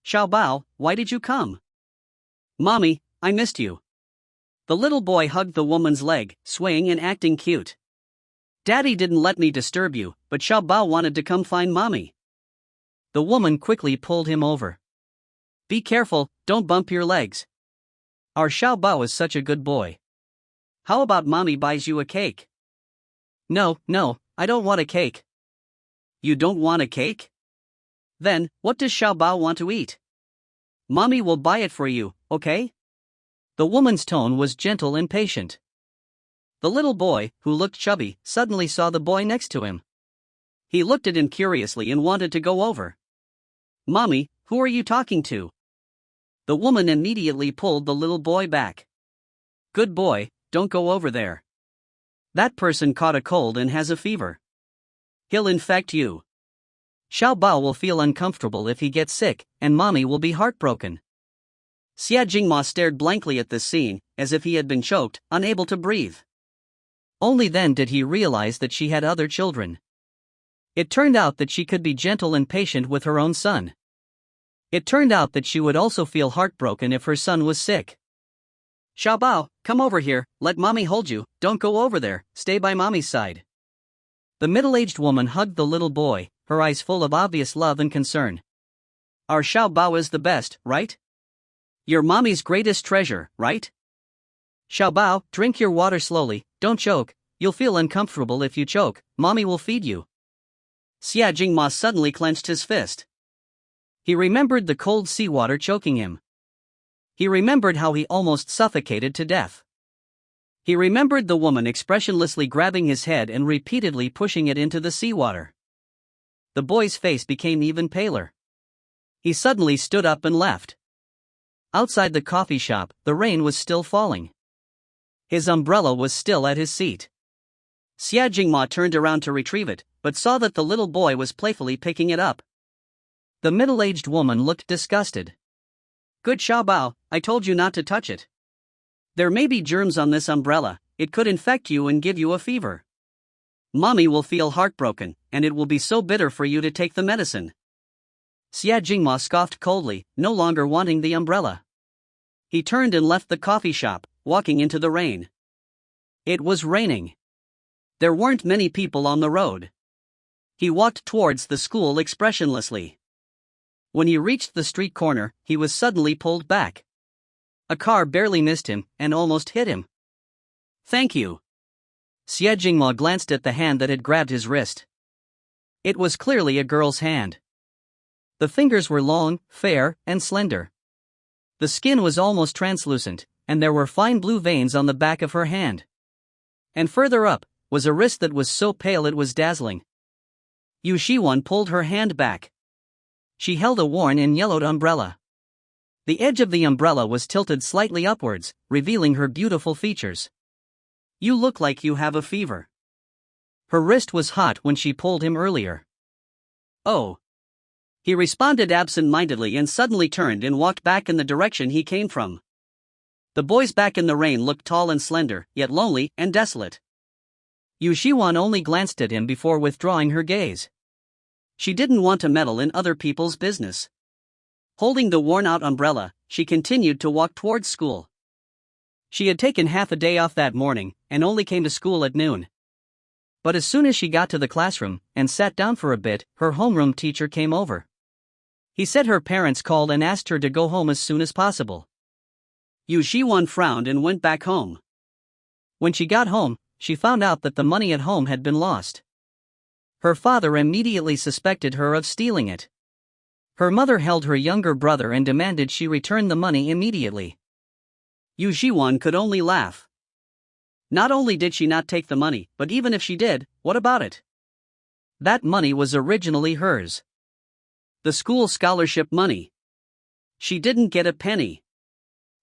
Xiaobao, why did you come? Mommy, I missed you. The little boy hugged the woman's leg, swaying and acting cute. Daddy didn't let me disturb you, but Xiaobao wanted to come find Mommy. The woman quickly pulled him over. Be careful, don't bump your legs. Our Xiaobao is such a good boy. How about Mommy buys you a cake? No, I don't want a cake. You don't want a cake? Then, what does Xiaobao want to eat? Mommy will buy it for you, okay? The woman's tone was gentle and patient. The little boy, who looked chubby, suddenly saw the boy next to him. He looked at him curiously and wanted to go over. Mommy, who are you talking to? The woman immediately pulled the little boy back. Good boy, don't go over there. That person caught a cold and has a fever. He'll infect you. Xiaobao will feel uncomfortable if he gets sick, and Mommy will be heartbroken. Xie Jingma stared blankly at this scene, as if he had been choked, unable to breathe. Only then did he realize that she had other children. It turned out that she could be gentle and patient with her own son. It turned out that she would also feel heartbroken if her son was sick. Xiaobao, come over here, let mommy hold you, don't go over there, stay by mommy's side. The middle-aged woman hugged the little boy, her eyes full of obvious love and concern. Our Xiaobao is the best, right? You're mommy's greatest treasure, right? Xiaobao, drink your water slowly, don't choke, you'll feel uncomfortable if you choke, mommy will feed you. Xia Jingma suddenly clenched his fist. He remembered the cold seawater choking him. He remembered how he almost suffocated to death. He remembered the woman expressionlessly grabbing his head and repeatedly pushing it into the seawater. The boy's face became even paler. He suddenly stood up and left. Outside the coffee shop, the rain was still falling. His umbrella was still at his seat. Xia Jingma turned around to retrieve it, but saw that the little boy was playfully picking it up. The middle-aged woman looked disgusted. Good Xiaobao, I told you not to touch it. There may be germs on this umbrella, it could infect you and give you a fever. Mommy will feel heartbroken, and it will be so bitter for you to take the medicine. Xia Jingma scoffed coldly, no longer wanting the umbrella. He turned and left the coffee shop, walking into the rain. It was raining. There weren't many people on the road. He walked towards the school expressionlessly. When he reached the street corner, he was suddenly pulled back. A car barely missed him and almost hit him. Thank you. Xie Jingma glanced at the hand that had grabbed his wrist. It was clearly a girl's hand. The fingers were long, fair, and slender. The skin was almost translucent, and there were fine blue veins on the back of her hand. And further up was a wrist that was so pale it was dazzling. Yu Zhiwan pulled her hand back. She held a worn and yellowed umbrella. The edge of the umbrella was tilted slightly upwards, revealing her beautiful features. You look like you have a fever. Her wrist was hot when she pulled him earlier. Oh. He responded absent-mindedly and suddenly turned and walked back in the direction he came from. The boy's back in the rain looked tall and slender, yet lonely and desolate. Yu Zhiwan only glanced at him before withdrawing her gaze. She didn't want to meddle in other people's business. Holding the worn-out umbrella, she continued to walk towards school. She had taken half a day off that morning, and only came to school at noon. But as soon as she got to the classroom, and sat down for a bit, her homeroom teacher came over. He said her parents called and asked her to go home as soon as possible. Yu Zhiwan frowned and went back home. When she got home, she found out that the money at home had been lost. Her father immediately suspected her of stealing it. Her mother held her younger brother and demanded she return the money immediately. Yu Zhiwan could only laugh. Not only did she not take the money, but even if she did, what about it? That money was originally hers. The school scholarship money. She didn't get a penny.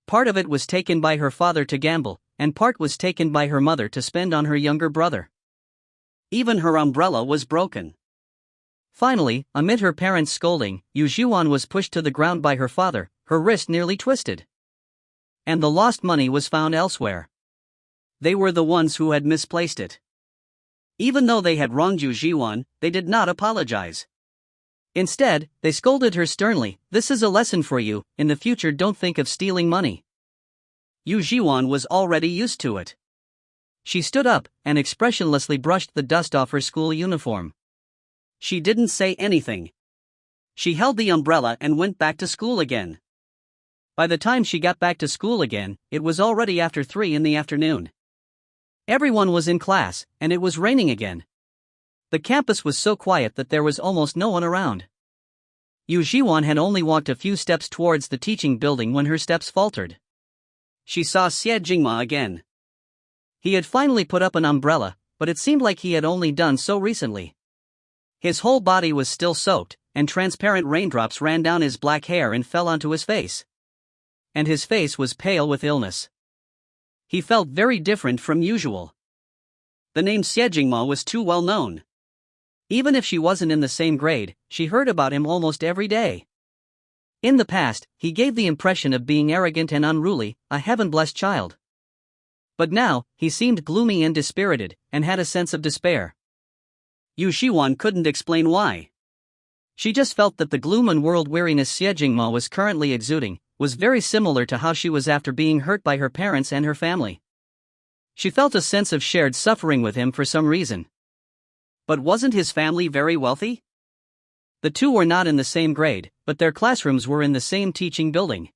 Part of it was taken by her father to gamble, and part was taken by her mother to spend on her younger brother. Even her umbrella was broken. Finally, amid her parents' scolding, Yu Zhiwan was pushed to the ground by her father, her wrist nearly twisted. And the lost money was found elsewhere. They were the ones who had misplaced it. Even though they had wronged Yu Zhiwan, they did not apologize. Instead, they scolded her sternly, "This is a lesson for you, in the future don't think of stealing money." Yu Zhiwan was already used to it. She stood up and expressionlessly brushed the dust off her school uniform. She didn't say anything. She held the umbrella and went back to school again. By the time she got back to school again, it was already after 3 in the afternoon. Everyone was in class, and it was raining again. The campus was so quiet that there was almost no one around. Yu Zhiwan had only walked a few steps towards the teaching building when her steps faltered. She saw Xie Jingma again. He had finally put up an umbrella, but it seemed like he had only done so recently. His whole body was still soaked, and transparent raindrops ran down his black hair and fell onto his face. And his face was pale with illness. He felt very different from usual. The name Xie Jingma was too well known. Even if she wasn't in the same grade, she heard about him almost every day. In the past, he gave the impression of being arrogant and unruly, a heaven-blessed child. But now, he seemed gloomy and dispirited, and had a sense of despair. Yu Zhiwan couldn't explain why. She just felt that the gloom and world weariness Xie Jingma was currently exuding was very similar to how she was after being hurt by her parents and her family. She felt a sense of shared suffering with him for some reason. But wasn't his family very wealthy? The two were not in the same grade, but their classrooms were in the same teaching building.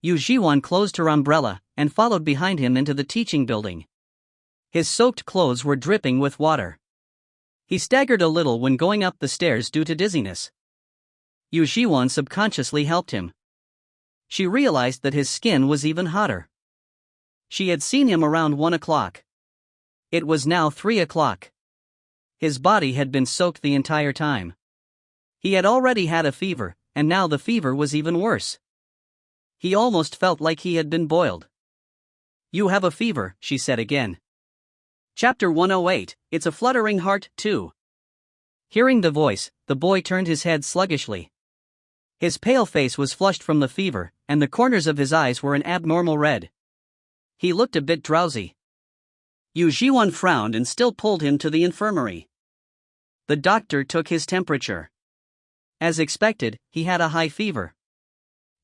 Yu Zhiwan closed her umbrella and followed behind him into the teaching building. His soaked clothes were dripping with water. He staggered a little when going up the stairs due to dizziness. Yu Zhiwan subconsciously helped him. She realized that his skin was even hotter. She had seen him around 1 o'clock. It was now 3 o'clock. His body had been soaked the entire time. He had already had a fever, and now the fever was even worse. He almost felt like he had been boiled. "You have a fever," she said again. Chapter 108, It's a Fluttering Heart, 2. Hearing the voice, the boy turned his head sluggishly. His pale face was flushed from the fever, and the corners of his eyes were an abnormal red. He looked a bit drowsy. Yu Zhiwan frowned and still pulled him to the infirmary. The doctor took his temperature. As expected, he had a high fever.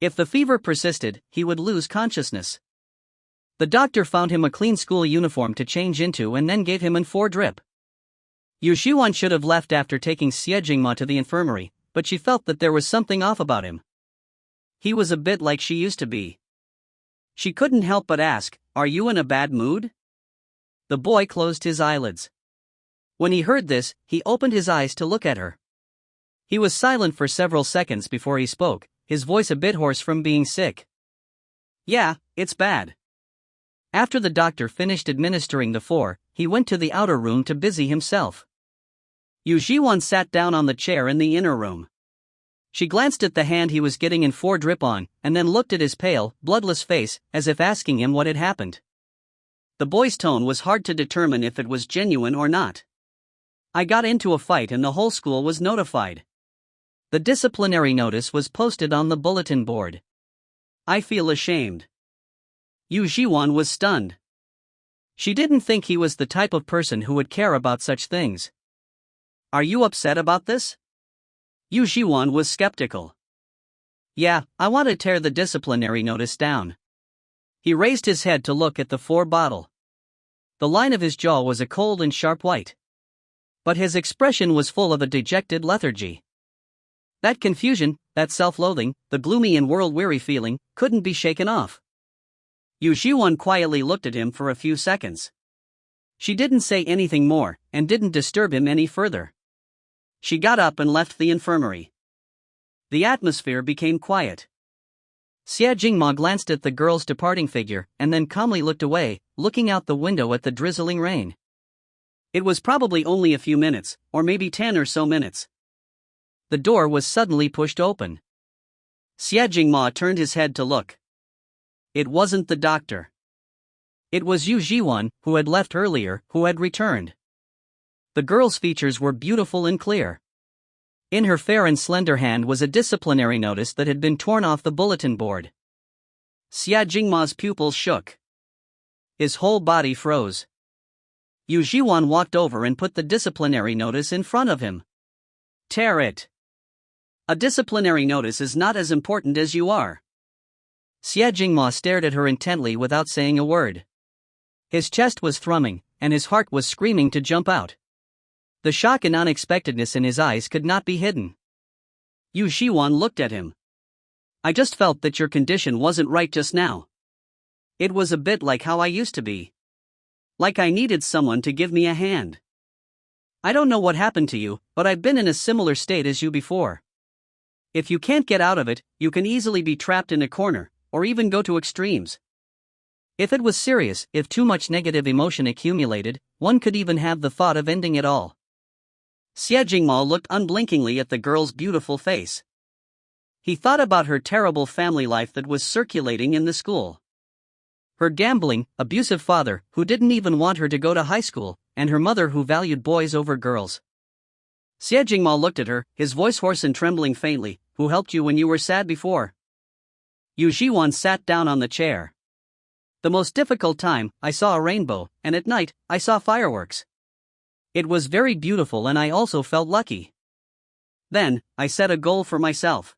If the fever persisted, he would lose consciousness. The doctor found him a clean school uniform to change into and then gave him an 4 drip. Yu Zhiwan should have left after taking Xie Jingma to the infirmary, but she felt that there was something off about him. He was a bit like she used to be. She couldn't help but ask, "Are you in a bad mood?" The boy closed his eyelids. When he heard this, he opened his eyes to look at her. He was silent for several seconds before he spoke, his voice a bit hoarse from being sick. "Yeah, it's bad." After the doctor finished administering the 4, he went to the outer room to busy himself. Yu Zhiwan sat down on the chair in the inner room. She glanced at the hand he was getting an 4 drip on, and then looked at his pale, bloodless face, as if asking him what had happened. The boy's tone was hard to determine if it was genuine or not. "I got into a fight and the whole school was notified. The disciplinary notice was posted on the bulletin board. I feel ashamed." Yu Zhiwan was stunned. She didn't think he was the type of person who would care about such things. "Are you upset about this?" Yu Zhiwan was skeptical. "Yeah, I want to tear the disciplinary notice down." He raised his head to look at the 4 bottle. The line of his jaw was a cold and sharp white. But his expression was full of a dejected lethargy. That confusion, that self-loathing, the gloomy and world-weary feeling, couldn't be shaken off. Yu Zhiwan quietly looked at him for a few seconds. She didn't say anything more, and didn't disturb him any further. She got up and left the infirmary. The atmosphere became quiet. Xie Jingma glanced at the girl's departing figure, and then calmly looked away, looking out the window at the drizzling rain. It was probably only a few minutes, or maybe 10 or so minutes. The door was suddenly pushed open. Xie Jingma turned his head to look. It wasn't the doctor. It was Yu Zhiwan, who had left earlier, who had returned. The girl's features were beautiful and clear. In her fair and slender hand was a disciplinary notice that had been torn off the bulletin board. Xie Jingma's pupils shook. His whole body froze. Yu Zhiwan walked over and put the disciplinary notice in front of him. "Tear it. A disciplinary notice is not as important as you are." Xie Jingma stared at her intently without saying a word. His chest was thrumming, and his heart was screaming to jump out. The shock and unexpectedness in his eyes could not be hidden. Yu Zhiwan looked at him. "I just felt that your condition wasn't right just now. It was a bit like how I used to be. Like I needed someone to give me a hand. I don't know what happened to you, but I've been in a similar state as you before. If you can't get out of it, you can easily be trapped in a corner, or even go to extremes. If it was serious, if too much negative emotion accumulated, one could even have the thought of ending it all." Xie Jingma looked unblinkingly at the girl's beautiful face. He thought about her terrible family life that was circulating in the school. Her gambling, abusive father, who didn't even want her to go to high school, and her mother who valued boys over girls. Xie Jingma looked at her, his voice hoarse and trembling faintly. "Who helped you when you were sad before?" Yu Zhiwan sat down on the chair. "The most difficult time, I saw a rainbow, and at night, I saw fireworks. It was very beautiful and I also felt lucky. Then, I set a goal for myself.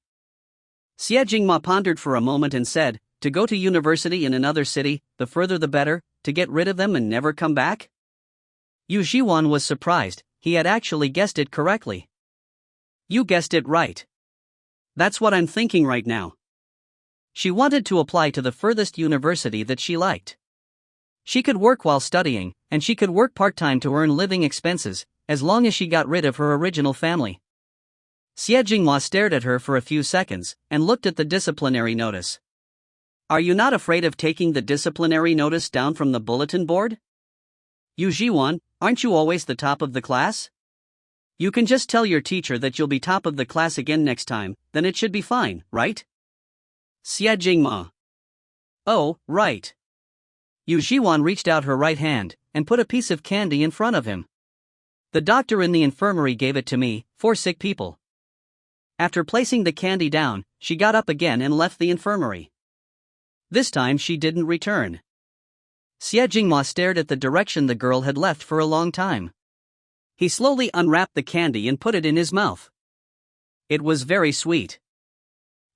Xie Jingma pondered for a moment and said, to go to university in another city, the further the better, to get rid of them and never come back? Yu Zhiwan was surprised, he had actually guessed it correctly. You guessed it right. That's what I'm thinking right now. She wanted to apply to the furthest university that she liked. She could work while studying, and she could work part-time to earn living expenses, as long as she got rid of her original family. Xie Jingma stared at her for a few seconds, and looked at the disciplinary notice. Are you not afraid of taking the disciplinary notice down from the bulletin board? Yu Zhiwan, aren't you always the top of the class? You can just tell your teacher that you'll be top of the class again next time, then it should be fine, right? Xie Jingma. Oh, right. Yu Zhiwan reached out her right hand, and put a piece of candy in front of him. The doctor in the infirmary gave it to me, for sick people. After placing the candy down, she got up again and left the infirmary. This time she didn't return. Xie Jingma stared at the direction the girl had left for a long time. He slowly unwrapped the candy and put it in his mouth. It was very sweet.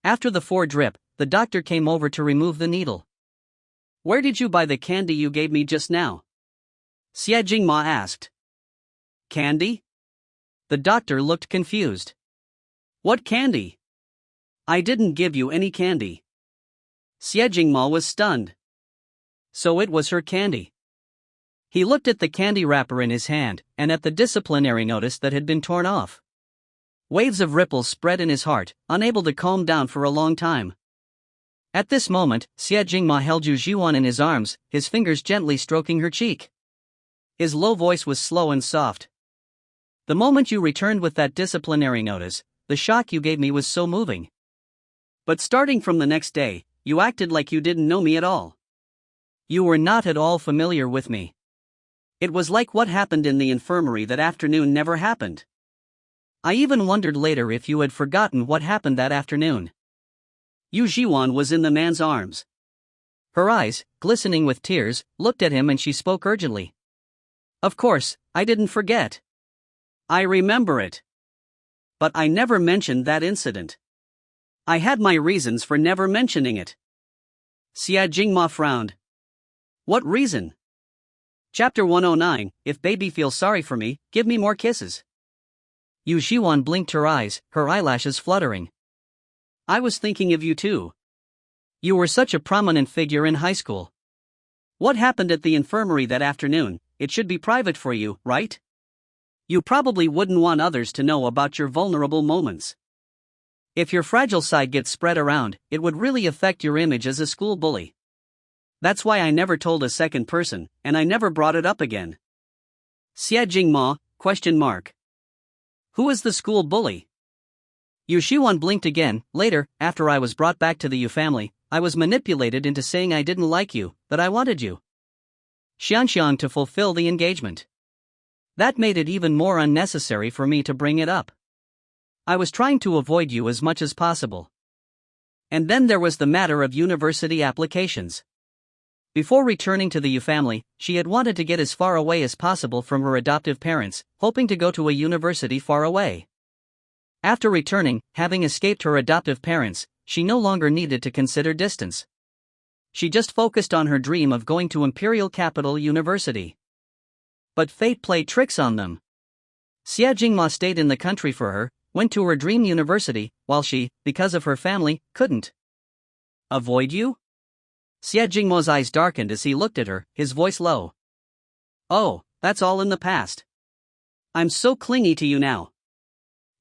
After the 4 drip, the doctor came over to remove the needle. Where did you buy the candy you gave me just now? Xie Jingma asked. Candy? The doctor looked confused. What candy? I didn't give you any candy. Xie Jingma was stunned. So it was her candy. He looked at the candy wrapper in his hand, and at the disciplinary notice that had been torn off. Waves of ripples spread in his heart, unable to calm down for a long time. At this moment, Xie Jingma held Yu Zhiwan in his arms, his fingers gently stroking her cheek. His low voice was slow and soft. The moment you returned with that disciplinary notice, the shock you gave me was so moving. But starting from the next day, you acted like you didn't know me at all. You were not at all familiar with me. It was like what happened in the infirmary that afternoon never happened. I even wondered later if you had forgotten what happened that afternoon. Yu Zhiwan was in the man's arms. Her eyes, glistening with tears, looked at him and she spoke urgently. Of course, I didn't forget. I remember it. But I never mentioned that incident. I had my reasons for never mentioning it. Xie Jingma frowned. What reason? Chapter 109, If baby feels sorry for me, give me more kisses. Yu Zhiwan blinked her eyes, her eyelashes fluttering. I was thinking of you too. You were such a prominent figure in high school. What happened at the infirmary that afternoon, it should be private for you, right? You probably wouldn't want others to know about your vulnerable moments. If your fragile side gets spread around, it would really affect your image as a school bully. That's why I never told a second person, and I never brought it up again. Xie Jingma, ? Who is the school bully? Yu Zhiwan blinked again. Later, after I was brought back to the Yu family, I was manipulated into saying I didn't like you, that I wanted you. Xianxiang to fulfill the engagement. That made it even more unnecessary for me to bring it up. I was trying to avoid you as much as possible. And then there was the matter of university applications. Before returning to the Yu family, she had wanted to get as far away as possible from her adoptive parents, hoping to go to a university far away. After returning, having escaped her adoptive parents, she no longer needed to consider distance. She just focused on her dream of going to Imperial Capital University. But fate played tricks on them. Xie Jingma stayed in the country for her, went to her dream university, while she, because of her family, couldn't. Avoid you? Xie Jingma's eyes darkened as he looked at her, his voice low. Oh, that's all in the past. I'm so clingy to you now.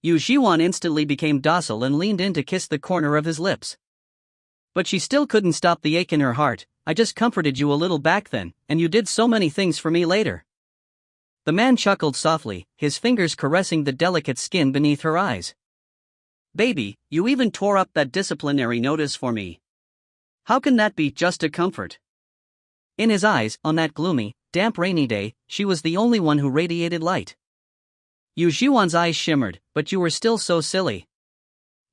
Yu Zhiwan instantly became docile and leaned in to kiss the corner of his lips. But she still couldn't stop the ache in her heart. I just comforted you a little back then, and you did so many things for me later. The man chuckled softly, his fingers caressing the delicate skin beneath her eyes. Baby, you even tore up that disciplinary notice for me. How can that be just a comfort? In his eyes, on that gloomy, damp rainy day, she was the only one who radiated light. Yu Zhiwan's eyes shimmered, but you were still so silly.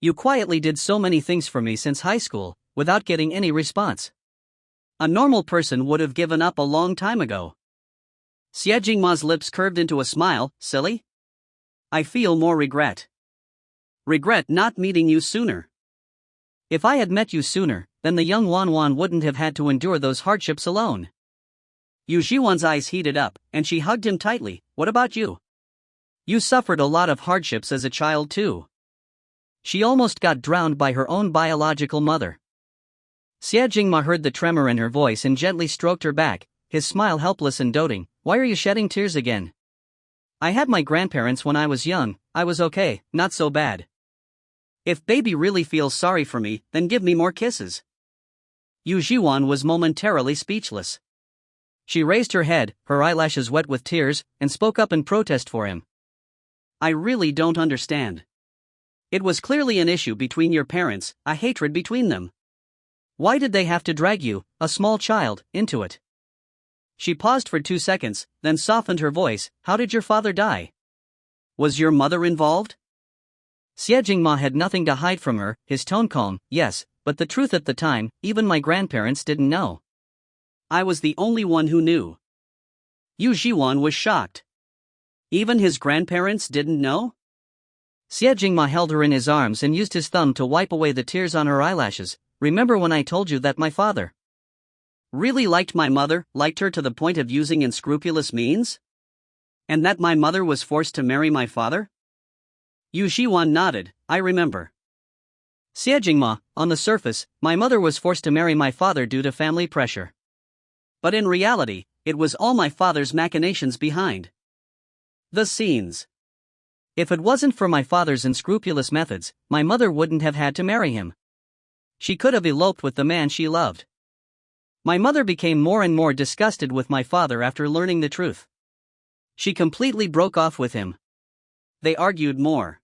You quietly did so many things for me since high school, without getting any response. A normal person would have given up a long time ago. Xie Jingma's lips curved into a smile. Silly? I feel more regret. Regret not meeting you sooner. If I had met you sooner, then the young Wanwan wouldn't have had to endure those hardships alone. Yu Zhiwan's eyes heated up, and she hugged him tightly. What about you? You suffered a lot of hardships as a child too. She almost got drowned by her own biological mother. Xie Jingma heard the tremor in her voice and gently stroked her back, his smile helpless and doting. Why are you shedding tears again? I had my grandparents when I was young. I was okay, not so bad. If baby really feels sorry for me, then give me more kisses. Yu Zhiwan was momentarily speechless. She raised her head, her eyelashes wet with tears, and spoke up in protest for him. I really don't understand. It was clearly an issue between your parents, a hatred between them. Why did they have to drag you, a small child, into it? She paused for 2 seconds, then softened her voice. How did your father die? Was your mother involved? Xie Jingma had nothing to hide from her, his tone calm. Yes, but the truth at the time, even my grandparents didn't know. I was the only one who knew. Yu Zhiwan was shocked. Even his grandparents didn't know? Xie Jingma held her in his arms and used his thumb to wipe away the tears on her eyelashes. Remember when I told you that my father really liked my mother, liked her to the point of using unscrupulous means? And that my mother was forced to marry my father? Yu Zhiwan nodded. I remember. Xie Jingma, on the surface, my mother was forced to marry my father due to family pressure. But in reality, it was all my father's machinations behind the scenes. If it wasn't for my father's unscrupulous methods, my mother wouldn't have had to marry him. She could have eloped with the man she loved. My mother became more and more disgusted with my father after learning the truth. She completely broke off with him. They argued more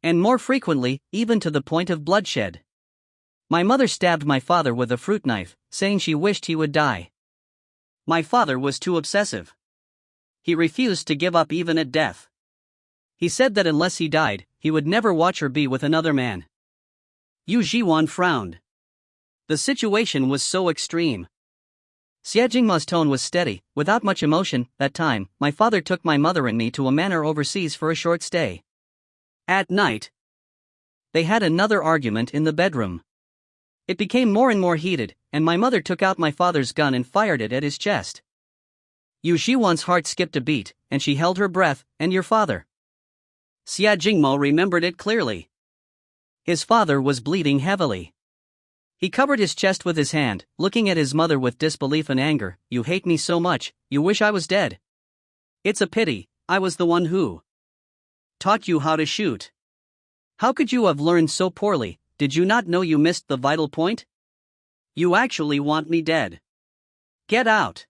and more frequently, even to the point of bloodshed. My mother stabbed my father with a fruit knife, saying she wished he would die. My father was too obsessive. He refused to give up even at death. He said that unless he died, he would never watch her be with another man. Yu Zhiwan frowned. The situation was so extreme. Xie Jingma's tone was steady, without much emotion. That time, my father took my mother and me to a manor overseas for a short stay. At night, they had another argument in the bedroom. It became more and more heated, and my mother took out my father's gun and fired it at his chest. Yu Zhiwan's heart skipped a beat, and she held her breath. And your father? Xie Jingmo remembered it clearly. His father was bleeding heavily. He covered his chest with his hand, looking at his mother with disbelief and anger. You hate me so much, you wish I was dead. It's a pity, I was the one who taught you how to shoot. How could you have learned so poorly? Did you not know you missed the vital point? You actually want me dead. Get out.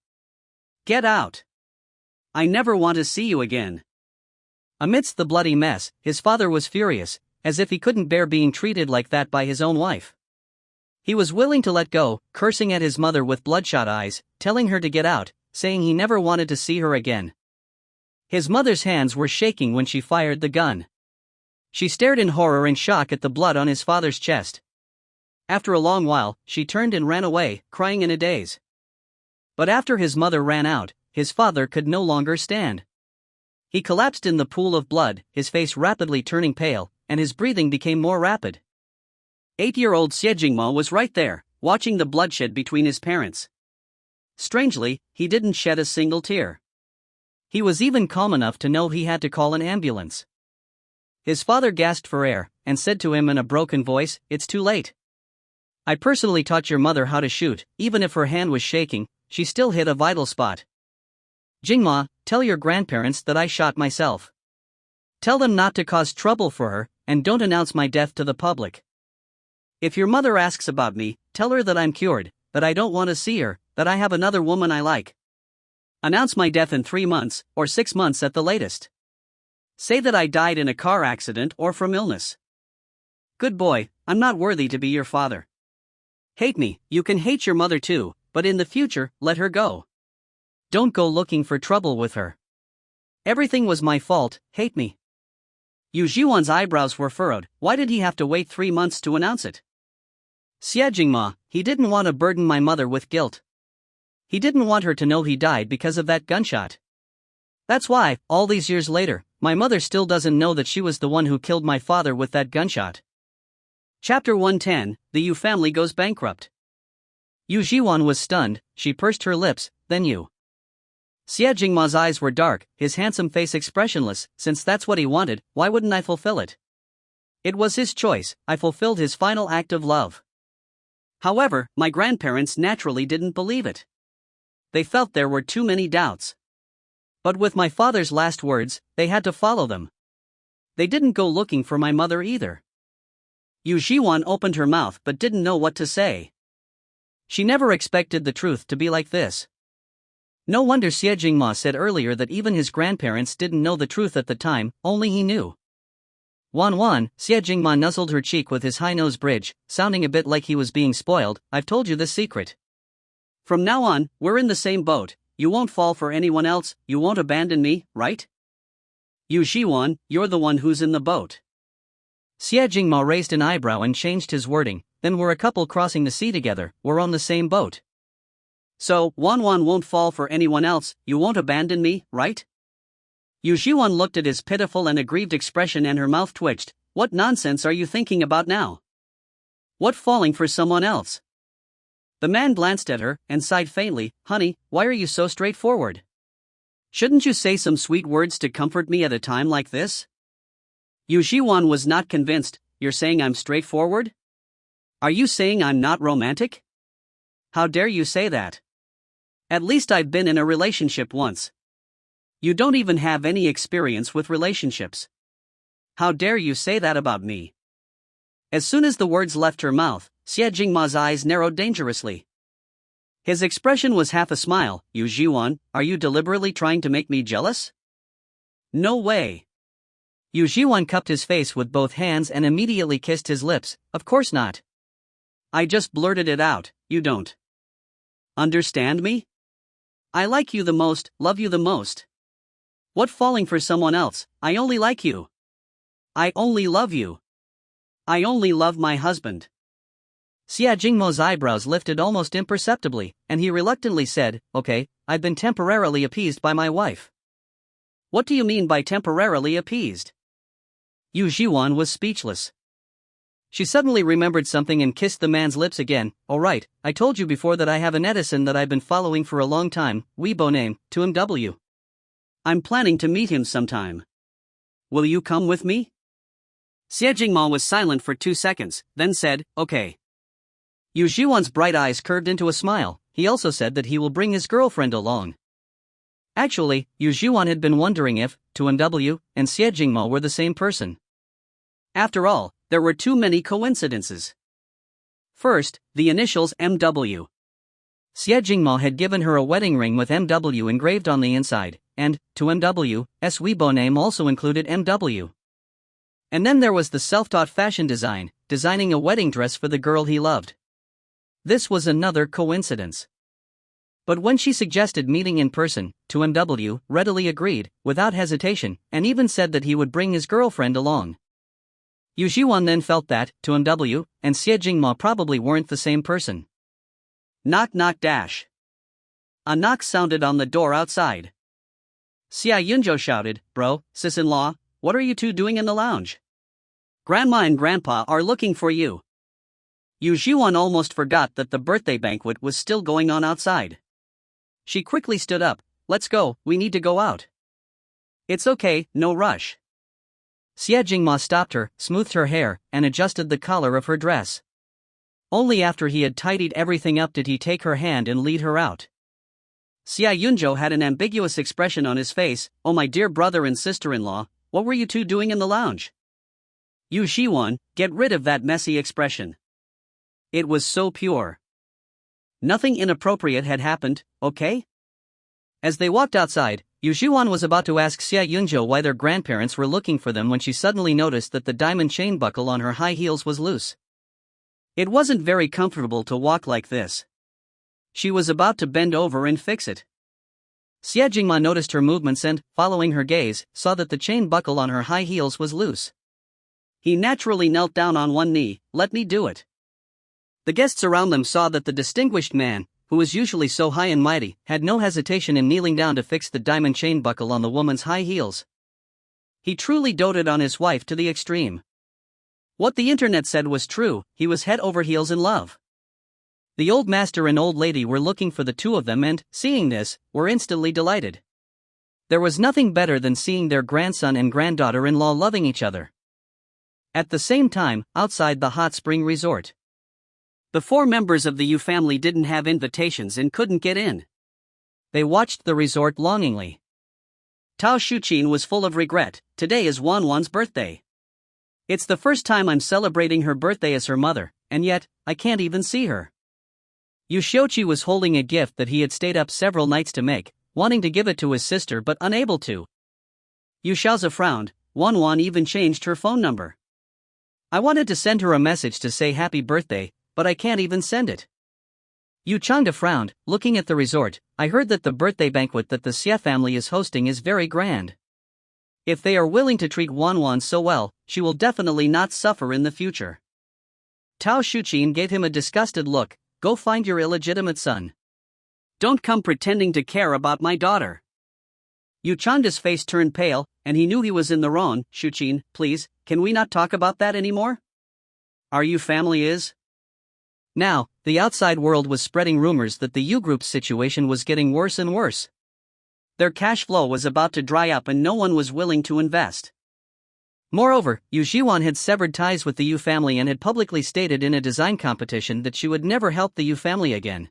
Get out. I never want to see you again. Amidst the bloody mess, his father was furious, as if he couldn't bear being treated like that by his own wife. He was willing to let go, cursing at his mother with bloodshot eyes, telling her to get out, saying he never wanted to see her again. His mother's hands were shaking when she fired the gun. She stared in horror and shock at the blood on his father's chest. After a long while, she turned and ran away, crying in a daze. But after his mother ran out, his father could no longer stand. He collapsed in the pool of blood, his face rapidly turning pale, and his breathing became more rapid. 8-year-old Xie Jingmo was right there, watching the bloodshed between his parents. Strangely, he didn't shed a single tear. He was even calm enough to know he had to call an ambulance. His father gasped for air, and said to him in a broken voice, "It's too late. I personally taught your mother how to shoot. Even if her hand was shaking, she still hit a vital spot. Jingma, tell your grandparents that I shot myself. Tell them not to cause trouble for her, and don't announce my death to the public. If your mother asks about me, tell her that I'm cured, that I don't want to see her, that I have another woman I like. Announce my death in 3 months, or 6 months at the latest. Say that I died in a car accident or from illness. Good boy, I'm not worthy to be your father. Hate me, you can hate your mother too, but in the future, let her go. Don't go looking for trouble with her. Everything was my fault, hate me." Yu Zhiwan's eyebrows were furrowed. Why did he have to wait 3 months to announce it? Xie Jingma, he didn't want to burden my mother with guilt. He didn't want her to know he died because of that gunshot. That's why, all these years later, my mother still doesn't know that she was the one who killed my father with that gunshot. Chapter 110, The Yu family goes bankrupt. Yu Zhiwan was stunned. She pursed her lips, then Yu. Xie Jingma's eyes were dark, his handsome face expressionless. Since that's what he wanted, why wouldn't I fulfill it? It was his choice. I fulfilled his final act of love. However, my grandparents naturally didn't believe it. They felt there were too many doubts. But with my father's last words, they had to follow them. They didn't go looking for my mother either. Yu Zhiwan opened her mouth but didn't know what to say. She never expected the truth to be like this. No wonder Xie Jingma said earlier that even his grandparents didn't know the truth at the time, only he knew. Wan, Xie Jingma nuzzled her cheek with his high nose bridge, sounding a bit like he was being spoiled. I've told you this secret. From now on, we're in the same boat. You won't fall for anyone else, you won't abandon me, right? Yu Zhiwan, you're the one who's in the boat. Xie Jingma raised an eyebrow and changed his wording. Then we're a couple crossing the sea together, we're on the same boat. So, Wan won't fall for anyone else, you won't abandon me, right? Yu Zhiwan looked at his pitiful and aggrieved expression and her mouth twitched. What nonsense are you thinking about now? What falling for someone else? The man glanced at her and sighed faintly. Honey, why are you so straightforward? Shouldn't you say some sweet words to comfort me at a time like this? Yu Zhiwan was not convinced. You're saying I'm straightforward? Are you saying I'm not romantic? How dare you say that? At least I've been in a relationship once. You don't even have any experience with relationships. How dare you say that about me? As soon as the words left her mouth, Xie Jingma's eyes narrowed dangerously. His expression was half a smile. Yu Zhiwan, are you deliberately trying to make me jealous? No way. Yu Zhiwan cupped his face with both hands and immediately kissed his lips. Of course not. I just blurted it out. You don't understand me? I like you the most, love you the most. What falling for someone else? I only like you. I only love you. I only love my husband. Xie Jingmo's eyebrows lifted almost imperceptibly, and he reluctantly said, Okay, I've been temporarily appeased by my wife. What do you mean by temporarily appeased? Yu Zhiwan was speechless. She suddenly remembered something and kissed the man's lips again. All right, I told you before that I have an Edison that I've been following for a long time, Weibo name, 2MW. I'm planning to meet him sometime. Will you come with me? Xie Jingma was silent for 2 seconds, then said, okay. Yu Zhiwan's bright eyes curved into a smile. He also said that he will bring his girlfriend along. Actually, Yu Zhiwan had been wondering if 2MW and Xie Jingma were the same person. After all, there were too many coincidences. First, the initials MW. Xie Jingma had given her a wedding ring with MW engraved on the inside, and 2MW's Weibo name also included MW. And then there was the self-taught fashion designing a wedding dress for the girl he loved. This was another coincidence. But when she suggested meeting in person, 2MW readily agreed, without hesitation, and even said that he would bring his girlfriend along. Yu Zhiwan then felt that 2MW and Xie Jingma probably weren't the same person. Knock knock dash. A knock sounded on the door outside. Xia Yunzhou shouted, Bro, sis-in-law, what are you two doing in the lounge? Grandma and Grandpa are looking for you. Yu Zhiwan almost forgot that the birthday banquet was still going on outside. She quickly stood up. Let's go, we need to go out. It's okay, no rush. Xie Jingma stopped her, smoothed her hair, and adjusted the collar of her dress. Only after he had tidied everything up did he take her hand and lead her out. Xia Yunzhou had an ambiguous expression on his face. Oh my dear brother and sister-in-law, what were you two doing in the lounge? Yu Zhiwan, get rid of that messy expression. It was so pure. Nothing inappropriate had happened, okay? As they walked outside, Yu Zhiwan was about to ask Xia Yunzhou why their grandparents were looking for them when she suddenly noticed that the diamond chain buckle on her high heels was loose. It wasn't very comfortable to walk like this. She was about to bend over and fix it. Xie Jingma noticed her movements and, following her gaze, saw that the chain buckle on her high heels was loose. He naturally knelt down on one knee. Let me do it. The guests around them saw that the distinguished man, who was usually so high and mighty, had no hesitation in kneeling down to fix the diamond chain buckle on the woman's high heels. He truly doted on his wife to the extreme. What the internet said was true, he was head over heels in love. The old master and old lady were looking for the two of them and, seeing this, were instantly delighted. There was nothing better than seeing their grandson and granddaughter-in-law loving each other. At the same time, outside the hot spring resort, the 4 members of the Yu family didn't have invitations and couldn't get in. They watched the resort longingly. Tao Shuqin was full of regret. Today is Wanwan's birthday. It's the first time I'm celebrating her birthday as her mother, and yet, I can't even see her. Yu Xiuqi was holding a gift that he had stayed up several nights to make, wanting to give it to his sister but unable to. Yu Xiaozi frowned. Wanwan even changed her phone number. I wanted to send her a message to say happy birthday, but I can't even send it. Yu Changde frowned, looking at the resort. I heard that the birthday banquet that the Xie family is hosting is very grand. If they are willing to treat Wanwan so well, she will definitely not suffer in the future. Tao Shuqin gave him a disgusted look. Go find your illegitimate son. Don't come pretending to care about my daughter. Yu Changde's face turned pale, and he knew he was in the wrong. Shuqin, please, can we not talk about that anymore? Our Yu family is? Now, the outside world was spreading rumors that the Yu Group's situation was getting worse and worse. Their cash flow was about to dry up and no one was willing to invest. Moreover, Yu Zhiwan had severed ties with the Yu family and had publicly stated in a design competition that she would never help the Yu family again.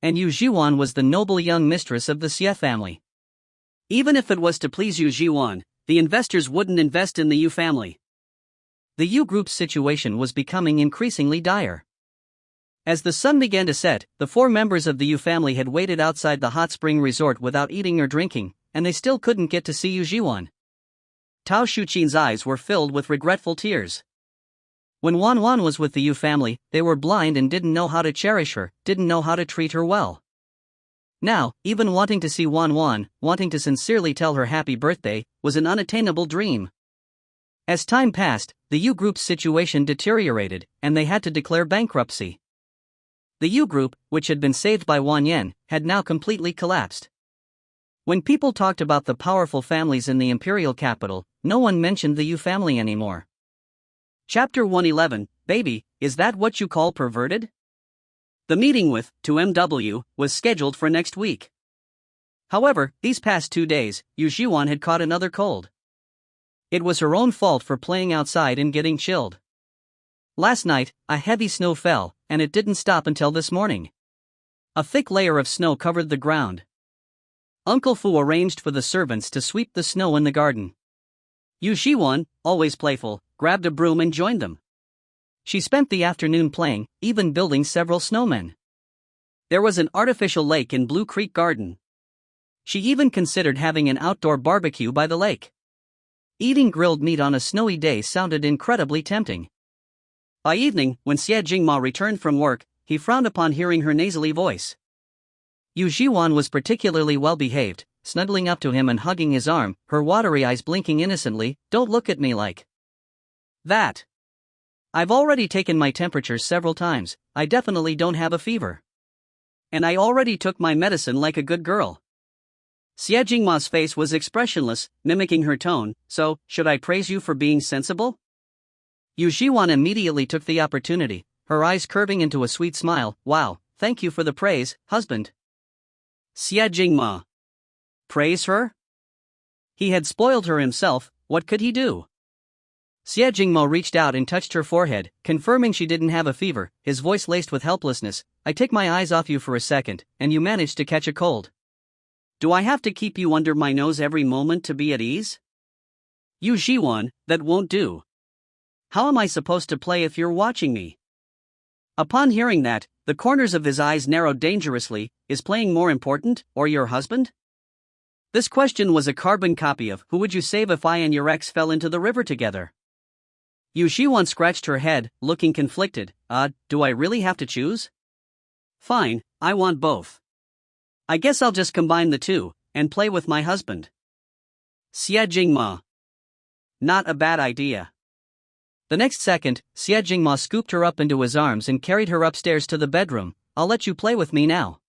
And Yu Zhiwan was the noble young mistress of the Xie family. Even if it was to please Yu Zhiwan, the investors wouldn't invest in the Yu family. The Yu Group's situation was becoming increasingly dire. As the sun began to set, the 4 members of the Yu family had waited outside the hot spring resort without eating or drinking, and they still couldn't get to see Yu Zhiwan. Tao Shuqin's eyes were filled with regretful tears. When Wanwan was with the Yu family, they were blind and didn't know how to cherish her, didn't know how to treat her well. Now, even wanting to see Wanwan, wanting to sincerely tell her happy birthday, was an unattainable dream. As time passed, the Yu Group's situation deteriorated, and they had to declare bankruptcy. The Yu Group, which had been saved by Wan Yan, had now completely collapsed. When people talked about the powerful families in the imperial capital, no one mentioned the Yu family anymore. Chapter 111, Baby, is that what you call perverted? The meeting with 2MW was scheduled for next week. However, these past 2 days, Yu Zhiwan had caught another cold. It was her own fault for playing outside and getting chilled. Last night, a heavy snow fell, and it didn't stop until this morning. A thick layer of snow covered the ground. Uncle Fu arranged for the servants to sweep the snow in the garden. Yu Zhiwan, always playful, grabbed a broom and joined them. She spent the afternoon playing, even building several snowmen. There was an artificial lake in Blue Creek Garden. She even considered having an outdoor barbecue by the lake. Eating grilled meat on a snowy day sounded incredibly tempting. By evening, when Xie Jingma returned from work, he frowned upon hearing her nasally voice. Yu Zhiwan was particularly well behaved, snuggling up to him and hugging his arm, her watery eyes blinking innocently. Don't look at me like that. I've already taken my temperature several times, I definitely don't have a fever. And I already took my medicine like a good girl. Xie Jingma's face was expressionless, mimicking her tone. So, should I praise you for being sensible? Yu Zhiwan immediately took the opportunity, her eyes curving into a sweet smile. Wow, thank you for the praise, husband. Xie Jingma. Praise her? He had spoiled her himself, what could he do? Xie Jingma reached out and touched her forehead, confirming she didn't have a fever, his voice laced with helplessness. I take my eyes off you for a second, and you managed to catch a cold. Do I have to keep you under my nose every moment to be at ease? Yu Zhiwan, that won't do. How am I supposed to play if you're watching me? Upon hearing that, the corners of his eyes narrowed dangerously. Is playing more important, or your husband? This question was a carbon copy of Who would you save if I and your ex fell into the river together? Yu Zhiwan scratched her head, looking conflicted. Do I really have to choose? Fine, I want both. I guess I'll just combine the two, and play with my husband. Xie Jingma. Not a bad idea. The next second, Xie Jingma scooped her up into his arms and carried her upstairs to the bedroom. I'll let you play with me now.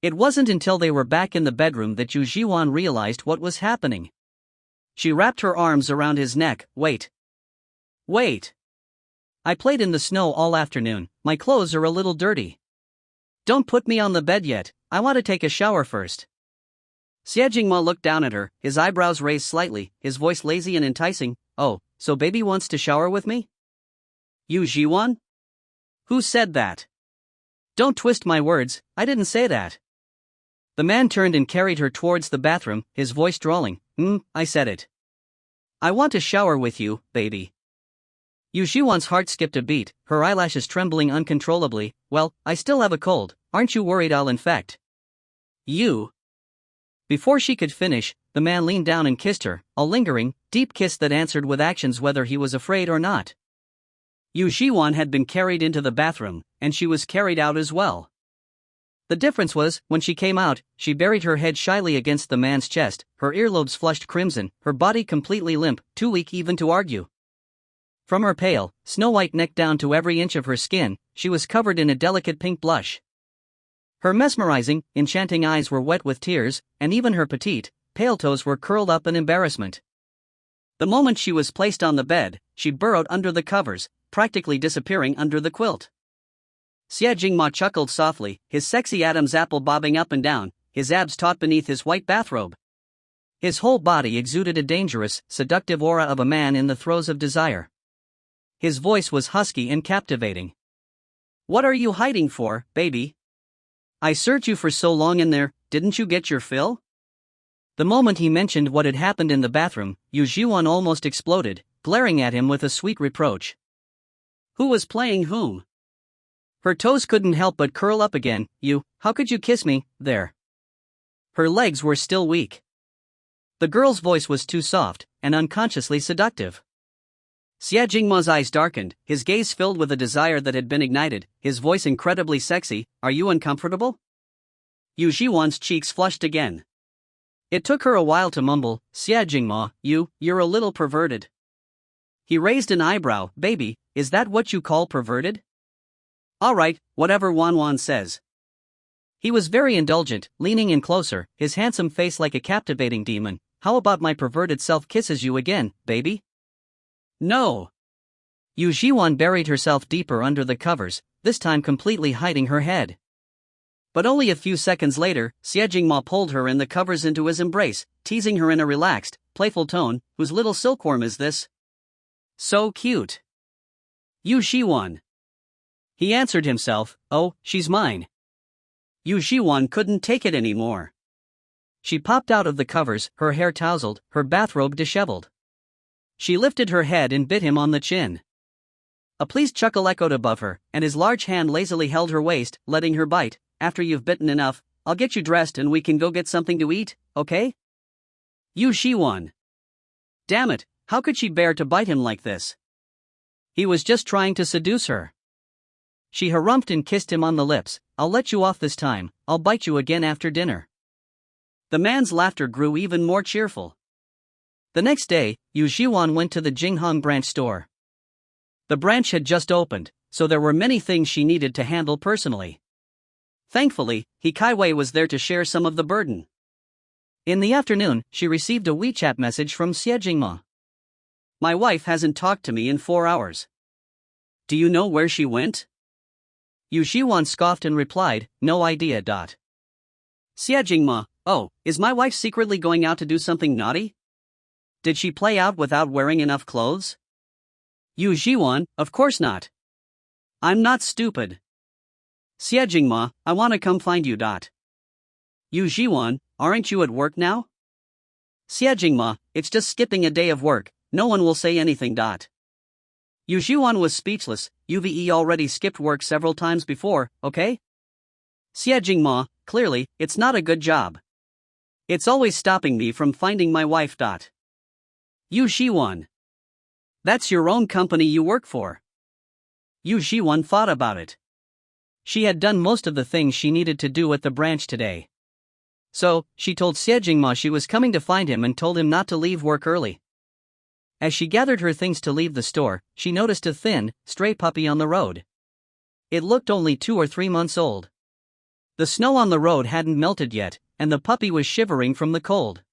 It wasn't until they were back in the bedroom that Yu Zhiwan realized what was happening. She wrapped her arms around his neck. Wait. Wait. I played in the snow all afternoon, my clothes are a little dirty. Don't put me on the bed yet, I want to take a shower first. Xie Jingma looked down at her, his eyebrows raised slightly, his voice lazy and enticing. Oh, so baby wants to shower with me? Yu Zhiwan? Who said that? Don't twist my words, I didn't say that. The man turned and carried her towards the bathroom, his voice drawling. I said it. I want to shower with you, baby. Yu Zhiwan's heart skipped a beat, her eyelashes trembling uncontrollably. Well, I still have a cold, aren't you worried I'll infect you? Before she could finish, the man leaned down and kissed her, a lingering, deep kiss that answered with actions whether he was afraid or not. Yu Zhiwan had been carried into the bathroom, and she was carried out as well. The difference was, when she came out, she buried her head shyly against the man's chest, her earlobes flushed crimson, her body completely limp, too weak even to argue. From her pale, snow-white neck down to every inch of her skin, she was covered in a delicate pink blush. Her mesmerizing, enchanting eyes were wet with tears, and even her petite, pale toes were curled up in embarrassment. The moment she was placed on the bed, she burrowed under the covers, practically disappearing under the quilt. Xie Jingma chuckled softly, his sexy Adam's apple bobbing up and down, his abs taut beneath his white bathrobe. His whole body exuded a dangerous, seductive aura of a man in the throes of desire. His voice was husky and captivating. What are you hiding for, baby? I searched you for so long in there, didn't you get your fill? The moment he mentioned what had happened in the bathroom, Yu Zhiwan almost exploded, glaring at him with a sweet reproach. Who was playing whom? Her toes couldn't help but curl up again. How could you kiss me, there? Her legs were still weak. The girl's voice was too soft, and unconsciously seductive. Xie Jingma's eyes darkened, his gaze filled with a desire that had been ignited, his voice incredibly sexy. Are you uncomfortable? Yu Zhiwan's cheeks flushed again. It took her a while to mumble, Xie Jingma, you're a little perverted. He raised an eyebrow. Baby, is that what you call perverted? Alright, whatever Wanwan says. He was very indulgent, leaning in closer, his handsome face like a captivating demon. How about my perverted self kisses you again, baby? No. Yu Zhiwan buried herself deeper under the covers, this time completely hiding her head. But only a few seconds later, Xie Jingma pulled her in the covers into his embrace, teasing her in a relaxed, playful tone. Whose little silkworm is this? So cute. Yu Zhiwan. He answered himself, oh, she's mine. Yu Zhiwan couldn't take it anymore. She popped out of the covers, her hair tousled, her bathrobe disheveled. She lifted her head and bit him on the chin. A pleased chuckle echoed above her, and his large hand lazily held her waist, letting her bite. After you've bitten enough, I'll get you dressed and we can go get something to eat, okay? Yu Zhiwan. Damn it, how could she bear to bite him like this? He was just trying to seduce her. She harumphed and kissed him on the lips. I'll let you off this time, I'll bite you again after dinner. The man's laughter grew even more cheerful. The next day, Yu Zhiwan went to the Jinghong branch store. The branch had just opened, so there were many things she needed to handle personally. Thankfully, He Kaiwei was there to share some of the burden. In the afternoon, she received a WeChat message from Xie Jingma. My wife hasn't talked to me in 4 hours. Do you know where she went? Yu Zhiwan scoffed and replied, no idea. Xie Jingma, oh, is my wife secretly going out to do something naughty? Did she play out without wearing enough clothes? Yu Zhiwan, of course not. I'm not stupid. Xie Jingma, I want to come find you. Yu Zhiwan, aren't you at work now? Xie Jingma, it's just skipping a day of work, no one will say anything. Yu Zhiwan was speechless. Uve already skipped work several times before, okay? Xie Jingma, clearly, it's not a good job. It's always stopping me from finding my wife. Yu Zhiwan. That's your own company you work for. Yu Zhiwan thought about it. She had done most of the things she needed to do at the branch today. So, she told Xie Jingma she was coming to find him and told him not to leave work early. As she gathered her things to leave the store, she noticed a thin, stray puppy on the road. It looked only 2 or 3 months old. The snow on the road hadn't melted yet, and the puppy was shivering from the cold.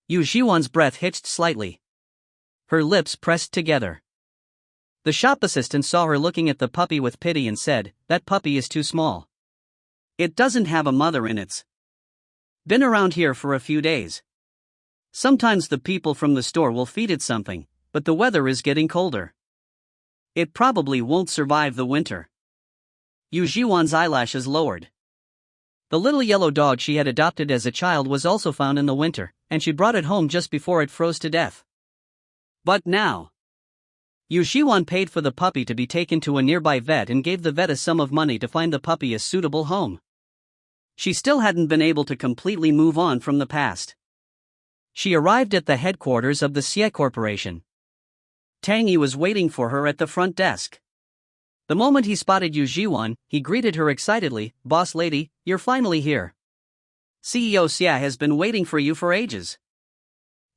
Yu Zhiwan's breath hitched slightly. Her lips pressed together. The shop assistant saw her looking at the puppy with pity and said, "That puppy is too small. It doesn't have a mother and it's been around here for a few days. Sometimes the people from the store will feed it something, but the weather is getting colder. It probably won't survive the winter." Yu Zhiwan's eyelashes lowered. The little yellow dog she had adopted as a child was also found in the winter, and she brought it home just before it froze to death. But now, Yu Zhiwan paid for the puppy to be taken to a nearby vet and gave the vet a sum of money to find the puppy a suitable home. She still hadn't been able to completely move on from the past. She arrived at the headquarters of the Xie Corporation. Tang Yi was waiting for her at the front desk. The moment he spotted Yu Zhiwan, he greeted her excitedly, "Boss lady, you're finally here. CEO Xie has been waiting for you for ages."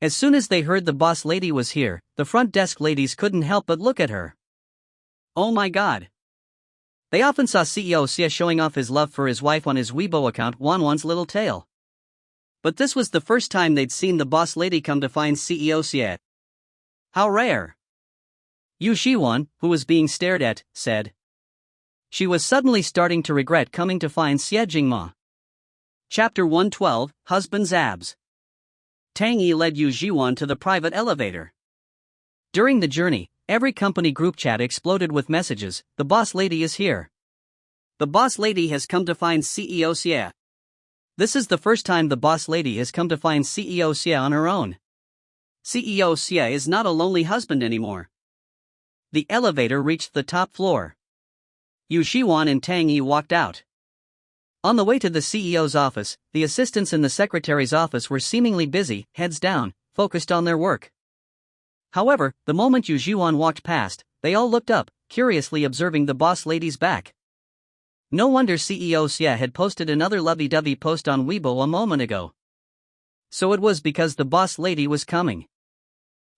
As soon as they heard the boss lady was here, the front desk ladies couldn't help but look at her. Oh my god. They often saw CEO Xie showing off his love for his wife on his Weibo account Wanwan's Little Tail. But this was the first time they'd seen the boss lady come to find CEO Xie. How rare. Yu Zhiwan, who was being stared at, said. She was suddenly starting to regret coming to find Xie Jingma. Chapter 112, Husband's Abs. Tang Yi led Yu Zhiwan to the private elevator. During the journey, every company group chat exploded with messages, "The boss lady is here. The boss lady has come to find CEO Xie." This is the first time the boss lady has come to find CEO Xie on her own. CEO Xie is not a lonely husband anymore. The elevator reached the top floor. Yu Zhiwan and Tang Yi walked out. On the way to the CEO's office, the assistants in the secretary's office were seemingly busy, heads down, focused on their work. However, the moment Yu Zhiwan walked past, they all looked up, curiously observing the boss lady's back. No wonder CEO Xie had posted another lovey-dovey post on Weibo a moment ago. So it was because the boss lady was coming.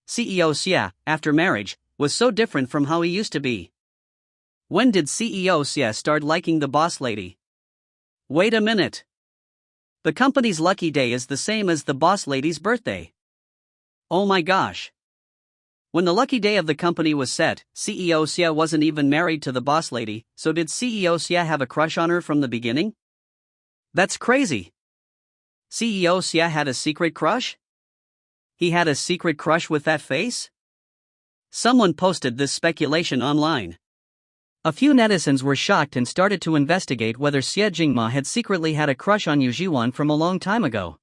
CEO Xie, after marriage, was so different from how he used to be. When did CEO Xie start liking the boss lady? Wait a minute. The company's lucky day is the same as the boss lady's birthday. Oh my gosh. When the lucky day of the company was set, CEO Xie wasn't even married to the boss lady, so did CEO Xie have a crush on her from the beginning? That's crazy. CEO Xie had a secret crush? He had a secret crush with that face? Someone posted this speculation online. A few netizens were shocked and started to investigate whether Xie Jingma had secretly had a crush on Yu Zhiwan from a long time ago.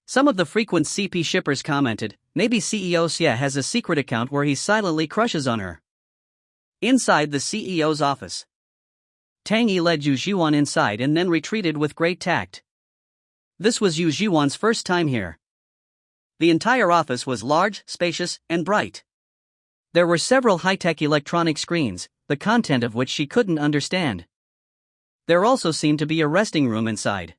Some of the frequent CP shippers commented, maybe CEO Xie has a secret account where he silently crushes on her. Inside the CEO's office, Tang Yi led Yu Zhiwan inside and then retreated with great tact. This was Yu Zhiwan's first time here. The entire office was large, spacious, and bright. There were several high-tech electronic screens, the content of which she couldn't understand. There also seemed to be a resting room inside.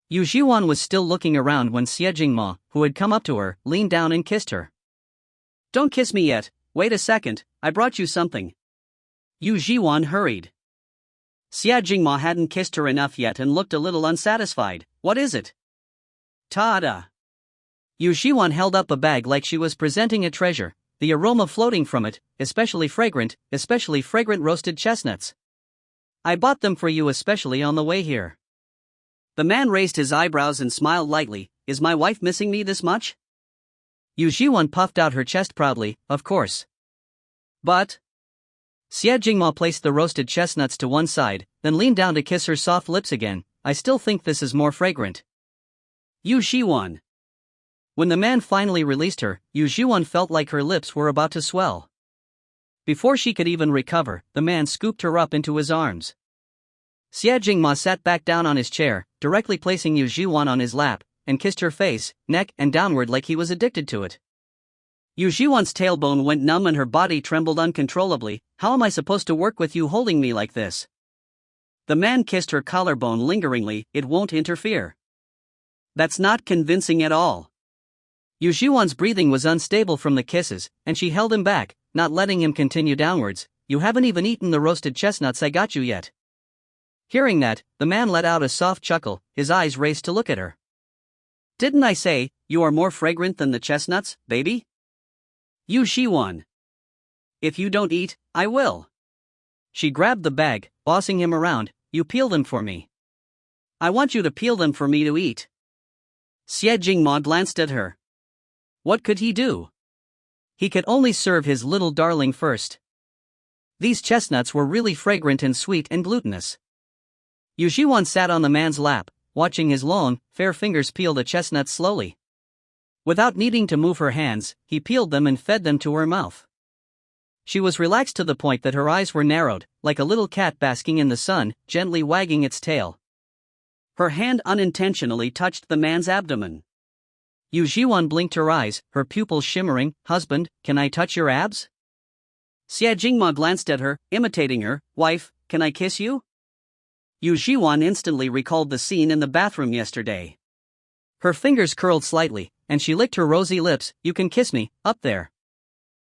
Yu Zhiwan was still looking around when Xie Jingma, who had come up to her, leaned down and kissed her. "Don't kiss me yet, wait a second, I brought you something." Yu Zhiwan hurried. Xie Jingma hadn't kissed her enough yet and looked a little unsatisfied. "What is it?" "Ta-da!" Yu Zhiwan held up a bag like she was presenting a treasure, the aroma floating from it, especially fragrant roasted chestnuts. "I bought them for you especially on the way here." The man raised his eyebrows and smiled lightly. "Is my wife missing me this much?" Yu Zhiwan puffed out her chest proudly, "Of course." But Xie Jingma placed the roasted chestnuts to one side, then leaned down to kiss her soft lips again. "I still think this is more fragrant." Yu Zhiwan. When the man finally released her, Yu Zhiwan felt like her lips were about to swell. Before she could even recover, the man scooped her up into his arms. Xie Jingma sat back down on his chair, directly placing Yu Zhiwan on his lap, and kissed her face, neck, and downward like he was addicted to it. Yu Zhiwan's tailbone went numb and her body trembled uncontrollably. "How am I supposed to work with you holding me like this?" The man kissed her collarbone lingeringly. "It won't interfere." That's not convincing at all. Yu Zhiwan's breathing was unstable from the kisses, and she held him back, not letting him continue downwards. "You haven't even eaten the roasted chestnuts I got you yet." Hearing that, the man let out a soft chuckle, his eyes raised to look at her. "Didn't I say, you are more fragrant than the chestnuts, baby?" Yu Zhiwan. If you don't eat, I will. She grabbed the bag, bossing him around. You peel them for me. I want you to peel them for me to eat. Xie Jingma glanced at her. What could he do? He could only serve his little darling first. These chestnuts were really fragrant and sweet and glutinous. Yu Zhiwan sat on the man's lap, watching his long, fair fingers peel the chestnuts slowly. Without needing to move her hands, he peeled them and fed them to her mouth. She was relaxed to the point that her eyes were narrowed, like a little cat basking in the sun, gently wagging its tail. Her hand unintentionally touched the man's abdomen. Yu Zhiwan blinked her eyes, her pupils shimmering. Husband, can I touch your abs? Xie Jingma glanced at her, imitating her. Wife, can I kiss you? Yu Zhiwan instantly recalled the scene in the bathroom yesterday. Her fingers curled slightly, and she licked her rosy lips. You can kiss me, up there.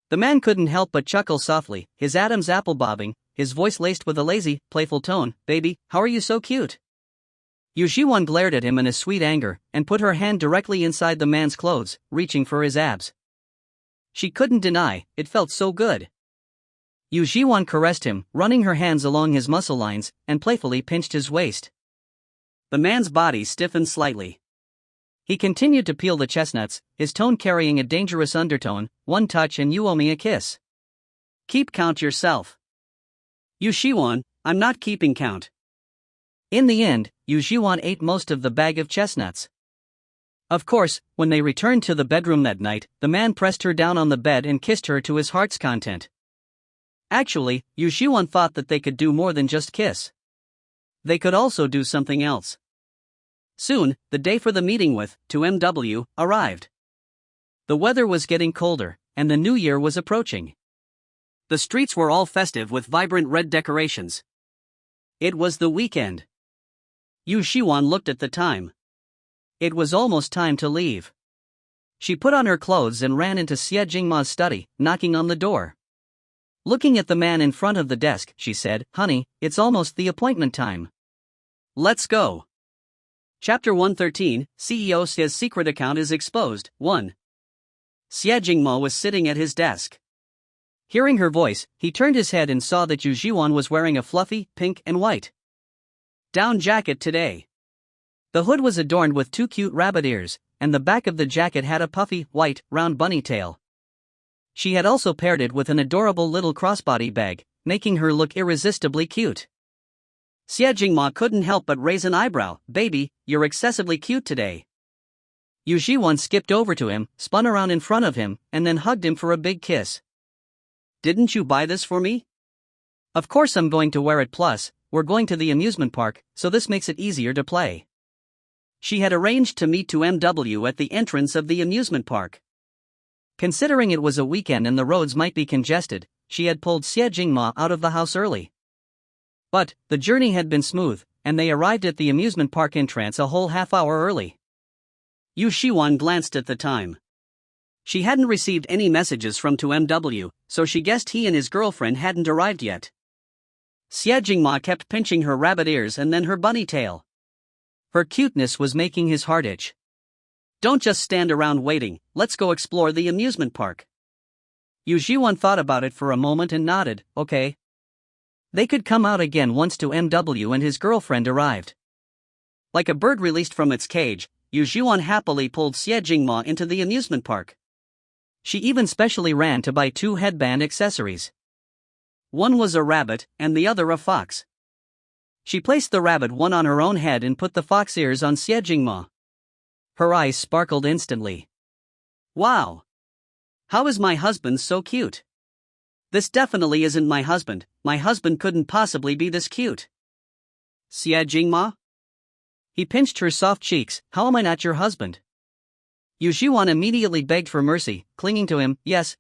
The man couldn't help but chuckle softly, his Adam's apple bobbing, his voice laced with a lazy, playful tone. Baby, how are you so cute? Yu Zhiwan glared at him in a sweet anger, and put her hand directly inside the man's clothes, reaching for his abs. She couldn't deny, it felt so good. Yu Zhiwan caressed him, running her hands along his muscle lines, and playfully pinched his waist. The man's body stiffened slightly. He continued to peel the chestnuts, his tone carrying a dangerous undertone. One touch and you owe me a kiss. Keep count yourself. Yu Zhiwan, I'm not keeping count. In the end, Yu Zhiwan ate most of the bag of chestnuts. Of course, when they returned to the bedroom that night, the man pressed her down on the bed and kissed her to his heart's content. Actually, Yu Zhiwan thought that they could do more than just kiss. They could also do something else. Soon, the day for the meeting with 2MW arrived. The weather was getting colder, and the new year was approaching. The streets were all festive with vibrant red decorations. It was the weekend. Yu Zhiwan looked at the time. It was almost time to leave. She put on her clothes and ran into Xie Jingma's study, knocking on the door. Looking at the man in front of the desk, she said, Honey, it's almost the appointment time. Let's go. Chapter 113, CEO Xie's secret account is exposed. 1. Xie Jingma was sitting at his desk. Hearing her voice, he turned his head and saw that Yu Zhiwan was wearing a fluffy, pink and white down jacket today. The hood was adorned with 2 cute rabbit ears, and the back of the jacket had a puffy, white, round bunny tail. She had also paired it with an adorable little crossbody bag, making her look irresistibly cute. Xie Jingma couldn't help but raise an eyebrow. Baby, you're excessively cute today. Yu Zhiwan skipped over to him, spun around in front of him, and then hugged him for a big kiss. Didn't you buy this for me? Of course I'm going to wear it, plus, we're going to the amusement park, so this makes it easier to play. She had arranged to meet 2MW at the entrance of the amusement park. Considering it was a weekend and the roads might be congested, she had pulled Xie Jingma out of the house early. But, the journey had been smooth, and they arrived at the amusement park entrance a whole half-hour early. Yu Zhiwan glanced at the time. She hadn't received any messages from 2MW, so she guessed he and his girlfriend hadn't arrived yet. Xie Jingma kept pinching her rabbit ears and then her bunny tail. Her cuteness was making his heart itch. Don't just stand around waiting, let's go explore the amusement park. Yu Zhiwan thought about it for a moment and nodded, okay. They could come out again once 2MW and his girlfriend arrived. Like a bird released from its cage, Yu Zhiwan happily pulled Xie Jingma into the amusement park. She even specially ran to buy 2 headband accessories. One was a rabbit, and the other a fox. She placed the rabbit one on her own head and put the fox ears on Xie Jingma. Her eyes sparkled instantly. Wow! How is my husband so cute? This definitely isn't my husband couldn't possibly be this cute. Xie Jingma? He pinched her soft cheeks. How am I not your husband? Yu Zhiwan immediately begged for mercy, clinging to him. Yes,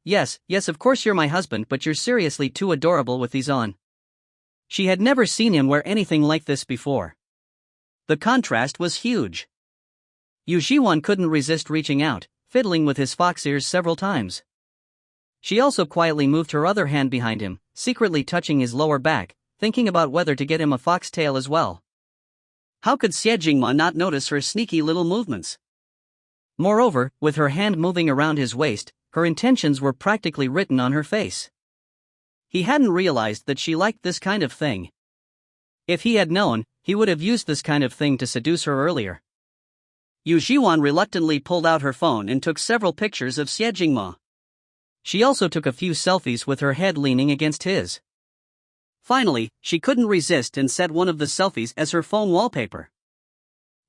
of course you're my husband, but you're seriously too adorable with these on. She had never seen him wear anything like this before. The contrast was huge. Yu Zhiwan couldn't resist reaching out, fiddling with his fox ears several times. She also quietly moved her other hand behind him, secretly touching his lower back, thinking about whether to get him a fox tail as well. How could Xie Jingma not notice her sneaky little movements? Moreover, with her hand moving around his waist, her intentions were practically written on her face. He hadn't realized that she liked this kind of thing. If he had known, he would have used this kind of thing to seduce her earlier. Yu Zhiwan reluctantly pulled out her phone and took several pictures of Xie Jingma. She also took a few selfies with her head leaning against his. Finally, she couldn't resist and set one of the selfies as her phone wallpaper.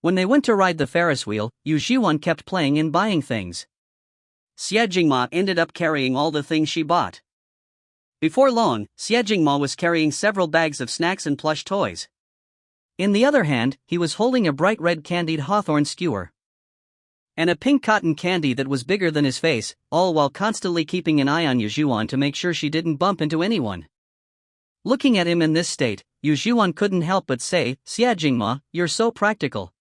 When they went to ride the Ferris wheel, Yu Zhiwan kept playing and buying things. Xie Jingma ended up carrying all the things she bought. Before long, Xie Jingma was carrying several bags of snacks and plush toys. In the other hand, he was holding a bright red candied hawthorn skewer and a pink cotton candy that was bigger than his face, all while constantly keeping an eye on Yu Zhiwan to make sure she didn't bump into anyone. Looking at him in this state, Yu Zhiwan couldn't help but say, "Xie Jingma, you're so practical."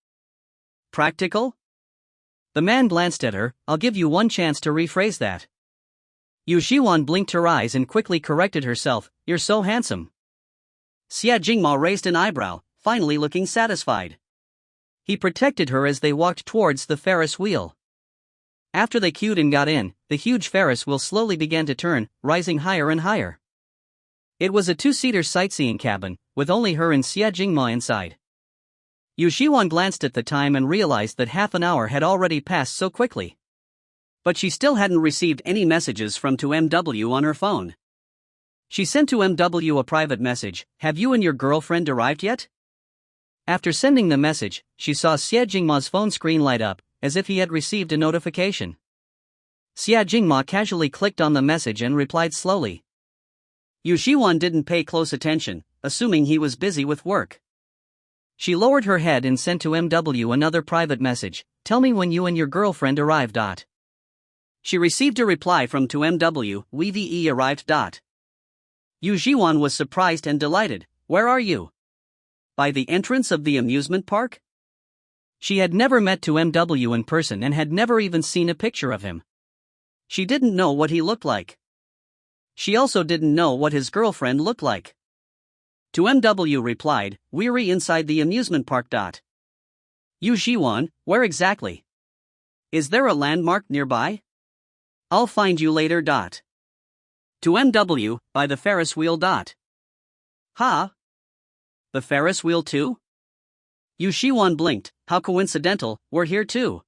Practical? The man glanced at her. "I'll give you one chance to rephrase that." Yu Zhiwan blinked her eyes and quickly corrected herself, "You're so handsome." Xie Jingma raised an eyebrow, finally looking satisfied. He protected her as they walked towards the Ferris wheel. After they queued and got in, the huge Ferris wheel slowly began to turn, rising higher and higher. It was a two-seater sightseeing cabin, with only her and Xie Jingma inside. Yu Zhiwan glanced at the time and realized that half an hour had already passed so quickly. But she still hadn't received any messages from 2MW on her phone. She sent 2MW a private message, "Have you and your girlfriend arrived yet?" After sending the message, she saw Xie Jingma's phone screen light up, as if he had received a notification. Xie Jingma casually clicked on the message and replied slowly. Yu Zhiwan didn't pay close attention, assuming he was busy with work. She lowered her head and sent to MW another private message, "Tell me when you and your girlfriend arrived." She received a reply from 2MW, "We arrived." Yu Zhiwan was surprised and delighted. "Where are you?" By the entrance of the amusement park? She had never met 2MW in person and had never even seen a picture of him. She didn't know what he looked like. She also didn't know what his girlfriend looked like. 2MW replied, "We're inside the amusement park." Yu Zhiwan, where exactly? Is there a landmark nearby? I'll find you later. 2MW, by the Ferris wheel. Ha? The Ferris wheel too? Yu Zhiwan blinked. How coincidental, we're here too.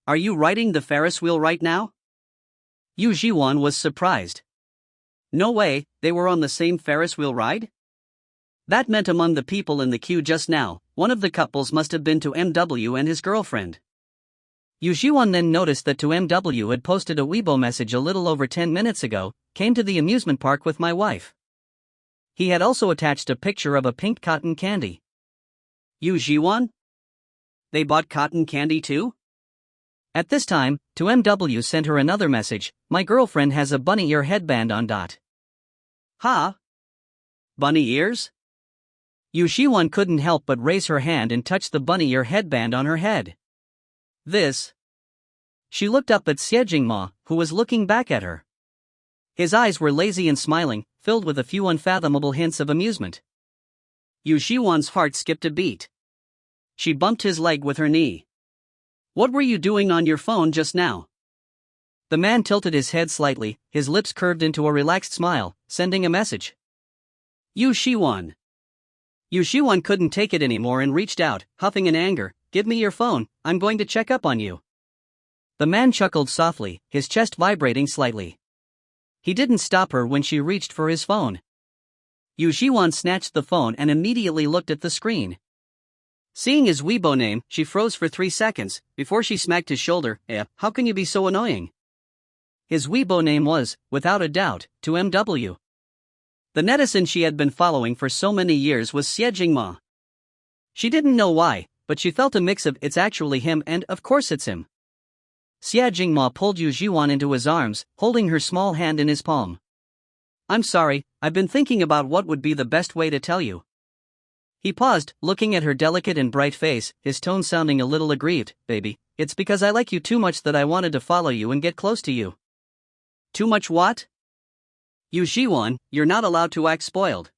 Are you riding the Ferris wheel right now? Yu Zhiwan was surprised. No way, they were on the same Ferris wheel ride? That meant among the people in the queue just now, one of the couples must have been 2MW and his girlfriend. Yu Zhiwan then noticed that 2MW had posted a Weibo message a little over 10 minutes ago, "Came to the amusement park with my wife." He had also attached a picture of a pink cotton candy. Yu Zhiwan? They bought cotton candy too? At this time, 2MW sent her another message, "My girlfriend has a bunny ear headband on." Ha? Bunny ears? Yu Zhiwan couldn't help but raise her hand and touch the bunny ear headband on her head. This. She looked up at Xie Jingma, who was looking back at her. His eyes were lazy and smiling, filled with a few unfathomable hints of amusement. Yu Zhiwan's heart skipped a beat. She bumped his leg with her knee. "What were you doing on your phone just now?" The man tilted his head slightly, his lips curved into a relaxed smile, sending a message. Yu Zhiwan. Yu Zhiwan couldn't take it anymore and reached out, huffing in anger, "Give me your phone, I'm going to check up on you." The man chuckled softly, his chest vibrating slightly. He didn't stop her when she reached for his phone. Yu Zhiwan snatched the phone and immediately looked at the screen. Seeing his Weibo name, she froze for 3 seconds, before she smacked his shoulder. How can you be so annoying?" His Weibo name was, without a doubt, 2MW. The netizen she had been following for so many years was Xie Jingma. She didn't know why, but she felt a mix of "it's actually him" and "of course it's him." Xie Jingma pulled Yu Zhiwan into his arms, holding her small hand in his palm. "I'm sorry, I've been thinking about what would be the best way to tell you." He paused, looking at her delicate and bright face, his tone sounding a little aggrieved. "Baby, it's because I like you too much that I wanted to follow you and get close to you." Too much what? Yu Zhiwan, you're not allowed to act spoiled.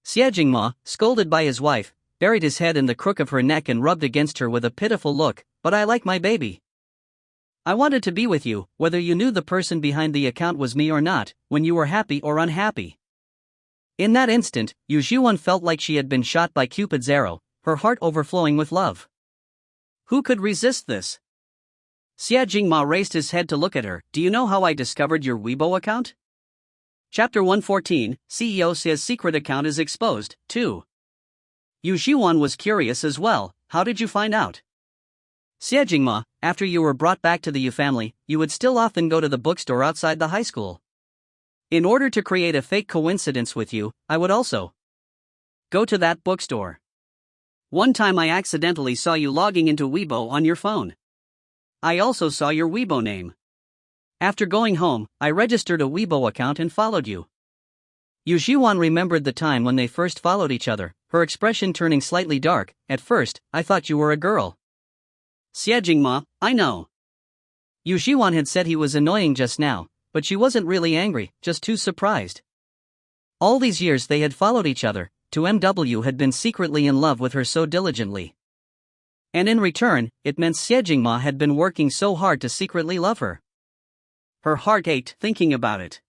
Xie Jingma, scolded by his wife, buried his head in the crook of her neck and rubbed against her with a pitiful look. "But I like my baby." I wanted to be with you, whether you knew the person behind the account was me or not, when you were happy or unhappy. In that instant, Yu Zhiwan felt like she had been shot by Cupid's arrow, her heart overflowing with love. Who could resist this? Xia Jingma raised his head to look at her. Do you know how I discovered your Weibo account? Chapter 114, CEO says secret account is exposed, 2. Yu Zhiwan was curious as well. How did you find out? Xia Jingma, after you were brought back to the Yu family, you would still often go to the bookstore outside the high school. In order to create a fake coincidence with you, I would also go to that bookstore. One time I accidentally saw you logging into Weibo on your phone. I also saw your Weibo name. After going home, I registered a Weibo account and followed you. Yu Zhiwan remembered the time when they first followed each other, her expression turning slightly dark. At first, I thought you were a girl. Xia Jingma, I know. Yu Zhiwan had said he was annoying just now, but she wasn't really angry, just too surprised. All these years they had followed each other, MW had been secretly in love with her so diligently. And in return, it meant Xia Jingma had been working so hard to secretly love her. Her heart ached thinking about it.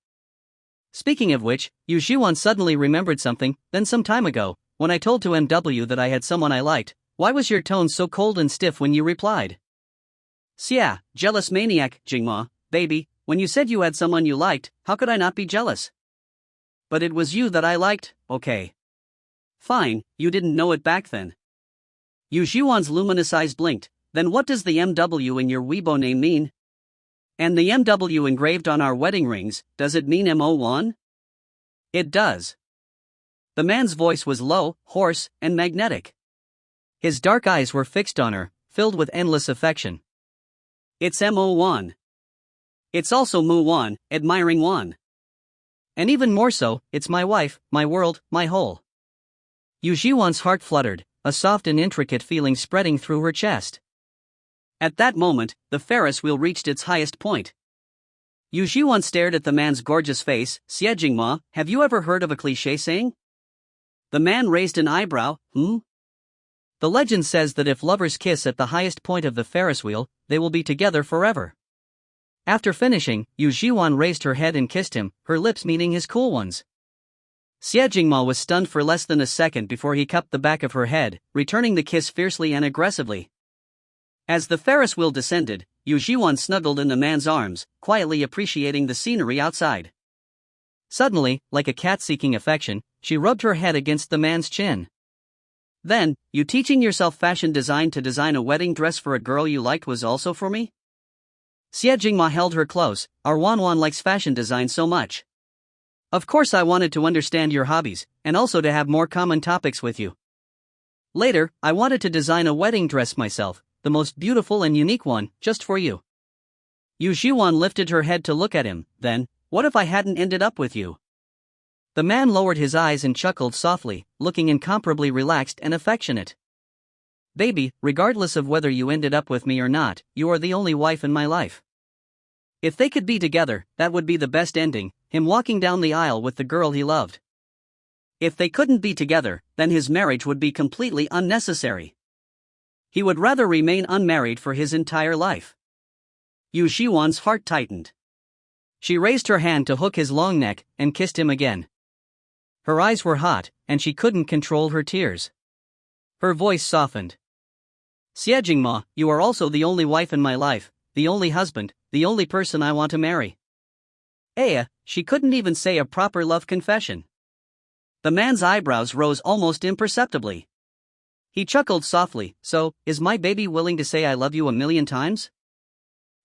Speaking of which, Yu Zhiwan suddenly remembered something. Then some time ago, when I told MW that I had someone I liked, why was your tone so cold and stiff when you replied? Xia, jealous maniac, Jingma, baby, when you said you had someone you liked, how could I not be jealous? But it was you that I liked, okay. Fine, you didn't know it back then. Yu Zhiwan's luminous eyes blinked. Then what does the MW in your Weibo name mean? And the MW engraved on our wedding rings, does it mean MO1? It does. The man's voice was low, hoarse, and magnetic. His dark eyes were fixed on her, filled with endless affection. It's MO1. It's also Mu1, admiring one. And even more so, it's my wife, my world, my whole. Yu Zhiwan's heart fluttered, a soft and intricate feeling spreading through her chest. At that moment, the Ferris wheel reached its highest point. Yu Zhiwan stared at the man's gorgeous face. Xia Jingma, have you ever heard of a cliché saying? The man raised an eyebrow. The legend says that if lovers kiss at the highest point of the Ferris wheel, they will be together forever. After finishing, Yu Zhiwan raised her head and kissed him, her lips meeting his cool ones. Xia Jingma was stunned for less than a second before he cupped the back of her head, returning the kiss fiercely and aggressively. As the Ferris wheel descended, Yu Zhiwan snuggled in the man's arms, quietly appreciating the scenery outside. Suddenly, like a cat seeking affection, she rubbed her head against the man's chin. Then, you teaching yourself fashion design to design a wedding dress for a girl you liked was also for me? Xia Jingma held her close. Our Wanwan likes fashion design so much. Of course I wanted to understand your hobbies, and also to have more common topics with you. Later, I wanted to design a wedding dress myself, the most beautiful and unique one, just for you. Yu Zhiwan lifted her head to look at him. Then, what if I hadn't ended up with you? The man lowered his eyes and chuckled softly, looking incomparably relaxed and affectionate. Baby, regardless of whether you ended up with me or not, you are the only wife in my life. If they could be together, that would be the best ending, him walking down the aisle with the girl he loved. If they couldn't be together, then his marriage would be completely unnecessary. He would rather remain unmarried for his entire life. Yu Zhiwan's heart tightened. She raised her hand to hook his long neck and kissed him again. Her eyes were hot, and she couldn't control her tears. Her voice softened. Xia Jingma, you are also the only wife in my life, the only husband, the only person I want to marry. She couldn't even say a proper love confession. The man's eyebrows rose almost imperceptibly. He chuckled softly. So, is my baby willing to say I love you 1,000,000 times?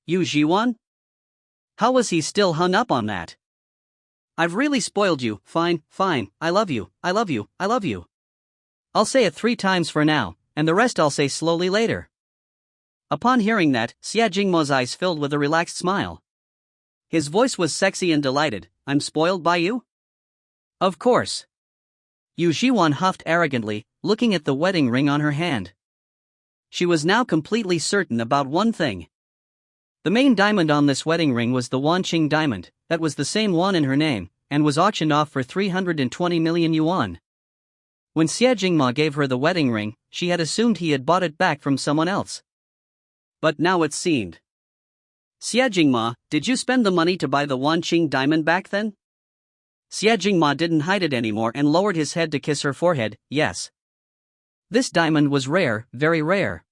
Yu Zhiwan? How was he still hung up on that? I've really spoiled you. Fine, I love you, I love you, I love you. I'll say it 3 times for now, and the rest I'll say slowly later. Upon hearing that, Xia Jingmo's eyes filled with a relaxed smile. His voice was sexy and delighted. I'm spoiled by you? Of course. Yu Zhiwan huffed arrogantly, looking at the wedding ring on her hand. She was now completely certain about one thing. The main diamond on this wedding ring was the Wanqing diamond, that was the same one in her name, and was auctioned off for 320 million yuan. When Xia Jingma gave her the wedding ring, she had assumed he had bought it back from someone else. But now it seemed Xie Jingma, did you spend the money to buy the Wanqing diamond back then? Xie Jingma didn't hide it anymore and lowered his head to kiss her forehead. Yes. This diamond was rare, very rare.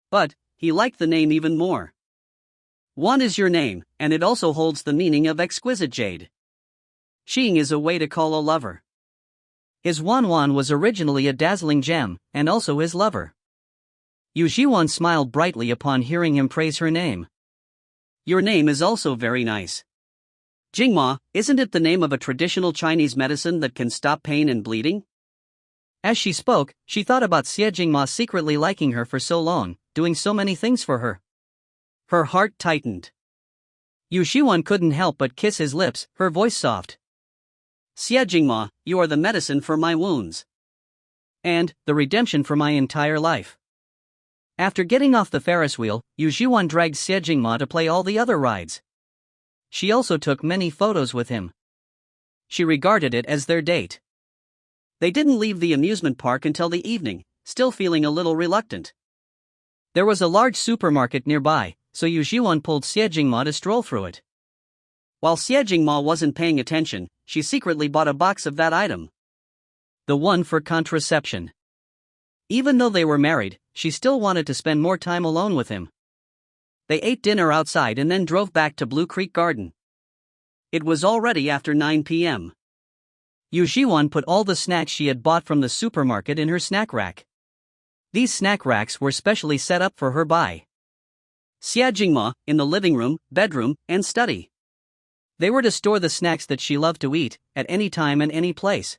But he liked the name even more. Wan is your name, and it also holds the meaning of exquisite jade. Xing is a way to call a lover. His Wan was originally a dazzling gem, and also his lover. Yu Zhiwan smiled brightly upon hearing him praise her name. Your name is also very nice. Jingma, isn't it the name of a traditional Chinese medicine that can stop pain and bleeding? As she spoke, she thought about Xie Jingma secretly liking her for so long, doing so many things for her. Her heart tightened. Yu Zhiwan couldn't help but kiss his lips, her voice soft. Xie Jingma, you are the medicine for my wounds. And the redemption for my entire life. After getting off the Ferris wheel, Yu Zhiwan dragged Xie Jingma to play all the other rides. She also took many photos with him. She regarded it as their date. They didn't leave the amusement park until the evening, still feeling a little reluctant. There was a large supermarket nearby, so Yu Zhiwan pulled Xie Jingma to stroll through it. While Xie Jingma wasn't paying attention, she secretly bought a box of that item. The one for contraception. Even though they were married, she still wanted to spend more time alone with him. They ate dinner outside and then drove back to Blue Creek Garden. It was already after 9 p.m. Yu Zhiwan put all the snacks she had bought from the supermarket in her snack rack. These snack racks were specially set up for her by Xie Jingma, in the living room, bedroom, and study. They were to store the snacks that she loved to eat, at any time and any place.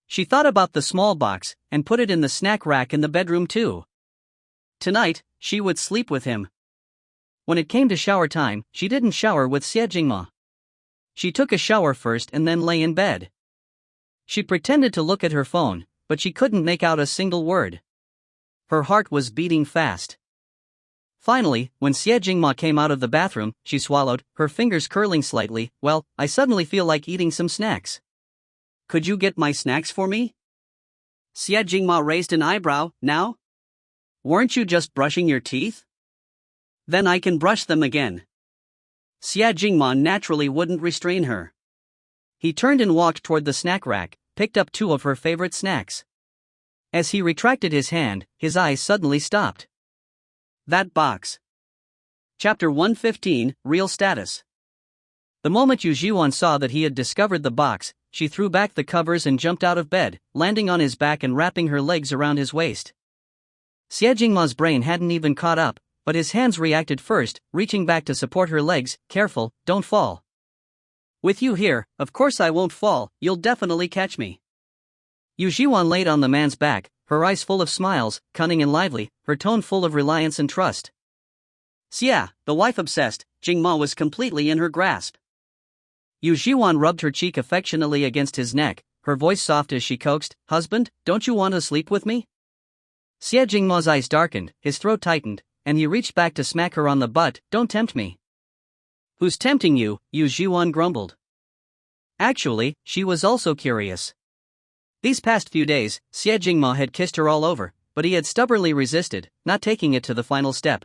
She thought about the small box, and put it in the snack rack in the bedroom too. Tonight, she would sleep with him. When it came to shower time, she didn't shower with Xie Jingma. She took a shower first and then lay in bed. She pretended to look at her phone, but she couldn't make out a single word. Her heart was beating fast. Finally, when Xie Jingma came out of the bathroom, she swallowed, her fingers curling slightly. Well, I suddenly feel like eating some snacks. Could you get my snacks for me? Xie Jingma raised an eyebrow. Now? Weren't you just brushing your teeth? Then I can brush them again. Xie Jingma naturally wouldn't restrain her. He turned and walked toward the snack rack, picked up two of her favorite snacks. As he retracted his hand, his eyes suddenly stopped. That box. Chapter 115, Real Status. The moment Yu Zhiwan saw that he had discovered the box, she threw back the covers and jumped out of bed, landing on his back and wrapping her legs around his waist. Xie Jingma's brain hadn't even caught up, but his hands reacted first, reaching back to support her legs. Careful, don't fall. With you here, of course I won't fall, you'll definitely catch me. Yu Zhiwan laid on the man's back, her eyes full of smiles, cunning and lively, her tone full of reliance and trust. Xia, the wife-obsessed, Jingma was completely in her grasp. Yu Zhiwan rubbed her cheek affectionately against his neck, her voice soft as she coaxed, "Husband, don't you want to sleep with me?" Xie Jingma's eyes darkened, his throat tightened, and he reached back to smack her on the butt. "Don't tempt me." "Who's tempting you?" Yu Zhiwan grumbled. Actually, she was also curious. These past few days, Xie Jingma had kissed her all over, but he had stubbornly resisted, not taking it to the final step.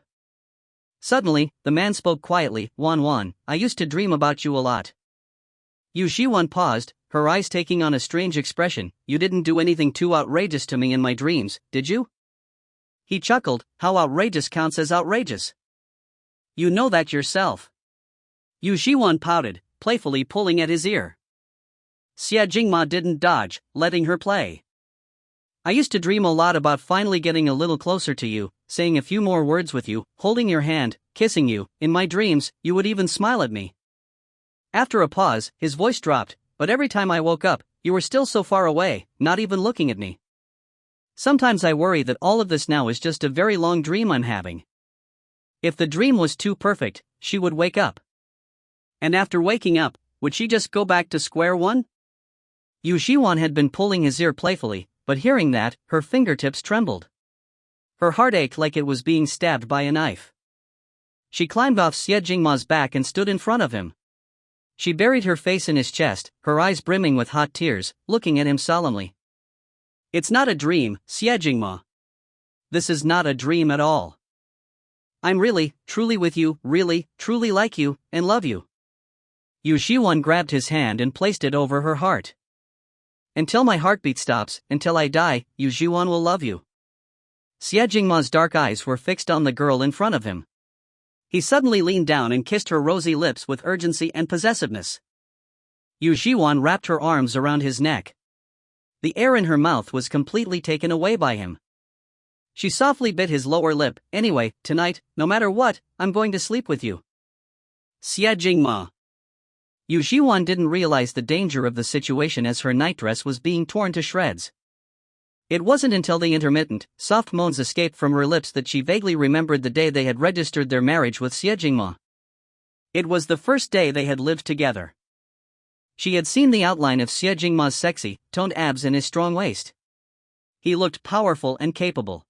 Suddenly, the man spoke quietly. Wan, I used to dream about you a lot." Yu Zhiwan paused, her eyes taking on a strange expression. "You didn't do anything too outrageous to me in my dreams, did you?" He chuckled. "How outrageous counts as outrageous? You know that yourself." Yu Zhiwan pouted, playfully pulling at his ear. Xie Jingma didn't dodge, letting her play. "I used to dream a lot about finally getting a little closer to you, saying a few more words with you, holding your hand, kissing you. In my dreams, you would even smile at me." After a pause, his voice dropped. "But every time I woke up, you were still so far away, not even looking at me. Sometimes I worry that all of this now is just a very long dream I'm having." If the dream was too perfect, she would wake up. And after waking up, would she just go back to square one? Yu Zhiwan had been pulling his ear playfully, but hearing that, her fingertips trembled. Her heart ached like it was being stabbed by a knife. She climbed off Xie Jingma's back and stood in front of him. She buried her face in his chest, her eyes brimming with hot tears, looking at him solemnly. "It's not a dream, Xie Jingma. This is not a dream at all. I'm really, truly with you, really, truly like you, and love you. Yu Zhiwan grabbed his hand and placed it over her heart. Until my heartbeat stops, until I die, Yu Zhiwan will love you. Xie Jingma's dark eyes were fixed on the girl in front of him. He suddenly leaned down and kissed her rosy lips with urgency and possessiveness. Yu Zhiwan wrapped her arms around his neck. The air in her mouth was completely taken away by him. She softly bit his lower lip. Anyway, tonight, no matter what, I'm going to sleep with you. Xie Jingma. Yu Zhiwan didn't realize the danger of the situation as her nightdress was being torn to shreds. It wasn't until the intermittent, soft moans escaped from her lips that she vaguely remembered the day they had registered their marriage with Xie Jingma. It was the first day they had lived together. She had seen the outline of Xie Jingma's sexy, toned abs and his strong waist. He looked powerful and capable.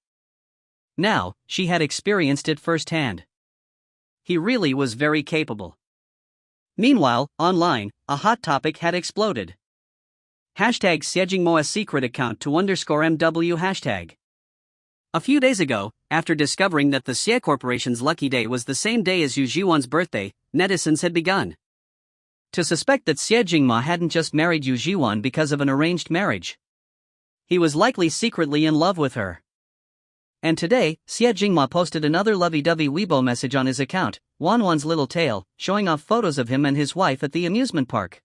Now, she had experienced it firsthand. He really was very capable. Meanwhile, online, a hot topic had exploded. Hashtag Xiejingmoa secret account _MW hashtag. A few days ago, after discovering that the Xie Corporation's lucky day was the same day as Yu Zhiwan's birthday, netizens had begun to suspect that Xie Jingma hadn't just married Yu Zhiwan because of an arranged marriage. He was likely secretly in love with her. And today, Xie Jingma posted another lovey-dovey Weibo message on his account, Wanwan's Little Tale, showing off photos of him and his wife at the amusement park.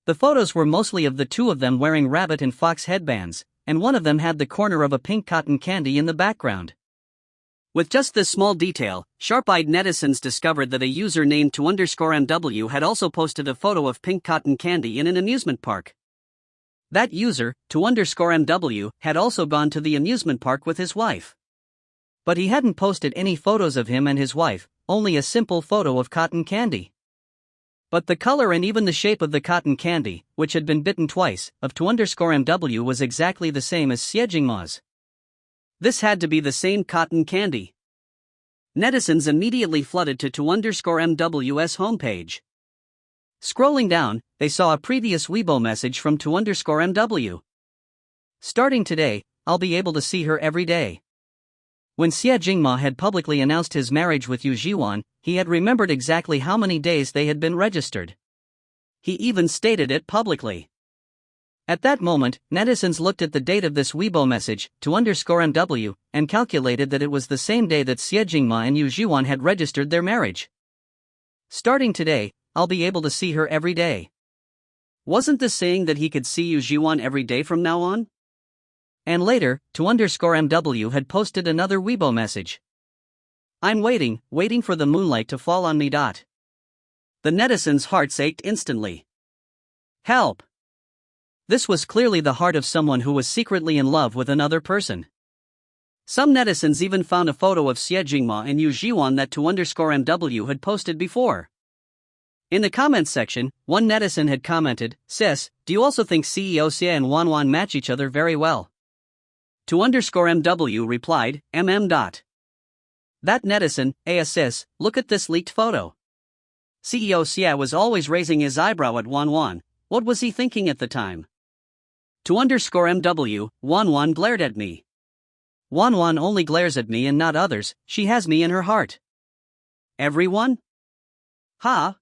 The photos were mostly of the two of them wearing rabbit and fox headbands, and one of them had the corner of a pink cotton candy in the background. With just this small detail, sharp-eyed netizens discovered that a user named _MW had also posted a photo of pink cotton candy in an amusement park. That user, _MW, had also gone to the amusement park with his wife. But he hadn't posted any photos of him and his wife, only a simple photo of cotton candy. But the color and even the shape of the cotton candy, which had been bitten twice, of _MW was exactly the same as Xie Jingma's. This had to be the same cotton candy. Netizens immediately flooded to _MW's homepage. Scrolling down, they saw a previous Weibo message from _MW. Starting today, I'll be able to see her every day. When Xie Jingma had publicly announced his marriage with Yu Zhiwan, he had remembered exactly how many days they had been registered. He even stated it publicly. At that moment, netizens looked at the date of this Weibo message, _MW, and calculated that it was the same day that Xie Jingma and Yu Zhiwan had registered their marriage. Starting today, I'll be able to see her every day. Wasn't this saying that he could see Yu Zhiwan every day from now on? And later, _MW had posted another Weibo message. I'm waiting for the moonlight to fall on me. The netizens' hearts ached instantly. Help! This was clearly the heart of someone who was secretly in love with another person. Some netizens even found a photo of Xie Jingma and Yu Zhiwan that _MW had posted before. In the comments section, one netizen had commented, "Sis, do you also think CEO Xie and Wanwan match each other very well?" _MW replied, That netizen, sis, look at this leaked photo. CEO Xie was always raising his eyebrow at Wanwan. What was he thinking at the time? _MW, Wanwan glared at me. Wanwan only glares at me and not others, she has me in her heart. Everyone? Ha!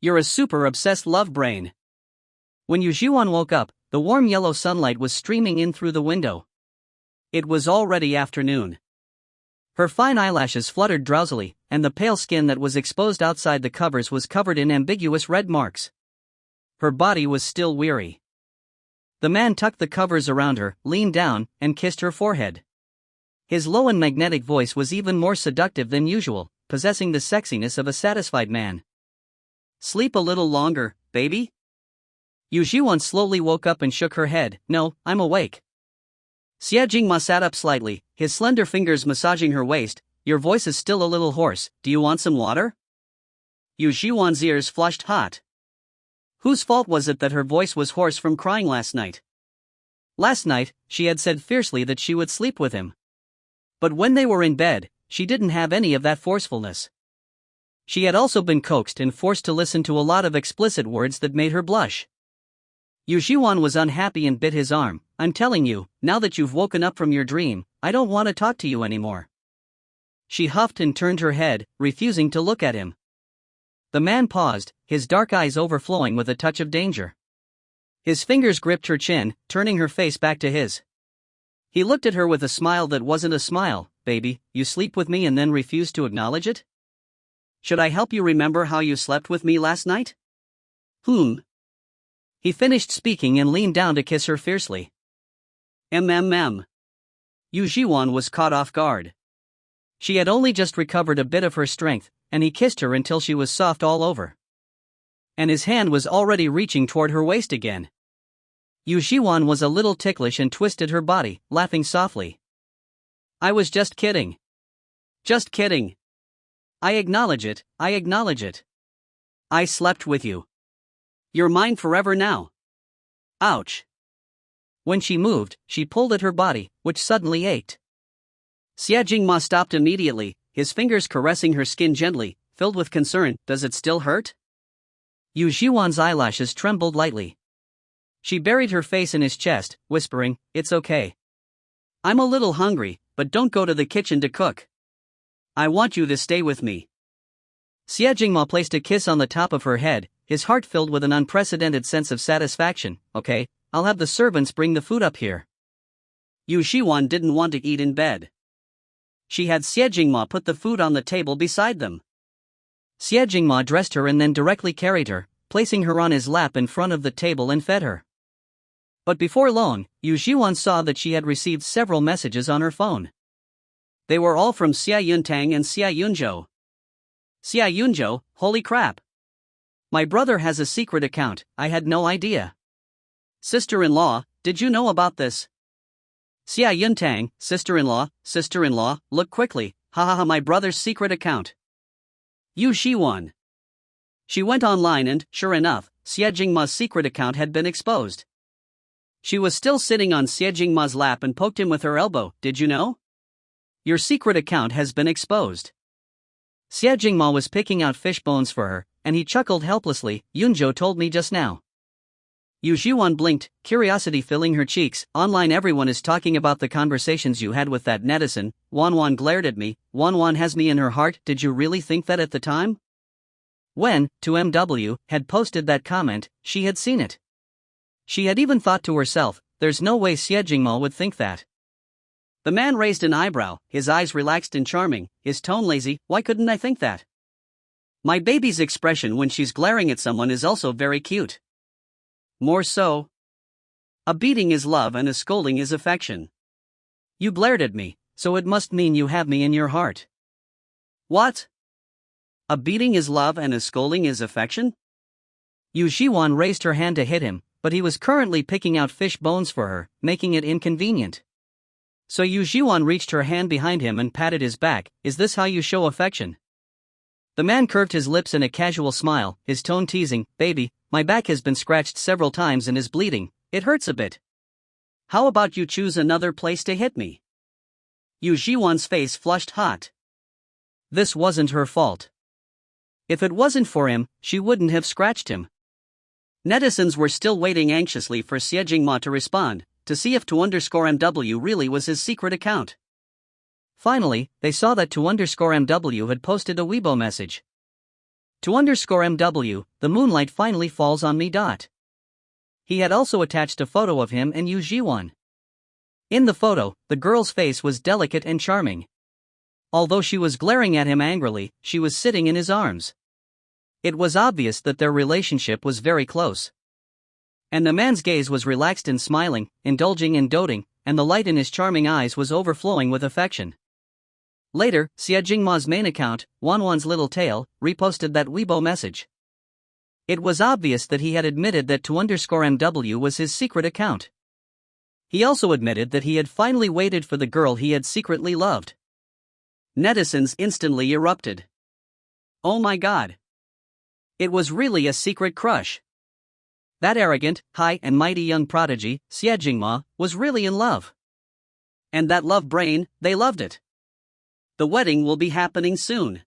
You're a super obsessed love brain. When Yu Zhiwan woke up, the warm yellow sunlight was streaming in through the window. It was already afternoon. Her fine eyelashes fluttered drowsily, and the pale skin that was exposed outside the covers was covered in ambiguous red marks. Her body was still weary. The man tucked the covers around her, leaned down, and kissed her forehead. His low and magnetic voice was even more seductive than usual, possessing the sexiness of a satisfied man. Sleep a little longer, baby? Yu Zhiwan slowly woke up and shook her head. No, I'm awake. Xie Jingma sat up slightly, his slender fingers massaging her waist. Your voice is still a little hoarse, do you want some water? Yu Zhiwan's ears flushed hot. Whose fault was it that her voice was hoarse from crying last night? Last night, she had said fiercely that she would sleep with him. But when they were in bed, she didn't have any of that forcefulness. She had also been coaxed and forced to listen to a lot of explicit words that made her blush. Yu Zhiwan was unhappy and bit his arm. I'm telling you, now that you've woken up from your dream, I don't want to talk to you anymore. She huffed and turned her head, refusing to look at him. The man paused, his dark eyes overflowing with a touch of danger. His fingers gripped her chin, turning her face back to his. He looked at her with a smile that wasn't a smile. Baby, you sleep with me and then refuse to acknowledge it? Should I help you remember how you slept with me last night? He finished speaking and leaned down to kiss her fiercely. Yu Zhiwan was caught off guard. She had only just recovered a bit of her strength, and he kissed her until she was soft all over. And his hand was already reaching toward her waist again. Yu Zhiwan was a little ticklish and twisted her body, laughing softly. I was just kidding. Just kidding. I acknowledge it. I slept with you. You're mine forever now. Ouch. When she moved, she pulled at her body, which suddenly ached. Xie Jingma stopped immediately, his fingers caressing her skin gently, filled with concern. Does it still hurt? Yu Zhiwan's eyelashes trembled lightly. She buried her face in his chest, whispering, It's okay. I'm a little hungry, but don't go to the kitchen to cook. I want you to stay with me. Xie Jingma placed a kiss on the top of her head, his heart filled with an unprecedented sense of satisfaction. Okay, I'll have the servants bring the food up here. Yu Zhiwan didn't want to eat in bed. She had Xie Jingma put the food on the table beside them. Xie Jingma dressed her and then directly carried her, placing her on his lap in front of the table and fed her. But before long, Yu Zhiwan saw that she had received several messages on her phone. They were all from Xia Yuntang and Xia Yunzhou. Xia Yunzhou, holy crap. My brother has a secret account, I had no idea. Sister-in-law, did you know about this? Xia Yuntang, sister-in-law, look quickly, hahaha, my brother's secret account. Yu Zhiwan. She went online and, sure enough, Xie Jingma's secret account had been exposed. She was still sitting on Xie Jingma's lap and poked him with her elbow. Did you know? Your secret account has been exposed. Xie Jingma was picking out fish bones for her, and he chuckled helplessly. Yunzhou told me just now. Yu Zhiwan blinked, curiosity filling her cheeks. Online everyone is talking about the conversations you had with that netizen. Wanwan glared at me. Wanwan has me in her heart. Did you really think that at the time? When, 2MW, had posted that comment, she had seen it. She had even thought to herself, there's no way Xie Jingma would think that. The man raised an eyebrow, his eyes relaxed and charming, his tone lazy. Why couldn't I think that? My baby's expression when she's glaring at someone is also very cute. More so. A beating is love and a scolding is affection. You glared at me, so it must mean you have me in your heart. What? A beating is love and a scolding is affection? Yu Zhiwan raised her hand to hit him, but he was currently picking out fish bones for her, making it inconvenient. So Yu Zhiwan reached her hand behind him and patted his back. Is this how you show affection? The man curved his lips in a casual smile, his tone teasing. Baby, my back has been scratched several times and is bleeding, it hurts a bit. How about you choose another place to hit me? Yu Zhiwan's face flushed hot. This wasn't her fault. If it wasn't for him, she wouldn't have scratched him. Netizens were still waiting anxiously for Xie Jingma to respond, to see if to_MW really was his secret account. Finally, they saw that to_MW had posted a Weibo message. To_MW, the moonlight finally falls on me. He had also attached a photo of him and Yu Zhiwan. In the photo, the girl's face was delicate and charming. Although she was glaring at him angrily, she was sitting in his arms. It was obvious that their relationship was very close. And the man's gaze was relaxed and smiling, indulging and doting, and the light in his charming eyes was overflowing with affection. Later, Xie Jingma's main account, Wanwan's Little Tail, reposted that Weibo message. It was obvious that he had admitted that to_MW was his secret account. He also admitted that he had finally waited for the girl he had secretly loved. Netizens instantly erupted. Oh my god. It was really a secret crush. That arrogant, high and mighty young prodigy, Xie Jingma, was really in love. And that love brain, they loved it. The wedding will be happening soon.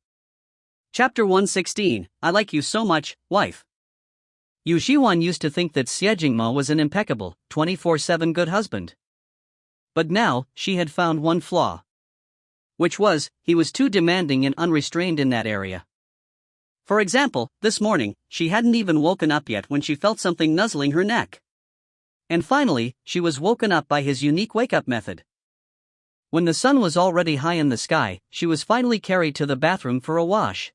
Chapter 116, I like you so much, wife. Yu Zhiwan used to think that Xie Jingma was an impeccable, 24/7 good husband. But now, she had found one flaw. Which was, he was too demanding and unrestrained in that area. For example, this morning, she hadn't even woken up yet when she felt something nuzzling her neck. And finally, she was woken up by his unique wake-up method. When the sun was already high in the sky, she was finally carried to the bathroom for a wash.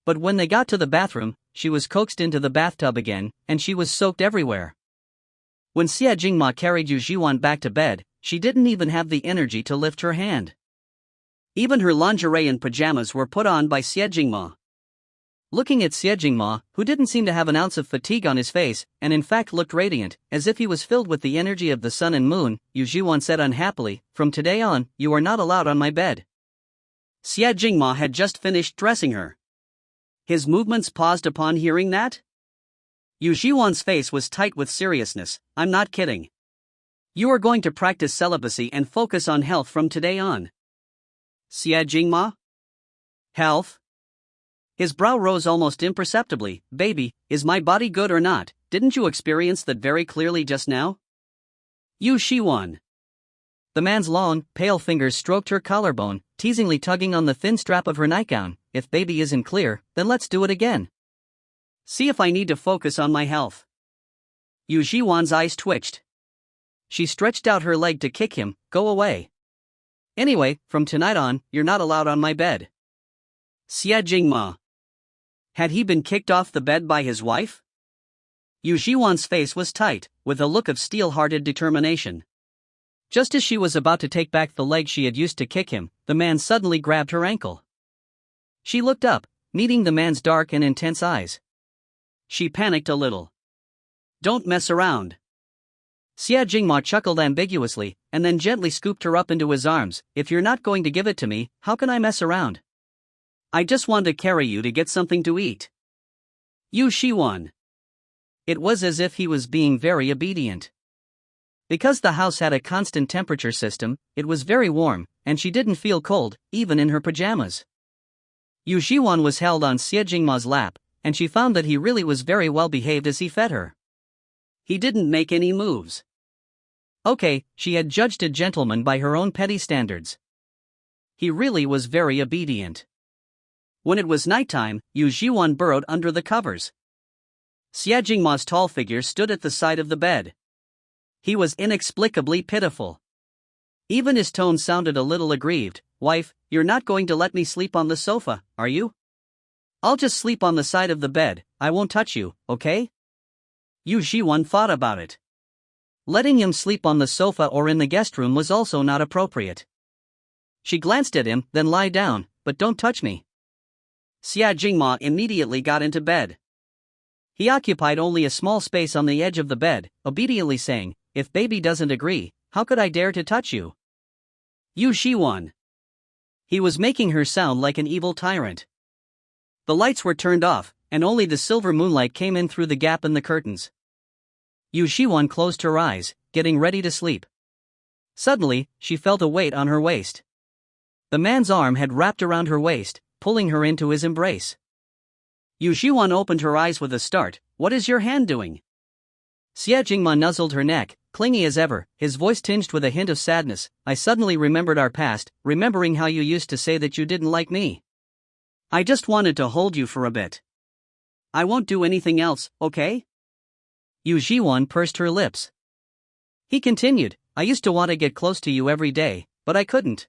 But when they got to the bathroom, she was coaxed into the bathtub again, and she was soaked everywhere. When Xie Jingma carried Yu Zhiwan back to bed, she didn't even have the energy to lift her hand. Even her lingerie and pajamas were put on by Xie Jingma. Looking at Xie Jingma, who didn't seem to have an ounce of fatigue on his face, and in fact looked radiant, as if he was filled with the energy of the sun and moon, Yu Zhiwan said unhappily, "From today on, you are not allowed on my bed." Xie Jingma had just finished dressing her. His movements paused upon hearing that. Yu Zhiwan's face was tight with seriousness. "I'm not kidding. You are going to practice celibacy and focus on health from today on." Xie Jingma? Health? His brow rose almost imperceptibly. "Baby, is my body good or not? Didn't you experience that very clearly just now?" Yu Zhiwan. The man's long, pale fingers stroked her collarbone, teasingly tugging on the thin strap of her nightgown. "If baby isn't clear, then let's do it again. See if I need to focus on my health." Yu Zhiwan's eyes twitched. She stretched out her leg to kick him. "Go away. Anyway, from tonight on, you're not allowed on my bed." Xie Jingma. Had he been kicked off the bed by his wife? Yu Zhiwan's face was tight, with a look of steel-hearted determination. Just as she was about to take back the leg she had used to kick him, the man suddenly grabbed her ankle. She looked up, meeting the man's dark and intense eyes. She panicked a little. "Don't mess around." Xie Jingma chuckled ambiguously, and then gently scooped her up into his arms. "If you're not going to give it to me, how can I mess around? I just want to carry you to get something to eat." Yu Zhiwan. It was as if he was being very obedient. Because the house had a constant temperature system, it was very warm, and she didn't feel cold, even in her pajamas. Yu Zhiwan was held on Xie Jingma's lap, and she found that he really was very well behaved as he fed her. He didn't make any moves. Okay, she had judged a gentleman by her own petty standards. He really was very obedient. When it was nighttime, Yu Zhiwan burrowed under the covers. Xie Jingma's tall figure stood at the side of the bed. He was inexplicably pitiful. Even his tone sounded a little aggrieved. "Wife, you're not going to let me sleep on the sofa, are you? I'll just sleep on the side of the bed, I won't touch you, okay?" Yu Zhiwan thought about it. Letting him sleep on the sofa or in the guest room was also not appropriate. She glanced at him, "Then lie down, but don't touch me." Xie Jingma immediately got into bed. He occupied only a small space on the edge of the bed, obediently saying, "If baby doesn't agree, how could I dare to touch you?" Yu Zhiwan. He was making her sound like an evil tyrant. The lights were turned off, and only the silver moonlight came in through the gap in the curtains. Yu Zhiwan closed her eyes, getting ready to sleep. Suddenly, she felt a weight on her waist. The man's arm had wrapped around her waist, pulling her into his embrace. Yu Zhiwan opened her eyes with a start. "What is your hand doing?" Xie Jingma nuzzled her neck, clingy as ever, his voice tinged with a hint of sadness. "I suddenly remembered our past, remembering how you used to say that you didn't like me. I just wanted to hold you for a bit. I won't do anything else, okay?" Yu Zhiwan pursed her lips. He continued, "I used to want to get close to you every day, but I couldn't.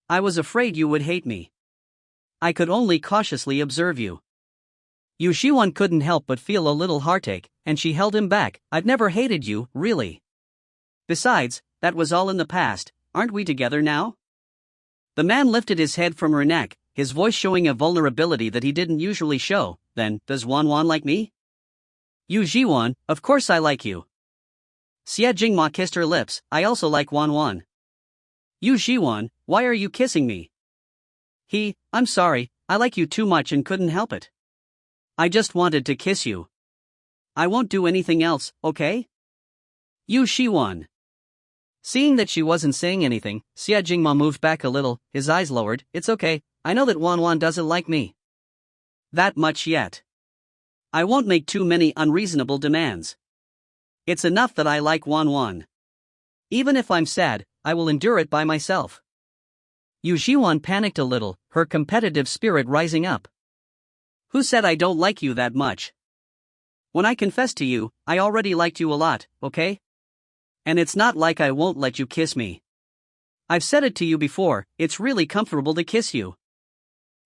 I was afraid you would hate me. I could only cautiously observe you." Yu Zhiwan couldn't help but feel a little heartache, and she held him back. "I've never hated you, really. Besides, that was all in the past. Aren't we together now?" The man lifted his head from her neck, his voice showing a vulnerability that he didn't usually show. "Then, does Wanwan like me?" Yu Zhiwan, "Of course I like you." Xie Jingma kissed her lips. "I also like Wanwan." Yu Zhiwan, "Why are you kissing me?" I'm sorry, I like you too much and couldn't help it. I just wanted to kiss you. I won't do anything else, okay?" Yu Zhiwan. Seeing that she wasn't saying anything, Xie Jingma moved back a little, his eyes lowered. "It's okay, I know that Wanwan doesn't like me. That much yet. I won't make too many unreasonable demands. It's enough that I like Wanwan. Even if I'm sad, I will endure it by myself." Yu Zhiwan panicked a little, her competitive spirit rising up. Who said I don't like you that much? When I confessed to you, I already liked you a lot, okay? And it's not like I won't let you kiss me. I've said it to you before, it's really comfortable to kiss you.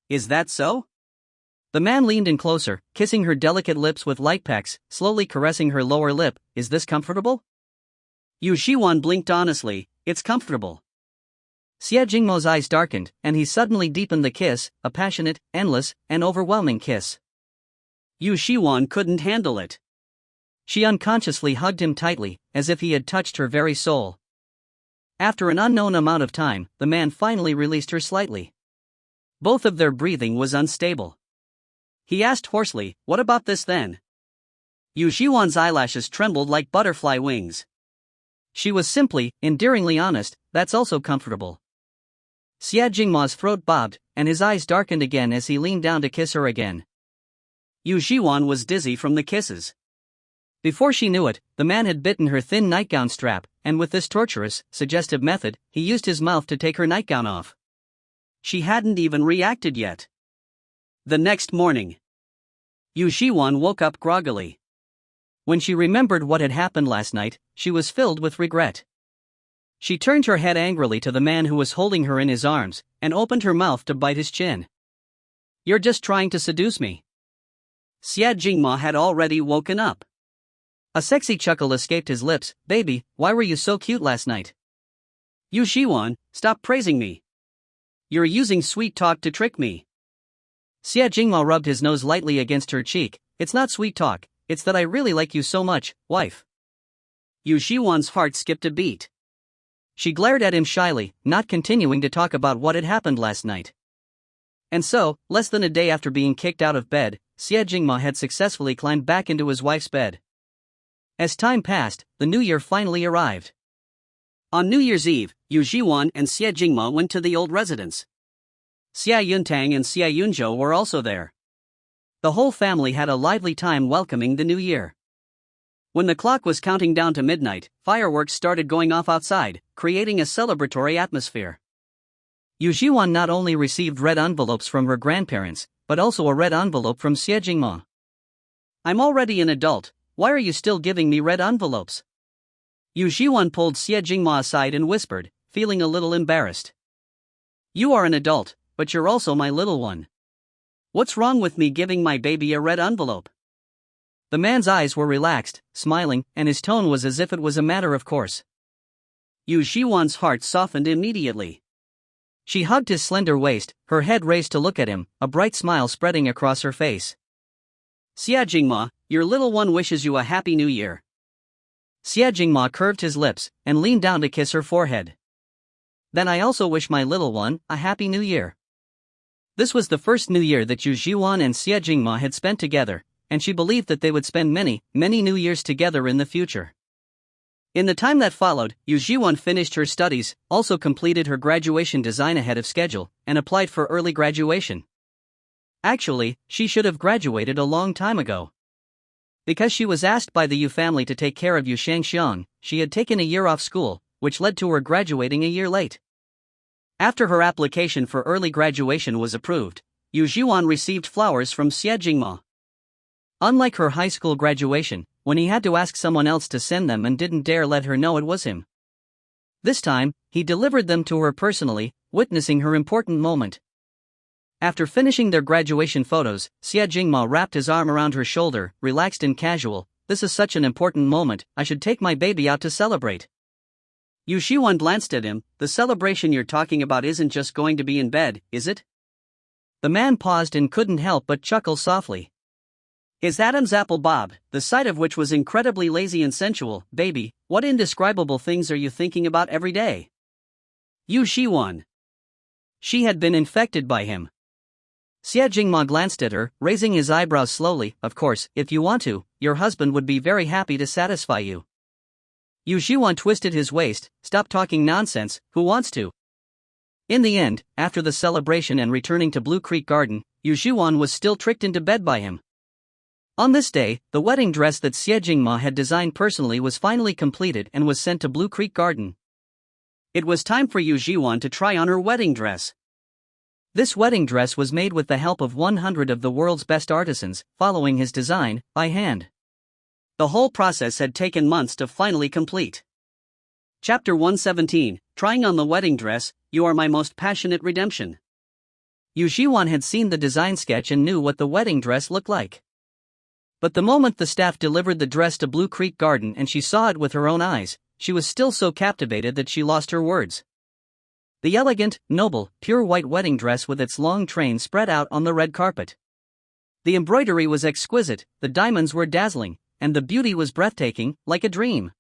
Is that so? The man leaned in closer, kissing her delicate lips with light pecks, slowly caressing her lower lip. Is this comfortable? Yu Zhiwan blinked honestly. It's comfortable. Xie Jingmo's eyes darkened, and he suddenly deepened the kiss, a passionate, endless, and overwhelming kiss. Yu Zhiwan couldn't handle it. She unconsciously hugged him tightly, as if he had touched her very soul. After an unknown amount of time, the man finally released her slightly. Both of their breathing was unstable. He asked hoarsely, "What about this then?" Yu Zhiwan's eyelashes trembled like butterfly wings. She was simply, endearingly honest. That's also comfortable. Xie Jingma's throat bobbed, and his eyes darkened again as he leaned down to kiss her again. Yu Zhiwan was dizzy from the kisses. Before she knew it, the man had bitten her thin nightgown strap, and with this torturous, suggestive method, he used his mouth to take her nightgown off. She hadn't even reacted yet. The next morning, Yu Zhiwan woke up groggily. When she remembered what had happened last night, she was filled with regret. She turned her head angrily to the man who was holding her in his arms, and opened her mouth to bite his chin. "You're just trying to seduce me." Xie Jingma had already woken up. A sexy chuckle escaped his lips. "Baby, why were you so cute last night?" "Yu Zhiwan, stop praising me. You're using sweet talk to trick me." Xie Jingma rubbed his nose lightly against her cheek. "It's not sweet talk, it's that I really like you so much, wife." Yu Zhiwan's heart skipped a beat. She glared at him shyly, not continuing to talk about what had happened last night. And so, less than a day after being kicked out of bed, Xie Jingma had successfully climbed back into his wife's bed. As time passed, the new year finally arrived. On New Year's Eve, Yu Zhiwan and Xie Jingma went to the old residence. Xie Yuntang and Xie Yunzhou were also there. The whole family had a lively time welcoming the new year. When the clock was counting down to midnight, fireworks started going off outside, creating a celebratory atmosphere. Yu Zhiwan not only received red envelopes from her grandparents, but also a red envelope from Xie Jingma. "I'm already an adult, why are you still giving me red envelopes?" Yu Zhiwan pulled Xie Jingma aside and whispered, feeling a little embarrassed. "You are an adult, but you're also my little one. What's wrong with me giving my baby a red envelope?" The man's eyes were relaxed, smiling, and his tone was as if it was a matter of course. Yu Zhiwan's heart softened immediately. She hugged his slender waist, her head raised to look at him, a bright smile spreading across her face. "Xie Jingma, your little one wishes you a happy new year." Xie Jingma curved his lips, and leaned down to kiss her forehead. "Then I also wish my little one a happy new year." This was the first new year that Yu Zhiwan and Xie Jingma had spent together, and she believed that they would spend many, many new years together in the future. In the time that followed, Yu Zhiwan finished her studies, also completed her graduation design ahead of schedule, and applied for early graduation. Actually, she should have graduated a long time ago. Because she was asked by the Yu family to take care of Yu Shangxiang, she had taken a year off school, which led to her graduating a year late. After her application for early graduation was approved, Yu Zhiwan received flowers from Xie Jingma. Unlike her high school graduation, when he had to ask someone else to send them and didn't dare let her know it was him. This time, he delivered them to her personally, witnessing her important moment. After finishing their graduation photos, Xie Jingma wrapped his arm around her shoulder, relaxed and casual. "This is such an important moment, I should take my baby out to celebrate." Yu Zhiwan glanced at him. "The celebration you're talking about isn't just going to be in bed, is it?" The man paused and couldn't help but chuckle softly. His Adam's apple bobbed, the sight of which was incredibly lazy and sensual. "Baby, what indescribable things are you thinking about every day?" Yu Zhiwan. She had been infected by him. Xie Jingma glanced at her, raising his eyebrows slowly. "Of course, if you want to, your husband would be very happy to satisfy you." Yu Zhiwan twisted his waist. "Stop talking nonsense, who wants to?" In the end, after the celebration and returning to Blue Creek Garden, Yu Zhiwan was still tricked into bed by him. On this day, the wedding dress that Xie Jingma had designed personally was finally completed and was sent to Blue Creek Garden. It was time for Yu Zhiwan to try on her wedding dress. This wedding dress was made with the help of 100 of the world's best artisans, following his design, by hand. The whole process had taken months to finally complete. Chapter 117, Trying on the Wedding Dress, You Are My Most Passionate Redemption. Yu Zhiwan had seen the design sketch and knew what the wedding dress looked like. But the moment the staff delivered the dress to Blue Creek Garden and she saw it with her own eyes, she was still so captivated that she lost her words. The elegant, noble, pure white wedding dress with its long train spread out on the red carpet. The embroidery was exquisite, the diamonds were dazzling, and the beauty was breathtaking, like a dream.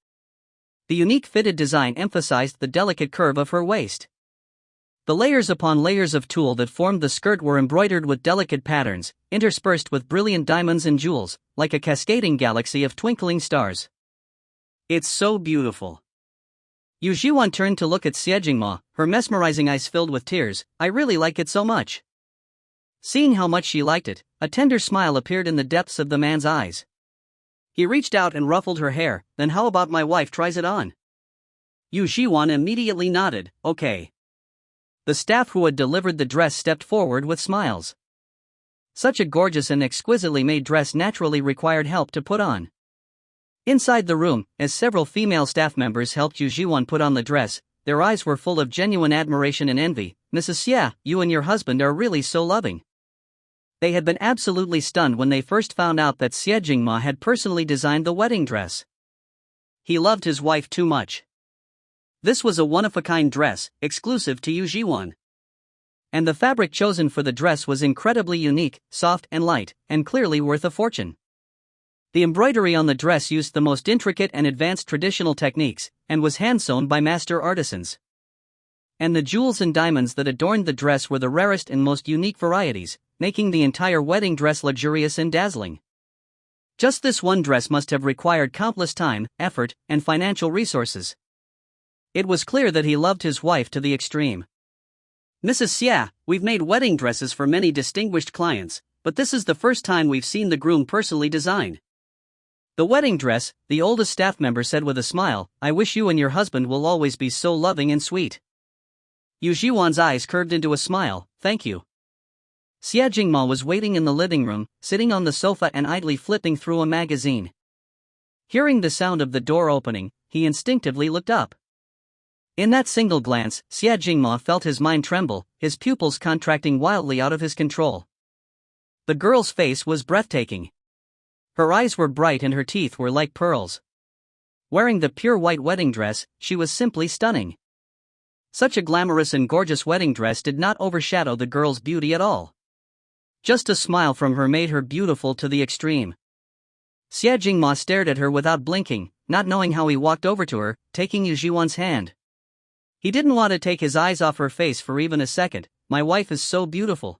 The unique fitted design emphasized the delicate curve of her waist. The layers upon layers of tulle that formed the skirt were embroidered with delicate patterns, interspersed with brilliant diamonds and jewels, like a cascading galaxy of twinkling stars. It's so beautiful. Yu Zhiwan turned to look at Xie Jingma, her mesmerizing eyes filled with tears. I really like it so much. Seeing how much she liked it, a tender smile appeared in the depths of the man's eyes. He reached out and ruffled her hair. Then how about my wife tries it on? Yu Zhiwan immediately nodded, okay. The staff who had delivered the dress stepped forward with smiles. Such a gorgeous and exquisitely made dress naturally required help to put on. Inside the room, as several female staff members helped Yu Zhiwan put on the dress, their eyes were full of genuine admiration and envy. Mrs. Xie, you and your husband are really so loving. They had been absolutely stunned when they first found out that Xie Jingma had personally designed the wedding dress. He loved his wife too much. This was a one-of-a-kind dress, exclusive to Yu Zhiwan. And the fabric chosen for the dress was incredibly unique, soft and light, and clearly worth a fortune. The embroidery on the dress used the most intricate and advanced traditional techniques, and was hand-sewn by master artisans. And the jewels and diamonds that adorned the dress were the rarest and most unique varieties, making the entire wedding dress luxurious and dazzling. Just this one dress must have required countless time, effort, and financial resources. It was clear that he loved his wife to the extreme. Mrs. Xie, we've made wedding dresses for many distinguished clients, but this is the first time we've seen the groom personally design the wedding dress, the oldest staff member said with a smile. I wish you and your husband will always be so loving and sweet. Yu Zhiwan's eyes curved into a smile. Thank you. Xie Jingma was waiting in the living room, sitting on the sofa and idly flipping through a magazine. Hearing the sound of the door opening, he instinctively looked up. In that single glance, Xie Jingma felt his mind tremble, his pupils contracting wildly out of his control. The girl's face was breathtaking. Her eyes were bright and her teeth were like pearls. Wearing the pure white wedding dress, she was simply stunning. Such a glamorous and gorgeous wedding dress did not overshadow the girl's beauty at all. Just a smile from her made her beautiful to the extreme. Xie Jingma stared at her without blinking, not knowing how he walked over to her, taking Yu Zhiwan's hand. He didn't want to take his eyes off her face for even a second. My wife is so beautiful.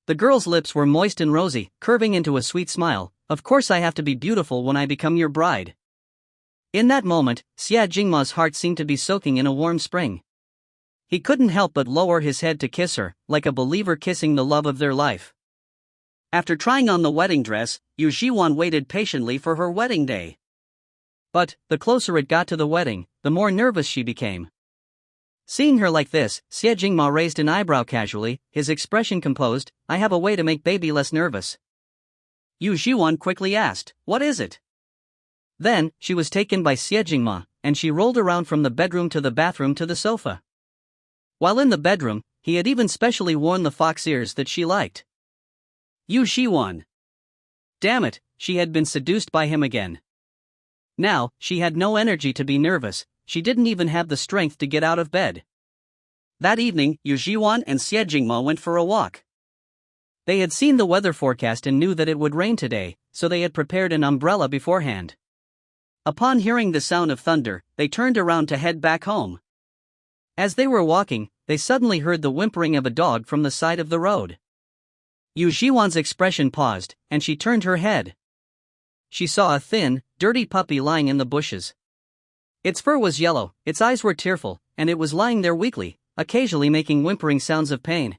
The girl's lips were moist and rosy, curving into a sweet smile. Of course I have to be beautiful when I become your bride. In that moment, Xie Jingma's heart seemed to be soaking in a warm spring. He couldn't help but lower his head to kiss her, like a believer kissing the love of their life. After trying on the wedding dress, Yu Zhiwan waited patiently for her wedding day. But, the closer it got to the wedding, the more nervous she became. Seeing her like this, Xie Jingma raised an eyebrow casually, his expression composed. I have a way to make baby less nervous. Yu Zhiwan quickly asked, what is it? Then, she was taken by Xie Jingma, and she rolled around from the bedroom to the bathroom to the sofa. While in the bedroom, he had even specially worn the fox ears that she liked. Yu Zhiwan. Damn it, she had been seduced by him again. Now, she had no energy to be nervous, she didn't even have the strength to get out of bed. That evening, Yu Zhiwan and Xie Jingma went for a walk. They had seen the weather forecast and knew that it would rain today, so they had prepared an umbrella beforehand. Upon hearing the sound of thunder, they turned around to head back home. As they were walking, they suddenly heard the whimpering of a dog from the side of the road. Yu Zhiwan's expression paused, and she turned her head. She saw a thin, dirty puppy lying in the bushes. Its fur was yellow, its eyes were tearful, and it was lying there weakly, occasionally making whimpering sounds of pain.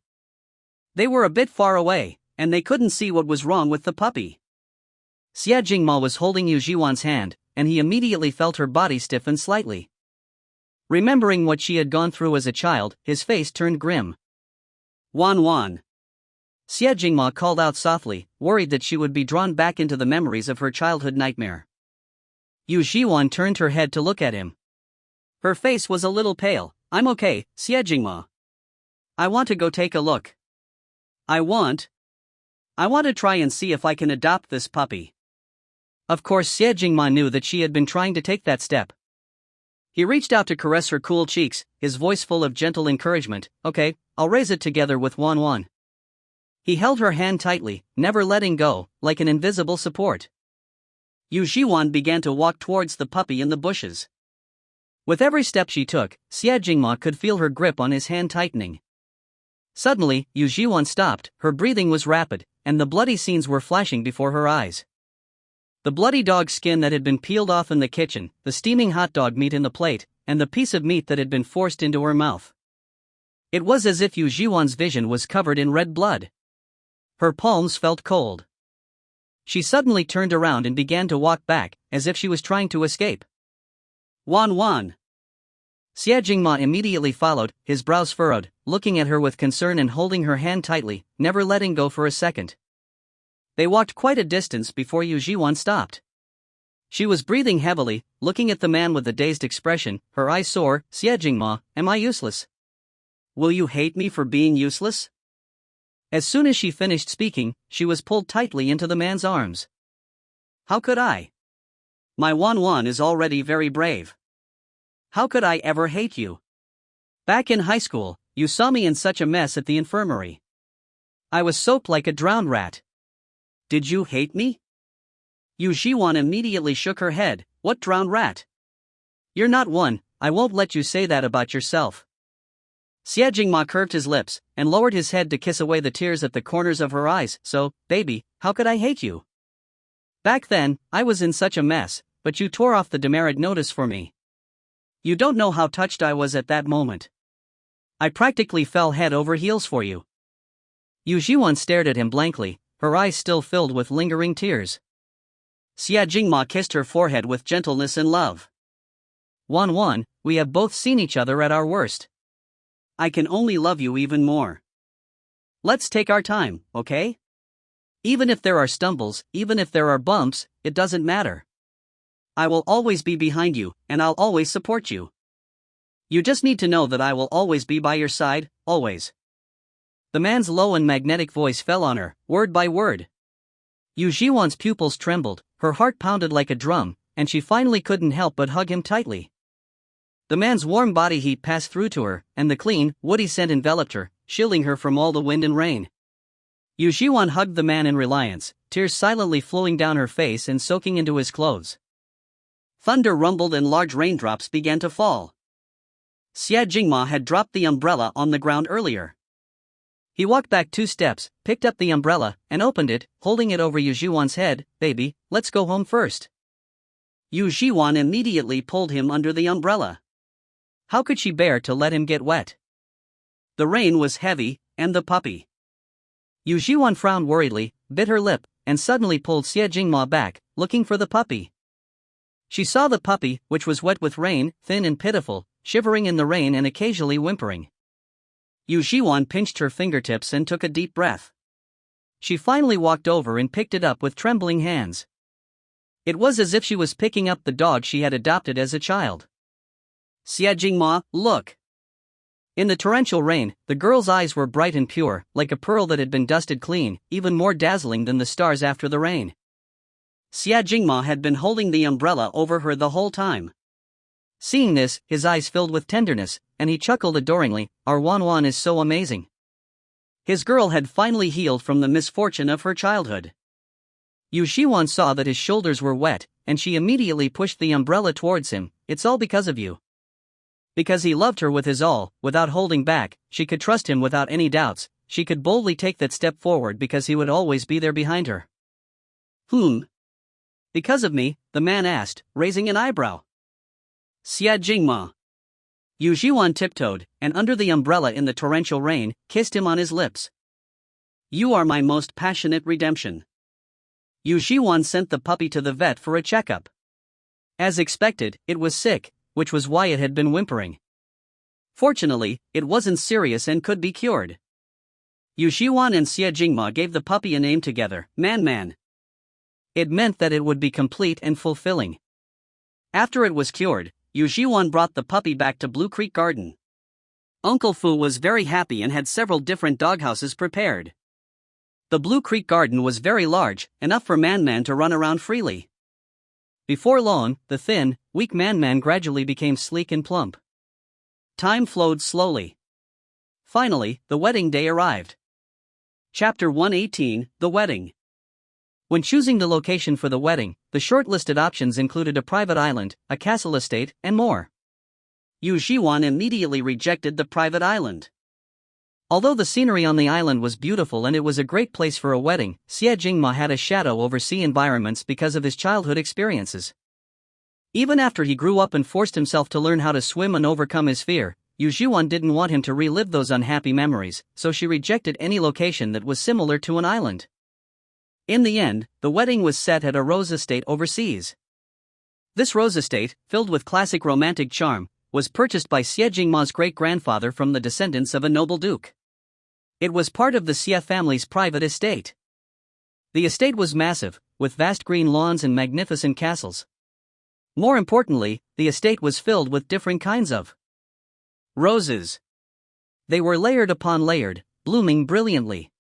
They were a bit far away, and they couldn't see what was wrong with the puppy. Xie Jingma was holding Yu Zhiwan's hand, and he immediately felt her body stiffen slightly. Remembering what she had gone through as a child, his face turned grim. Wan Wan. Xie Jingma called out softly, worried that she would be drawn back into the memories of her childhood nightmare. Yu Zhiwan turned her head to look at him. Her face was a little pale. I'm okay, Xie Jingma. I want to go take a look. I want to try and see if I can adopt this puppy. Of course, Xie Jingma knew that she had been trying to take that step. He reached out to caress her cool cheeks, his voice full of gentle encouragement. Okay, I'll raise it together with Wan Wan. He held her hand tightly, never letting go, like an invisible support. Yu Zhiwan began to walk towards the puppy in the bushes. With every step she took, Xie Jingma could feel her grip on his hand tightening. Suddenly, Yu Zhiwan stopped, her breathing was rapid, and the bloody scenes were flashing before her eyes. The bloody dog skin that had been peeled off in the kitchen, the steaming hot dog meat in the plate, and the piece of meat that had been forced into her mouth. It was as if Yu Zhiwan's vision was covered in red blood. Her palms felt cold. She suddenly turned around and began to walk back, as if she was trying to escape. Wan Wan. Xie Jingma immediately followed, his brows furrowed, looking at her with concern and holding her hand tightly, never letting go for a second. They walked quite a distance before Yu Zhiwan stopped. She was breathing heavily, looking at the man with a dazed expression, her eyes sore. Xie Jingma, am I useless? Will you hate me for being useless? As soon as she finished speaking, she was pulled tightly into the man's arms. How could I? My Wan Wan is already very brave. How could I ever hate you? Back in high school, you saw me in such a mess at the infirmary. I was soaked like a drowned rat. Did you hate me? Yu Zhiwan immediately shook her head. What drowned rat? You're not one. I won't let you say that about yourself. Xie Jingma curved his lips, and lowered his head to kiss away the tears at the corners of her eyes. So, baby, how could I hate you? Back then, I was in such a mess, but you tore off the demerit notice for me. You don't know how touched I was at that moment. I practically fell head over heels for you. Yu Zhiwan stared at him blankly, her eyes still filled with lingering tears. Xie Jingma kissed her forehead with gentleness and love. Wan Wan, we have both seen each other at our worst. I can only love you even more. Let's take our time, okay? Even if there are stumbles, even if there are bumps, it doesn't matter. I will always be behind you, and I'll always support you. You just need to know that I will always be by your side, always. The man's low and magnetic voice fell on her, word by word. Yu Zhiwan's pupils trembled, her heart pounded like a drum, and she finally couldn't help but hug him tightly. The man's warm body heat passed through to her, and the clean, woody scent enveloped her, shielding her from all the wind and rain. Yu Zhiwan hugged the man in reliance, tears silently flowing down her face and soaking into his clothes. Thunder rumbled and large raindrops began to fall. Xie Jingma had dropped the umbrella on the ground earlier. He walked back 2 steps, picked up the umbrella, and opened it, holding it over Yu Zhiwan's head. Baby, let's go home first. Yu Zhiwan immediately pulled him under the umbrella. How could she bear to let him get wet? The rain was heavy, and the puppy. Yu Zhiwan frowned worriedly, bit her lip, and suddenly pulled Xie Jingma back, looking for the puppy. She saw the puppy, which was wet with rain, thin and pitiful, shivering in the rain and occasionally whimpering. Yu Zhiwan pinched her fingertips and took a deep breath. She finally walked over and picked it up with trembling hands. It was as if she was picking up the dog she had adopted as a child. Xie Jingma, look! In the torrential rain, the girl's eyes were bright and pure, like a pearl that had been dusted clean, even more dazzling than the stars after the rain. Xie Jingma had been holding the umbrella over her the whole time. Seeing this, his eyes filled with tenderness, and he chuckled adoringly. Our Wan Wan is so amazing. His girl had finally healed from the misfortune of her childhood. Yu Zhiwan saw that his shoulders were wet, and she immediately pushed the umbrella towards him. It's all because of you. Because he loved her with his all, without holding back, she could trust him without any doubts, she could boldly take that step forward because he would always be there behind her. Because of me? The man asked, raising an eyebrow. Xie Jingma. Yu Zhiwan tiptoed, and under the umbrella in the torrential rain, kissed him on his lips. You are my most passionate redemption. Yu Zhiwan sent the puppy to the vet for a checkup. As expected, it was sick, which was why it had been whimpering. Fortunately, it wasn't serious and could be cured. Yu Zhiwan and Xie Jingma gave the puppy a name together, Man. It meant that it would be complete and fulfilling. After it was cured, Yu Zhiwan brought the puppy back to Blue Creek Garden. Uncle Fu was very happy and had several different doghouses prepared. The Blue Creek Garden was very large, enough for Man to run around freely. Before long, the thin, weak Man gradually became sleek and plump. Time flowed slowly. Finally, the wedding day arrived. Chapter 118, The Wedding. When choosing the location for the wedding, the shortlisted options included a private island, a castle estate, and more. Yu Zhiwan immediately rejected the private island. Although the scenery on the island was beautiful and it was a great place for a wedding, Xie Jingma had a shadow over sea environments because of his childhood experiences. Even after he grew up and forced himself to learn how to swim and overcome his fear, Yu Zhiwan didn't want him to relive those unhappy memories, so she rejected any location that was similar to an island. In the end, the wedding was set at a rose estate overseas. This rose estate, filled with classic romantic charm, was purchased by Xie Jingma's great-grandfather from the descendants of a noble duke. It was part of the Xie family's private estate. The estate was massive, with vast green lawns and magnificent castles. More importantly, the estate was filled with different kinds of roses. They were layered upon layered, blooming brilliantly.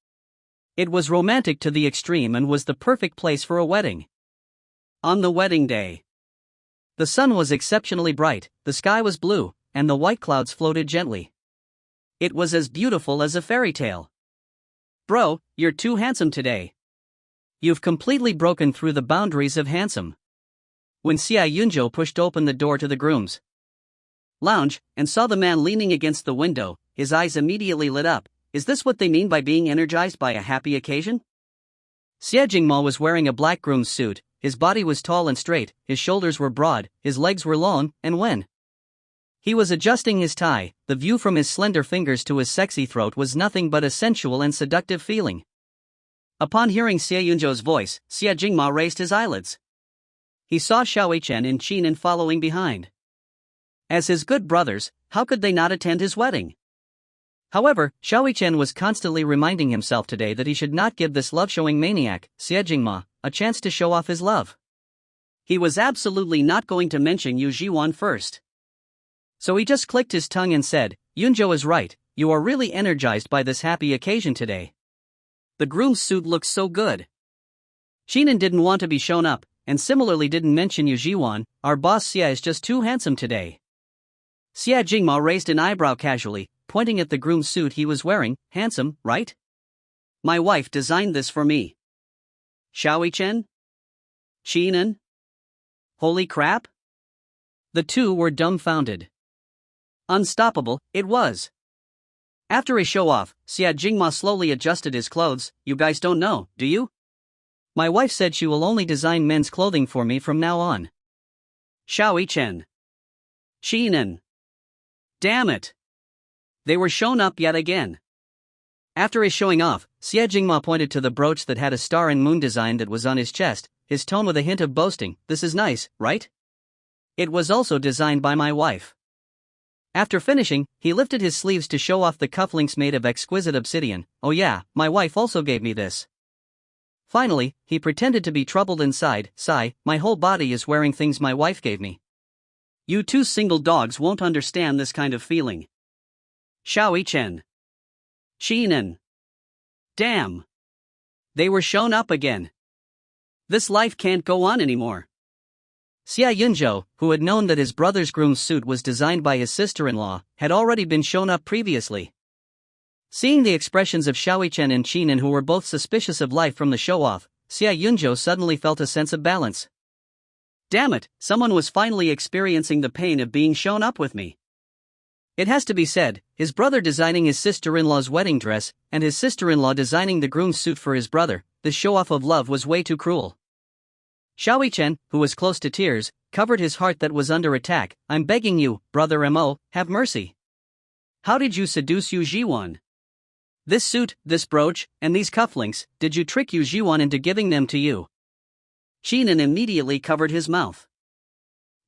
It was romantic to the extreme and was the perfect place for a wedding. On the wedding day, the sun was exceptionally bright, the sky was blue, and the white clouds floated gently. It was as beautiful as a fairy tale. Bro, you're too handsome today. You've completely broken through the boundaries of handsome. When Xia Yunzhou pushed open the door to the groom's lounge and saw the man leaning against the window, his eyes immediately lit up. Is this what they mean by being energized by a happy occasion? Xie Jingma was wearing a black groom's suit, his body was tall and straight, his shoulders were broad, his legs were long, and when he was adjusting his tie, the view from his slender fingers to his sexy throat was nothing but a sensual and seductive feeling. Upon hearing Xie Yunzhou's voice, Xie Jingma raised his eyelids. He saw Xiaoichen and Qinin following behind. As his good brothers, how could they not attend his wedding? However, Xiaoichen was constantly reminding himself today that he should not give this love-showing maniac, Xie Jingma, a chance to show off his love. He was absolutely not going to mention Yu Zhiwan first. So he just clicked his tongue and said, Yunzhou is right, you are really energized by this happy occasion today. The groom's suit looks so good. Qinin didn't want to be shown up, and similarly didn't mention Yu Zhiwan, our boss Xie is just too handsome today. Xie Jingma raised an eyebrow casually, pointing at the groom's suit he was wearing. Handsome, right? My wife designed this for me. Xiaoichen? Qinin? Holy crap? The two were dumbfounded. Unstoppable, it was. After a show-off, Xie Jingma slowly adjusted his clothes. You guys don't know, do you? My wife said she will only design men's clothing for me from now on. Xiaoichen. Qinin. Damn it. They were shown up yet again. After his showing off, Xie Jingma pointed to the brooch that had a star and moon design that was on his chest, his tone with a hint of boasting. This is nice, right? It was also designed by my wife. After finishing, he lifted his sleeves to show off the cufflinks made of exquisite obsidian. Oh yeah, my wife also gave me this. Finally, he pretended to be troubled inside. Sigh, my whole body is wearing things my wife gave me. You two single dogs won't understand this kind of feeling. Xiaoichen. Qinin. Damn. They were shown up again. This life can't go on anymore. Xia Yunzhou, who had known that his brother's groom's suit was designed by his sister-in-law, had already been shown up previously. Seeing the expressions of Xiaoichen and Qinin, who were both suspicious of life from the show-off, Xia Yunzhou suddenly felt a sense of balance. Damn it, someone was finally experiencing the pain of being shown up with me. It has to be said, his brother designing his sister-in-law's wedding dress, and his sister-in-law designing the groom's suit for his brother, this show-off of love was way too cruel. Xiaoichen, who was close to tears, covered his heart that was under attack. I'm begging you, brother Mo, have mercy. How did you seduce Yu Zhiwan? This suit, this brooch, and these cufflinks, did you trick Yu Zhiwan into giving them to you? Qinin immediately covered his mouth.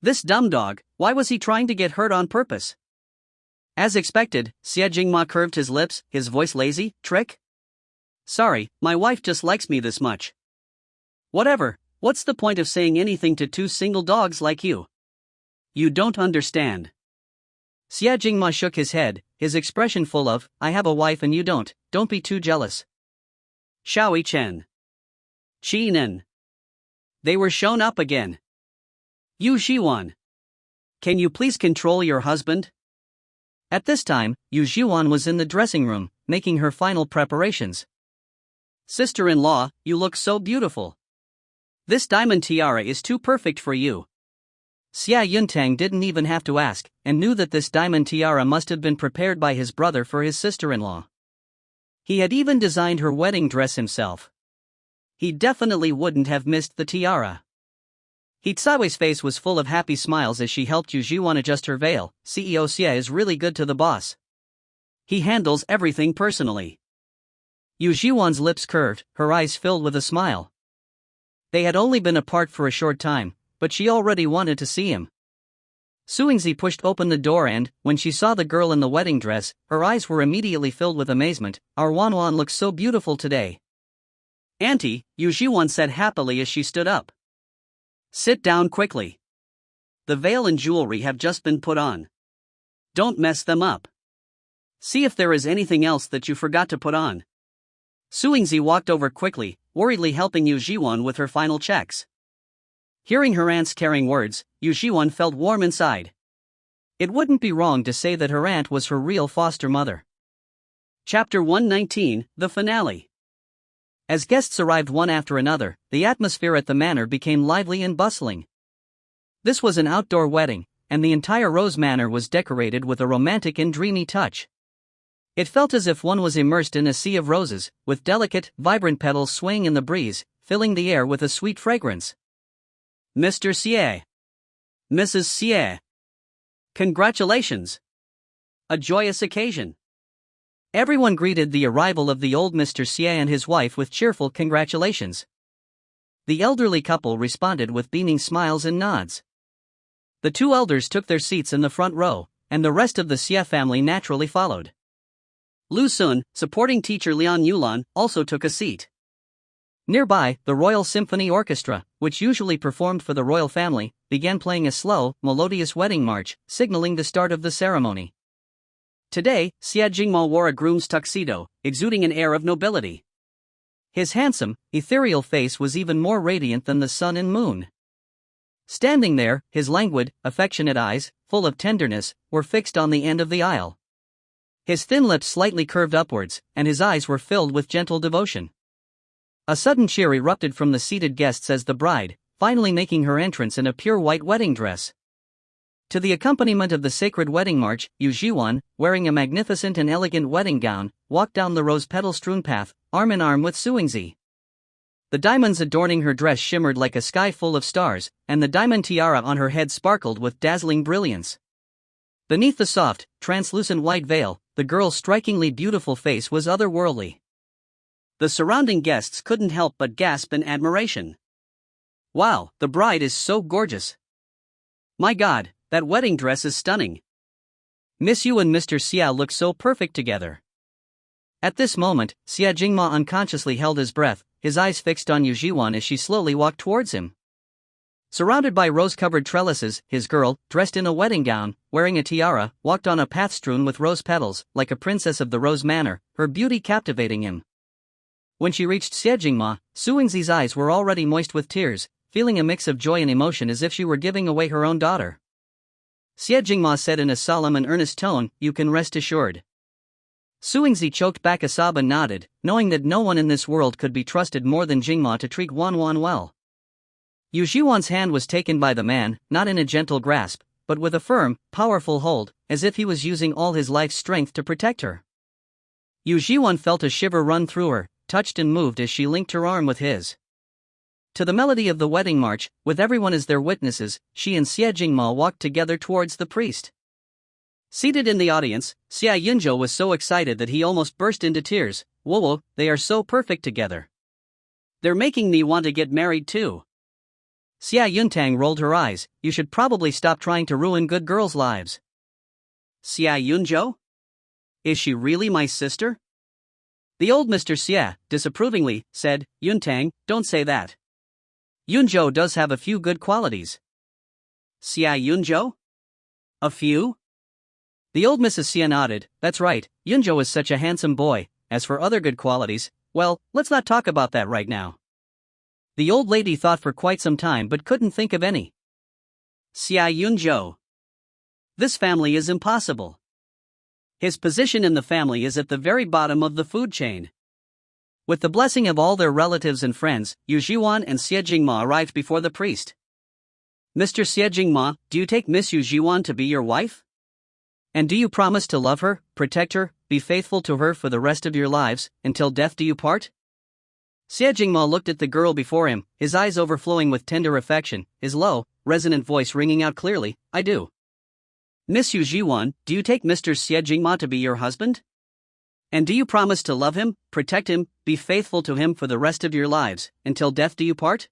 This dumb dog, why was he trying to get hurt on purpose? As expected, Xie Jingma curved his lips, his voice lazy. Trick? Sorry, my wife just likes me this much. Whatever, what's the point of saying anything to two single dogs like you? You don't understand. Xie Jingma shook his head, his expression full of, I have a wife and you don't be too jealous. Xiaoi Chen. Qi Nen. They were shown up again. Yu Zhiwan. Can you please control your husband? At this time, Yu Zhiwan was in the dressing room, making her final preparations. Sister-in-law, you look so beautiful. This diamond tiara is too perfect for you. Xia Yuntang didn't even have to ask, and knew that this diamond tiara must have been prepared by his brother for his sister-in-law. He had even designed her wedding dress himself. He definitely wouldn't have missed the tiara. He Tsaiwei's face was full of happy smiles as she helped Yu Zhiwan adjust her veil. CEO Xie is really good to the boss. He handles everything personally. Yu Zhiwan's lips curved, her eyes filled with a smile. They had only been apart for a short time, but she already wanted to see him. Suingzi pushed open the door and, when she saw the girl in the wedding dress, her eyes were immediately filled with amazement. Our Wanwan looks so beautiful today. Auntie, Yu Zhiwan said happily as she stood up. Sit down quickly. The veil and jewelry have just been put on. Don't mess them up. See if there is anything else that you forgot to put on. Suingzi walked over quickly, worriedly helping Yu Zhiwan with her final checks. Hearing her aunt's caring words, Yu Zhiwan felt warm inside. It wouldn't be wrong to say that her aunt was her real foster mother. Chapter 119, The Finale. As guests arrived one after another, the atmosphere at the manor became lively and bustling. This was an outdoor wedding, and the entire Rose Manor was decorated with a romantic and dreamy touch. It felt as if one was immersed in a sea of roses, with delicate, vibrant petals swaying in the breeze, filling the air with a sweet fragrance. Mr. Xie. Mrs. Xie. Congratulations! A joyous occasion. Everyone greeted the arrival of the old Mr. Xie and his wife with cheerful congratulations. The elderly couple responded with beaming smiles and nods. The two elders took their seats in the front row, and the rest of the Xie family naturally followed. Lu Sun, supporting teacher Lian Yulan, also took a seat. Nearby, the Royal Symphony Orchestra, which usually performed for the royal family, began playing a slow, melodious wedding march, signaling the start of the ceremony. Today, Xie Jingma wore a groom's tuxedo, exuding an air of nobility. His handsome, ethereal face was even more radiant than the sun and moon. Standing there, his languid, affectionate eyes, full of tenderness, were fixed on the end of the aisle. His thin lips slightly curved upwards, and his eyes were filled with gentle devotion. A sudden cheer erupted from the seated guests as the bride, finally making her entrance in a pure white wedding dress. To the accompaniment of the sacred wedding march, Yu Zhiwan, wearing a magnificent and elegant wedding gown, walked down the rose-petal-strewn path, arm in arm with Suingzi. The diamonds adorning her dress shimmered like a sky full of stars, and the diamond tiara on her head sparkled with dazzling brilliance. Beneath the soft, translucent white veil, the girl's strikingly beautiful face was otherworldly. The surrounding guests couldn't help but gasp in admiration. Wow, the bride is so gorgeous. My God, that wedding dress is stunning. Miss Yu and Mr. Xia look so perfect together. At this moment, Xie Jingma unconsciously held his breath, his eyes fixed on Yu Zhiwan as she slowly walked towards him. Surrounded by rose-covered trellises, his girl, dressed in a wedding gown, wearing a tiara, walked on a path strewn with rose petals, like a princess of the Rose Manor, her beauty captivating him. When she reached Xie Jingma, Suingzi's eyes were already moist with tears, feeling a mix of joy and emotion as if she were giving away her own daughter. Xie Jingma said in a solemn and earnest tone, "You can rest assured." Suingzi choked back a sob and nodded, knowing that no one in this world could be trusted more than Jingma to treat Wanwan well. Yu Zhiwan's hand was taken by the man, not in a gentle grasp, but with a firm, powerful hold, as if he was using all his life's strength to protect her. Yu Zhiwan felt a shiver run through her, touched and moved as she linked her arm with his. To the melody of the wedding march, with everyone as their witnesses, she and Xie Jingma walked together towards the priest. Seated in the audience, Xia Yunzhou was so excited that he almost burst into tears. Whoa, they are so perfect together. They're making me want to get married too. Xia Yuntang rolled her eyes. You should probably stop trying to ruin good girls' lives. Xia Yunzhou? Is she really my sister? The old Mr. Xia, disapprovingly, said, Yuntang, don't say that. Yunzhou does have a few good qualities. Xia Yunzhou? A few? The old Mrs. Xia nodded. That's right, Yunzhou is such a handsome boy. As for other good qualities, well, let's not talk about that right now. The old lady thought for quite some time but couldn't think of any. Xia Yunzhou. This family is impossible. His position in the family is at the very bottom of the food chain. With the blessing of all their relatives and friends, Yu Zhiwan and Xie Jingma arrived before the priest. Mr. Xie Jingma, do you take Miss Yu Zhiwan to be your wife? And do you promise to love her, protect her, be faithful to her for the rest of your lives, until death do you part? Xie Jingma looked at the girl before him, his eyes overflowing with tender affection, his low, resonant voice ringing out clearly, I do. Miss Yu Zhiwan, do you take Mr. Xie Jingma to be your husband? And do you promise to love him, protect him, be faithful to him for the rest of your lives, until death do you part?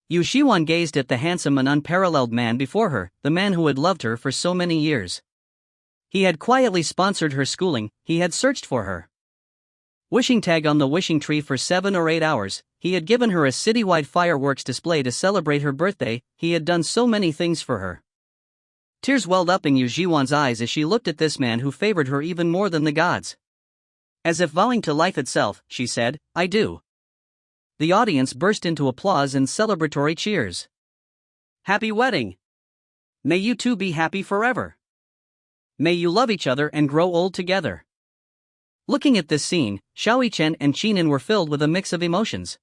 Yu Zhiwan gazed at the handsome and unparalleled man before her, the man who had loved her for so many years. He had quietly sponsored her schooling, he had searched for her. Wishing tag on the wishing tree for 7 or 8 hours, he had given her a citywide fireworks display to celebrate her birthday, he had done so many things for her. Tears welled up in Yu Zhiwan's eyes as she looked at this man who favored her even more than the gods. As if vowing to life itself, she said, I do. The audience burst into applause and celebratory cheers. Happy wedding! May you two be happy forever. May you love each other and grow old together. Looking at this scene, Xiao Chen and Qinan were filled with a mix of emotions.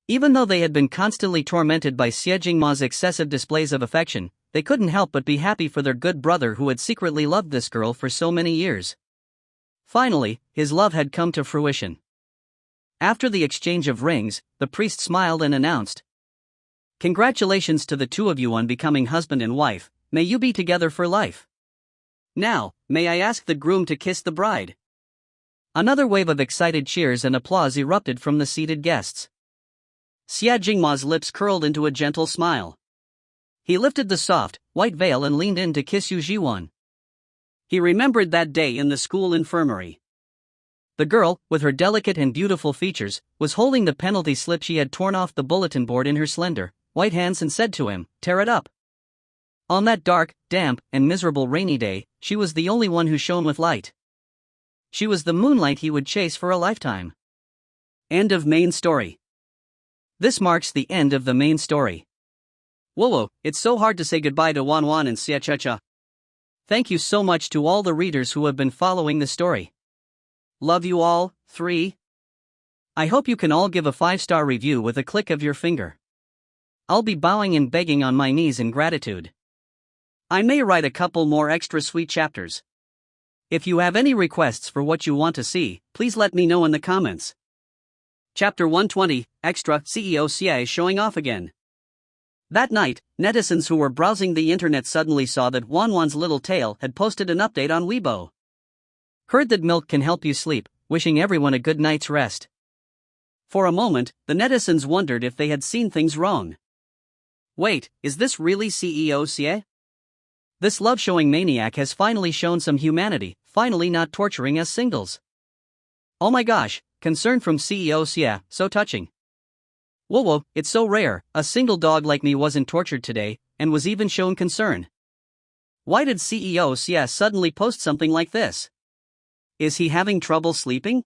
Even though they had been constantly tormented by Xie Jingma's excessive displays of affection, they couldn't help but be happy for their good brother who had secretly loved this girl for so many years. Finally, his love had come to fruition. After the exchange of rings, the priest smiled and announced, Congratulations to the two of you on becoming husband and wife, may you be together for life. Now, may I ask the groom to kiss the bride? Another wave of excited cheers and applause erupted from the seated guests. Xia Jingma's lips curled into a gentle smile. He lifted the soft, white veil and leaned in to kiss Yu Zhiwan. He remembered that day in the school infirmary. The girl, with her delicate and beautiful features, was holding the penalty slip she had torn off the bulletin board in her slender, white hands and said to him, Tear it up. On that dark, damp, and miserable rainy day, she was the only one who shone with light. She was the moonlight he would chase for a lifetime. End of main story. This marks the end of the main story. Whoa, it's so hard to say goodbye to Wan Wan and Xie Cha. Thank you so much to all the readers who have been following the story. Love you all, 3. I hope you can all give a 5-star review with a click of your finger. I'll be bowing and begging on my knees in gratitude. I may write a couple more extra sweet chapters. If you have any requests for what you want to see, please let me know in the comments. Chapter 120, Extra, CEO Xie showing off again. That night, netizens who were browsing the internet suddenly saw that Wan Wan's little tail had posted an update on Weibo. Heard that milk can help you sleep, wishing everyone a good night's rest. For a moment, the netizens wondered if they had seen things wrong. Wait, is this really CEO Xie? This love-showing maniac has finally shown some humanity, finally not torturing us singles. Oh my gosh, concern from CEO Xie, so touching. Whoa, it's so rare, a single dog like me wasn't tortured today, and was even shown concern. Why did CEO Xie suddenly post something like this? Is he having trouble sleeping?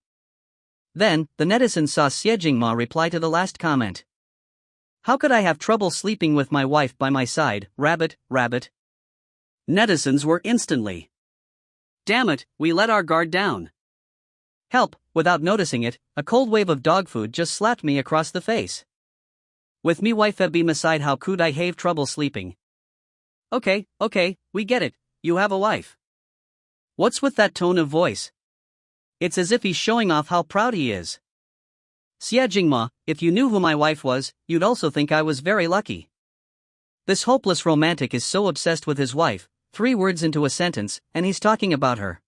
Then, the netizen saw Xie Jingma reply to the last comment. How could I have trouble sleeping with my wife by my side, rabbit. Netizens were instantly. Damn it, we let our guard down. Help, without noticing it, a cold wave of dog food just slapped me across the face. With me wife be beside how could I have trouble sleeping? Okay, we get it, you have a wife. What's with that tone of voice? It's as if he's showing off how proud he is. Xie Jingma, if you knew who my wife was, you'd also think I was very lucky. This hopeless romantic is so obsessed with his wife, 3 words into a sentence, and he's talking about her.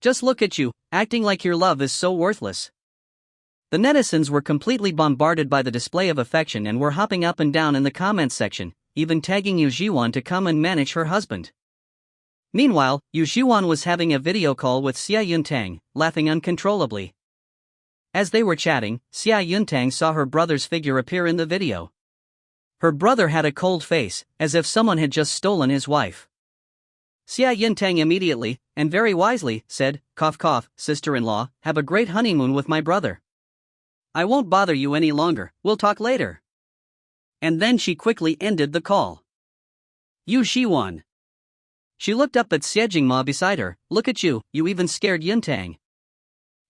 Just look at you, acting like your love is so worthless. The netizens were completely bombarded by the display of affection and were hopping up and down in the comments section, even tagging Yu Zhiwan to come and manage her husband. Meanwhile, Yu Zhiwan was having a video call with Xia Yuntang, laughing uncontrollably. As they were chatting, Xia Yuntang saw her brother's figure appear in the video. Her brother had a cold face, as if someone had just stolen his wife. Xia Yuntang immediately, and very wisely, said, "Cough cough, sister-in-law, have a great honeymoon with my brother. I won't bother you any longer, we'll talk later." And then she quickly ended the call. Yu Zhiwan. She looked up at Xie Jingma beside her. "Look at you, you even scared Yuntang."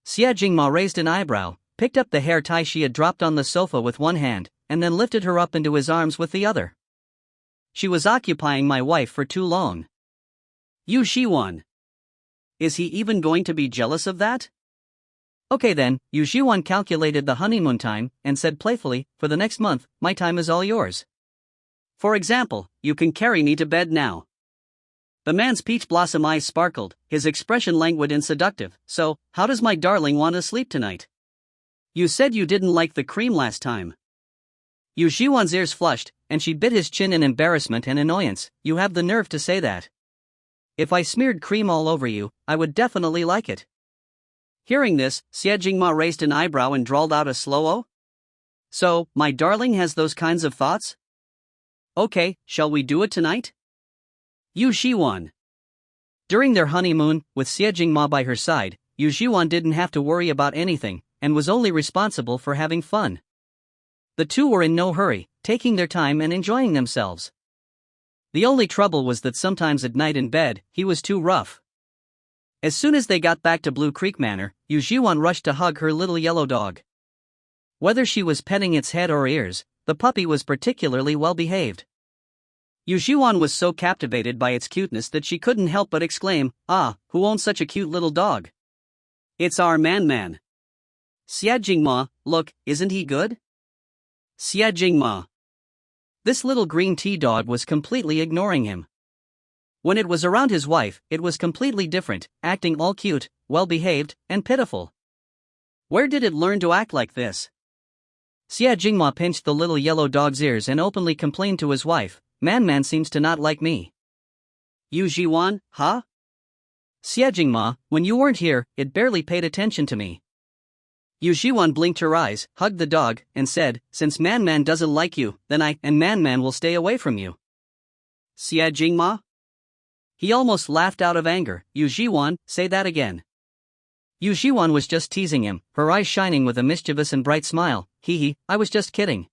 Xie Jingma raised an eyebrow, picked up the hair tie she had dropped on the sofa with one hand, and then lifted her up into his arms with the other. "She was occupying my wife for too long." Yu Zhiwan. Is he even going to be jealous of that? Okay then, Yu Zhiwan calculated the honeymoon time, and said playfully, "For the next month, my time is all yours. For example, you can carry me to bed now." The man's peach blossom eyes sparkled, his expression languid and seductive. "So, how does my darling want to sleep tonight? You said you didn't like the cream last time." Yu Zhiwan's ears flushed, and she bit his chin in embarrassment and annoyance. "You have the nerve to say that. If I smeared cream all over you, I would definitely like it." Hearing this, Xie Jingma raised an eyebrow and drawled out a slow "Oh? So, my darling has those kinds of thoughts? Okay, shall we do it tonight?" Yu Zhiwan. During their honeymoon, with Xie Jingma by her side, Yu Zhiwan didn't have to worry about anything, and was only responsible for having fun. The two were in no hurry, taking their time and enjoying themselves. The only trouble was that sometimes at night in bed, he was too rough. As soon as they got back to Blue Creek Manor, Yu Zhiwan rushed to hug her little yellow dog. Whether she was petting its head or ears, the puppy was particularly well behaved. Yu Zhiwan was so captivated by its cuteness that she couldn't help but exclaim, "Ah, who owns such a cute little dog? It's our man. Xia Jingma, look, isn't he good?" Xia Jingma. This little green tea dog was completely ignoring him. When it was around his wife, it was completely different, acting all cute, well-behaved, and pitiful. Where did it learn to act like this? Xia Jingma pinched the little yellow dog's ears and openly complained to his wife, Man seems to not like me." Yu Zhiwan, huh? Xia Jingma, when you weren't here, it barely paid attention to me. Yu Zhiwan blinked her eyes, hugged the dog, and said, "Since Man doesn't like you, then I and Man will stay away from you." Xia Jingma? He almost laughed out of anger. "Yu Zhiwan, say that again." Yu Zhiwan was just teasing him, her eyes shining with a mischievous and bright smile. He, I was just kidding."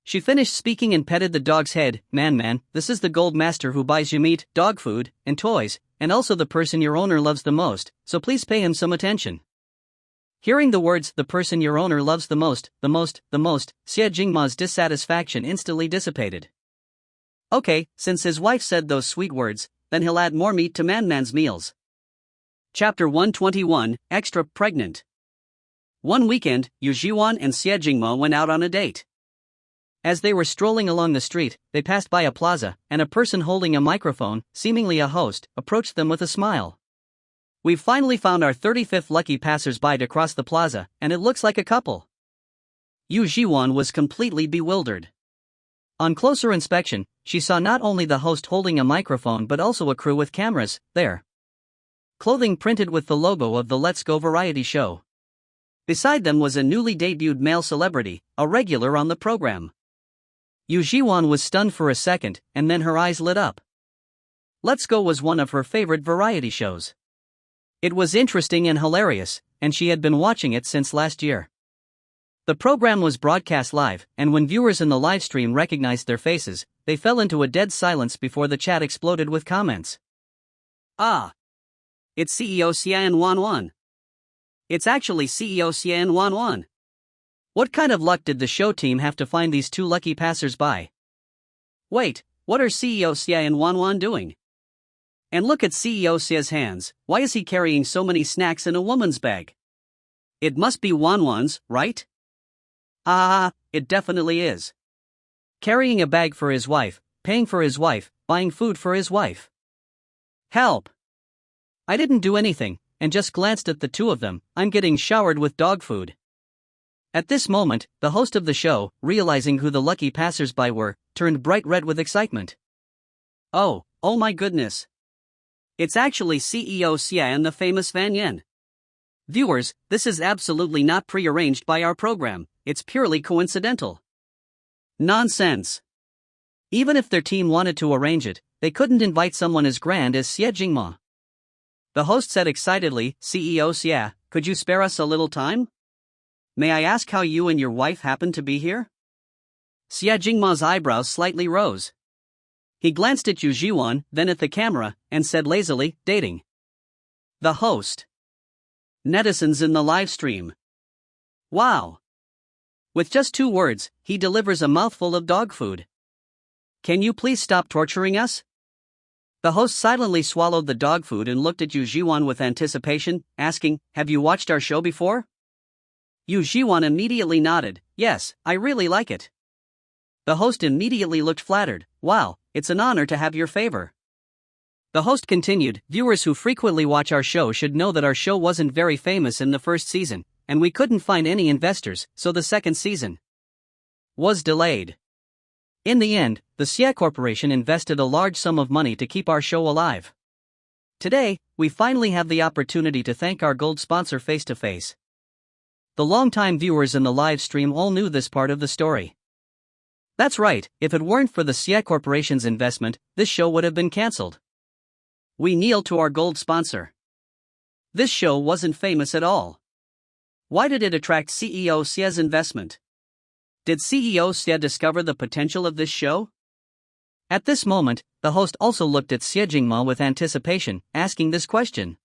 She finished speaking and petted the dog's head. Man, this is the gold master who buys you meat, dog food, and toys, and also the person your owner loves the most, so please pay him some attention." Hearing the words, "the person your owner loves the most, Xie Jingma's dissatisfaction instantly dissipated. Okay, since his wife said those sweet words, then he'll add more meat to Man's meals. Chapter 121, Extra Pregnant. One weekend, Yu Zhiwan and Xie Jingma went out on a date. As they were strolling along the street, they passed by a plaza, and a person holding a microphone, seemingly a host, approached them with a smile. "We've finally found our 35th lucky passers-by to cross the plaza, and it looks like a couple." Yu Zhiwan was completely bewildered. On closer inspection, she saw not only the host holding a microphone but also a crew with cameras, there. Clothing printed with the logo of the Let's Go variety show. Beside them was a newly debuted male celebrity, a regular on the program. Yu Zhiwan was stunned for a second, and then her eyes lit up. Let's Go was one of her favorite variety shows. It was interesting and hilarious, and she had been watching it since last year. The program was broadcast live, and when viewers in the live stream recognized their faces, they fell into a dead silence before the chat exploded with comments. "Ah! It's CEO Xian Wanwan. It's actually CEO Xian Wanwan. What kind of luck did the show team have to find these two lucky passers-by? Wait, what are CEO Xia and Wanwan doing? And look at CEO Xia's hands, why is he carrying so many snacks in a woman's bag? It must be Wanwan's, right? Ah, it definitely is. Carrying a bag for his wife, paying for his wife, buying food for his wife. Help! I didn't do anything, and just glanced at the two of them. I'm getting showered with dog food. At this moment, the host of the show, realizing who the lucky passersby were, turned bright red with excitement. Oh my goodness. It's actually CEO Xia and the famous Van Yen. Viewers, this is absolutely not pre-arranged by our program, it's purely coincidental. Nonsense. Even if their team wanted to arrange it, they couldn't invite someone as grand as Xie Jingma. The host said excitedly, CEO Xia, could you spare us a little time? May I ask how you and your wife happen to be here? Xie Jingma's eyebrows slightly rose. He glanced at Yu Zhiwan, then at the camera, and said lazily, dating. The host. Netizens in the live stream. Wow. With just 2 words, he delivers a mouthful of dog food. Can you please stop torturing us? The host silently swallowed the dog food and looked at Yu Zhiwan with anticipation, asking, have you watched our show before? Yu Zhiwan immediately nodded, yes, I really like it. The host immediately looked flattered, wow, it's an honor to have your favor. The host continued, viewers who frequently watch our show should know that our show wasn't very famous in the first season, and we couldn't find any investors, so the second season was delayed. In the end, the Xie Corporation invested a large sum of money to keep our show alive. Today, we finally have the opportunity to thank our gold sponsor face to face. The longtime viewers in the live stream all knew this part of the story. That's right, if it weren't for the Xie Corporation's investment, this show would have been cancelled. We kneel to our gold sponsor. This show wasn't famous at all. Why did it attract CEO Xie's investment? Did CEO Xie discover the potential of this show? At this moment, the host also looked at Xie Jingma with anticipation, asking this question.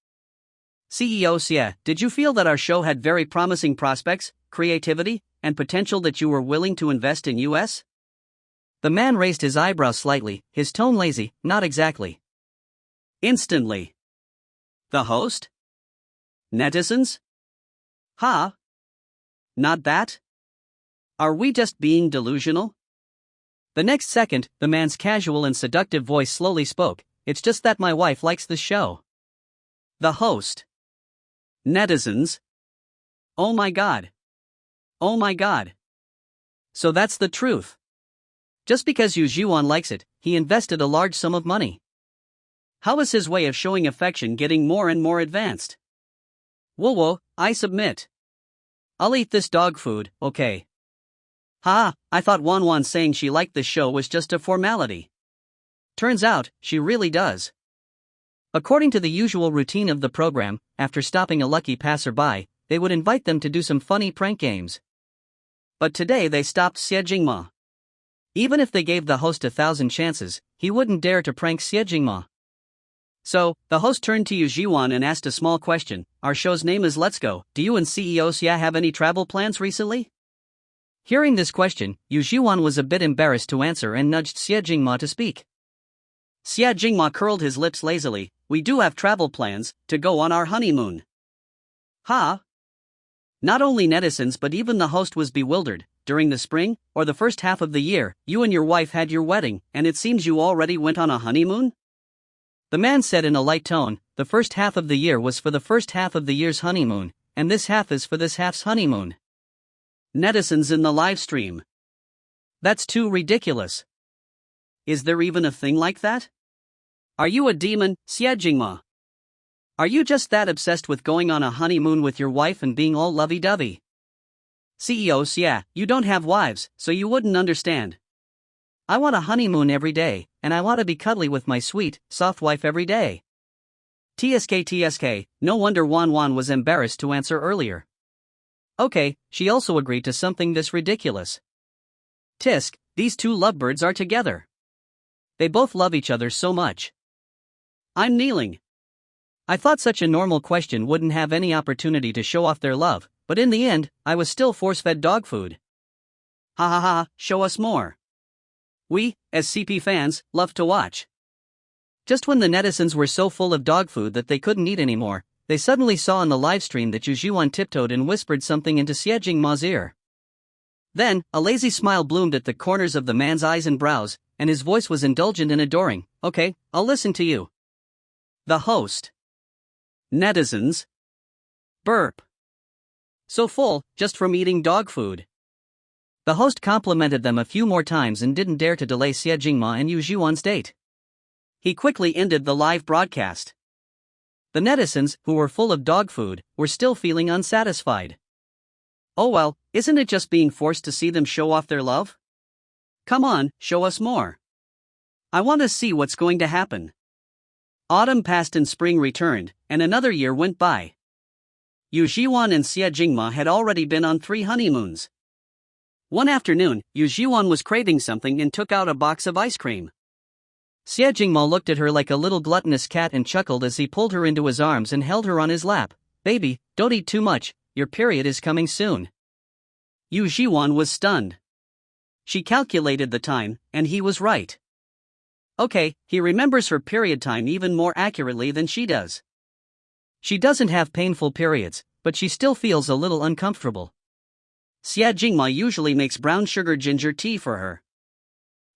CEO Xie, did you feel that our show had very promising prospects, creativity, and potential that you were willing to invest in US? The man raised his eyebrows slightly, his tone lazy, not exactly. Instantly. The host? Netizens? Huh? Not that? Are we just being delusional? The next second, the man's casual and seductive voice slowly spoke, it's just that my wife likes the show. The host. Netizens? Oh my god. Oh my god. So that's the truth. Just because Yu Zhiwan likes it, he invested a large sum of money. How is his way of showing affection getting more and more advanced? Whoa, I submit. I'll eat this dog food, okay. I thought Wanwan saying she liked the show was just a formality. Turns out, she really does. According to the usual routine of the program, after stopping a lucky passerby, they would invite them to do some funny prank games. But today they stopped Xie Jingma. Even if they gave the host 1,000 chances, he wouldn't dare to prank Xie Jingma. So, the host turned to Yu Zhiwan and asked a small question, our show's name is Let's Go, do you and CEO Xia have any travel plans recently? Hearing this question, Yu Zhiwan was a bit embarrassed to answer and nudged Xie Jingma to speak. Xie Jingma curled his lips lazily, we do have travel plans, to go on our honeymoon. Not only netizens but even the host was bewildered. During the spring, or the first half of the year, you and your wife had your wedding, and it seems you already went on a honeymoon? The man said in a light tone, the first half of the year was for the first half of the year's honeymoon, and this half is for this half's honeymoon. Netizens in the live stream. That's too ridiculous. Is there even a thing like that? Are you a demon, Xie Jingma? Are you just that obsessed with going on a honeymoon with your wife and being all lovey-dovey? CEO Xie, you don't have wives, so you wouldn't understand. I want a honeymoon every day, and I want to be cuddly with my sweet, soft wife every day. TSK, no wonder Wanwan was embarrassed to answer earlier. Okay, she also agreed to something this ridiculous. Tisk, these two lovebirds are together. They both love each other so much. I'm kneeling. I thought such a normal question wouldn't have any opportunity to show off their love, but in the end, I was still force-fed dog food. Show us more. We, as CP fans, love to watch. Just when the netizens were so full of dog food that they couldn't eat anymore, they suddenly saw on the livestream that Yu Zhiwan tiptoed and whispered something into Xie Jingma's ear. Then, a lazy smile bloomed at the corners of the man's eyes and brows, and his voice was indulgent and adoring. Okay, I'll listen to you. The host. Netizens. Burp. So full, just from eating dog food. The host complimented them a few more times and didn't dare to delay Xie Jingma and Yu Zhiwan's date. He quickly ended the live broadcast. The netizens, who were full of dog food, were still feeling unsatisfied. Oh well, isn't it just being forced to see them show off their love? Come on, show us more. I want to see what's going to happen. Autumn passed and spring returned, and another year went by. Yu Zhiwan and Xie Jingma had already been on 3 honeymoons. One afternoon, Yu Zhiwan was craving something and took out a box of ice cream. Xie Jingma looked at her like a little gluttonous cat and chuckled as he pulled her into his arms and held her on his lap. Baby, don't eat too much, your period is coming soon. Yu Zhiwan was stunned. She calculated the time, and he was right. Okay, he remembers her period time even more accurately than she does. She doesn't have painful periods, but she still feels a little uncomfortable. Xie Jingma usually makes brown sugar ginger tea for her.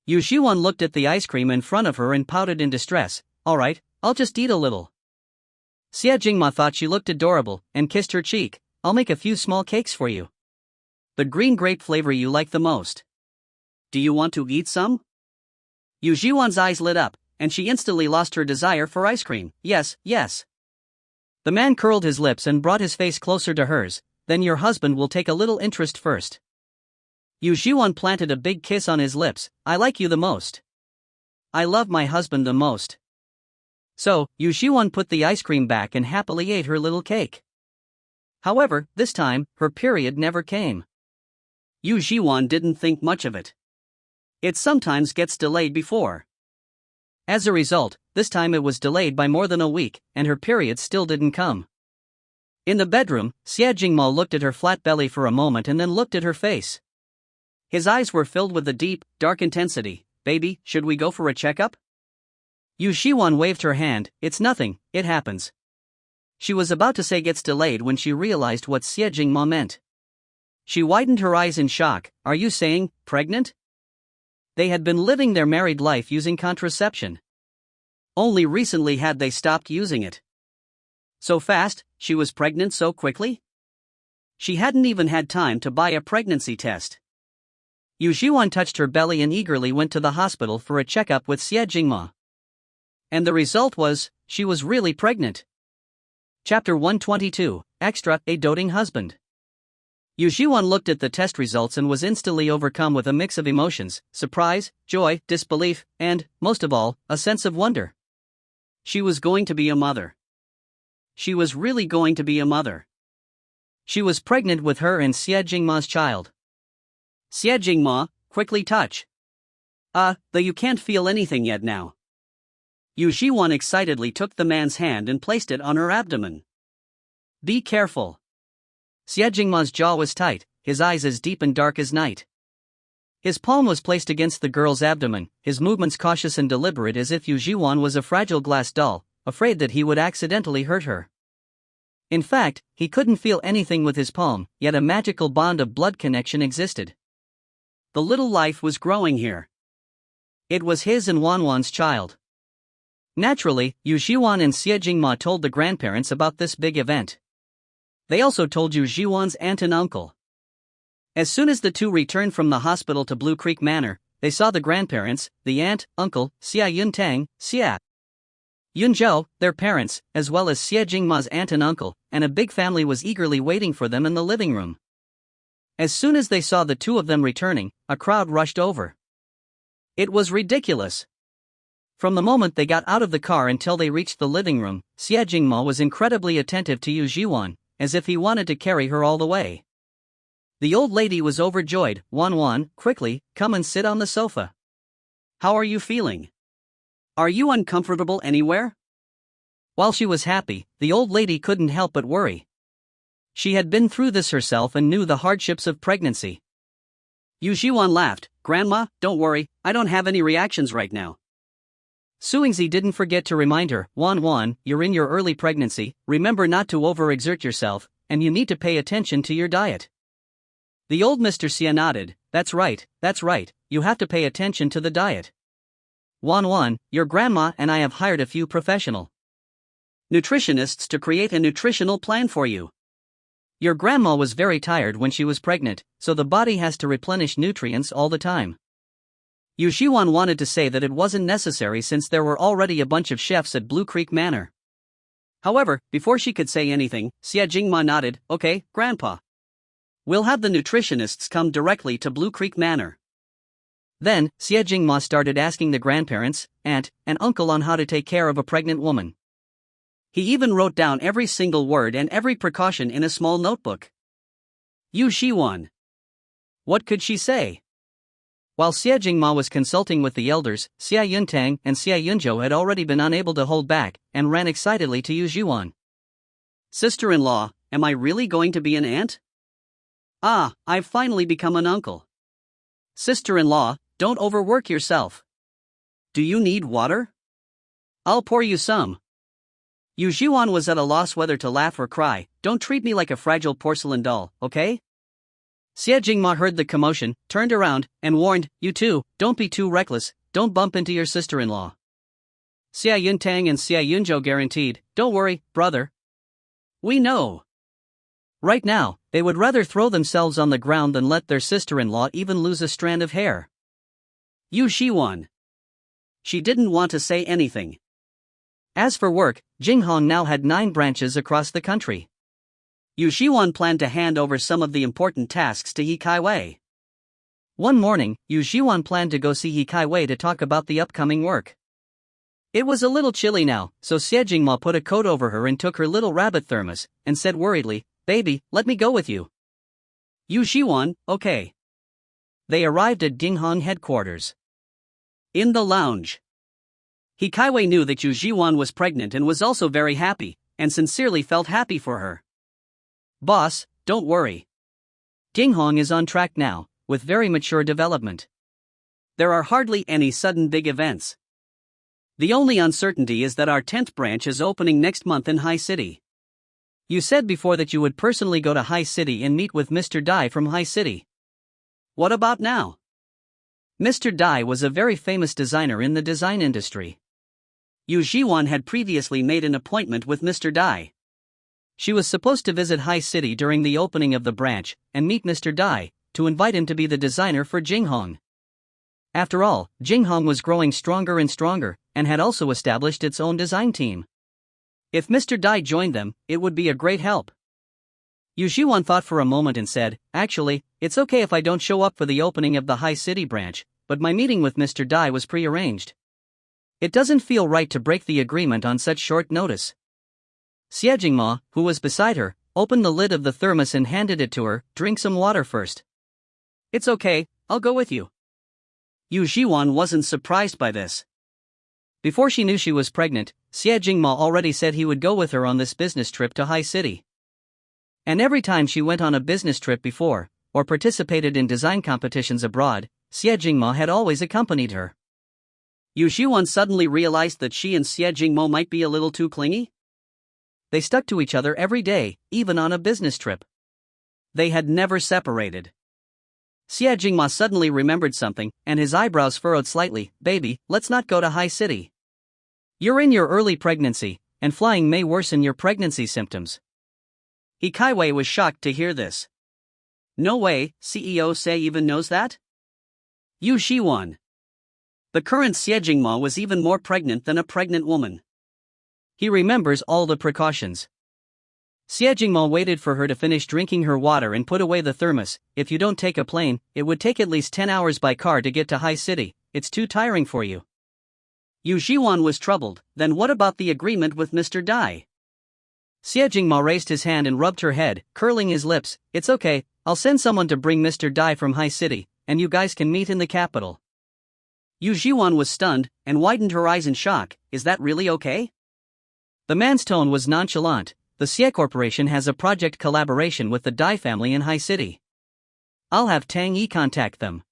Yu Zhiwan looked at the ice cream in front of her and pouted in distress. Alright, I'll just eat a little. Xie Jingma thought she looked adorable, and kissed her cheek. I'll make a few small cakes for you. The green grape flavor you like the most. Do you want to eat some? Yu Zhiwan's eyes lit up, and she instantly lost her desire for ice cream. Yes, yes. The man curled his lips and brought his face closer to hers. Then your husband will take a little interest first. Yu Zhiwan planted a big kiss on his lips. I like you the most. I love my husband the most. So, Yu Zhiwan put the ice cream back and happily ate her little cake. However, this time, her period never came. Yu Zhiwan didn't think much of it. It sometimes gets delayed before. As a result, this time it was delayed by more than a week, and her period still didn't come. In the bedroom, Xie Jingma looked at her flat belly for a moment and then looked at her face. His eyes were filled with a deep, dark intensity. Baby, should we go for a checkup? Yu Zhiwan waved her hand. It's nothing, it happens. She was about to say gets delayed when she realized what Xie Jingma meant. She widened her eyes in shock. Are you saying, pregnant? They had been living their married life using contraception. Only recently had they stopped using it. So fast, she was pregnant so quickly? She hadn't even had time to buy a pregnancy test. Yu Zhiwan touched her belly and eagerly went to the hospital for a checkup with Xie Jingma. And the result was, she was really pregnant. Chapter 122, Extra, a doting husband. Yu Zhiwan looked at the test results and was instantly overcome with a mix of emotions: surprise, joy, disbelief, and, most of all, a sense of wonder. She was going to be a mother. She was really going to be a mother. She was pregnant with her and Xie Jingma's child. Xie Jingma, quickly touch. Though you can't feel anything yet now. Yu Zhiwan excitedly took the man's hand and placed it on her abdomen. Be careful. Xie Jingma's jaw was tight, his eyes as deep and dark as night. His palm was placed against the girl's abdomen, his movements cautious and deliberate as if Yu Zhiwan was a fragile glass doll, afraid that he would accidentally hurt her. In fact, he couldn't feel anything with his palm, yet a magical bond of blood connection existed. The little life was growing here. It was his and Wanwan's child. Naturally, Yu Zhiwan and Xie Jingma told the grandparents about this big event. They also told Yu Zhiwan's aunt and uncle. As soon as the two returned from the hospital to Blue Creek Manor, they saw the grandparents, the aunt, uncle, Xia Yuntang, Xia Yunzhou, their parents, as well as Xie Jingma's aunt and uncle, and a big family was eagerly waiting for them in the living room. As soon as they saw the two of them returning, a crowd rushed over. It was ridiculous. From the moment they got out of the car until they reached the living room, Xie Jingma was incredibly attentive to Yu Zhiwan, as if he wanted to carry her all the way. The old lady was overjoyed. Wan, quickly, come and sit on the sofa. How are you feeling? Are you uncomfortable anywhere? While she was happy, the old lady couldn't help but worry. She had been through this herself and knew the hardships of pregnancy. Yu Zhiwan laughed. Grandma, don't worry, I don't have any reactions right now. Suingzi didn't forget to remind her, Wan, you're in your early pregnancy, remember not to overexert yourself, and you need to pay attention to your diet. The old Mr. Xia nodded. That's right, you have to pay attention to the diet. Wan, your grandma and I have hired a few professional nutritionists to create a nutritional plan for you. Your grandma was very tired when she was pregnant, so the body has to replenish nutrients all the time. Yu Zhiwan wanted to say that it wasn't necessary since there were already a bunch of chefs at Blue Creek Manor. However, before she could say anything, Xie Jingma nodded, "Okay, Grandpa. We'll have the nutritionists come directly to Blue Creek Manor." Then, Xie Jingma started asking the grandparents, aunt, and uncle on how to take care of a pregnant woman. He even wrote down every single word and every precaution in a small notebook. Yu Zhiwan. What could she say? While Xie Jingma was consulting with the elders, Xie Yuntang and Xie Yunzhou had already been unable to hold back, and ran excitedly to Yu Zhiwan. "Sister-in-law, am I really going to be an aunt? Ah, I've finally become an uncle. Sister-in-law, don't overwork yourself. Do you need water? I'll pour you some." Yu Zhiwan was at a loss whether to laugh or cry. "Don't treat me like a fragile porcelain doll, okay?" Xie Jingma heard the commotion, turned around, and warned, "You two, don't be too reckless, don't bump into your sister-in-law." Xie Yuntang and Xie Yunzhou guaranteed, "Don't worry, brother. We know." Right now, they would rather throw themselves on the ground than let their sister-in-law even lose a strand of hair. Yu Zhiwan. She didn't want to say anything. As for work, Jinghong now had 9 branches across the country. Yu Zhiwan planned to hand over some of the important tasks to He Kaiwei. One morning, Yu Zhiwan planned to go see He Kaiwei to talk about the upcoming work. It was a little chilly now, so Xie Jingma put a coat over her and took her little rabbit thermos, and said worriedly, "Baby, let me go with you." Yu Zhiwan, "Okay." They arrived at Jinghong headquarters. In the lounge, He Kaiwei knew that Yu Zhiwan was pregnant and was also very happy, and sincerely felt happy for her. "Boss, don't worry. Jinghong is on track now, with very mature development. There are hardly any sudden big events. The only uncertainty is that our 10th branch is opening next month in High City. You said before that you would personally go to High City and meet with Mr. Dai from High City. What about now?" Mr. Dai was a very famous designer in the design industry. Yu Zhiwan had previously made an appointment with Mr. Dai. She was supposed to visit High City during the opening of the branch, and meet Mr. Dai, to invite him to be the designer for Jinghong. After all, Jinghong was growing stronger and stronger, and had also established its own design team. If Mr. Dai joined them, it would be a great help. Yu Zhiwan thought for a moment and said, "Actually, it's okay if I don't show up for the opening of the High City branch, but my meeting with Mr. Dai was pre-arranged. It doesn't feel right to break the agreement on such short notice." Xie Jingma, who was beside her, opened the lid of the thermos and handed it to her. "Drink some water first." "It's okay, I'll go with you." Yu Zhiwan wasn't surprised by this. Before she knew she was pregnant, Xie Jingma already said he would go with her on this business trip to High City. And every time she went on a business trip before, or participated in design competitions abroad, Xie Jingma had always accompanied her. Yu Zhiwan suddenly realized that she and Xie Jingmo might be a little too clingy. They stuck to each other every day, even on a business trip. They had never separated. Xie Jingma suddenly remembered something, and his eyebrows furrowed slightly. "Baby, let's not go to High City. You're in your early pregnancy, and flying may worsen your pregnancy symptoms." He Kaiwei was shocked to hear this. "No way, CEO Sei even knows that?" Yu Zhiwan. The current Xie Jingma was even more pregnant than a pregnant woman. He remembers all the precautions. Xie Jingma waited for her to finish drinking her water and put away the thermos. "If you don't take a plane, it would take at least 10 hours by car to get to High City. It's too tiring for you." Yu Zhiwan was troubled. "Then what about the agreement with Mr. Dai?" Xie Jingma raised his hand and rubbed her head, curling his lips. "It's okay, I'll send someone to bring Mr. Dai from High City, and you guys can meet in the capital." Yu Zhiwan was stunned, and widened her eyes in shock. "Is that really okay?" The man's tone was nonchalant. "The Xie Corporation has a project collaboration with the Dai family in High City. I'll have Tang Yi contact them."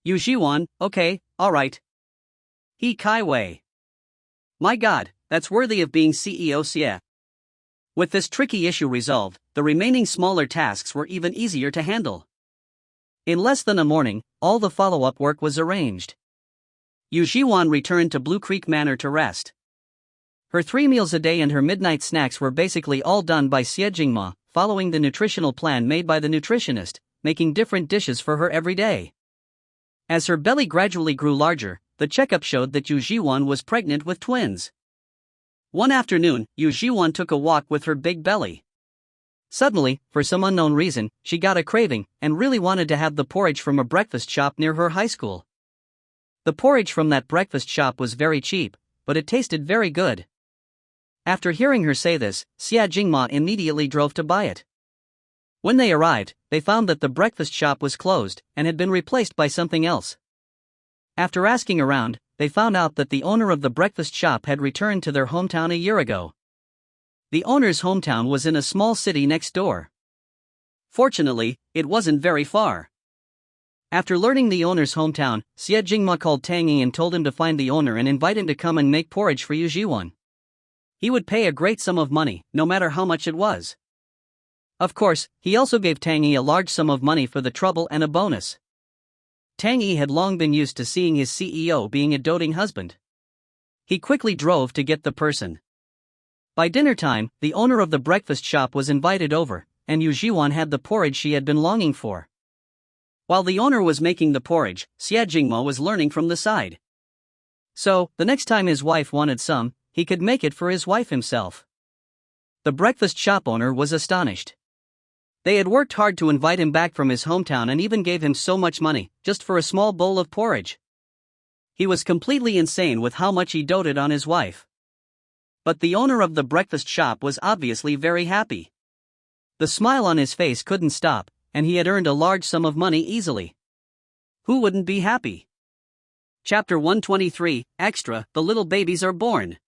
Yu Zhiwan, "Okay, alright." He Kaiwei. My god, that's worthy of being CEO Xie. With this tricky issue resolved, the remaining smaller tasks were even easier to handle. In less than a morning, all the follow-up work was arranged. Yu Zhiwan returned to Blue Creek Manor to rest. Her 3 meals a day and her midnight snacks were basically all done by Xie Jingma, following the nutritional plan made by the nutritionist, making different dishes for her every day. As her belly gradually grew larger, the checkup showed that Yu Zhiwan was pregnant with twins. One afternoon, Yu Zhiwan took a walk with her big belly. Suddenly, for some unknown reason, she got a craving and really wanted to have the porridge from a breakfast shop near her high school. The porridge from that breakfast shop was very cheap, but it tasted very good. After hearing her say this, Xia Jingma immediately drove to buy it. When they arrived, they found that the breakfast shop was closed and had been replaced by something else. After asking around, they found out that the owner of the breakfast shop had returned to their hometown a year ago. The owner's hometown was in a small city next door. Fortunately, it wasn't very far. After learning the owner's hometown, Xia Jingma called Tang Yi and told him to find the owner and invite him to come and make porridge for Yu Zhiwan. He would pay a great sum of money, no matter how much it was. Of course, he also gave Tang Yi a large sum of money for the trouble and a bonus. Tang Yi had long been used to seeing his CEO being a doting husband. He quickly drove to get the person. By dinner time, the owner of the breakfast shop was invited over, and Yu Zhiwan had the porridge she had been longing for. While the owner was making the porridge, Xia Jingma was learning from the side. So, the next time his wife wanted some, he could make it for his wife himself. The breakfast shop owner was astonished. They had worked hard to invite him back from his hometown and even gave him so much money, just for a small bowl of porridge. He was completely insane with how much he doted on his wife. But the owner of the breakfast shop was obviously very happy. The smile on his face couldn't stop, and he had earned a large sum of money easily. Who wouldn't be happy? Chapter 123, Extra, The Little Babies Are Born.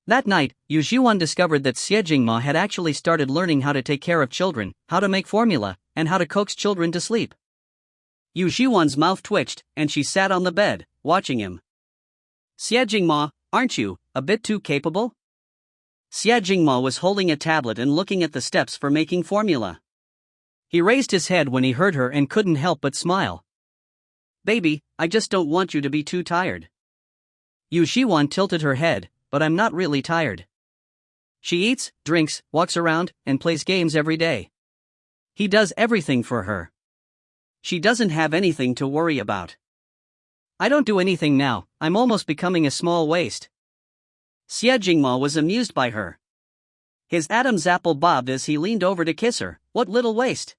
That night, Yu Zhiwan discovered that Xie Jingma had actually started learning how to take care of children, how to make formula, and how to coax children to sleep. Yu Zhiwan's mouth twitched, and she sat on the bed, watching him. Xie Jingma, aren't you a bit too capable? Xie Jingma was holding a tablet and looking at the steps for making formula. He raised his head when he heard her and couldn't help but smile. Baby, I just don't want you to be too tired. Yu Zhiwan tilted her head, but I'm not really tired. She eats, drinks, walks around, and plays games every day. He does everything for her. She doesn't have anything to worry about. I don't do anything now, I'm almost becoming a small waste. Xie Jingma was amused by her. His Adam's apple bobbed as he leaned over to kiss her. What little waste?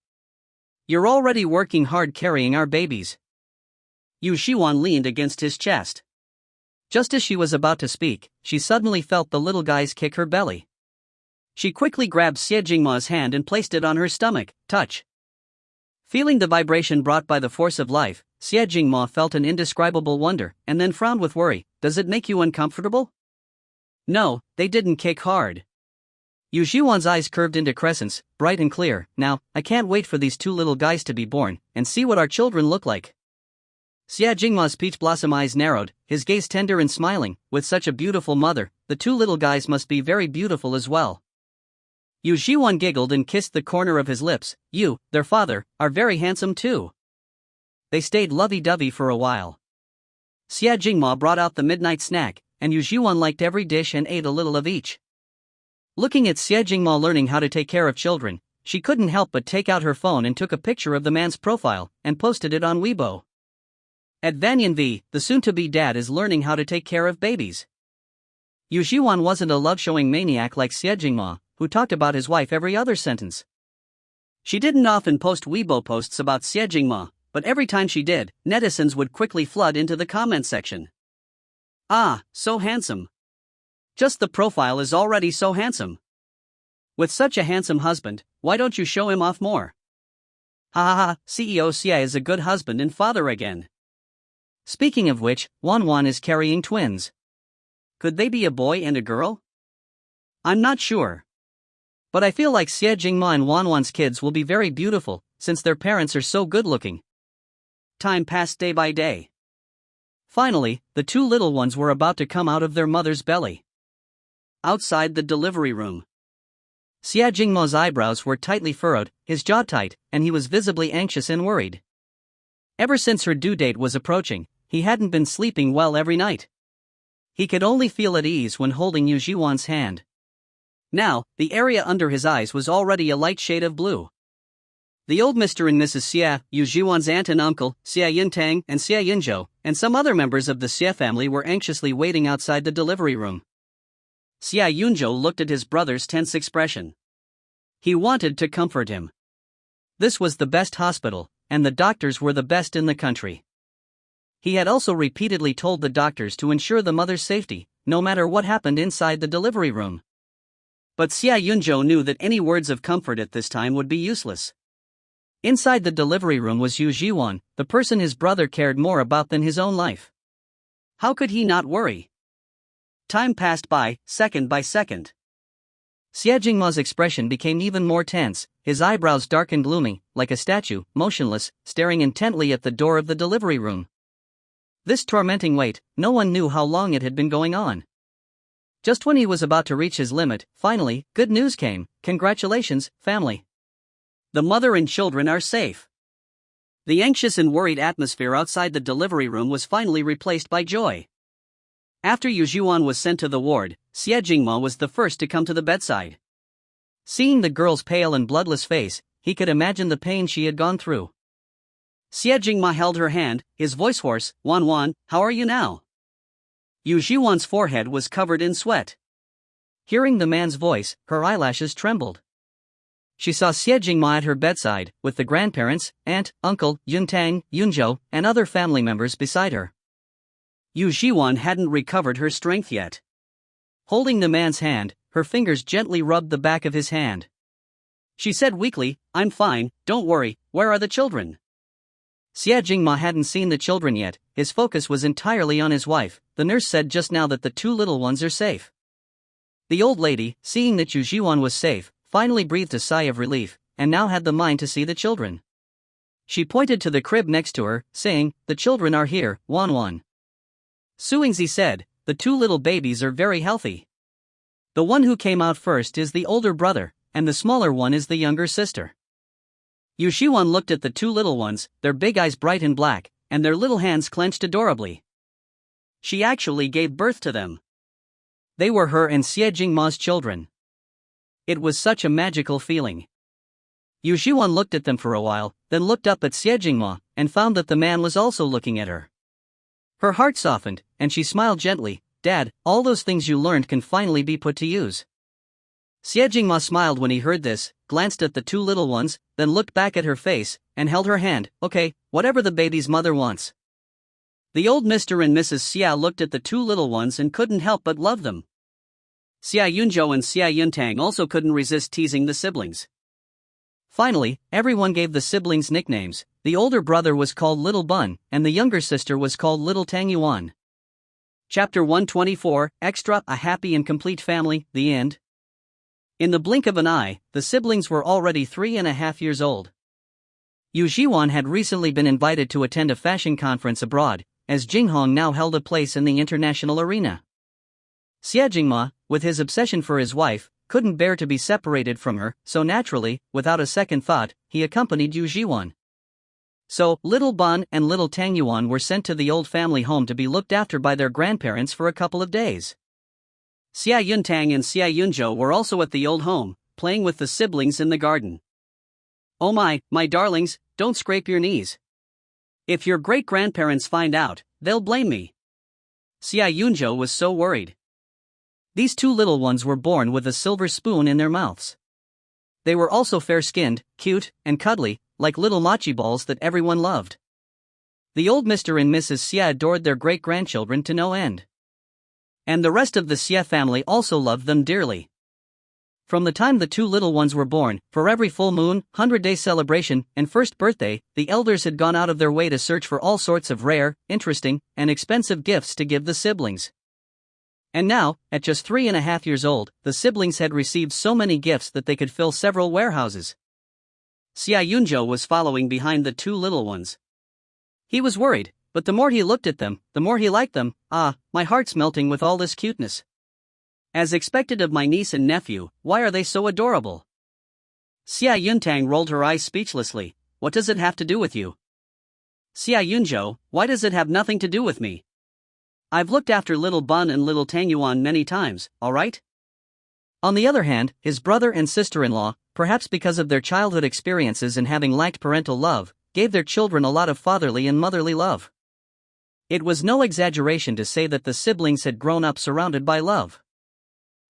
You're already working hard carrying our babies. Yu Zhiwan leaned against his chest. Just as she was about to speak, she suddenly felt the little guys kick her belly. She quickly grabbed Xie Jingma's hand and placed it on her stomach. Touch. Feeling the vibration brought by the force of life, Xie Jingma felt an indescribable wonder, and then frowned with worry. Does it make you uncomfortable? No, they didn't kick hard. Yu Zhiwan's eyes curved into crescents, bright and clear. Now, I can't wait for these two little guys to be born, and see what our children look like. Xie Jingma's peach blossom eyes narrowed, his gaze tender and smiling. With such a beautiful mother, the two little guys must be very beautiful as well. Yu Zhiwan giggled and kissed the corner of his lips. You, their father, are very handsome too. They stayed lovey-dovey for a while. Xie Jingma brought out the midnight snack, and Yu Zhiwan liked every dish and ate a little of each. Looking at Xie Jingma learning how to take care of children, she couldn't help but take out her phone and took a picture of the man's profile, and posted it on Weibo. At Vanyan V, the soon-to-be dad is learning how to take care of babies. Yu Zhiwan wasn't a love-showing maniac like Xie Jingma, who talked about his wife every other sentence. She didn't often post Weibo posts about Xie Jingma, but every time she did, netizens would quickly flood into the comment section. Ah, so handsome. Just the profile is already so handsome. With such a handsome husband, why don't you show him off more? Ha ha ha, CEO Xie is a good husband and father again. Speaking of which, Wanwan is carrying twins. Could they be a boy and a girl? I'm not sure. But I feel like Xie Jingma and Wanwan's kids will be very beautiful, since their parents are so good-looking. Time passed day by day. Finally, the two little ones were about to come out of their mother's belly. Outside the delivery room, Xie Jingma's eyebrows were tightly furrowed, his jaw tight, and he was visibly anxious and worried. Ever since her due date was approaching, he hadn't been sleeping well every night. He could only feel at ease when holding Yu Zhiwan's hand. Now, the area under his eyes was already a light shade of blue. The old Mr. and Mrs. Xie, Yu Zhiwan's aunt and uncle, Xie Yuntang and Xie Yunzhou, and some other members of the Xie family were anxiously waiting outside the delivery room. Xie Yunzhou looked at his brother's tense expression. He wanted to comfort him. This was the best hospital, and the doctors were the best in the country. He had also repeatedly told the doctors to ensure the mother's safety, no matter what happened inside the delivery room. But Xie Yunzhou knew that any words of comfort at this time would be useless. Inside the delivery room was Yu Zhiwan, the person his brother cared more about than his own life. How could he not worry? Time passed by, second by second. Xie Jingma's expression became even more tense, his eyebrows dark and gloomy, like a statue, motionless, staring intently at the door of the delivery room. This tormenting wait, no one knew how long it had been going on. Just when he was about to reach his limit, finally, good news came. Congratulations, family. The mother and children are safe. The anxious and worried atmosphere outside the delivery room was finally replaced by joy. After Yu Zhiwan was sent to the ward, Xie Jingma was the first to come to the bedside. Seeing the girl's pale and bloodless face, he could imagine the pain she had gone through. Xie Jingma held her hand, his voice hoarse. "Wan Wan, how are you now?" Yu Zhiwan's forehead was covered in sweat. Hearing the man's voice, her eyelashes trembled. She saw Xie Jingma at her bedside, with the grandparents, aunt, uncle, Yuntang, Yunzhou, and other family members beside her. Yu Zhiwan hadn't recovered her strength yet. Holding the man's hand, her fingers gently rubbed the back of his hand. She said weakly, "I'm fine, don't worry, where are the children?" Xie Jingma hadn't seen the children yet, his focus was entirely on his wife. The nurse said just now that the two little ones are safe. The old lady, seeing that Yu Zhiwan was safe, finally breathed a sigh of relief, and now had the mind to see the children. She pointed to the crib next to her, saying, "The children are here, Wan Wan." Suingzi said, "The two little babies are very healthy. The one who came out first is the older brother, and the smaller one is the younger sister." Yu Zhiwan looked at the two little ones, their big eyes bright and black, and their little hands clenched adorably. She actually gave birth to them. They were her and Xie Jingma's children. It was such a magical feeling. Yu Zhiwan looked at them for a while, then looked up at Xie Jingma, and found that the man was also looking at her. Her heart softened, and she smiled gently. "Dad, all those things you learned can finally be put to use." Xie Jingma smiled when he heard this, glanced at the two little ones, then looked back at her face, and held her hand. "Okay, whatever the baby's mother wants." The old Mr. and Mrs. Xia looked at the two little ones and couldn't help but love them. Xie Yunzhou and Xie Yuntang also couldn't resist teasing the siblings. Finally, everyone gave the siblings nicknames. The older brother was called Little Bun, and the younger sister was called Little Tang Yuan. Chapter 124, Extra, A Happy and Complete Family, The End. In the blink of an eye, the siblings were already 3.5 years old. Yu Zhiwan had recently been invited to attend a fashion conference abroad, as Jinghong now held a place in the international arena. Xie Jingma, with his obsession for his wife, couldn't bear to be separated from her, so naturally, without a second thought, he accompanied Yu Zhiwan. So, Little Ban and Little Tang Yuan were sent to the old family home to be looked after by their grandparents for a couple of days. Xie Yuntang and Xie Yunzhou were also at the old home, playing with the siblings in the garden. "Oh my darlings, don't scrape your knees. If your great-grandparents find out, they'll blame me." Xie Yunzhou was so worried. These two little ones were born with a silver spoon in their mouths. They were also fair-skinned, cute, and cuddly, like little mochi balls that everyone loved. The old Mr. and Mrs. Xie adored their great-grandchildren to no end. And the rest of the Xie family also loved them dearly. From the time the two little ones were born, for every full moon, 100-day celebration, and first birthday, the elders had gone out of their way to search for all sorts of rare, interesting, and expensive gifts to give the siblings. And now, at just 3.5 years old, the siblings had received so many gifts that they could fill several warehouses. Xie Yunzhou was following behind the two little ones. He was worried, but the more he looked at them, the more he liked them. "Ah, my heart's melting with all this cuteness. As expected of my niece and nephew, why are they so adorable?" Xie Yuntang rolled her eyes speechlessly. "What does it have to do with you?" "Xie Yunzhou, why does it have nothing to do with me? I've looked after Little Bun and Little Tang Yuan many times, alright?" On the other hand, his brother and sister-in-law, perhaps because of their childhood experiences and having lacked parental love, gave their children a lot of fatherly and motherly love. It was no exaggeration to say that the siblings had grown up surrounded by love.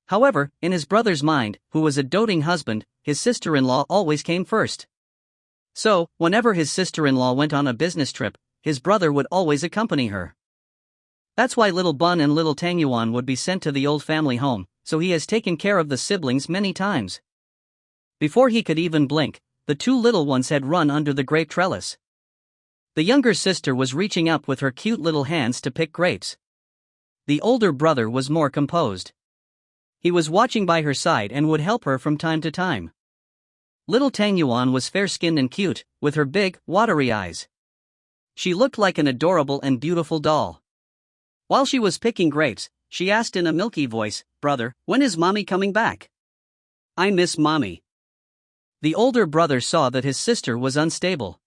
However, in his brother's mind, who was a doting husband, his sister-in-law always came first. So, whenever his sister-in-law went on a business trip, his brother would always accompany her. That's why little Bun and little Tangyuan would be sent to the old family home, so he has taken care of the siblings many times. Before he could even blink, the two little ones had run under the grape trellis. The younger sister was reaching up with her cute little hands to pick grapes. The older brother was more composed. He was watching by her side and would help her from time to time. Little Tangyuan was fair-skinned and cute, with her big, watery eyes. She looked like an adorable and beautiful doll. While she was picking grapes, she asked in a milky voice, "Brother, when is Mommy coming back? I miss Mommy." The older brother saw that his sister was unstable.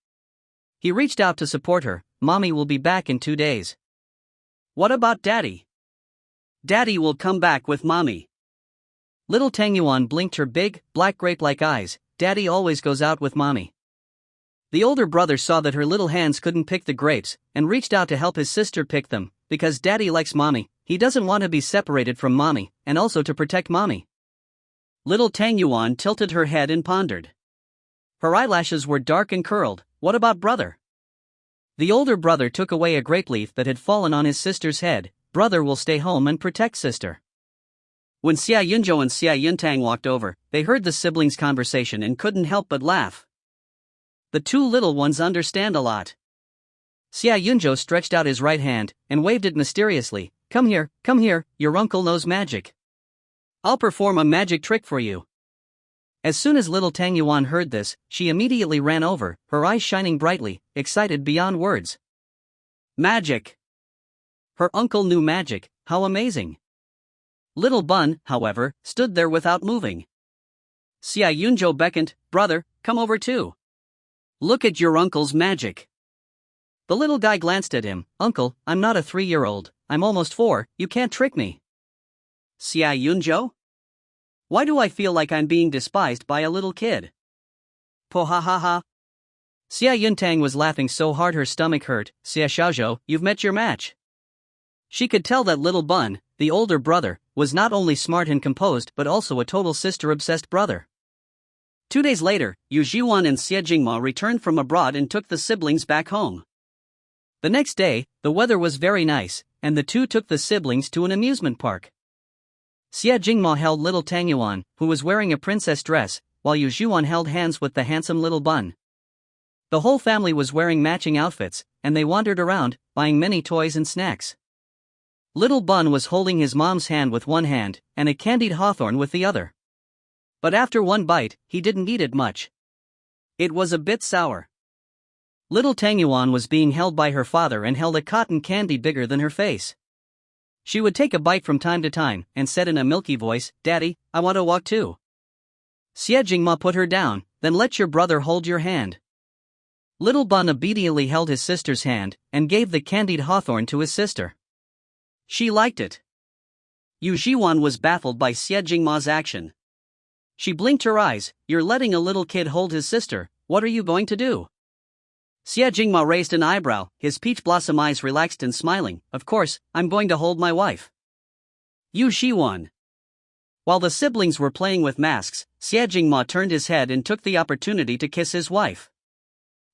He reached out to support her. "Mommy will be back in 2 days." "What about Daddy?" "Daddy will come back with Mommy." Little Tangyuan blinked her big, black grape-like eyes. "Daddy always goes out with Mommy." The older brother saw that her little hands couldn't pick the grapes, and reached out to help his sister pick them, because Daddy likes Mommy, he doesn't want to be separated from Mommy, and also to protect Mommy. Little Tangyuan tilted her head and pondered. Her eyelashes were dark and curled. What about brother? The older brother took away a grape leaf that had fallen on his sister's head. Brother will stay home and protect sister. When Xia Yunzhou and Xia Yuntang walked over, they heard the siblings' conversation and couldn't help but laugh. The two little ones understand a lot. Xia Yunzhou stretched out his right hand and waved it mysteriously. Come here, your uncle knows magic. I'll perform a magic trick for you." As soon as little Tangyuan heard this, she immediately ran over, her eyes shining brightly, excited beyond words. Magic! Her uncle knew magic, how amazing! Little Bun, however, stood there without moving. Xia Yunzhou beckoned, "Brother, come over too. Look at your uncle's magic." The little guy glanced at him. "Uncle, I'm not a 3-year-old, I'm almost 4, you can't trick me." "Xia Yunzhou? Why do I feel like I'm being despised by a little kid?" Po ha ha ha. Xia Yuntang was laughing so hard her stomach hurt. "Xia Xiaozhou, you've met your match." She could tell that little Bun, the older brother, was not only smart and composed but also a total sister-obsessed brother. 2 days later, Yu Zhiwan and Xie Jingma returned from abroad and took the siblings back home. The next day, the weather was very nice, and the two took the siblings to an amusement park. Xie Jingma held little Tangyuan, who was wearing a princess dress, while Yu Zhiwan held hands with the handsome little Bun. The whole family was wearing matching outfits, and they wandered around, buying many toys and snacks. Little Bun was holding his mom's hand with one hand, and a candied hawthorn with the other. But after one bite, he didn't eat it much. It was a bit sour. Little Tangyuan was being held by her father and held a cotton candy bigger than her face. She would take a bite from time to time, and said in a milky voice, "Daddy, I want to walk too." Xie Jingma put her down, "Then let your brother hold your hand." Little Bun obediently held his sister's hand, and gave the candied hawthorn to his sister. She liked it. Yu Zhiwan was baffled by Xie Jingma's action. She blinked her eyes. "You're letting a little kid hold his sister, what are you going to do?" Xie Jingma raised an eyebrow, his peach blossom eyes relaxed and smiling. "Of course, I'm going to hold my wife." Yu Zhiwan. While the siblings were playing with masks, Xie Jingma turned his head and took the opportunity to kiss his wife.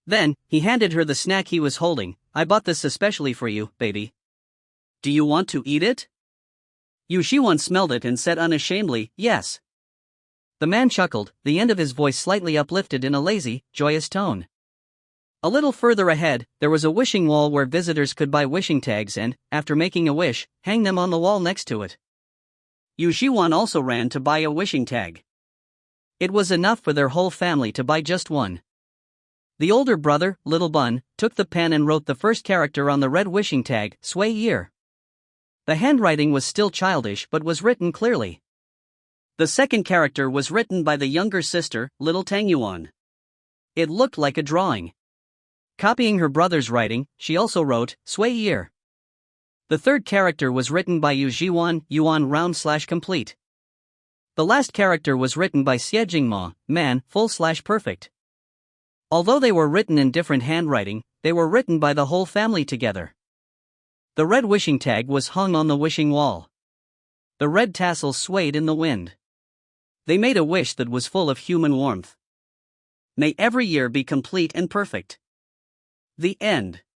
Then, he handed her the snack he was holding. "I bought this especially for you, baby. Do you want to eat it?" Yu Zhiwan smelled it and said unashamedly, "Yes." The man chuckled, the end of his voice slightly uplifted in a lazy, joyous tone. A little further ahead, there was a wishing wall where visitors could buy wishing tags and, after making a wish, hang them on the wall next to it. Yu Zhiwan also ran to buy a wishing tag. It was enough for their whole family to buy just one. The older brother, little Bun, took the pen and wrote the first character on the red wishing tag, Sui Year. The handwriting was still childish but was written clearly. The second character was written by the younger sister, little Tangyuan. It looked like a drawing. Copying her brother's writing, she also wrote, Sui Year. The third character was written by Yu Zhiwan, Yuan round/complete. The last character was written by Xie Jingma, man, full/perfect. Although they were written in different handwriting, they were written by the whole family together. The red wishing tag was hung on the wishing wall. The red tassels swayed in the wind. They made a wish that was full of human warmth. May every year be complete and perfect. The end.